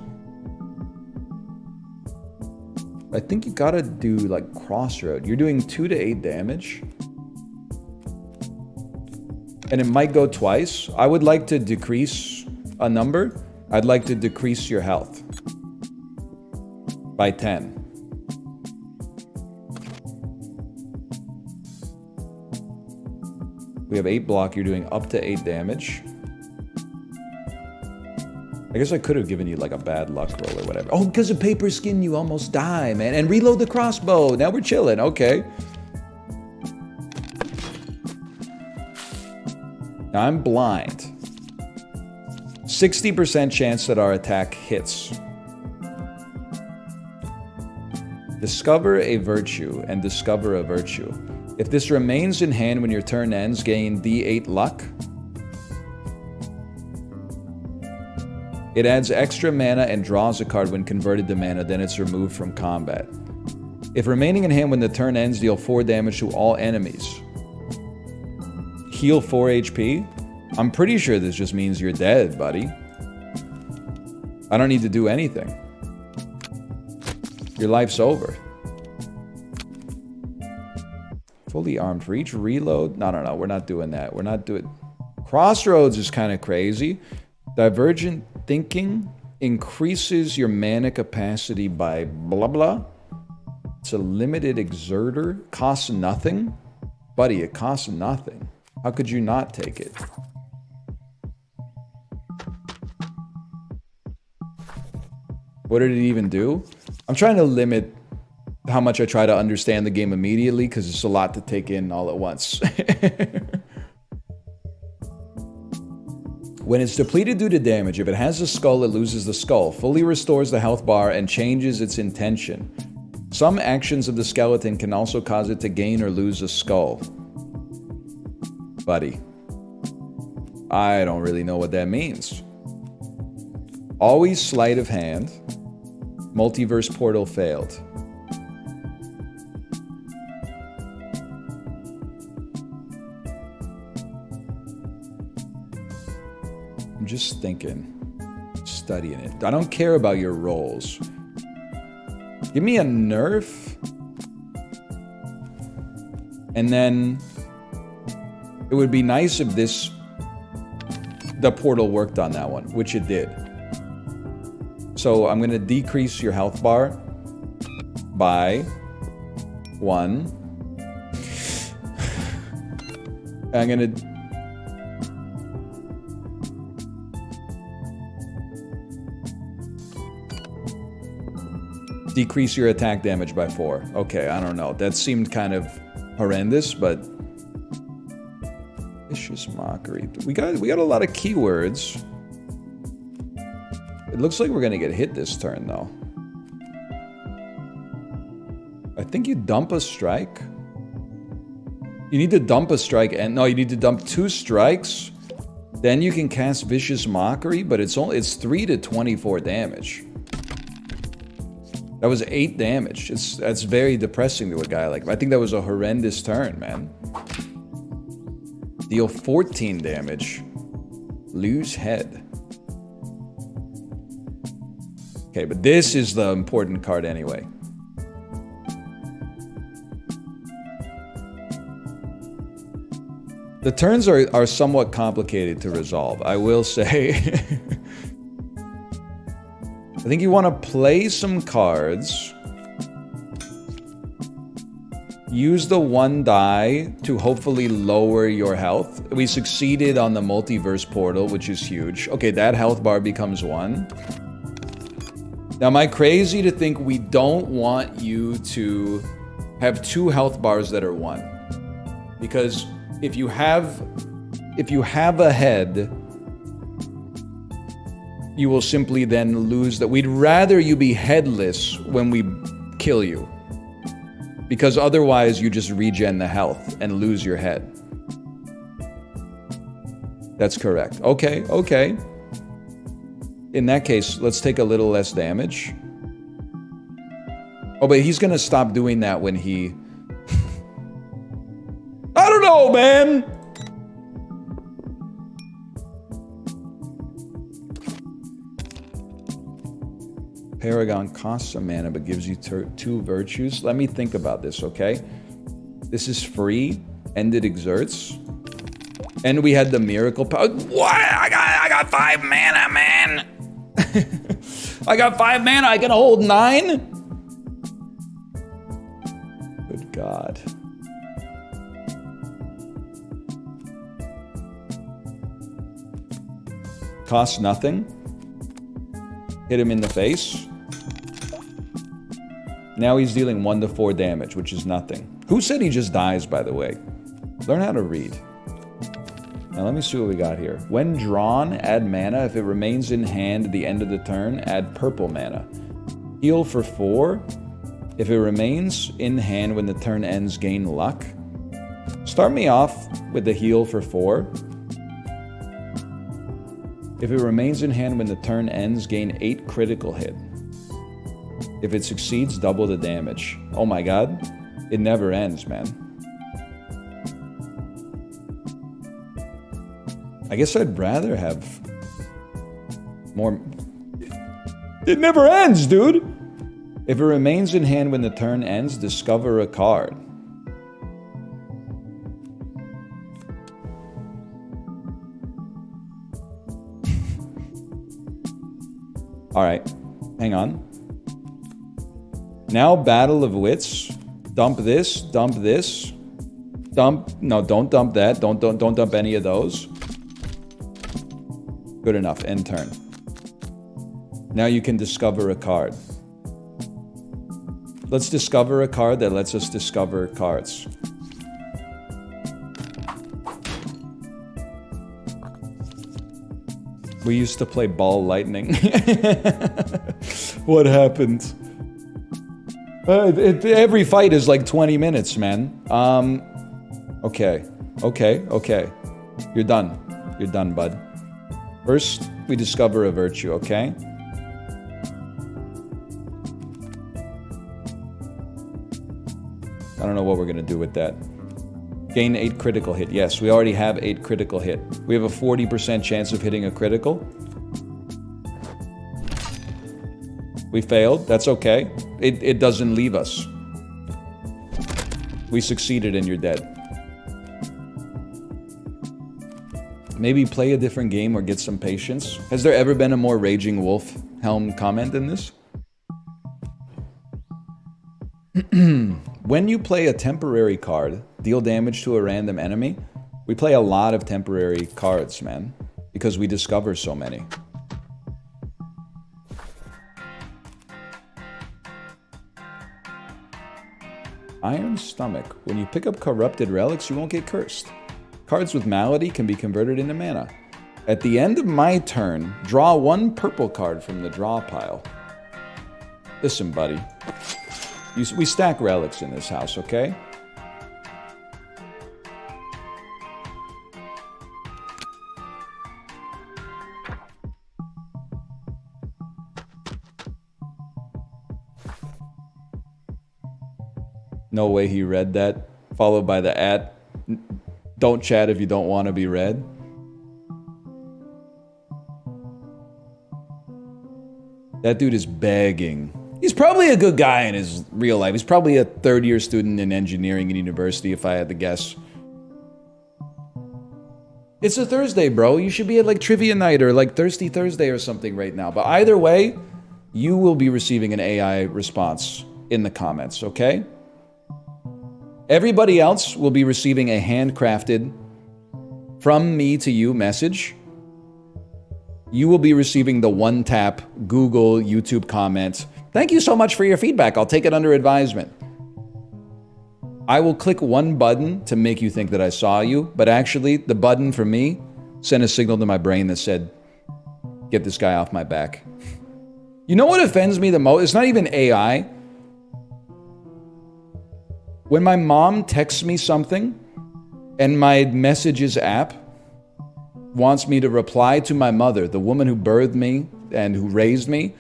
S1: I think you gotta do, like, Crossroad. You're doing 2 to 8 damage. And it might go twice. I would like to decrease a number. I'd like to decrease your health by 10. We have 8 block. You're doing up to 8 damage. I guess I could have given you like a bad luck roll or whatever. Oh, because of paper skin, you almost die, man. And reload the crossbow. Now we're chilling. Okay. Now I'm blind. 60% chance that our attack hits. Discover a virtue and discover a virtue. If this remains in hand when your turn ends, gain D8 luck. It adds extra mana and draws a card when converted to mana, then it's removed from combat. If remaining in hand when the turn ends, deal 4 damage to all enemies. Heal 4 HP? I'm pretty sure this just means you're dead, buddy. I don't need to do anything. Your life's over. Fully armed for each reload. No, we're not doing that. We're not doing... Crossroads is kind of crazy. Divergent thinking increases your mana capacity by blah blah. It's a limited exerter. Costs nothing. Buddy, it costs nothing. How could you not take it? What did it even do? I'm trying to limit how much I try to understand the game immediately because it's a lot to take in all at once. When it's depleted due to damage, if it has a skull, it loses the skull, fully restores the health bar, and changes its intention. Some actions of the skeleton can also cause it to gain or lose a skull. Buddy, I don't really know what that means. Always sleight of hand. Multiverse portal failed. I'm just thinking, studying it. I don't care about your rolls. Give me a nerf. And then it would be nice if the portal worked on that one, which it did. So I'm gonna decrease your health bar by 1. I'm gonna decrease your attack damage by 4. Okay, I don't know. That seemed kind of horrendous, but vicious mockery. We got a lot of keywords. It looks like we're gonna get hit this turn, though. I think you dump a strike. You need to dump a strike, and no, you need to dump 2 strikes. Then you can cast Vicious Mockery, but it's 3 to 24 damage. That was 8 damage. That's very depressing to a guy like him. I think that was a horrendous turn, man. Deal 14 damage. Lose head. Okay, but this is the important card anyway. The turns are somewhat complicated to resolve, I will say. I think you want to play some cards. Use the 1 die to hopefully lower your health. We succeeded on the multiverse portal, which is huge. Okay, that health bar becomes 1. Now, am I crazy to think we don't want you to have 2 health bars that are 1? Because if you have a head, you will simply then lose that. We'd rather you be headless when we kill you. Because otherwise you just regen the health and lose your head. That's correct. Okay, okay. In that case, let's take a little less damage. Oh, but he's gonna stop doing that when he... I don't know, man! Paragon costs some mana but gives you 2 virtues. Let me think about this, okay? This is free, and it exerts. And we had the miracle power. What? I got 5 mana, man! I got 5 mana, I can hold 9? Good God. Costs nothing. Hit him in the face. Now he's dealing 1 to 4 damage, which is nothing. Who said he just dies, by the way? Learn how to read. Now let me see what we got here. When drawn, add mana. If it remains in hand at the end of the turn, add purple mana. Heal for 4. If it remains in hand when the turn ends, gain luck. Start me off with the heal for 4. If it remains in hand when the turn ends, gain 8 critical hit. If it succeeds, double the damage. Oh my god. It never ends, man. I guess I'd rather have more... It never ends, dude! If it remains in hand when the turn ends, discover a card. Alright, hang on. Now Battle of Wits. Dump this, dump this. Dump, no, don't dump that. Don't dump any of those. Good enough, end turn. Now you can discover a card. Let's discover a card that lets us discover cards. We used to play Ball Lightning. What happened? Every fight is like 20 minutes, man. Okay. You're done. You're done, bud. First, we discover a virtue, okay? I don't know what we're gonna do with that. Gain 8 critical hit. Yes, we already have 8 critical hit. We have a 40% chance of hitting a critical. We failed. That's okay. It doesn't leave us. We succeeded and you're dead. Maybe play a different game or get some patience. Has there ever been a more Raging Wolf Helm comment than this? When you play a temporary card, deal damage to a random enemy. We play a lot of temporary cards, man, because we discover so many. Iron Stomach. When you pick up corrupted relics, you won't get cursed. Cards with malady can be converted into mana. At the end of my turn, draw 1 purple card from the draw pile. Listen, buddy. We stack relics in this house, okay? No way he read that. Followed by the @ don't chat if you don't want to be read. That dude is begging. He's probably a good guy in his real life. He's probably a third-year student in engineering in university, if I had to guess. It's a Thursday, bro. You should be at like trivia night or like Thirsty Thursday or something right now. But either way, you will be receiving an AI response in the comments, okay? Everybody else will be receiving a handcrafted from me to you message. You will be receiving the one-tap Google, YouTube comment. Thank you so much for your feedback. I'll take it under advisement. I will click one button to make you think that I saw you, but actually the button for me sent a signal to my brain that said, get this guy off my back. You know what offends me the most? It's not even AI. When my mom texts me something and my messages app wants me to reply to my mother, the woman who birthed me and who raised me,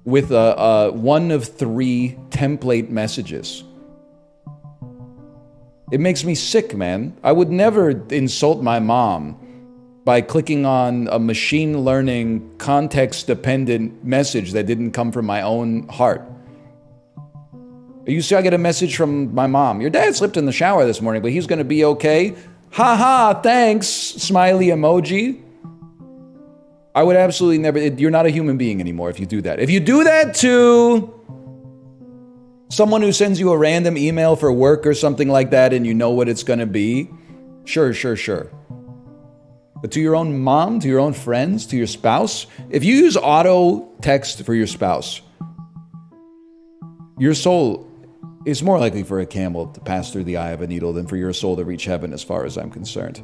S1: with one of 3 template messages. It makes me sick, man. I would never insult my mom by clicking on a machine learning, context-dependent message that didn't come from my own heart. You see, I get a message from my mom. Your dad slipped in the shower this morning, but he's gonna be okay. Ha ha, thanks, smiley emoji. I would absolutely never, you're not a human being anymore if you do that. If you do that to someone who sends you a random email for work or something like that and you know what it's gonna be, sure. But to your own mom, to your own friends, to your spouse, if you use auto text for your spouse, your soul is more likely for a camel to pass through the eye of a needle than for your soul to reach heaven as far as I'm concerned.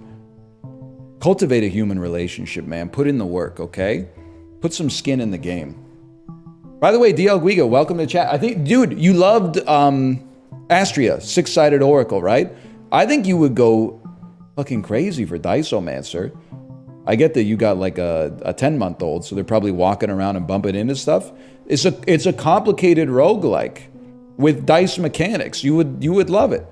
S1: Cultivate a human relationship, man. Put in the work, okay? Put some skin in the game. By the way, DL Guigo, welcome to chat. I think, dude, you loved Astria, 6-sided Oracle, right? I think you would go fucking crazy for DICEOMANCER. I get that you got like a 10-month-old, so they're probably walking around and bumping into stuff. It's a complicated roguelike with dice mechanics. You would love it.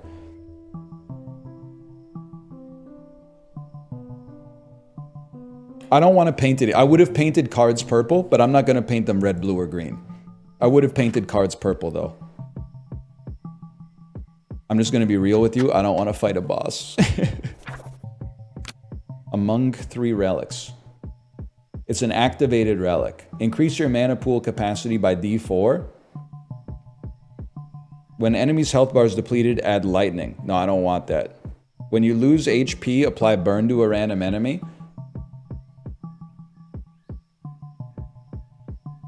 S1: I don't want to paint it. I would have painted cards purple, but I'm not going to paint them red, blue, or green. I would have painted cards purple, though. I'm just going to be real with you. I don't want to fight a boss. Among 3 relics. It's an activated relic. Increase your mana pool capacity by D4. When enemy's health bar is depleted, add lightning. No, I don't want that. When you lose HP, apply burn to a random enemy.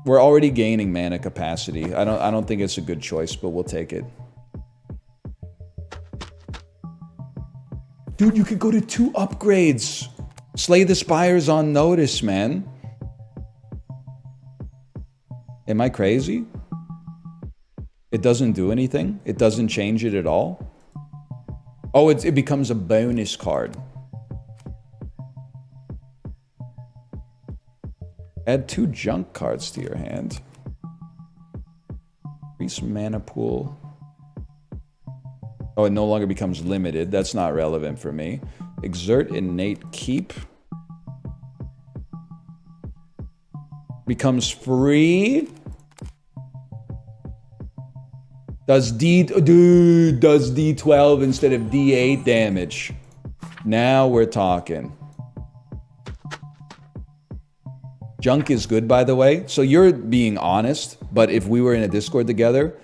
S1: We're already gaining mana capacity. I don't think it's a good choice, but we'll take it. Dude, you could go to 2 upgrades. Slay the Spires on notice, man. Am I crazy? It doesn't do anything? It doesn't change it at all? Oh, it becomes a bonus card. Add 2 junk cards to your hand. Increase mana pool. Oh, it no longer becomes limited. That's not relevant for me. Exert innate keep. Becomes free. Does D12 instead of D8 damage. Now we're talking. Junk is good, by the way. So you're being honest, but if we were in a Discord together,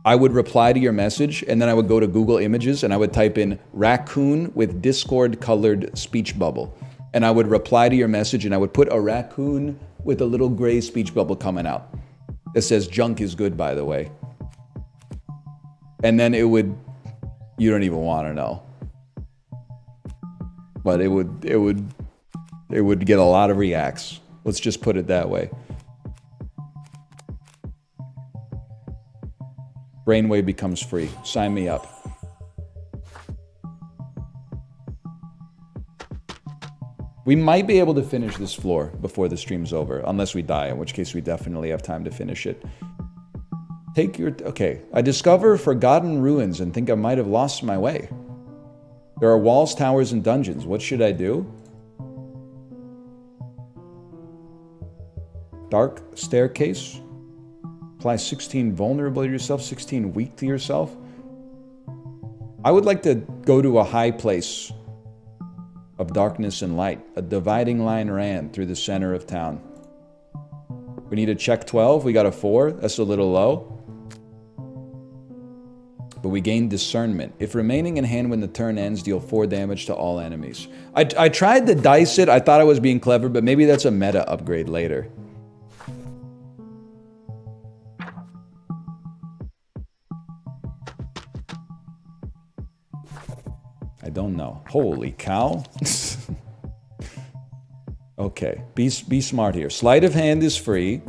S1: I would reply to your message and then I would go to Google Images and I would type in raccoon with Discord colored speech bubble. And I would reply to your message and I would put a raccoon with a little gray speech bubble coming out. That says junk is good, by the way. And then it would, you don't even want to know. But it would get a lot of reacts. Let's just put it that way. Brainwave becomes free. Sign me up. We might be able to finish this floor before the stream's over, unless we die, in which case we definitely have time to finish it. Take your... Okay. I discover forgotten ruins and think I might have lost my way. There are walls, towers, and dungeons. What should I do? Dark Staircase. Apply 16 vulnerable to yourself, 16 weak to yourself. I would like to go to a high place of darkness and light. A dividing line ran through the center of town. We need a check 12. We got a 4. That's a little low. But we gain discernment. If remaining in hand when the turn ends, deal 4 damage to all enemies. I tried to dice it. I thought I was being clever, but maybe that's a meta upgrade later. I don't know. Holy cow. Okay, be smart here. Sleight of hand is free.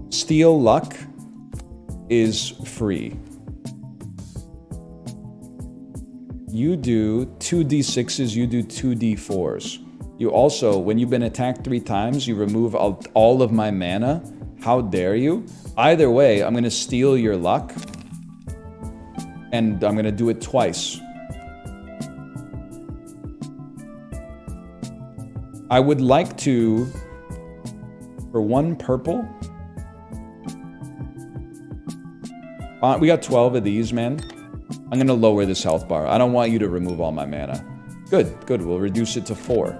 S1: Steal luck is free. You do 2d6s, you do 2d4s. You also, when you've been attacked 3 times, you remove all of my mana. How dare you? Either way, I'm going to steal your luck. And I'm going to do it twice. I would like to, for 1 purple, we got 12 of these, man. I'm going to lower this health bar. I don't want you to remove all my mana. Good, good. We'll reduce it to 4.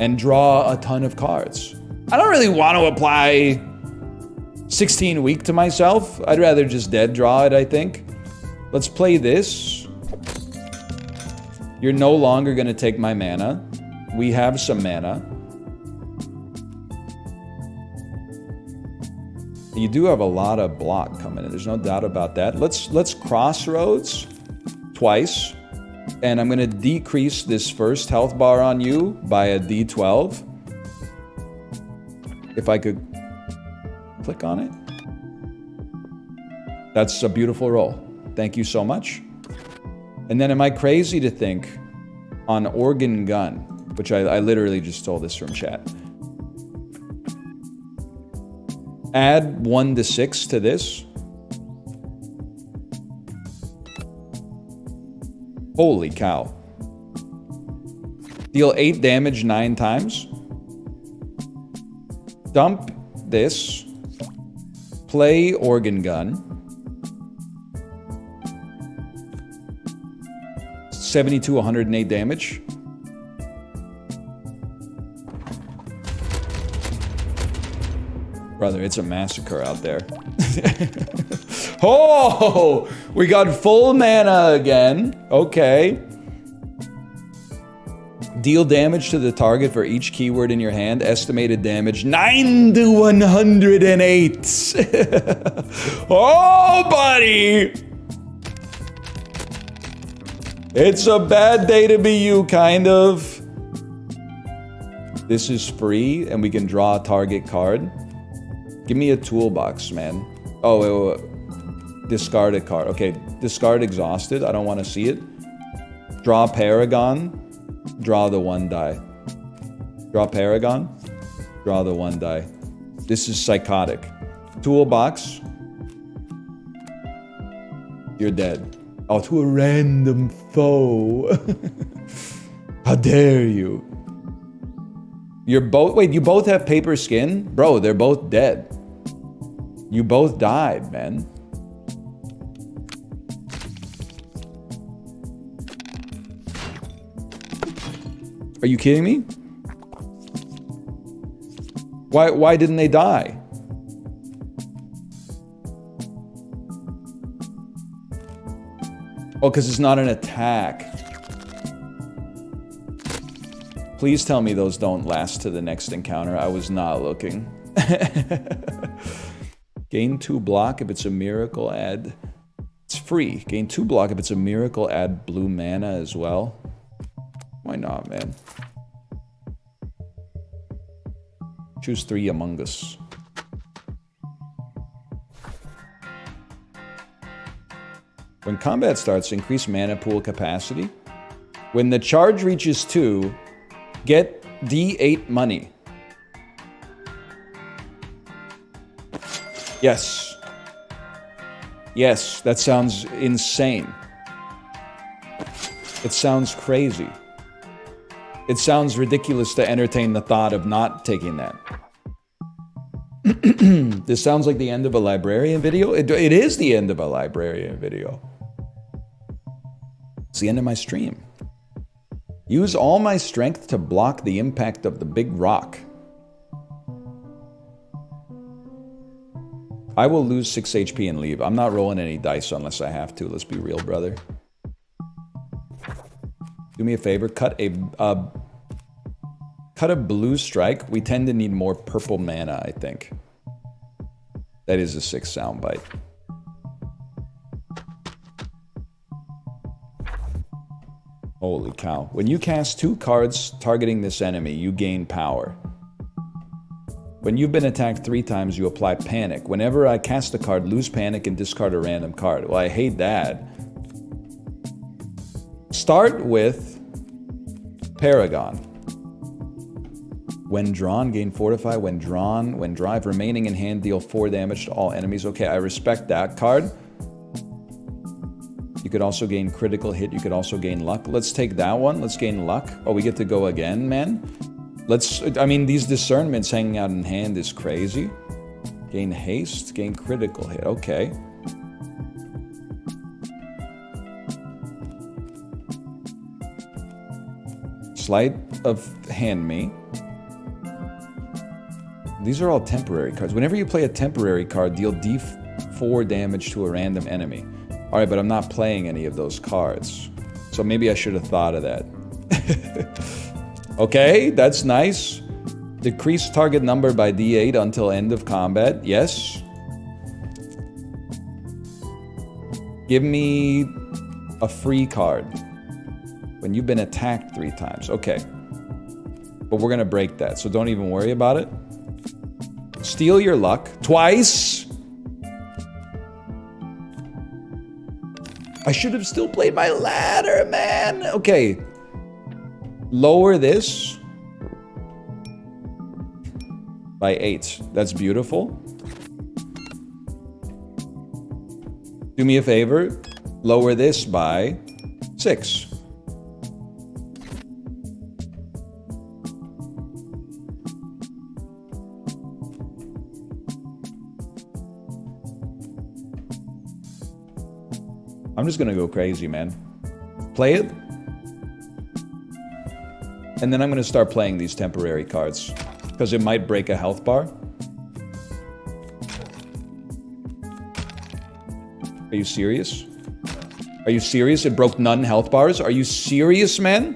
S1: And draw a ton of cards. I don't really want to apply 16 weak to myself. I'd rather just dead draw it, I think. Let's play this. You're no longer going to take my mana. We have some mana. You do have a lot of block coming in. There's no doubt about that. Let's crossroads twice. And I'm going to decrease this first health bar on you by a D12. If I could click on it. That's a beautiful roll. Thank you so much. And then am I crazy to think on organ gun, which I literally just stole this from chat. Add 1 to 6 to this. Holy cow. Deal 8 damage 9 times. Dump this. Play organ gun. 72, 108 damage. Brother, it's a massacre out there. Oh! We got full mana again. Okay. Deal damage to the target for each keyword in your hand. Estimated damage 9 to 108. Oh, buddy! It's a bad day to be you, kind of. This is free, and we can draw a target card. Give me a toolbox, man. Oh, wait. Discard a card. Okay, discard exhausted. I don't want to see it. Draw Paragon. Draw the 1 die. Draw Paragon. Draw the 1 die. This is psychotic. Toolbox. You're dead. Oh, to a random foe. How dare you? You're both... Wait, you both have paper skin? Bro, they're both dead. You both died, man. Are you kidding me? Why didn't they die? Oh, because it's not an attack. Please tell me those don't last to the next encounter. I was not looking. Gain 2 block if it's a miracle, add... It's free. Gain 2 block if it's a miracle, add blue mana as well. Why not, man? Choose 3 Among Us. When combat starts, increase mana pool capacity. When the charge reaches 2, get D8 money. Yes. Yes, that sounds insane. It sounds crazy. It sounds ridiculous to entertain the thought of not taking that. This sounds like the end of a librarian video. It is the end of a librarian video. It's the end of my stream. Use all my strength to block the impact of the big rock. I will lose 6 HP and leave. I'm not rolling any dice unless I have to. Let's be real, brother. Do me a favor. Cut a blue strike. We tend to need more purple mana, I think. That is a 6 soundbite. Holy cow. When you cast 2 cards targeting this enemy, you gain power. When you've been attacked 3 times, you apply panic. Whenever I cast a card, lose panic and discard a random card. Well, I hate that. Start with Paragon. When drawn, gain Fortify. When drawn, when drive, remaining in hand, deal 4 damage to all enemies. Okay, I respect that card. You could also gain critical hit. You could also gain luck. Let's take that one. Let's gain luck. Oh, we get to go again, man. I mean, these discernments hanging out in hand is crazy. Gain haste, gain critical hit. Okay. Sleight of hand me. These are all temporary cards. Whenever you play a temporary card, deal D4 damage to a random enemy. All right, but I'm not playing any of those cards. So maybe I should have thought of that. Okay, that's nice. Decrease target number by D8 until end of combat. Yes. Give me a free card. When you've been attacked 3 times. Okay. But we're going to break that, so don't even worry about it. Steal your luck. Twice. I should have still played my ladder, man. Okay. Lower this by 8. That's beautiful. Do me a favor. Lower this by 6. I'm just gonna go crazy, man. Play it. And then I'm gonna start playing these temporary cards. Because it might break a health bar. Are you serious? Are you serious? It broke none health bars? Are you serious, man?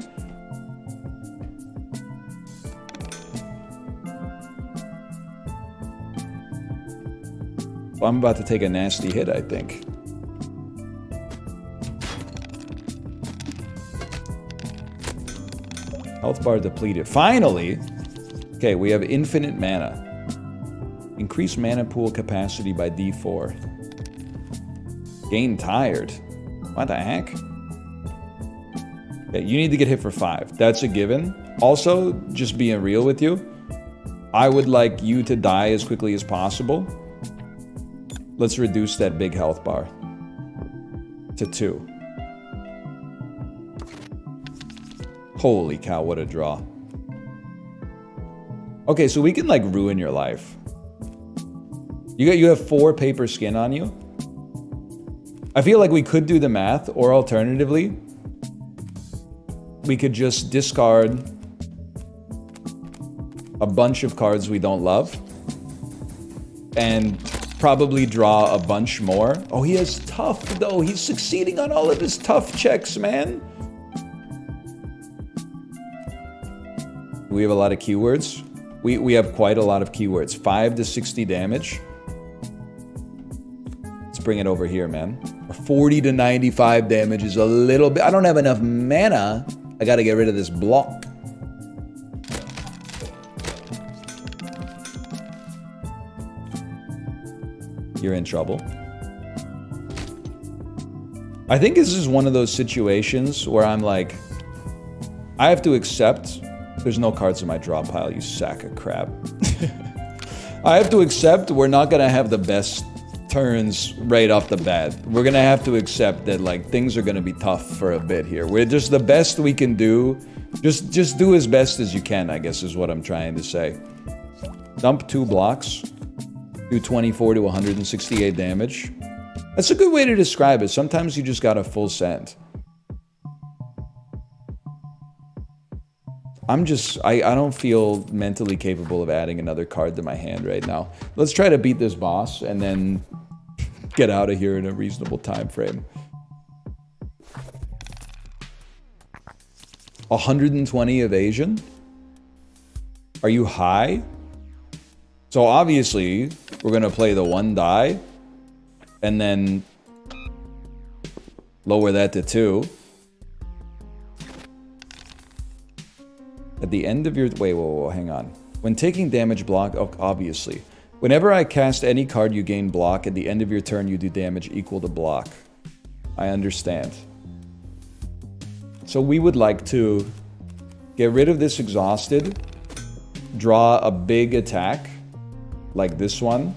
S1: Well, I'm about to take a nasty hit, I think. Health bar depleted. Finally! Okay, we have infinite mana. Increase mana pool capacity by D4. Gain tired. What the heck? Okay, you need to get hit for 5. That's a given. Also, just being real with you, I would like you to die as quickly as possible. Let's reduce that big health bar to 2. Holy cow, what a draw. Okay, so we can like ruin your life. You have 4 paper skin on you. I feel like we could do the math, or alternatively, we could just discard a bunch of cards we don't love and probably draw a bunch more. Oh, he has tough though. He's succeeding on all of his tough checks, man. We have a lot of keywords. We have quite a lot of keywords. 5 to 60 damage. Let's bring it over here, man. 40 to 95 damage is a little bit... I don't have enough mana. I gotta get rid of this block. You're in trouble. I think this is one of those situations where I'm like... I have to accept... There's no cards in my draw pile, you sack of crap. I have to accept we're not gonna have the best turns right off the bat. We're gonna have to accept that like things are gonna be tough for a bit here. We're just the best we can do Just do as best as you can, I guess is what I'm trying to say. Dump 2 blocks. Do 24 to 168 damage. That's a good way to describe it. Sometimes you just got a full send. I don't feel mentally capable of adding another card to my hand right now. Let's try to beat this boss and then get out of here in a reasonable time frame. 120 evasion? Are you high? So obviously, we're gonna play the 1 die and then lower that to 2. At the end of your... Wait, whoa, hang on. When taking damage block... Oh, obviously. Whenever I cast any card, you gain block. At the end of your turn, you do damage equal to block. I understand. So we would like to get rid of this exhausted. Draw a big attack. Like this one.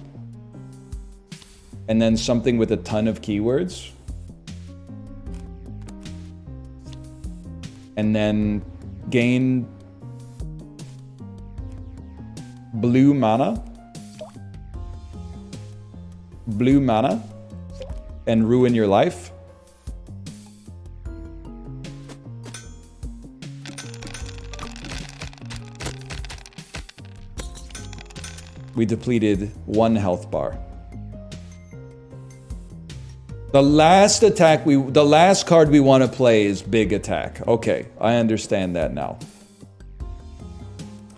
S1: And then something with a ton of keywords. And then gain... blue mana, and ruin your life. We depleted 1 health bar. The last card we want to play is big attack. Okay, I understand that now.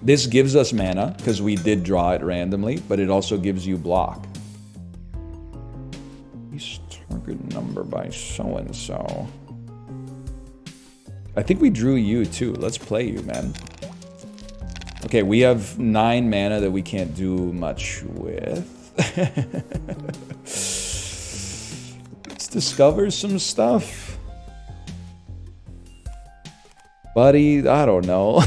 S1: This gives us mana, because we did draw it randomly, but it also gives you block. Least target number by so-and-so. I think we drew you too. Let's play you, man. Okay, we have 9 mana that we can't do much with. Let's discover some stuff. Buddy, I don't know.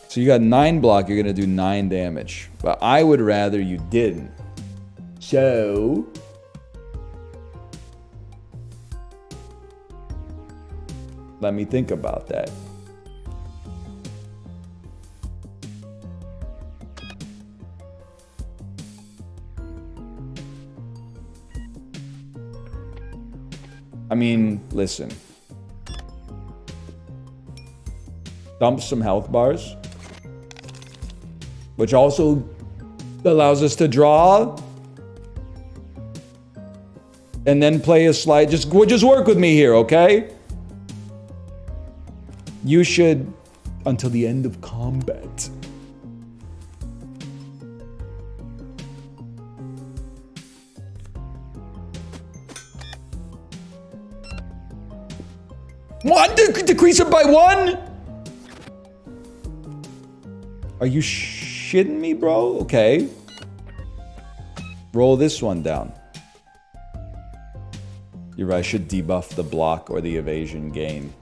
S1: So you got 9 block, you're gonna do 9 damage. But I would rather you didn't. So... let me think about that. I mean, listen. Dump some health bars. Which also allows us to draw. And then play a slide. Just work with me here, okay? You should... until the end of combat. What? Decrease it by 1? Are you shitting me, bro? Okay. Roll this one down. You're right, I should debuff the block or the evasion gain.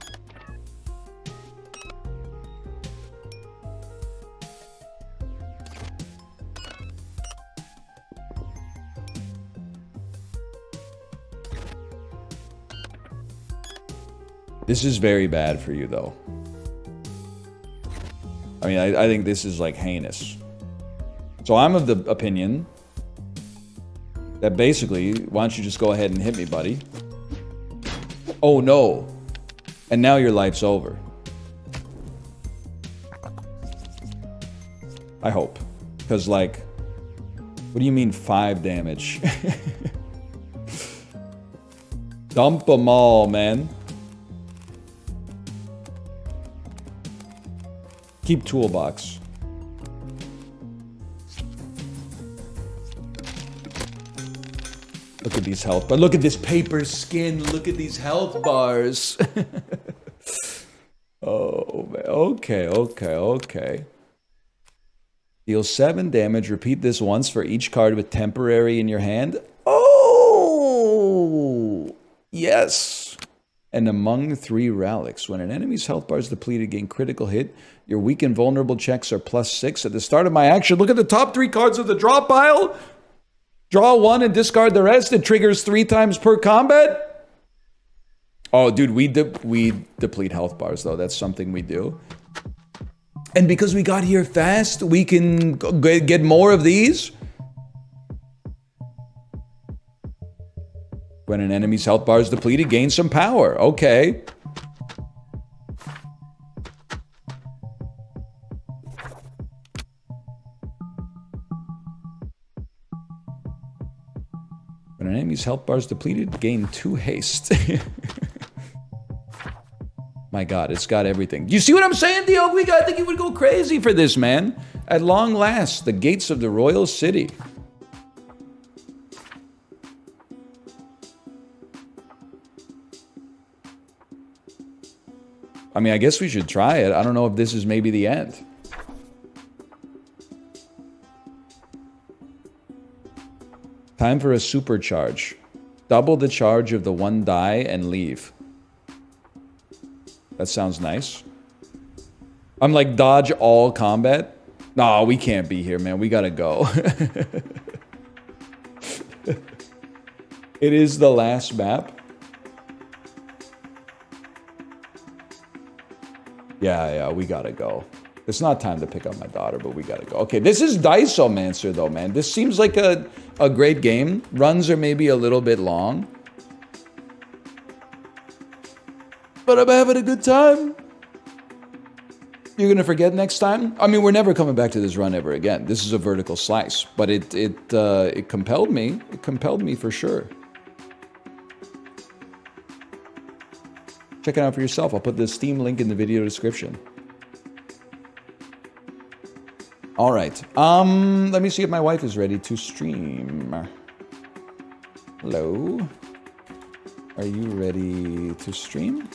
S1: This is very bad for you, though. I mean, I think this is, like, heinous. So I'm of the opinion that basically, why don't you just go ahead and hit me, buddy? Oh, no. And now your life's over. I hope. Because, like, what do you mean 5 damage? Dump them all, man. Keep toolbox. Look at these health bars. Look at this paper skin. Look at these health bars. Oh, man. Okay. Deal 7 damage. Repeat this once for each card with temporary in your hand. Oh! Yes! And among 3 relics. When an enemy's health bar is depleted, gain critical hit. Your weak and vulnerable checks are +6 at the start of my action. Look at the top 3 cards of the drop pile. Draw 1 and discard the rest. It triggers 3 times per combat. Oh, dude, we deplete health bars, though. That's something we do. And because we got here fast, we can get more of these. When an enemy's health bar is depleted, gain some power. Okay. When an enemy's health bar is depleted, gain 2 haste. My god, it's got everything. You see what I'm saying, Diogo? I think you would go crazy for this, man. At long last, the gates of the royal city. I mean, I guess we should try it. I don't know if this is maybe the end. Time for a supercharge. Double the charge of the 1 die and leave. That sounds nice. I'm like, dodge all combat? No, we can't be here, man. We gotta go. It is the last map. Yeah, we gotta go. It's not time to pick up my daughter, but we gotta go. Okay, this is DICEOMANCER, though, man. This seems like a great game. Runs are maybe a little bit long. But I'm having a good time. You're gonna forget next time? I mean, we're never coming back to this run ever again. This is a vertical slice. But it compelled me. It compelled me for sure. Check it out for yourself. I'll put the Steam link in the video description. All right. Let me see if my wife is ready to stream. Hello? Are you ready to stream?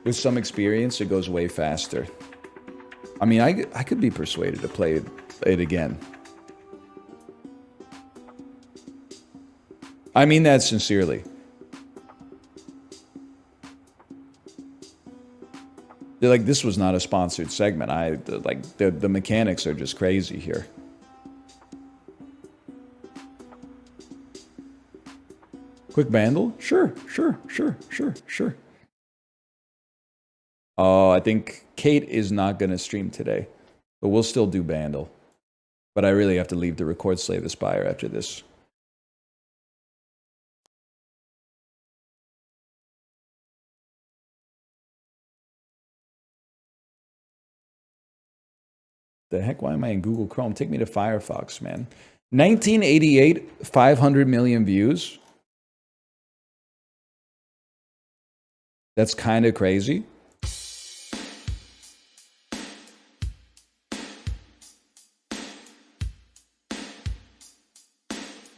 S1: With some experience, it goes way faster. I mean, I could be persuaded to play it again. I mean that sincerely. They're like, this was not a sponsored segment. The mechanics are just crazy here. Quick Vandal? Sure. Oh, I think Kate is not going to stream today. But we'll still do Vandal. But I really have to leave to record Slay the Spire after this. The heck? Why am I in Google Chrome? Take me to Firefox, man. 1988, 500 million views. That's kind of crazy.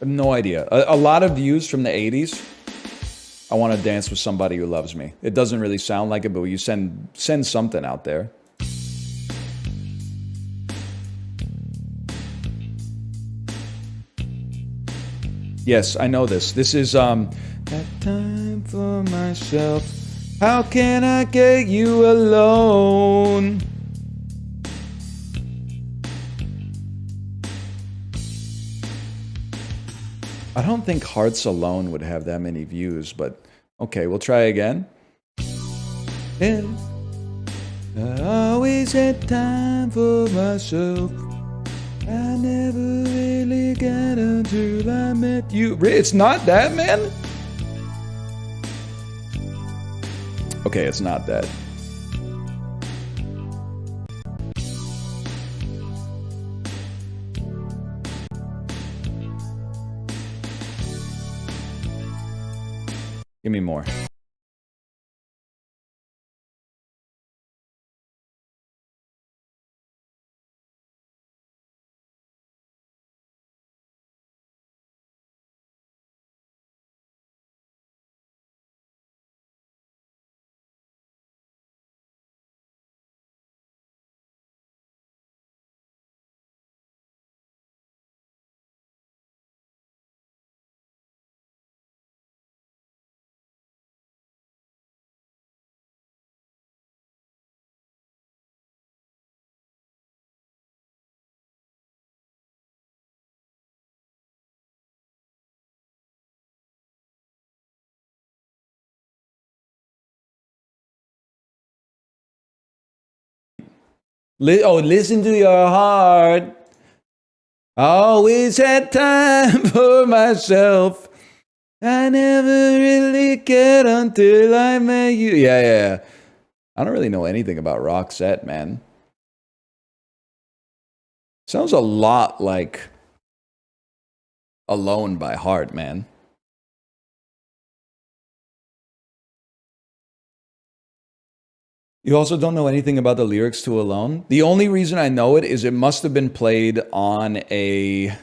S1: I have no idea. A lot of views from the 80s. I want to dance with somebody who loves me. It doesn't really sound like it, but you send something out there. Yes, I know this. This is, Got time for myself. How can I get you alone? I don't think Hearts Alone would have that many views, but okay, we'll try again. Yeah. I always had time for myself. I never really got until I met you. It's not that, man? Okay, it's not that. Give me more. Listen to your heart. I always had time for myself. I never really cared until I met you. Yeah. I don't really know anything about Roxette, man. Sounds a lot like Alone by Heart, man. You also don't know anything about the lyrics to Alone? The only reason I know it is it must have been played on a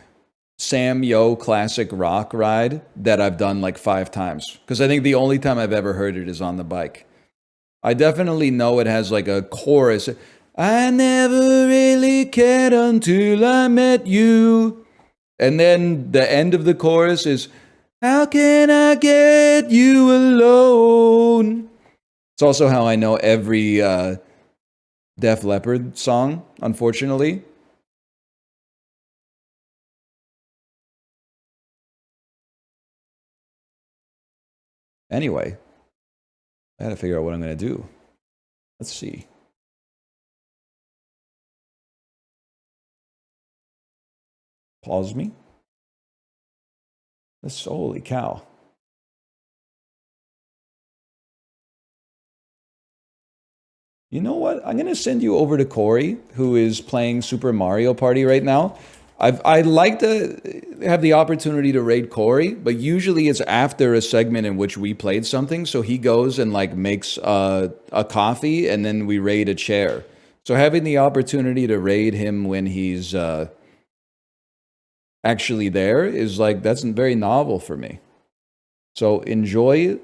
S1: Sam Yo classic rock ride that I've done like 5 times. Because I think the only time I've ever heard it is on the bike. I definitely know it has like a chorus. I never really cared until I met you. And then the end of the chorus is, how can I get you alone? It's also how I know every Def Leppard song, unfortunately. Anyway, I gotta figure out what I'm gonna do. Let's see. Pause me. Holy cow. You know what? I'm going to send you over to Corey, who is playing Super Mario Party right now. I'd like to have the opportunity to raid Corey, but usually it's after a segment in which we played something. So he goes and like makes a coffee and then we raid a chair. So having the opportunity to raid him when he's actually there is like, that's very novel for me. So enjoy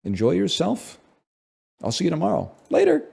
S1: yourself. I'll see you tomorrow. Later.